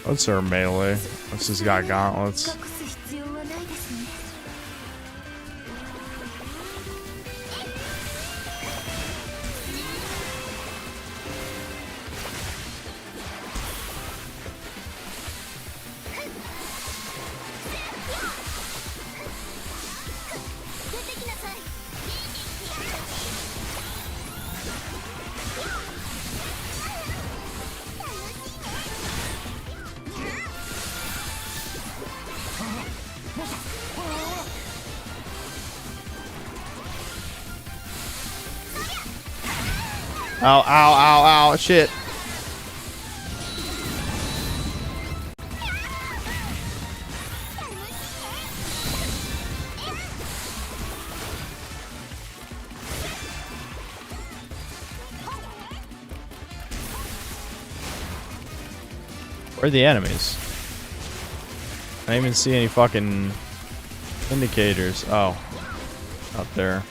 What's her melee? What's just got gauntlets? Ow, ow, ow, ow, shit. Where are the enemies? I didn't even see any fucking indicators. Oh, up there.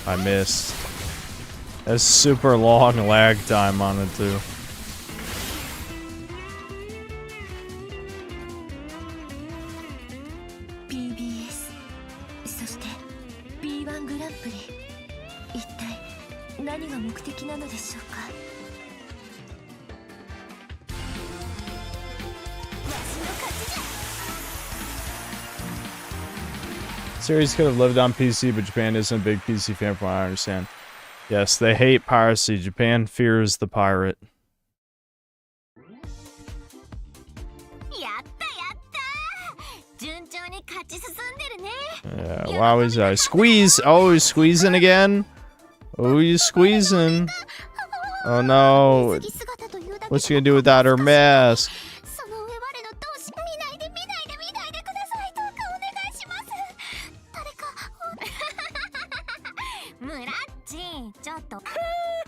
I missed. That's super long lag time on it too. PBS そして B1 グランプリ一体何が目的なのでしょうか Series could have lived on PC, but Japan isn't a big PC fan from what I understand. Yes, they hate piracy. Japan fears the pirate. Yeah, wow, he's squeeze! Oh, he's squeezing again? Oh, he's squeezing. Oh no. What's she gonna do without her mask?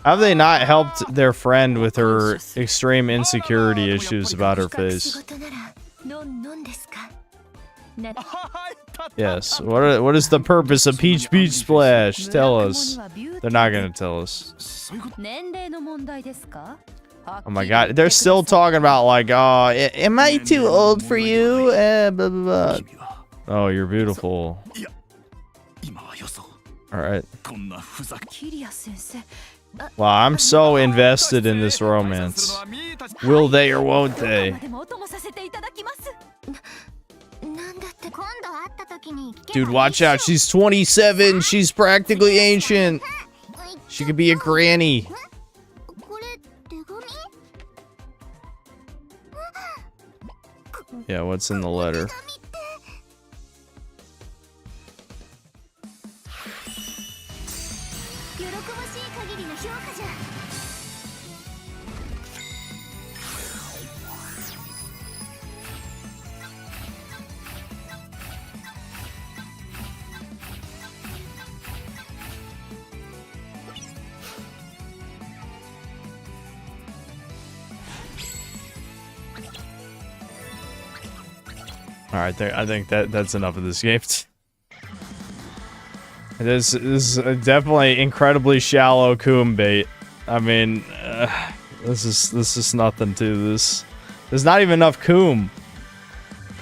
Have they not helped their friend with her extreme insecurity issues about her face? Yes. What is the purpose of Peach Beach Splash? Tell us. They're not gonna tell us. Oh my god, they're still talking about like, oh, am I too old for you? Blah, blah, blah. Oh, you're beautiful. Alright. Wow, I'm so invested in this romance. Will they or won't they? Dude, watch out. She's 27. She's practically ancient. She could be a granny. Yeah, what's in the letter? Alright, I think that's enough of this game. This is definitely incredibly shallow coom bait. I mean, this is nothing to this. There's not even enough coom.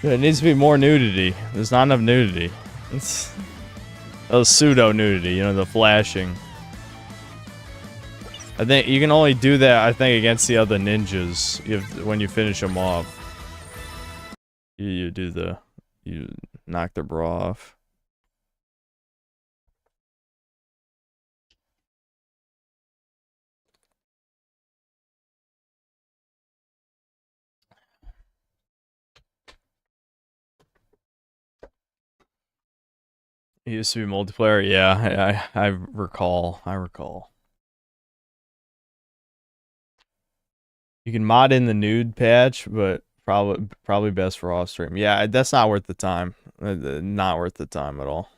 There needs to be more nudity. There's not enough nudity. It's pseudo nudity, you know, the flashing. I think you can only do that, I think, against the other ninjas when you finish them off. You knock their bra off. It used to be multiplayer. Yeah, I recall. You can mod in the nude patch, but probably best for off stream. Yeah, that's not worth the time. Not worth the time at all.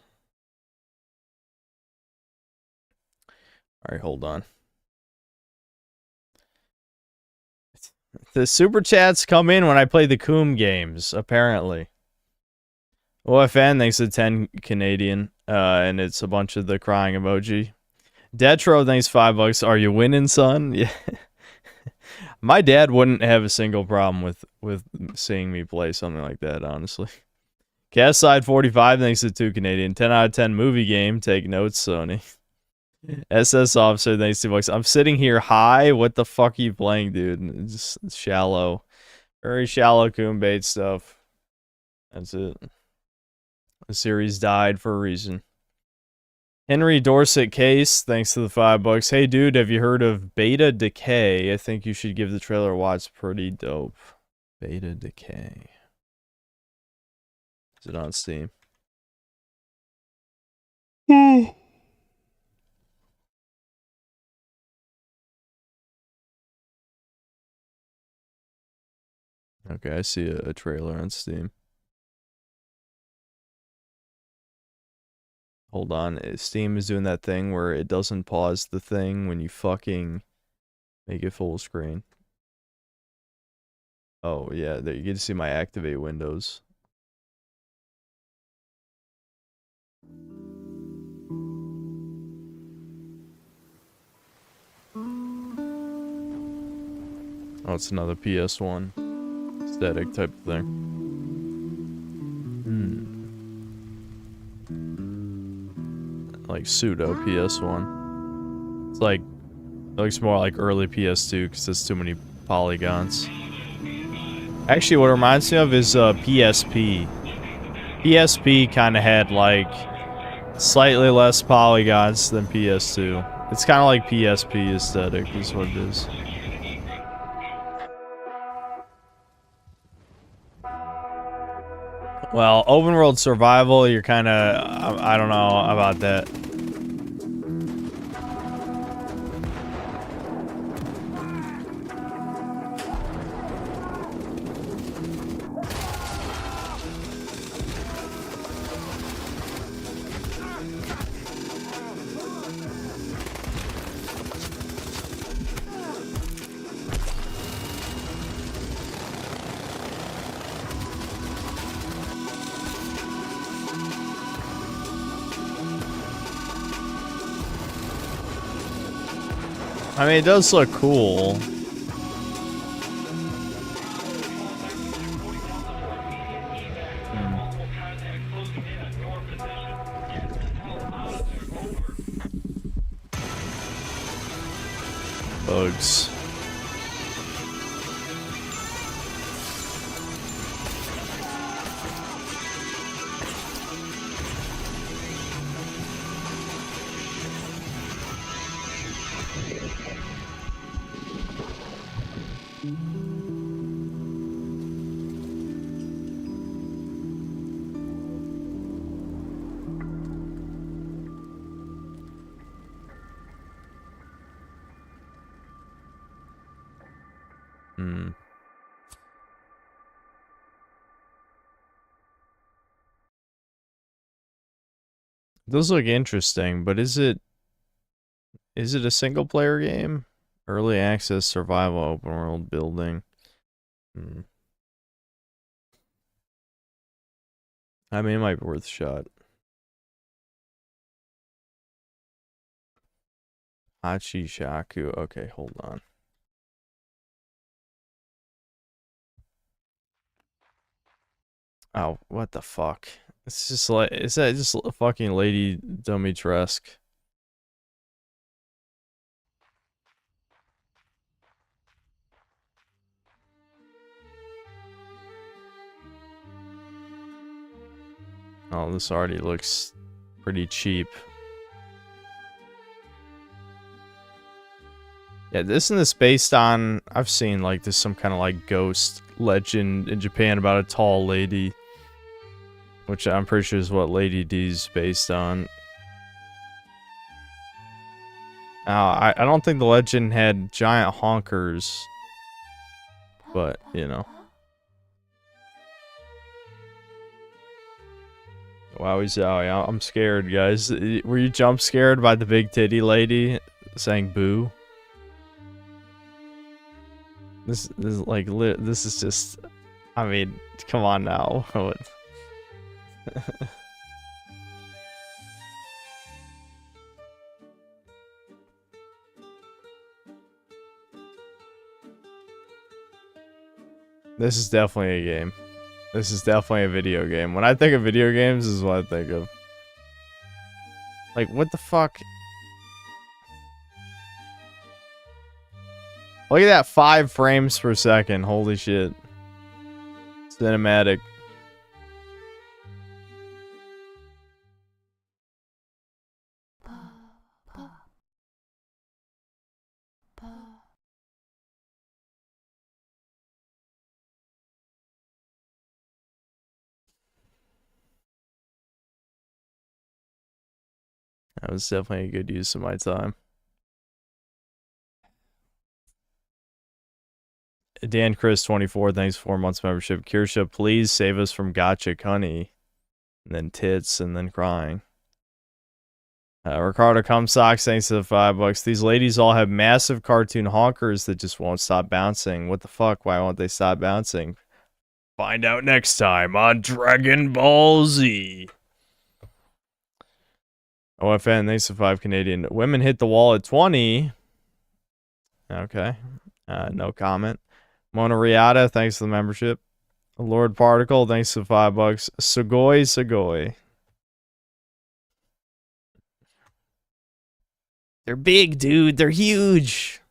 All right, hold on. The super chats come in when I play the Coom games, apparently. OFN thanks to 10 Canadian, and it's a bunch of the crying emoji. Detro thanks $5. Are you winning, son? Yeah. My dad wouldn't have a single problem with seeing me play something like that, honestly. Cast Side 45 thanks to 2 Canadian. 10 out of 10 movie game. Take notes, Sony. SS Officer thanks to $2. I'm sitting here high. What the fuck are you playing, dude? It's just shallow. Very shallow coom bait stuff. That's it. The series died for a reason. Henry Dorset Case, thanks to the $5. Hey dude, have you heard of Beta Decay? I think you should give the trailer a watch. Pretty dope. Beta Decay. Is it on Steam? Okay, I see a trailer on Steam. Hold on. Steam is doing that thing where it doesn't pause the thing when you fucking make it full screen. Oh, yeah. There, you get to see my activate windows. Oh, it's another PS1 static type of thing. Like pseudo PS1. It's like, it looks more like early PS2 because there's too many polygons. Actually, what it reminds me of is PSP. PSP kind of had like slightly less polygons than PS2. It's kind of like PSP aesthetic is what it is. Well, open world survival, you're kind of, I don't know about that. I mean, it does look cool. Bugs. Those look interesting, but is it a single player game? Early access survival open world building. I mean, it might be worth a shot. Hachishaku. Okay, hold on. Oh, what the fuck? It's just like, is that just a fucking Lady Dimitrescu? Oh, this already looks pretty cheap. Yeah, isn't this based on, I've seen like there's some kind of like ghost legend in Japan about a tall lady, which I'm pretty sure is what Lady D's based on. I don't think the legend had giant honkers, but you know. Wow, I'm scared, guys. Were you jump scared by the big titty lady saying boo? This is like this is just, I mean, come on now. This is definitely a game. This is definitely a video game. When I think of video games, this is what I think of. Like, what the fuck? Look at that, 5 frames per second. Holy shit. Cinematic. That was definitely a good use of my time. Dan Chris 24, thanks for 4 months membership. Kirsha, please save us from gotcha cunny. And then tits and then crying. Ricardo Cumsocks, thanks to the $5. These ladies all have massive cartoon honkers that just won't stop bouncing. What the fuck? Why won't they stop bouncing? Find out next time on Dragon Ball Z. OFN, thanks to 5 Canadian. Women hit the wall at 20. Okay. No comment. Mona Riata, thanks for the membership. Lord Particle, thanks for $5. Sugoi. They're big, dude. They're huge.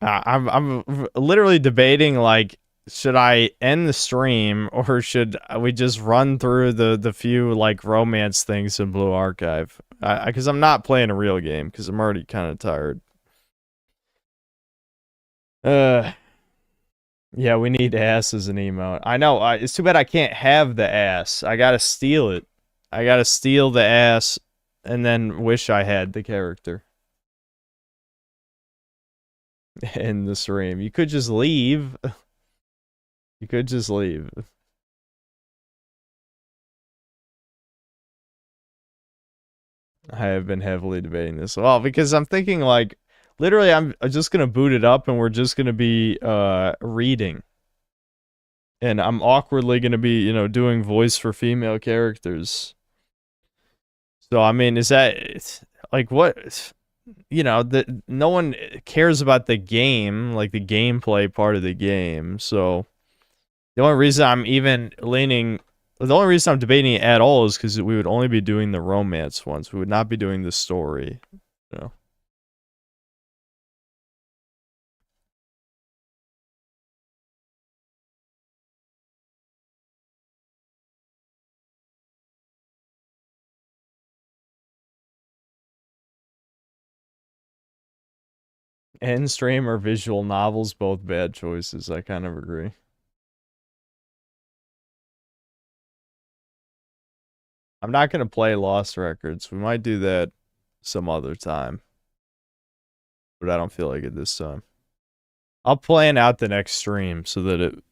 I'm literally debating, like, should I end the stream or should we just run through the few, like, romance things in Blue Archive? Because I'm not playing a real game because I'm already kind of tired. Yeah, we need ass as an emote. I know. It's too bad I can't have the ass. I gotta steal it. I gotta steal the ass and then wish I had the character in the stream. You could just leave. You could just leave. I have been heavily debating this. Well, because I'm thinking, like, literally I'm just gonna boot it up and we're just gonna be reading. And I'm awkwardly gonna be, you know, doing voice for female characters. So I mean, is that like what? You know, no one cares about the game, like the gameplay part of the game. So the only reason I'm even leaning, the only reason I'm debating it at all is because we would only be doing the romance ones. We would not be doing the story. You know. End stream or visual novels, both bad choices. I kind of agree. I'm not going to play Lost Records. We might do that some other time. But I don't feel like it this time. I'll plan out the next stream so that it,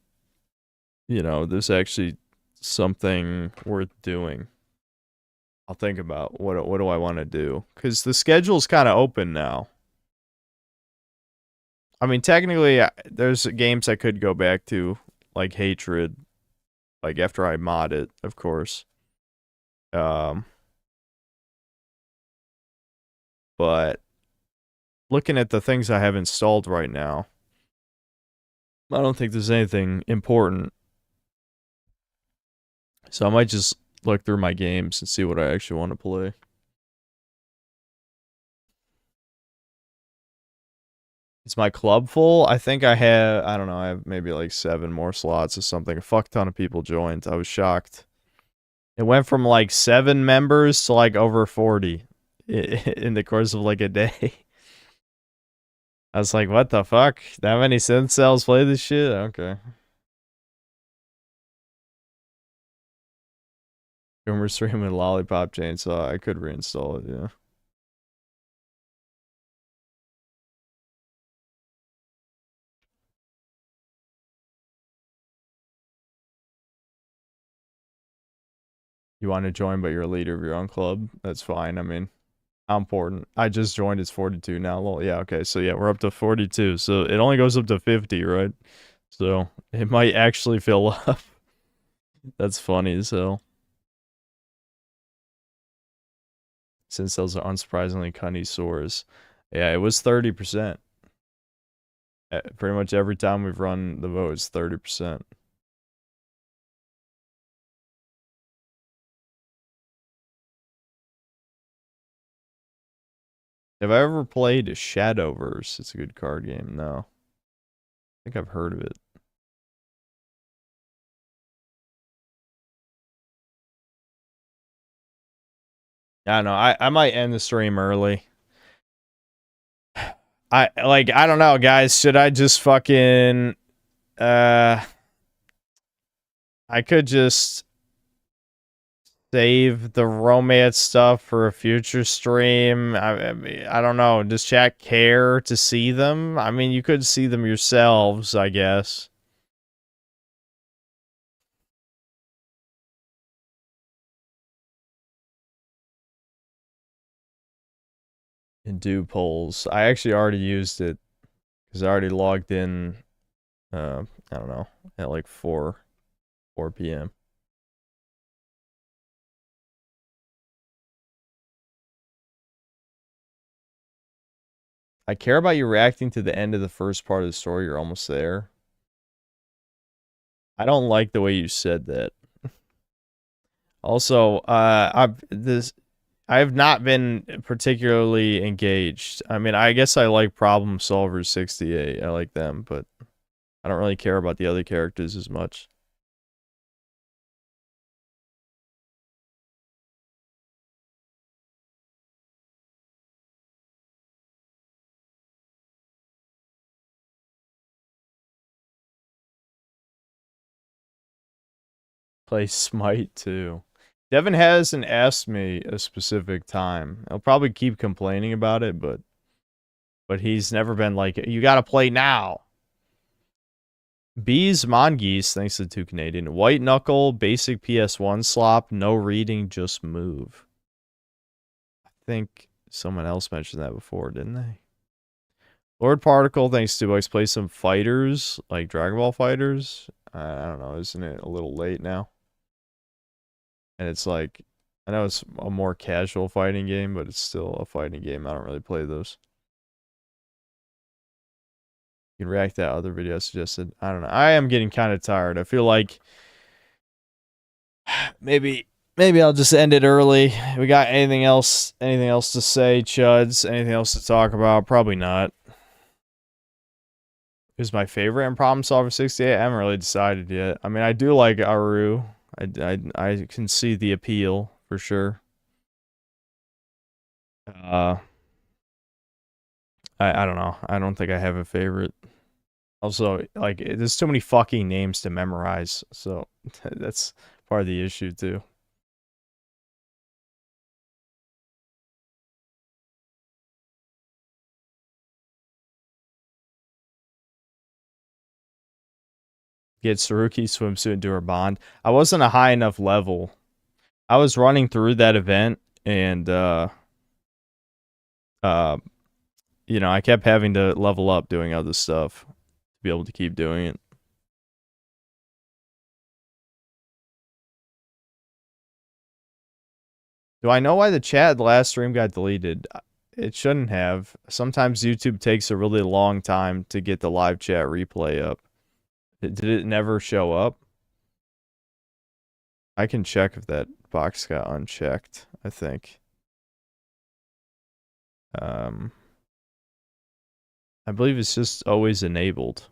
you know, there's actually something worth doing. I'll think about what do I want to do. Because the schedule's kind of open now. I mean, technically, there's games I could go back to, like Hatred, like after I mod it, of course. But looking at the things I have installed right now, I don't think there's anything important. So I might just look through my games and see what I actually want to play. Is my club full? I think I have, I don't know, I have maybe like 7 more slots or something. A fuck ton of people joined. I was shocked. It went from like 7 members to like over 40 in the course of like a day. I was like, what the fuck? That many synth cells play this shit? Okay. Boomer streaming Lollipop Chainsaw. I could reinstall it, yeah. You want to join, but you're a leader of your own club? That's fine. I mean, how important? I just joined. It's 42 now. Well, yeah, okay. So, yeah, we're up to 42. So, it only goes up to 50, right? So, it might actually fill up. That's funny as hell. Since those are unsurprisingly cunny sores. Yeah, it was 30%. Pretty much every time we've run the vote, it's 30%. Have I ever played Shadowverse? It's a good card game. No. I think I've heard of it. I don't know. I might end the stream early. I don't know, guys. Should I just fucking I could just save the romance stuff for a future stream? I don't know. Does chat care to see them? I mean, you could see them yourselves, I guess. And do polls. I actually already used it because I already logged in. I don't know, at like 4 p.m. I care about you reacting to the end of the first part of the story. You're almost there. I don't like the way you said that. Also, I have not been particularly engaged. I mean, I guess I like Problem Solvers 68. I like them, but I don't really care about the other characters as much. Play Smite too. Devin hasn't asked me a specific time. I'll probably keep complaining about it, but he's never been like, you gotta play now. Bees Mongeese, thanks to 2 Canadian. White Knuckle, basic PS1 slop, no reading, just move. I think someone else mentioned that before, didn't they? Lord Particle, thanks to X, play some fighters, like Dragon Ball fighters. I don't know, isn't it a little late now? And it's like, I know it's a more casual fighting game, but it's still a fighting game. I don't really play those. You can react to that other video I suggested. I don't know. I am getting kind of tired. I feel like maybe I'll just end it early. We got anything else to say, Chuds? Anything else to talk about? Probably not. Who's my favorite in Problem Solver 68? I haven't really decided yet. I mean, I do like Aru. I can see the appeal for sure. I don't know. I don't think I have a favorite. Also, like, there's too many fucking names to memorize, so that's part of the issue too. Get Saruki swimsuit and do her bond. I wasn't a high enough level. I was running through that event and you know, I kept having to level up doing other stuff to be able to keep doing it. Do I know why the chat last stream got deleted? It shouldn't have. Sometimes YouTube takes a really long time to get the live chat replay up. Did it never show up? I can check if that box got unchecked, I think. I believe it's just always enabled.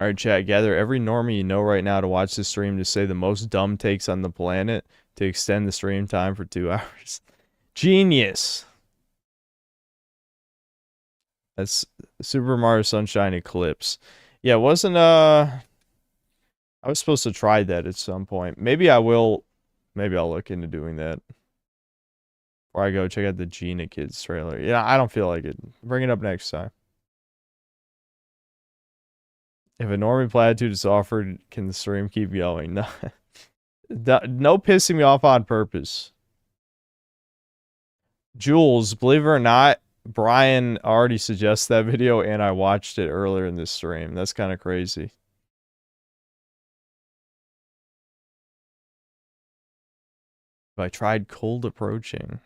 Alright, chat, gather every normie you know right now to watch this stream to say the most dumb takes on the planet to extend the stream time for 2 hours. Genius! That's Super Mario Sunshine Eclipse. Yeah, wasn't, I was supposed to try that at some point. Maybe I will, maybe I'll look into doing that. Or I go check out the Gina Kids trailer. Yeah, I don't feel like it. Bring it up next time. If a normie platitude is offered, can the stream keep going? No, no pissing me off on purpose. Jules, believe it or not, Brian already suggests that video, and I watched it earlier in this stream. That's kind of crazy. I tried cold approaching.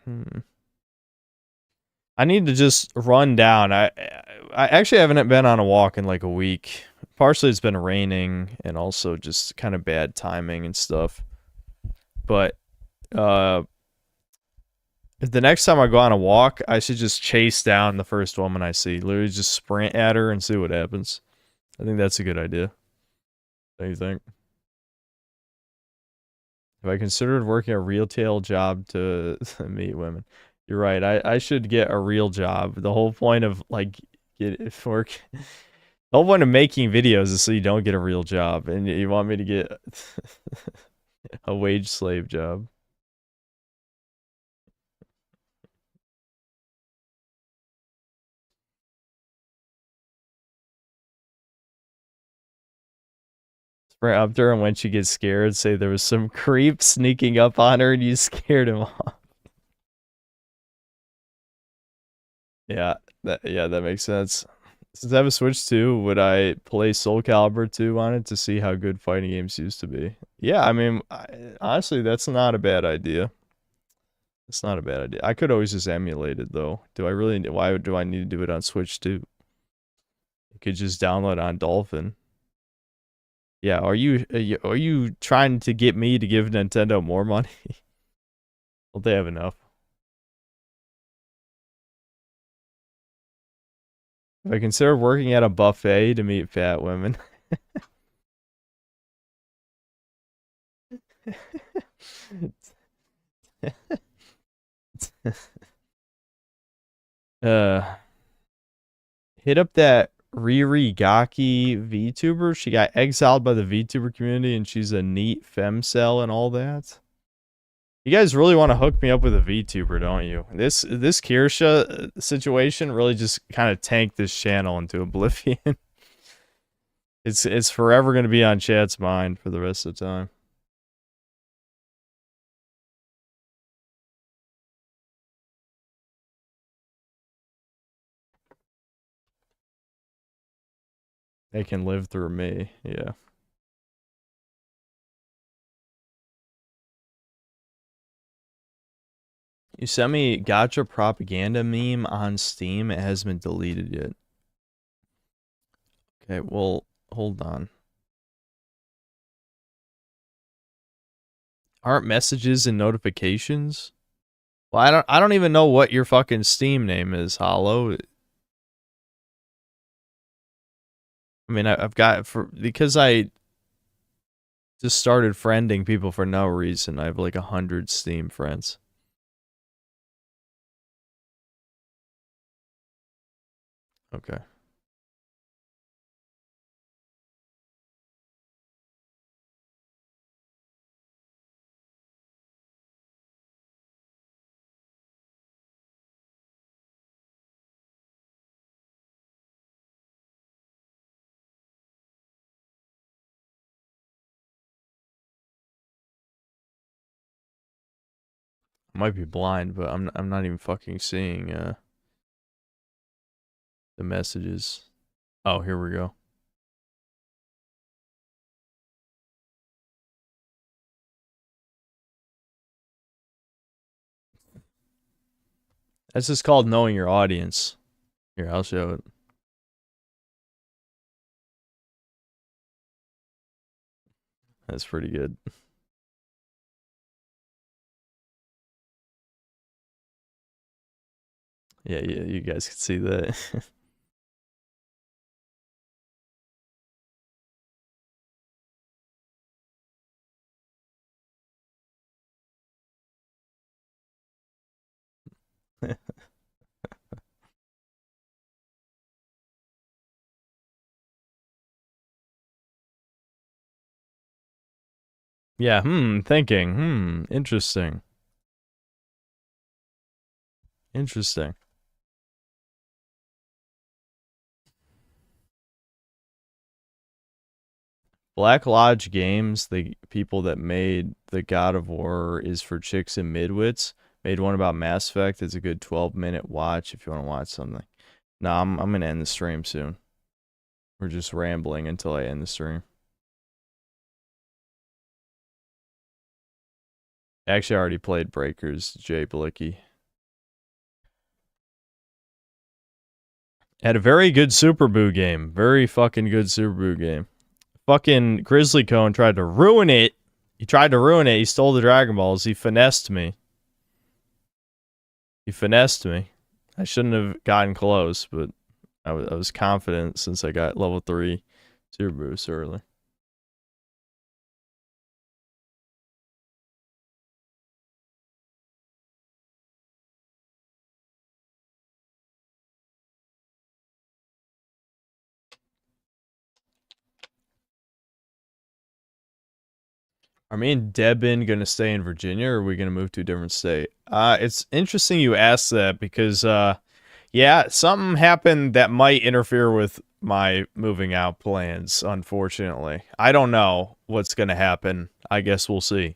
I need to just run down. I actually haven't been on a walk in like a week. Partially it's been raining and also just kind of bad timing and stuff. But the next time I go on a walk, I should just chase down the first woman I see. Literally just sprint at her and see what happens. I think that's a good idea. What do you think? Have I considered working a retail job to meet women? You're right. I should get a real job. The whole point of like the The whole point of making videos is so you don't get a real job, and you want me to get a wage slave job. Sprint up to her, and when she gets scared, say there was some creep sneaking up on her and you scared him off. Yeah, that makes sense. Since I have a Switch 2, would I play Soul Calibur 2 on it to see how good fighting games used to be? Yeah, I mean, honestly, that's not a bad idea. It's not a bad idea. I could always just emulate it, though. Why do I need to do it on Switch 2? You could just download on Dolphin. Yeah, are you trying to get me to give Nintendo more money? Well, they have enough. If I consider working at a buffet to meet fat women. Hit up that Riri Gaki VTuber. She got exiled by the VTuber community and she's a neat femcel and all that. You guys really want to hook me up with a VTuber, don't you? This Kirsha situation really just kind of tanked this channel into oblivion. It's forever going to be on chat's mind for the rest of the time. They can live through me, yeah. You sent me Gotcha Propaganda meme on Steam. It hasn't been deleted yet. Okay, well, hold on. Aren't messages and notifications? Well, I don't even know what your fucking Steam name is, Hollow. I mean, I've got because I just started friending people for no reason. I have like 100 Steam friends. Okay. I might be blind, but I'm not even fucking seeing the messages. Oh, here we go. That's just called knowing your audience. Here, I'll show it. That's pretty good. Yeah, you guys can see that. Yeah, thinking. Interesting. Interesting. Black Lodge Games, the people that made the God of War is for chicks and midwits, made one about Mass Effect. It's a good 12-minute watch if you want to watch something. No, I'm gonna end the stream soon. We're just rambling until I end the stream. Actually, I already played Breakers, Jay Blicky. Had a very good Super Boo game. Very fucking good Super Boo game. Fucking Grizzly Cone tried to ruin it. He tried to ruin it. He stole the Dragon Balls. He finessed me. He finessed me. I shouldn't have gotten close, but I was confident since I got level 3 Super Boost early. Are me and Debin gonna stay in Virginia, or are we gonna move to a different state? It's interesting you asked that because, yeah, something happened that might interfere with my moving out plans, unfortunately. I don't know what's gonna happen. I guess we'll see.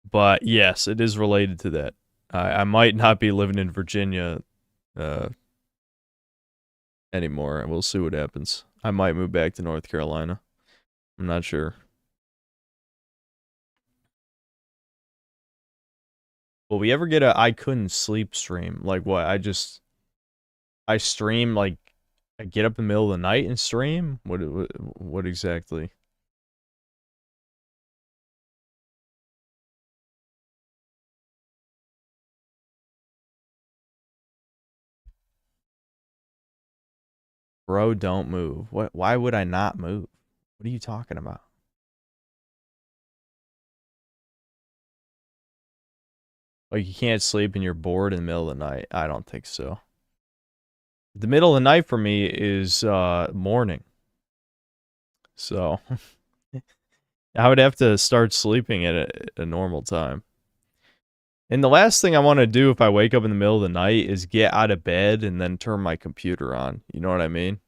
But yes, it is related to that. I might not be living in Virginia anymore, and we'll see what happens. I might move back to North Carolina. I'm not sure. Will we ever get a I couldn't sleep stream? Like what? I stream, like, I get up in the middle of the night and stream? What exactly? Bro, don't move. What? Why would I not move? What are you talking about? Like, you can't sleep and you're bored in the middle of the night? I don't think so. The middle of the night for me is morning. So, I would have to start sleeping at a normal time. And the last thing I want to do if I wake up in the middle of the night is get out of bed and then turn my computer on. You know what I mean?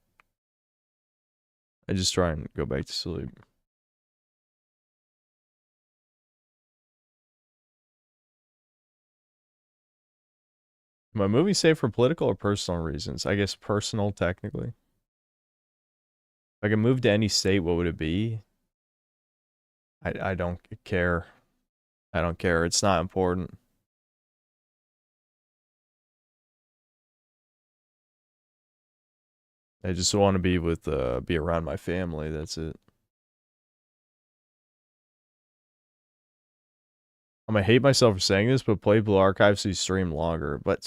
I just try and go back to sleep. Am I moving safe for political or personal reasons? I guess personal, technically. If I could move to any state, what would it be? I don't care. I don't care. It's not important. I just want to be around my family. That's it. I'm gonna hate myself for saying this, but play Blue Archive so you stream longer. But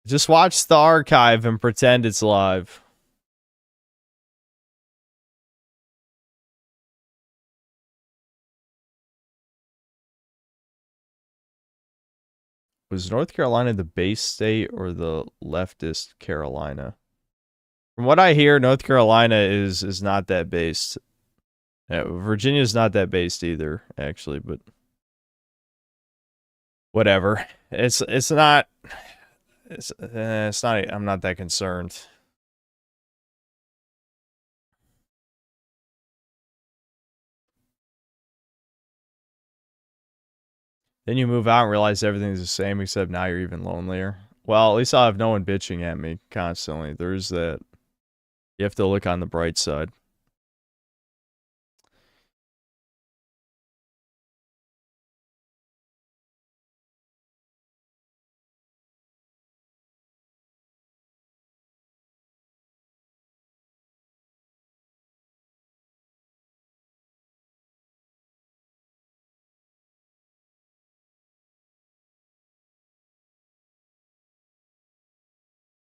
just watch the archive and pretend it's live. Was North Carolina the base state or the leftist Carolina? From what I hear, North Carolina is not that based. Virginia's not that based either, actually, but whatever. It's not. It's not. I'm not that concerned. Then you move out and realize everything's the same, except now you're even lonelier. Well, at least I'll have no one bitching at me constantly. There's that. You have to look on the bright side.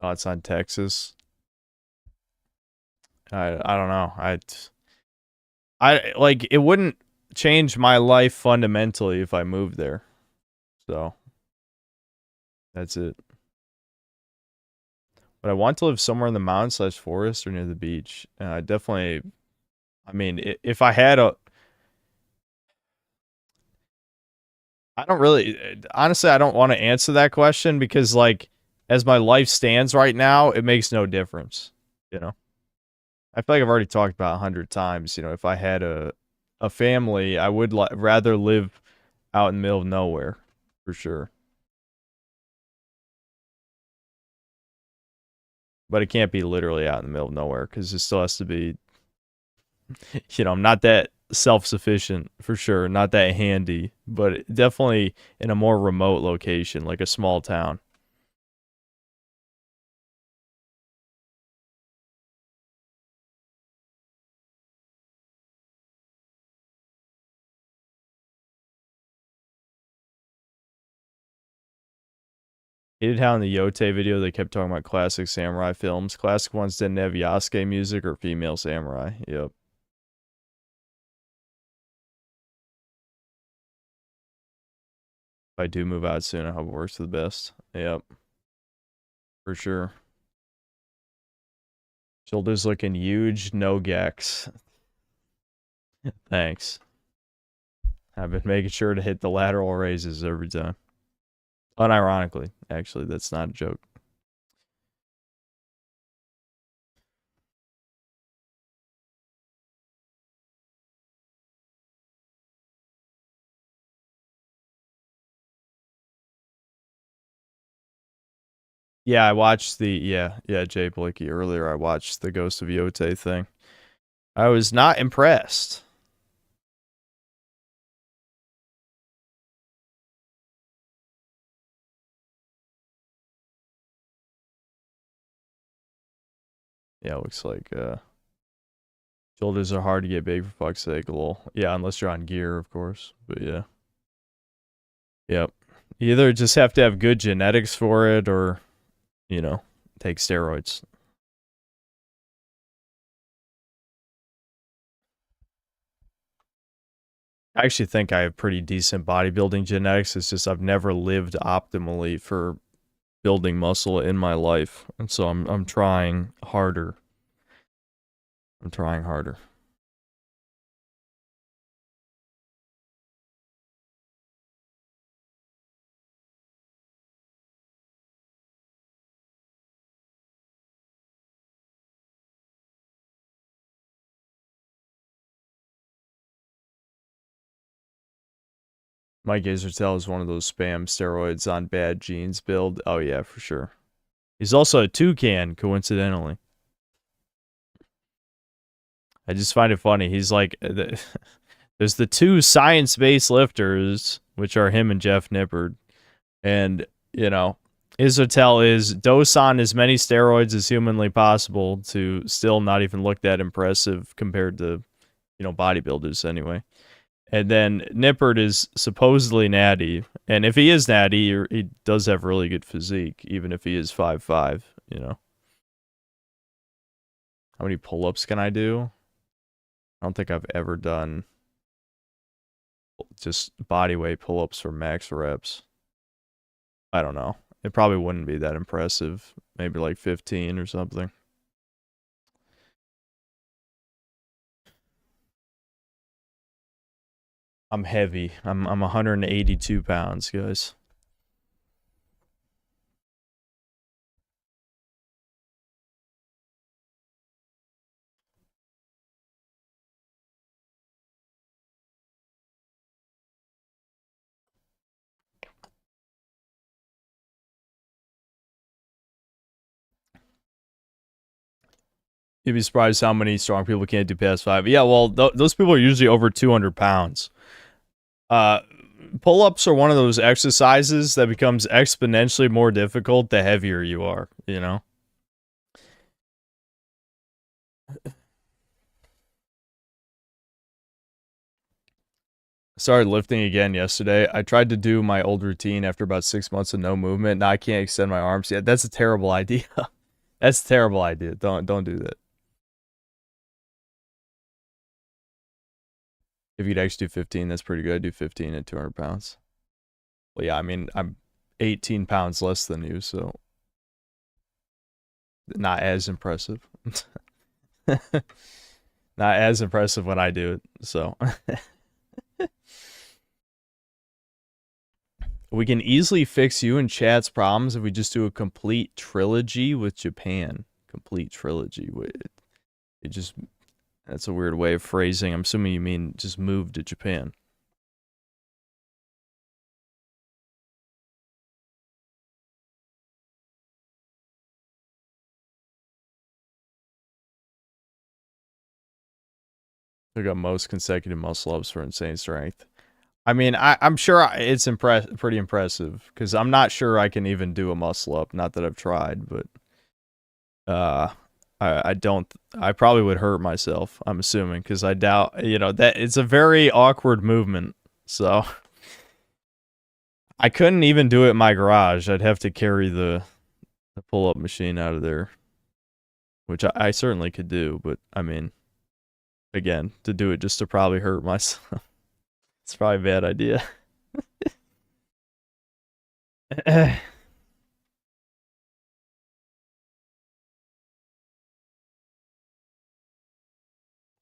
Oh, it's on Texas. I don't know. I like, it wouldn't change my life fundamentally if I moved there. So that's it. But I want to live somewhere in the mountains / forest or near the beach. Definitely. I mean, if I had I don't really, honestly, I don't want to answer that question because, like, as my life stands right now, it makes no difference, you know? I feel like I've already talked about 100 times, you know, if I had a family, I would rather live out in the middle of nowhere, for sure. But it can't be literally out in the middle of nowhere, because it still has to be, you know, I'm not that self-sufficient, for sure, not that handy, but definitely in a more remote location, like a small town. Hated how in the Yote video they kept talking about classic samurai films. Classic ones didn't have Yasuke music or female samurai. Yep. If I do move out soon, I hope it works for the best. Yep. For sure. Shoulders looking huge, no gex. Thanks. I've been making sure to hit the lateral raises every time. Unironically, actually, that's not a joke. Yeah, I watched the Jay Blicky earlier. I watched the Ghost of Yote thing. I was not impressed. Yeah, it looks like shoulders are hard to get big for fuck's sake, lol. Yeah, unless you're on gear, of course. But yeah. Yep. You either just have to have good genetics for it or, you know, take steroids. I actually think I have pretty decent bodybuilding genetics. It's just I've never lived optimally for building muscle in my life. And so I'm trying harder. I'm trying harder. Mike Azertel is one of those spam steroids on bad genes build. Oh yeah, for sure. He's also a toucan, coincidentally. I just find it funny. He's like, there's the two science-based lifters, which are him and Jeff Nippard. And, you know, Isotel is dose on as many steroids as humanly possible to still not even look that impressive compared to, you know, bodybuilders anyway. And then Nippard is supposedly natty. And if he is natty, he does have really good physique, even if he is 5'5", you know. How many pull-ups can I do? I don't think I've ever done just body weight pull-ups for max reps. I don't know. It probably wouldn't be that impressive. Maybe like 15 or something. I'm heavy. I'm 182 pounds, guys. You'd be surprised how many strong people can't do past 5. Yeah, well, those people are usually over 200 pounds. Pull-ups are one of those exercises that becomes exponentially more difficult the heavier you are, you know? Started lifting again yesterday. I tried to do my old routine after about 6 months of no movement. Now I can't extend my arms yet. That's a terrible idea. That's a terrible idea. Don't do that. If you could actually do 15, that's pretty good. Do 15 at 200 pounds. Well, yeah, I mean, I'm 18 pounds less than you, so not as impressive. Not as impressive when I do it, so. We can easily fix you and chat's problems if we just do a complete trilogy with Japan. Complete trilogy. It just... That's a weird way of phrasing. I'm assuming you mean just move to Japan. They got most consecutive muscle ups for insane strength. I mean, I'm sure it's pretty impressive because I'm not sure I can even do a muscle up. Not that I've tried, but I don't. I probably would hurt myself. I'm assuming because I doubt. You know that it's a very awkward movement. So I couldn't even do it in my garage. I'd have to carry the pull-up machine out of there, which I certainly could do. But I mean, again, to do it just to probably hurt myself. It's probably a bad idea.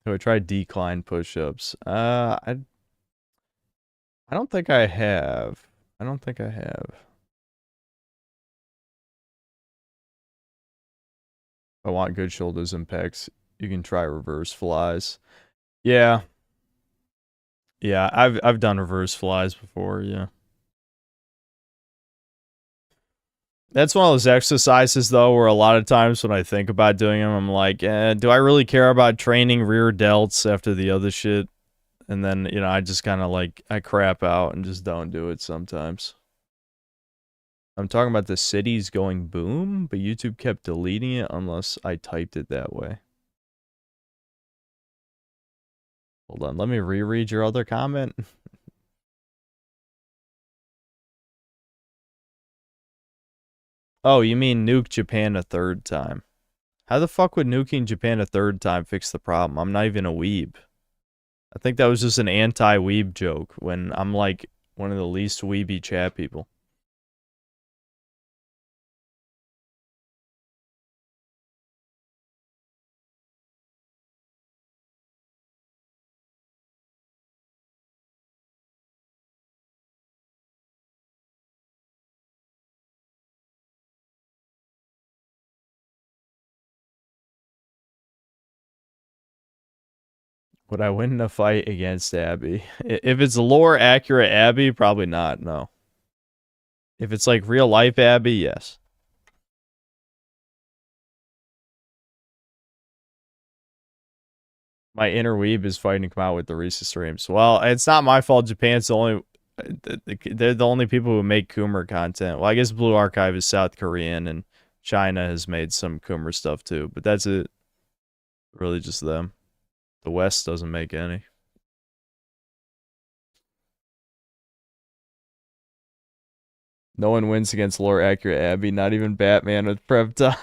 Do I try decline push-ups? I don't think I have. I don't think I have. If I want good shoulders and pecs, you can try reverse flies. Yeah. Yeah, I've done reverse flies before, yeah. That's one of those exercises, though, where a lot of times when I think about doing them, I'm like, do I really care about training rear delts after the other shit? And then, you know, I just kind of like, I crap out and just don't do it sometimes. I'm talking about the cities going boom, but YouTube kept deleting it unless I typed it that way. Hold on, let me reread your other comment. Oh, you mean nuke Japan a third time. How the fuck would nuking Japan a third time fix the problem? I'm not even a weeb. I think that was just an anti-weeb joke when I'm like one of the least weeby chat people. Would I win in a fight against Abby? If it's lore accurate Abby, probably not, no. If it's like real life Abby, yes. My inner weeb is fighting to come out with the Reese's streams. Well, it's not my fault. Japan's the only... They're the only people who make Coomer content. Well, I guess Blue Archive is South Korean, and China has made some Coomer stuff too. But that's it. Really just them. The West doesn't make any. No one wins against lore accurate Abby, not even Batman with prep time.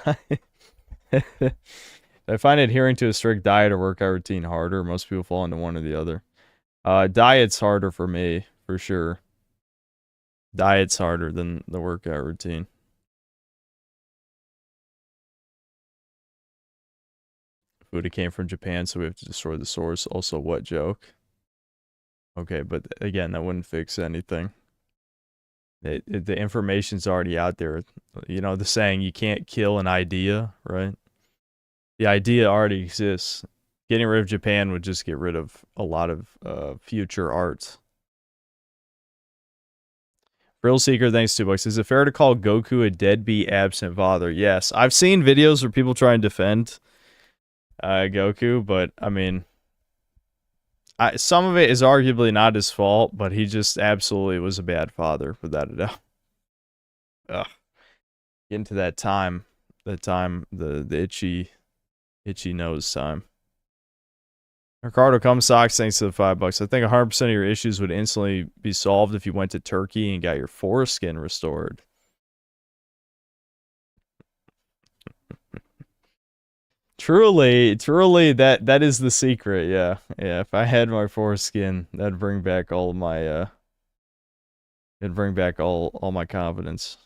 I find adhering to a strict diet or workout routine harder. Most people fall into one or the other. Diet's harder for me, for sure. Diet's harder than the workout routine. Buddha came from Japan, so we have to destroy the source. Also, what joke? Okay, but again, that wouldn't fix anything. The information's already out there. You know, the saying, you can't kill an idea, right? The idea already exists. Getting rid of Japan would just get rid of a lot of future art. Real Seeker, thanks $2. Is it fair to call Goku a deadbeat absent father? Yes. I've seen videos where people try and defend Goku, but I mean, some of it is arguably not his fault, but he just absolutely was a bad father, without a doubt. Ugh. Get into that time, the itchy nose time. Ricardo Socks, thanks to the $5. I think 100% of your issues would instantly be solved if you went to Turkey and got your foreskin restored. Truly, that is the secret. Yeah. If I had my foreskin, that'd bring back all my it'd bring back all my confidence.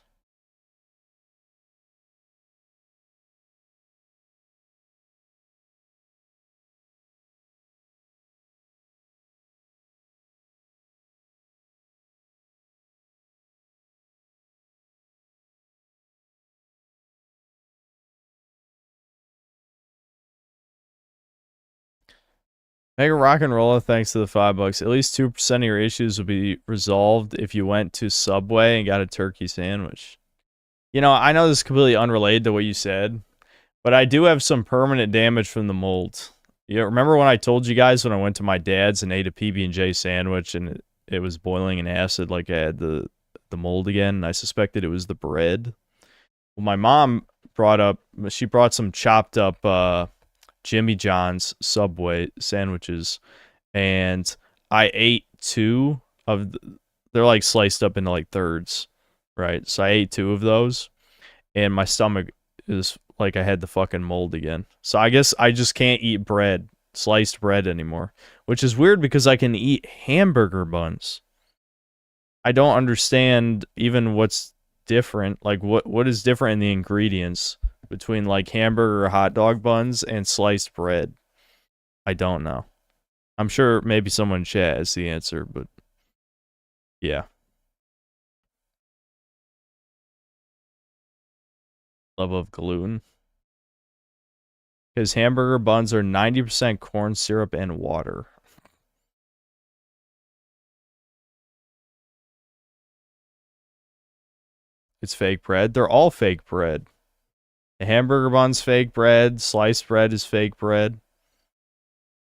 Mega Rock and Rolla, thanks to the $5. At least 2% of your issues would be resolved if you went to Subway and got a turkey sandwich. You know, I know this is completely unrelated to what you said, but I do have some permanent damage from the mold. You remember when I told you guys when I went to my dad's and ate a PB&J sandwich and it was boiling in acid like I had the mold again, and I suspected it was the bread? Well, my mom brought some chopped up Jimmy John's Subway sandwiches, and I ate two of they're like sliced up into like thirds, right? So I ate two of those, and my stomach is like I had the fucking mold again. So I guess I just can't eat sliced bread anymore, which is weird because I can eat hamburger buns. I don't understand even what's different. Like what is different in the ingredients between like hamburger or hot dog buns and sliced bread? I don't know. I'm sure maybe someone in chat has the answer, but yeah. Level of gluten. Because hamburger buns are 90% corn syrup and water. It's fake bread. They're all fake bread. The hamburger bun's fake bread. Sliced bread is fake bread.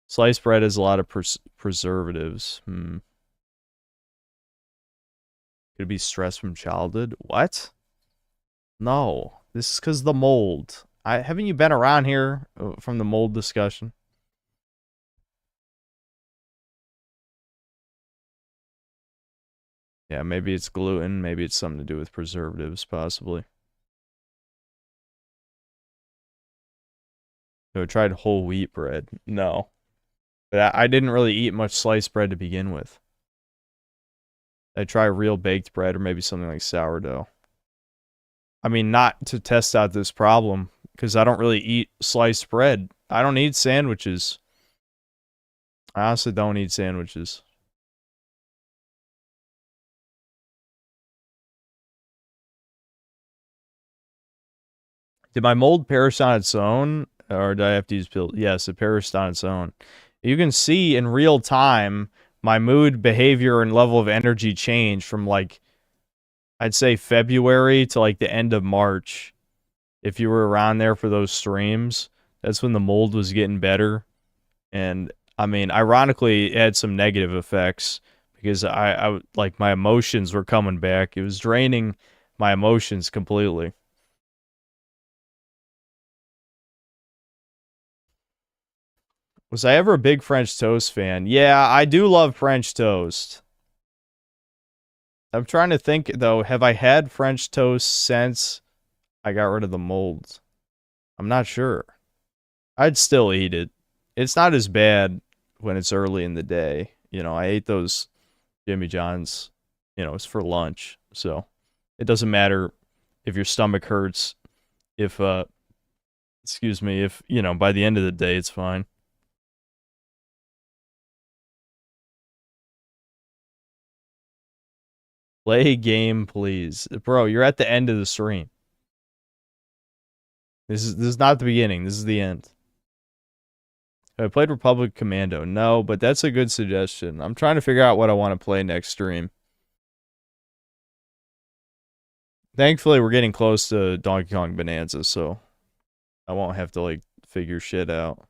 Sliced bread has a lot of preservatives. Could it be stress from childhood? What? No. This is because of the mold. Haven't you been around here from the mold discussion? Yeah, maybe it's gluten. Maybe it's something to do with preservatives, possibly. So I tried whole wheat bread. No. But I didn't really eat much sliced bread to begin with. I try real baked bread or maybe something like sourdough. I mean, not to test out this problem, because I don't really eat sliced bread. I don't eat sandwiches. I honestly don't eat sandwiches. Did my mold perish on its own? Or did I have to use pills? Yes, it perished on its own. You can see in real time my mood, behavior, and level of energy change from, like, I'd say February to, like, the end of March. If you were around there for those streams, that's when the mold was getting better. And, I mean, ironically, it had some negative effects because I like, my emotions were coming back. It was draining my emotions completely. Was I ever a big French toast fan? Yeah, I do love French toast. I'm trying to think, though, have I had French toast since I got rid of the molds? I'm not sure. I'd still eat it. It's not as bad when it's early in the day. You know, I ate those Jimmy John's, you know, it's for lunch. So it doesn't matter if your stomach hurts, if, excuse me, if, you know, by the end of the day, it's fine. Play game, please. Bro, you're at the end of the stream. This is not the beginning. This is the end. Have I played Republic Commando? No, but that's a good suggestion. I'm trying to figure out what I want to play next stream. Thankfully, we're getting close to Donkey Kong Bonanza, so I won't have to, like, figure shit out.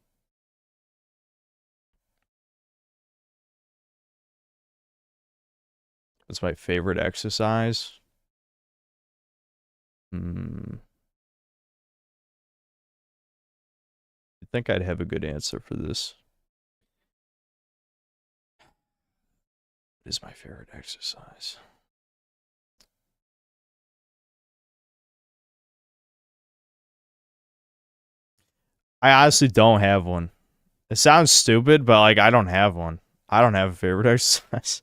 What's my favorite exercise? I think I'd have a good answer for this. What is my favorite exercise? I honestly don't have one. It sounds stupid, but, like, I don't have one. I don't have a favorite exercise.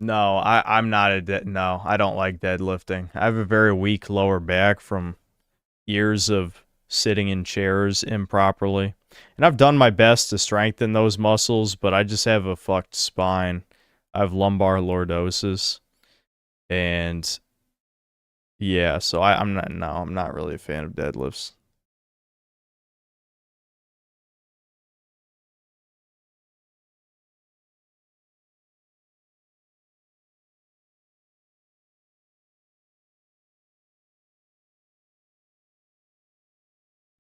No, I'm not a no, I don't like deadlifting. I have a very weak lower back from years of sitting in chairs improperly. And I've done my best to strengthen those muscles, but I just have a fucked spine. I have lumbar lordosis. And yeah, so I'm not really a fan of deadlifts.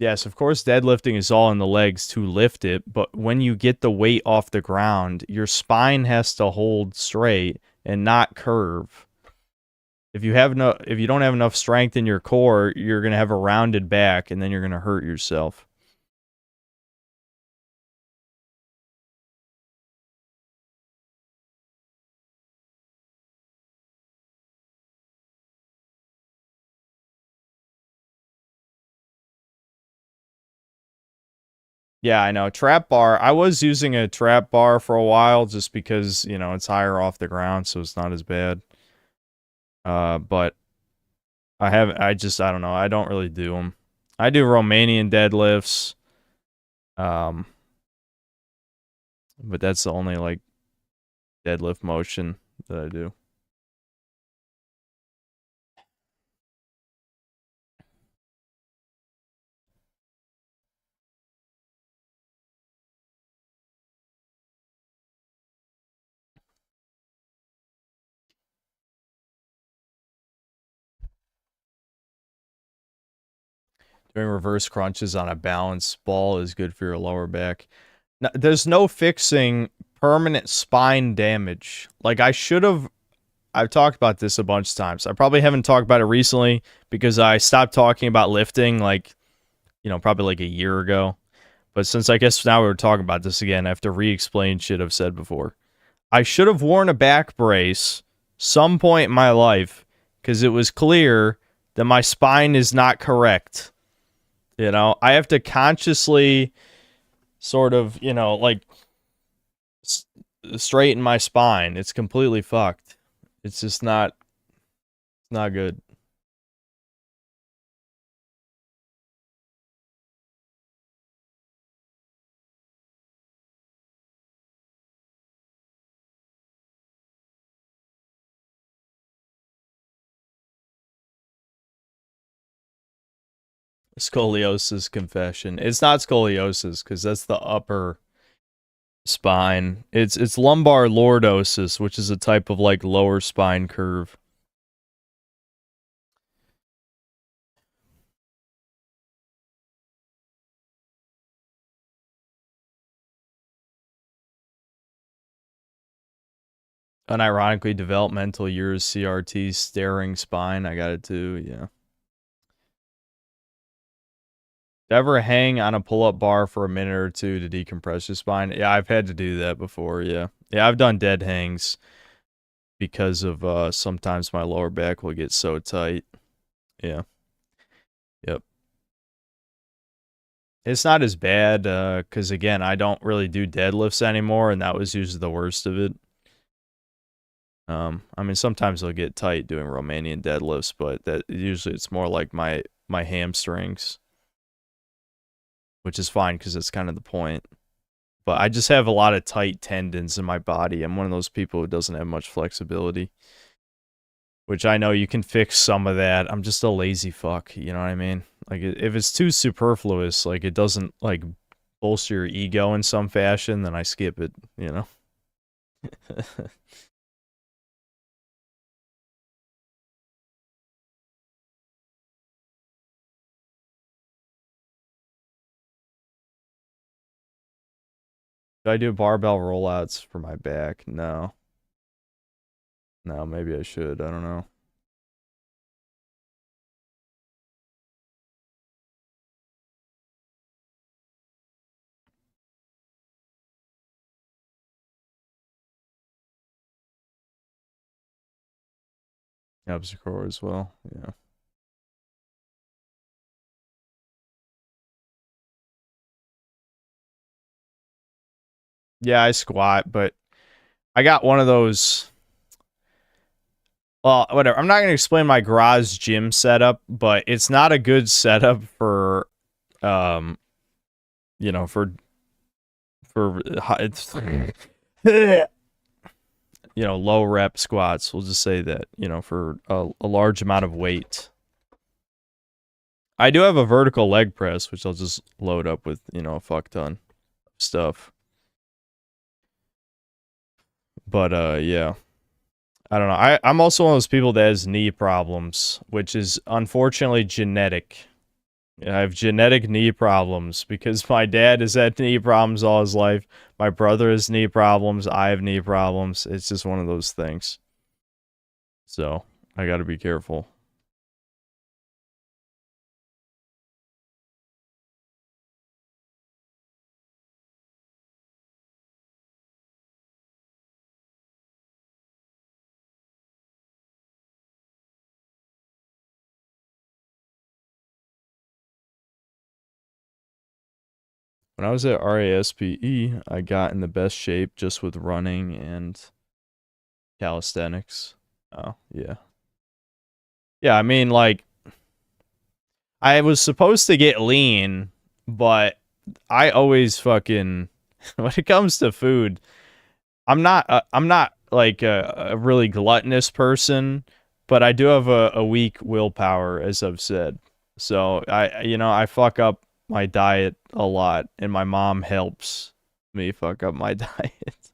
Yes, of course, deadlifting is all in the legs to lift it, but when you get the weight off the ground, your spine has to hold straight and not curve. If you don't have enough strength in your core, you're going to have a rounded back and then you're going to hurt yourself. Yeah, I know. Trap bar. I was using a trap bar for a while just because, you know, it's higher off the ground, so it's not as bad. But I don't know. I don't really do them. I do Romanian deadlifts. But that's the only, like, deadlift motion that I do. Doing reverse crunches on a balanced ball is good for your lower back. Now, there's no fixing permanent spine damage. Like, I've talked about this a bunch of times. I probably haven't talked about it recently because I stopped talking about lifting, like, you know, probably like a year ago. But since I guess now we're talking about this again, I have to re-explain shit I've said before. I should have worn a back brace some point in my life because it was clear that my spine is not correct. You know, I have to consciously sort of, you know, like straighten my spine. It's completely fucked. It's just not good. Scoliosis confession. It's not scoliosis because that's the upper spine. It's lumbar lordosis, which is a type of like lower spine curve. Unironically, developmental years, CRT, staring spine. I got it too, yeah. Ever hang on a pull-up bar for a minute or two to decompress your spine? Yeah, I've had to do that before, yeah. Yeah, I've done dead hangs because of sometimes my lower back will get so tight. Yeah. Yep. It's not as bad because, again, I don't really do deadlifts anymore, and that was usually the worst of it. I mean, sometimes I'll get tight doing Romanian deadlifts, but that usually it's more like my hamstrings, which is fine because it's kind of the point. But I just have a lot of tight tendons in my body. I'm one of those people who doesn't have much flexibility, which I know you can fix some of that. I'm just a lazy fuck, you know what I mean? Like, if it's too superfluous, like, it doesn't, like, bolster your ego in some fashion, then I skip it, you know? Do I do barbell rollouts for my back? No. No, maybe I should. I don't know. Obstacle as well, yeah. Yeah, I squat, but I got one of those. Well, whatever. I'm not going to explain my garage gym setup, but it's not a good setup for, you know, it's, you know, low rep squats. We'll just say that, you know, for a large amount of weight. I do have a vertical leg press, which I'll just load up with, you know, a fuck ton of stuff. But, yeah. I don't know. I'm also one of those people that has knee problems, which is unfortunately genetic. I have genetic knee problems because my dad has had knee problems all his life. My brother has knee problems. I have knee problems. It's just one of those things. So, I gotta be careful. When I was at RASPE, I got in the best shape just with running and calisthenics. Oh, yeah. Yeah, I mean, like, I was supposed to get lean, but I always fucking when it comes to food, I'm not like a really gluttonous person, but I do have a weak willpower, as I've said. So I fuck up my diet a lot, and my mom helps me fuck up my diet.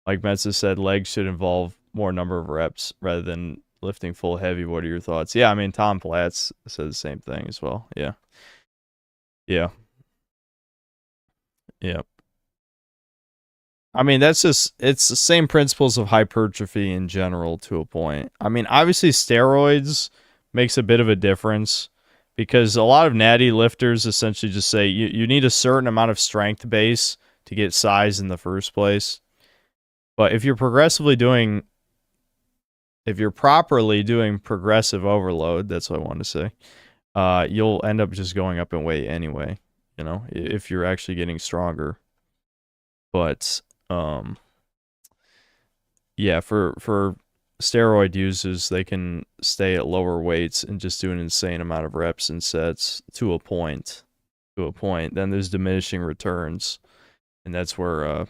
Like Mensa said, legs should involve more number of reps rather than lifting full heavy. What are your thoughts? Yeah, I mean, Tom Platz said the same thing as well. Yeah. Yeah. Yeah. I mean, it's the same principles of hypertrophy in general to a point. I mean, obviously steroids makes a bit of a difference because a lot of natty lifters essentially just say you need a certain amount of strength base to get size in the first place. But if you're properly doing progressive overload, that's what I want to say, you'll end up just going up in weight anyway, if you're actually getting stronger. But yeah, for steroid users, they can stay at lower weights and just do an insane amount of reps and sets to a point. Then there's diminishing returns, and that's where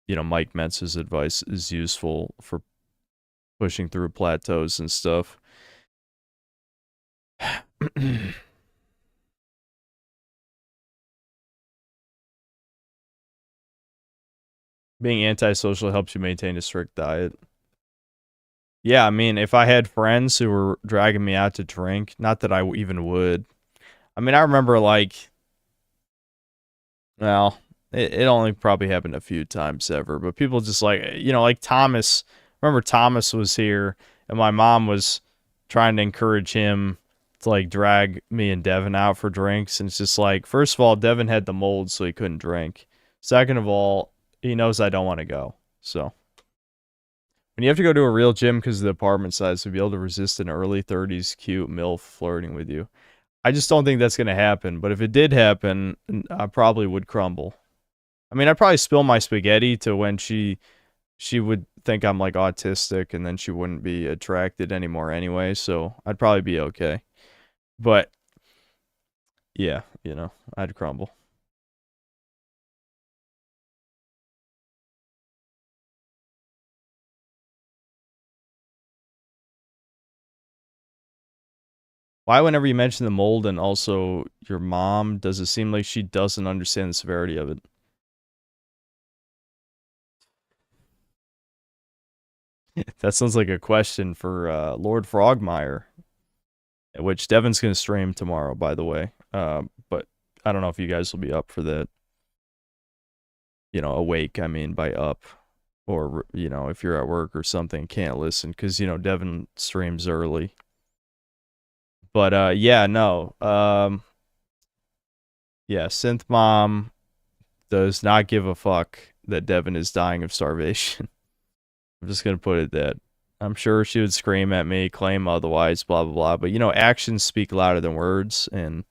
Mike Mentz's advice is useful for pushing through plateaus and stuff. Being antisocial helps you maintain a strict diet. Yeah, I mean, if I had friends who were dragging me out to drink, not that I even would. I mean, I remember it only probably happened a few times ever, but people just like Thomas. Remember Thomas was here, and my mom was trying to encourage him to drag me and Devin out for drinks, and it's just first of all, Devin had the mold, so he couldn't drink. Second of all, he knows I don't want to go. So when you have to go to a real gym because of the apartment size to be able to resist an early 30s cute MILF flirting with you, I just don't think that's going to happen. But if it did happen, I probably would crumble. I mean, I'd probably spill my spaghetti to when she would think I'm autistic, and then she wouldn't be attracted anymore anyway, so I'd probably be okay. But yeah, I'd crumble. Why, whenever you mention the mold and also your mom, does it seem like she doesn't understand the severity of it? That sounds like a question for Lord Frogmire, which Devin's going to stream tomorrow, by the way. But I don't know if you guys will be up for that. Awake, I mean, by up. Or, if you're at work or something, can't listen, because, Devin streams early. But, yeah, no. Yeah, Synth Mom does not give a fuck that Devin is dying of starvation. I'm just going to put it that. I'm sure she would scream at me, claim otherwise, blah, blah, blah. But, actions speak louder than words, and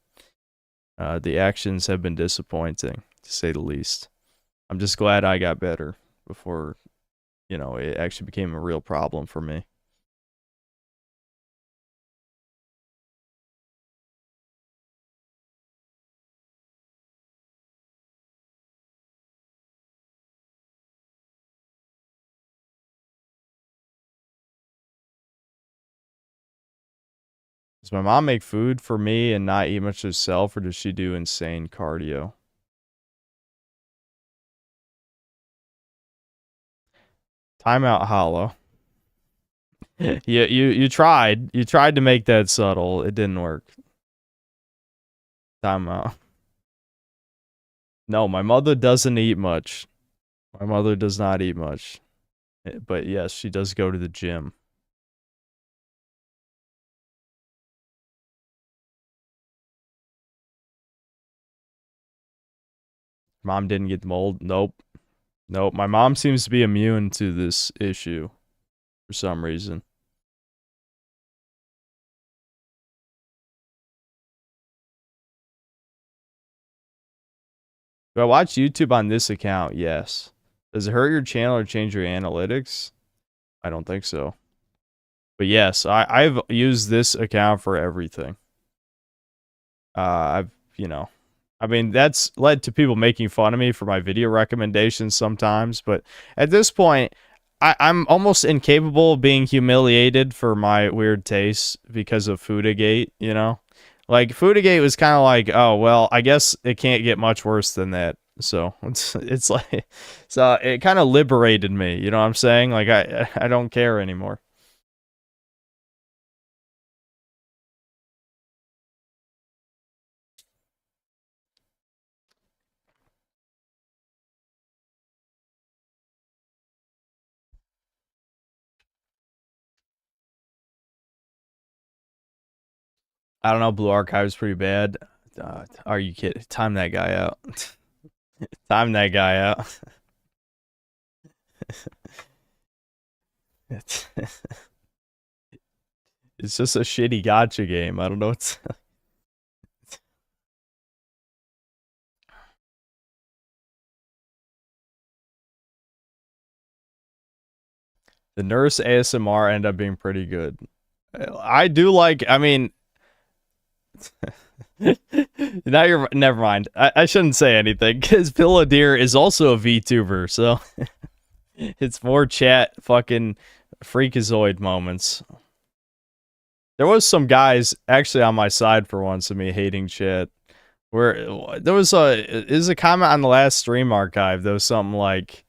the actions have been disappointing, to say the least. I'm just glad I got better before, it actually became a real problem for me. Does my mom make food for me and not eat much herself, or does she do insane cardio? Timeout hollow. You tried. You tried to make that subtle. It didn't work. Timeout. No, my mother doesn't eat much. My mother does not eat much. But yes, she does go to the gym. Mom didn't get the mold. Nope. Nope. My mom seems to be immune to this issue for some reason. Do I watch YouTube on this account? Yes. Does it hurt your channel or change your analytics? I don't think so. But yes, I've used this account for everything. I've, you know, I mean, that's led to people making fun of me for my video recommendations sometimes, but at this point, I'm almost incapable of being humiliated for my weird tastes because of Foodagate, you know? Like, Foodagate was kind of like, oh, well, I guess it can't get much worse than that. So, it's like, so it kind of liberated me, you know what I'm saying? Like, I don't care anymore. I don't know, Blue Archive's pretty bad. Are you kidding? Time that guy out. Time that guy out. it's just a shitty gacha game. I don't know what's... The nurse ASMR ended up being pretty good. I do like, I mean... now you're... Never mind. I shouldn't say anything, because Pillow Deer is also a VTuber, so... it's more chat fucking freakazoid moments. There was some guys actually on my side for once of me hating chat. Where there was a comment on the last stream archive. There was something like,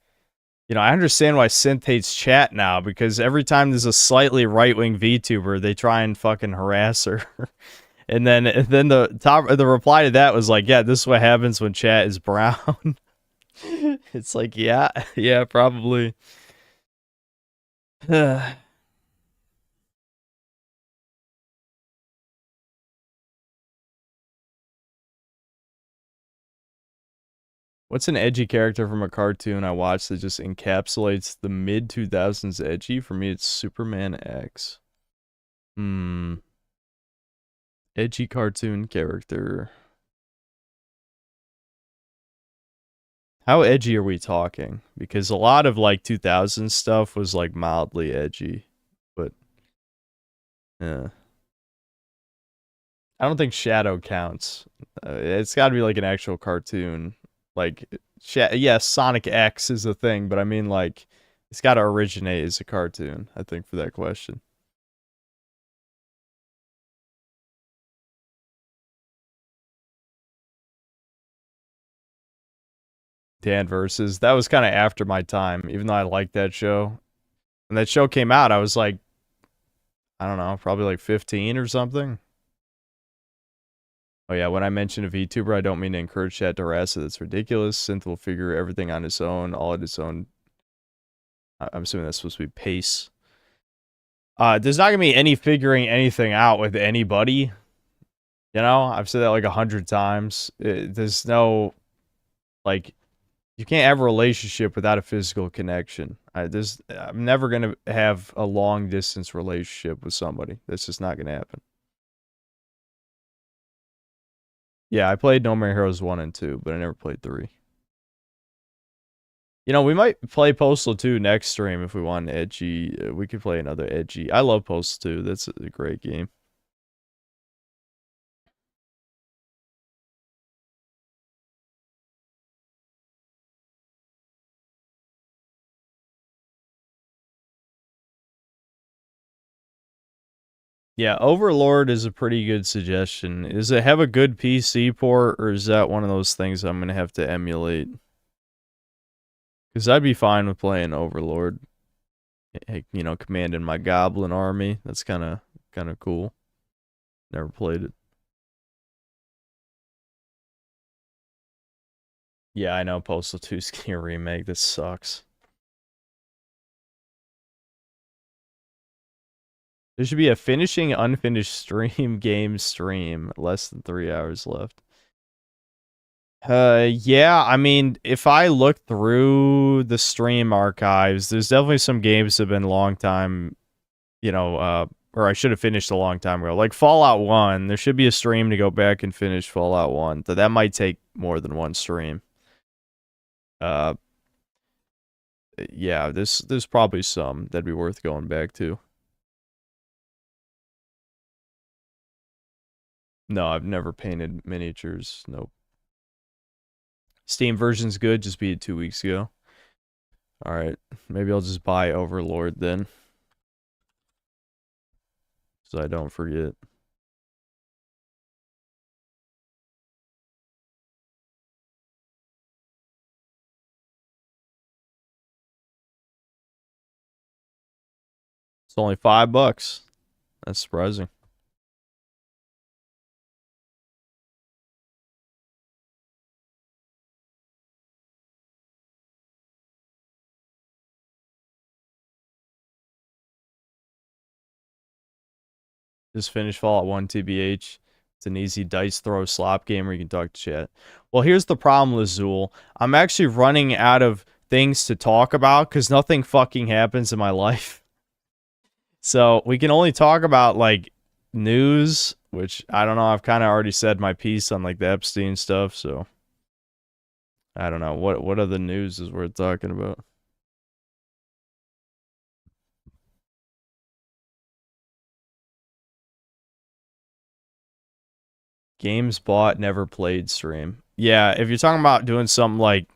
you know, I understand why Synth hates chat now, because every time there's a slightly right-wing VTuber, they try and fucking harass her. and then the reply to that was like, yeah, this is what happens when chat is brown. It's like, yeah, probably. What's an edgy character from a cartoon I watched that just encapsulates the mid-2000s edgy? For me, it's Superman X. Edgy cartoon character. How edgy are we talking? Because a lot of, like, 2000s stuff was, like, mildly edgy. But, yeah. I don't think Shadow counts. It's gotta be, like, an actual cartoon. Like, yes, Sonic X is a thing, but I mean, like, it's gotta originate as a cartoon, I think, for that question. Dan Versus. That was kind of after my time, even though I liked that show. When that show came out, I was like, I don't know, probably like 15 or something. Oh yeah, when I mention a VTuber, I don't mean to encourage chat to harass it. That's ridiculous. Synth will figure everything on his own, all at his own. I'm assuming that's supposed to be pace. There's not gonna be any figuring anything out with anybody. You know, I've said that like 100 times. There's no, like, you can't have a relationship without a physical connection. I'm never gonna have a long distance relationship with somebody. That's just not gonna happen. Yeah, I played No More Heroes 1 and 2, but I never played 3. You know, we might play Postal 2 next stream if we want an edgy. We could play another edgy. I love Postal 2. That's a great game. Yeah, Overlord is a pretty good suggestion. Does it have a good PC port, or is that one of those things I'm going to have to emulate? Because I'd be fine with playing Overlord. You know, commanding my goblin army. That's kind of cool. Never played it. Yeah, I know Postal 2's getting a remake. This sucks. There should be a finishing unfinished stream game stream. Less than 3 hours left. Yeah, I mean, if I look through the stream archives, there's definitely some games that have been a long time, you know, or I should have finished a long time ago. Like Fallout 1, there should be a stream to go back and finish Fallout 1. That might take more than one stream. Yeah, there's probably some that'd be worth going back to. No, I've never painted miniatures. Nope. Steam version's good. Just beat it 2 weeks ago. Alright. Maybe I'll just buy Overlord then. So I don't forget. It's only $5. That's surprising. Just finished Fallout 1 TBH. It's an easy dice throw slop game where you can talk to chat. Well, here's the problem, Lazul. I'm actually running out of things to talk about because nothing fucking happens in my life. So we can only talk about like news, which I don't know. I've kind of already said my piece on like the Epstein stuff. So I don't know what other news is worth talking about. Games bought, never played stream. Yeah, if you're talking about doing something like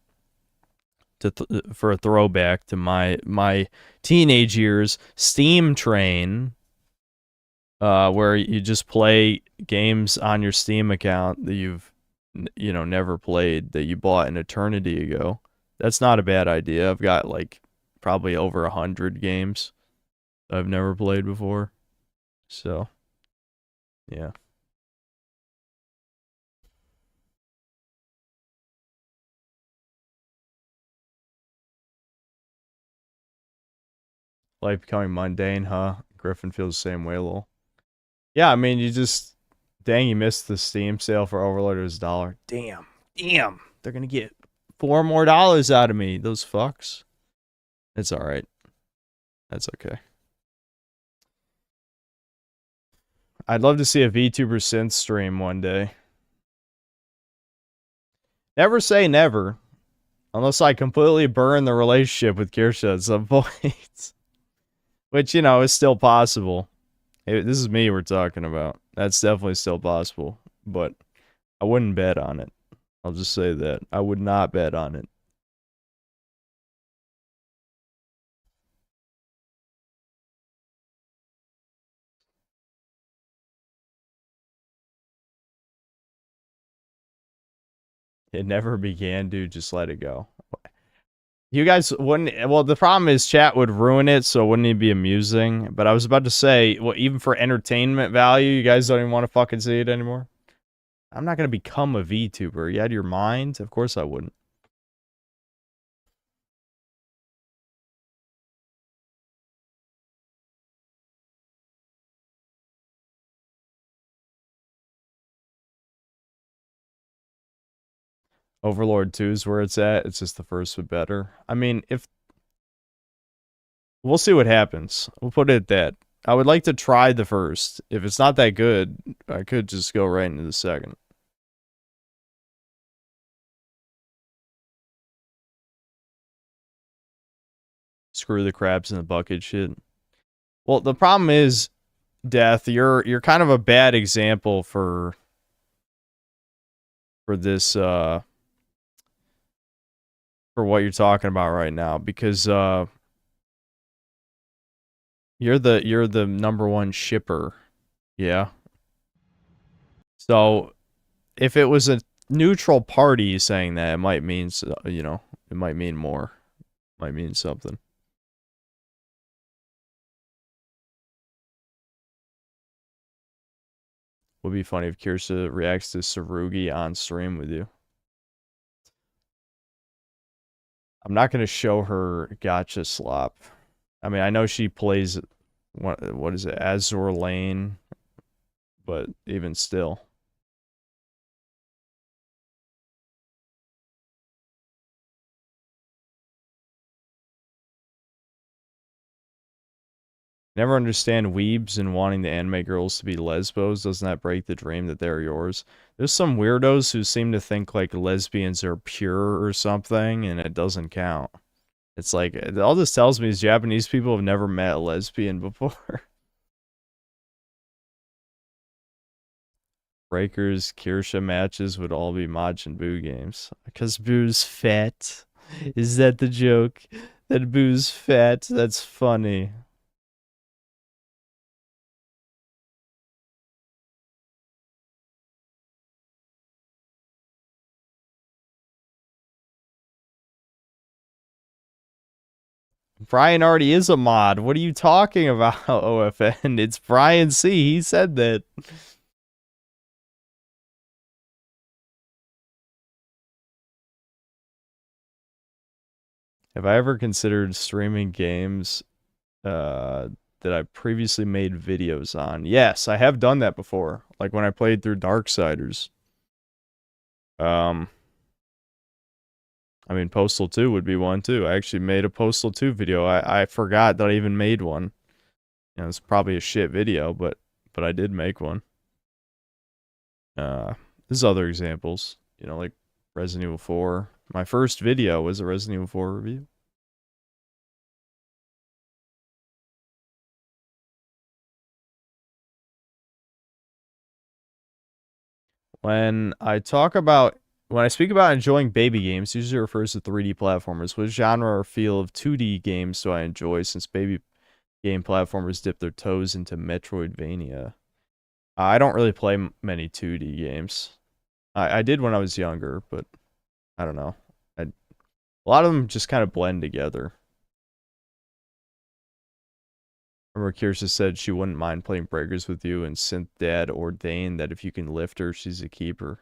for a throwback to my teenage years, Steam Train, where you just play games on your Steam account that you've never played, that you bought an eternity ago. That's not a bad idea. I've got like probably over 100 games I've never played before. So, yeah. Life becoming mundane, huh? Griffin feels the same way, lol. Yeah, I mean, dang, you missed the Steam sale for Overlord. It was $1. Damn. They're gonna get $4 more out of me, those fucks. It's alright. That's okay. I'd love to see a VTuber synth stream one day. Never say never. Unless I completely burn the relationship with Kirsha at some point. Which, is still possible. Hey, this is me we're talking about. That's definitely still possible. But I wouldn't bet on it. I'll just say that. I would not bet on it. It never began, dude. Just let it go. You guys wouldn't... Well, the problem is chat would ruin it, so it wouldn't even be amusing. But I was about to say, well, even for entertainment value, you guys don't even want to fucking see it anymore? I'm not going to become a VTuber. You out of your mind? Of course I wouldn't. Overlord 2 is where it's at. It's just the first but better. I mean, we'll see what happens. We'll put it at that. I would like to try the first. If it's not that good, I could just go right into the second. Screw the crabs in the bucket shit. Well, the problem is, Death, you're kind of a bad example for this for what you're talking about right now, because you're the #1 shipper. Yeah. So if it was a neutral party saying that, it might mean, it might mean more. It might mean something. Would be funny if Kirsa reacts to Sarugi on stream with you. I'm not going to show her Gotcha Slop. I mean, I know she plays, what is it, Azur Lane, but even still. Never understand weebs and wanting the anime girls to be lesbos. Doesn't that break the dream that they're yours? There's some weirdos who seem to think like lesbians are pure or something, and it doesn't count. It's like, all this tells me is Japanese people have never met a lesbian before. Breakers, Kirsha matches would all be Majin Buu games. Because Buu's fat. Is that the joke? That Buu's fat? That's funny. Brian already is a mod. What are you talking about, OFN? It's Brian C. He said that. Have I ever considered streaming games that I previously made videos on? Yes, I have done that before. Like when I played through Darksiders. I mean, Postal 2 would be one too. I actually made a Postal 2 video. I forgot that I even made one. You know, it's probably a shit video, but I did make one. There's other examples. You know, like Resident Evil 4. My first video was a Resident Evil 4 review. When I speak about enjoying baby games, usually refers to 3D platformers. What genre or feel of 2D games do I enjoy, since baby game platformers dip their toes into Metroidvania? I don't really play many 2D games. I did when I was younger, but I don't know. A lot of them just kind of blend together. Remember, Kirsten said she wouldn't mind playing Breakers with you, and Synth Dad ordained that if you can lift her, she's a keeper.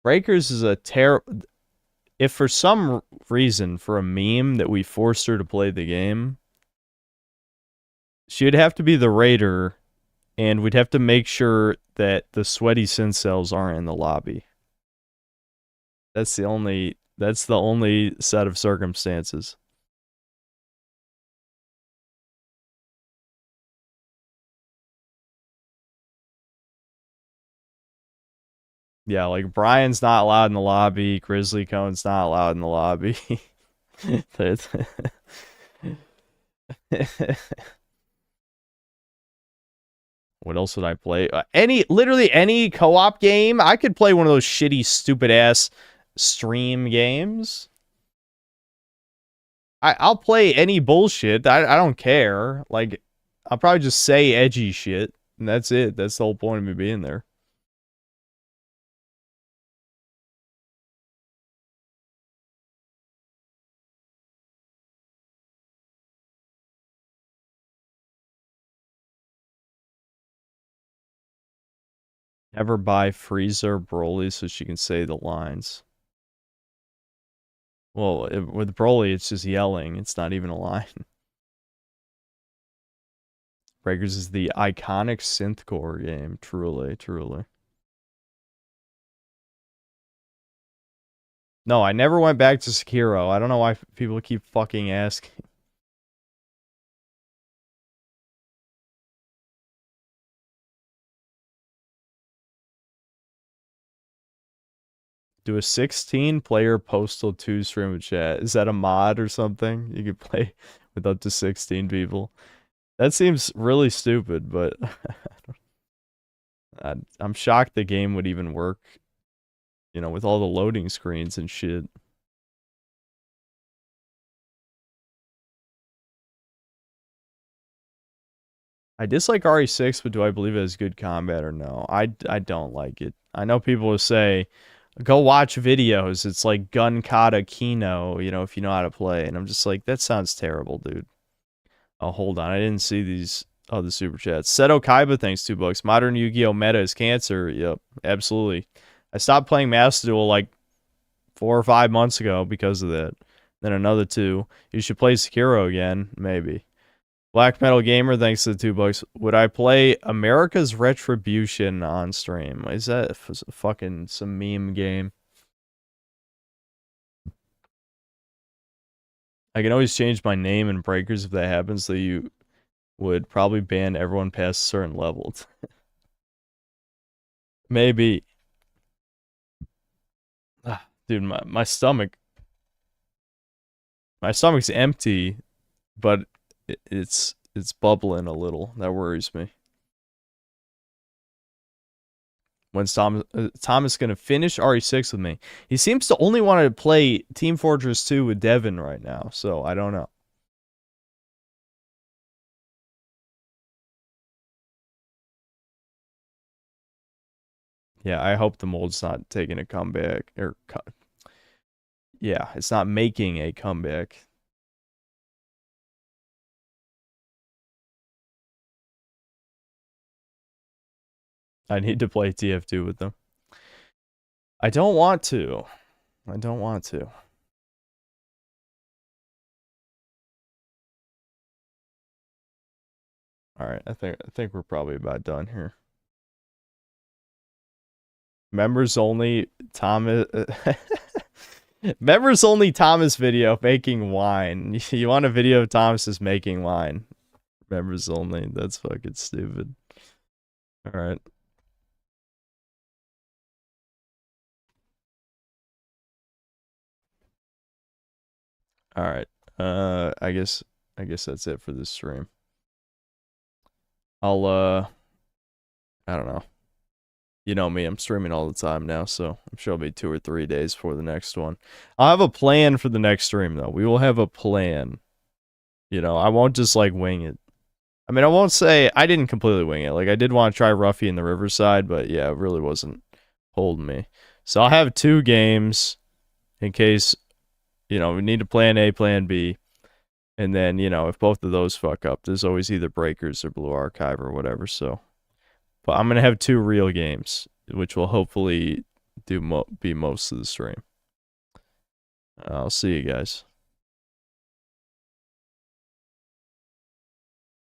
Breakers is a terrible... If for some reason, for a meme, that we forced her to play the game, she'd have to be the raider, and we'd have to make sure that the sweaty synth cells aren't in the lobby. That's the only set of circumstances. Yeah, like Brian's not allowed in the lobby, Grizzly Cone's not allowed in the lobby. What else would I play? Literally any co-op game. I could play one of those shitty, stupid ass stream games. I'll play any bullshit. I don't care. Like, I'll probably just say edgy shit, and that's it. That's the whole point of me being there. Never buy Freezer Broly so she can say the lines. Well, with Broly, it's just yelling. It's not even a line. Breakers is the iconic synthcore game. Truly, truly. No, I never went back to Sekiro. I don't know why people keep fucking asking. Do a 16-player Postal 2 stream chat. Is that a mod or something? You could play with up to 16 people. That seems really stupid, but I'm shocked the game would even work, you know, with all the loading screens and shit. I dislike RE6, but do I believe it has good combat or no? I don't like it. I know people will say, go watch videos. It's like Gun Kata Kino, you know, if you know how to play. And I'm just like, that sounds terrible, dude. Oh, hold on. I didn't see these other super chats. Seto Kaiba, thanks, $2. Modern Yu-Gi-Oh! Meta is cancer. Yep, absolutely. I stopped playing Master Duel like 4 or 5 months ago because of that. Then another 2. You should play Sekiro again, maybe. Black Metal Gamer, thanks to the $2. Would I play America's Retribution on stream? Is that fucking some meme game? I can always change my name in Breakers if that happens, so you would probably ban everyone past certain levels. Maybe. Dude, my stomach's empty, but it's bubbling a little. That worries me. When's Thomas gonna finish RE6 with me? He seems to only want to play Team Fortress 2 with Devin right now, so I don't know. Yeah, I hope the mold's not taking a comeback. Yeah, it's not making a comeback. I need to play TF2 with them. I don't want to. I don't want to. All right, I think we're probably about done here. Members only Thomas Members only Thomas video making wine. You want a video of Thomas is making wine. Members only. That's fucking stupid. All right. All right. I guess that's it for this stream. I'll I don't know. You know me, I'm streaming all the time now, so I'm sure it'll be 2 or 3 days for the next one. I'll have a plan for the next stream, though. We will have a plan. You know, I won't just, like, wing it. I mean, I won't say I didn't completely wing it. Like, I did want to try Ruffy in the Riverside, but yeah, it really wasn't holding me. So I'll have 2 games in case, you know, we need a plan A, plan B. And then, you know, if both of those fuck up, there's always either Breakers or Blue Archive or whatever, so... But I'm going to have 2 real games, which will hopefully be most of the stream. I'll see you guys.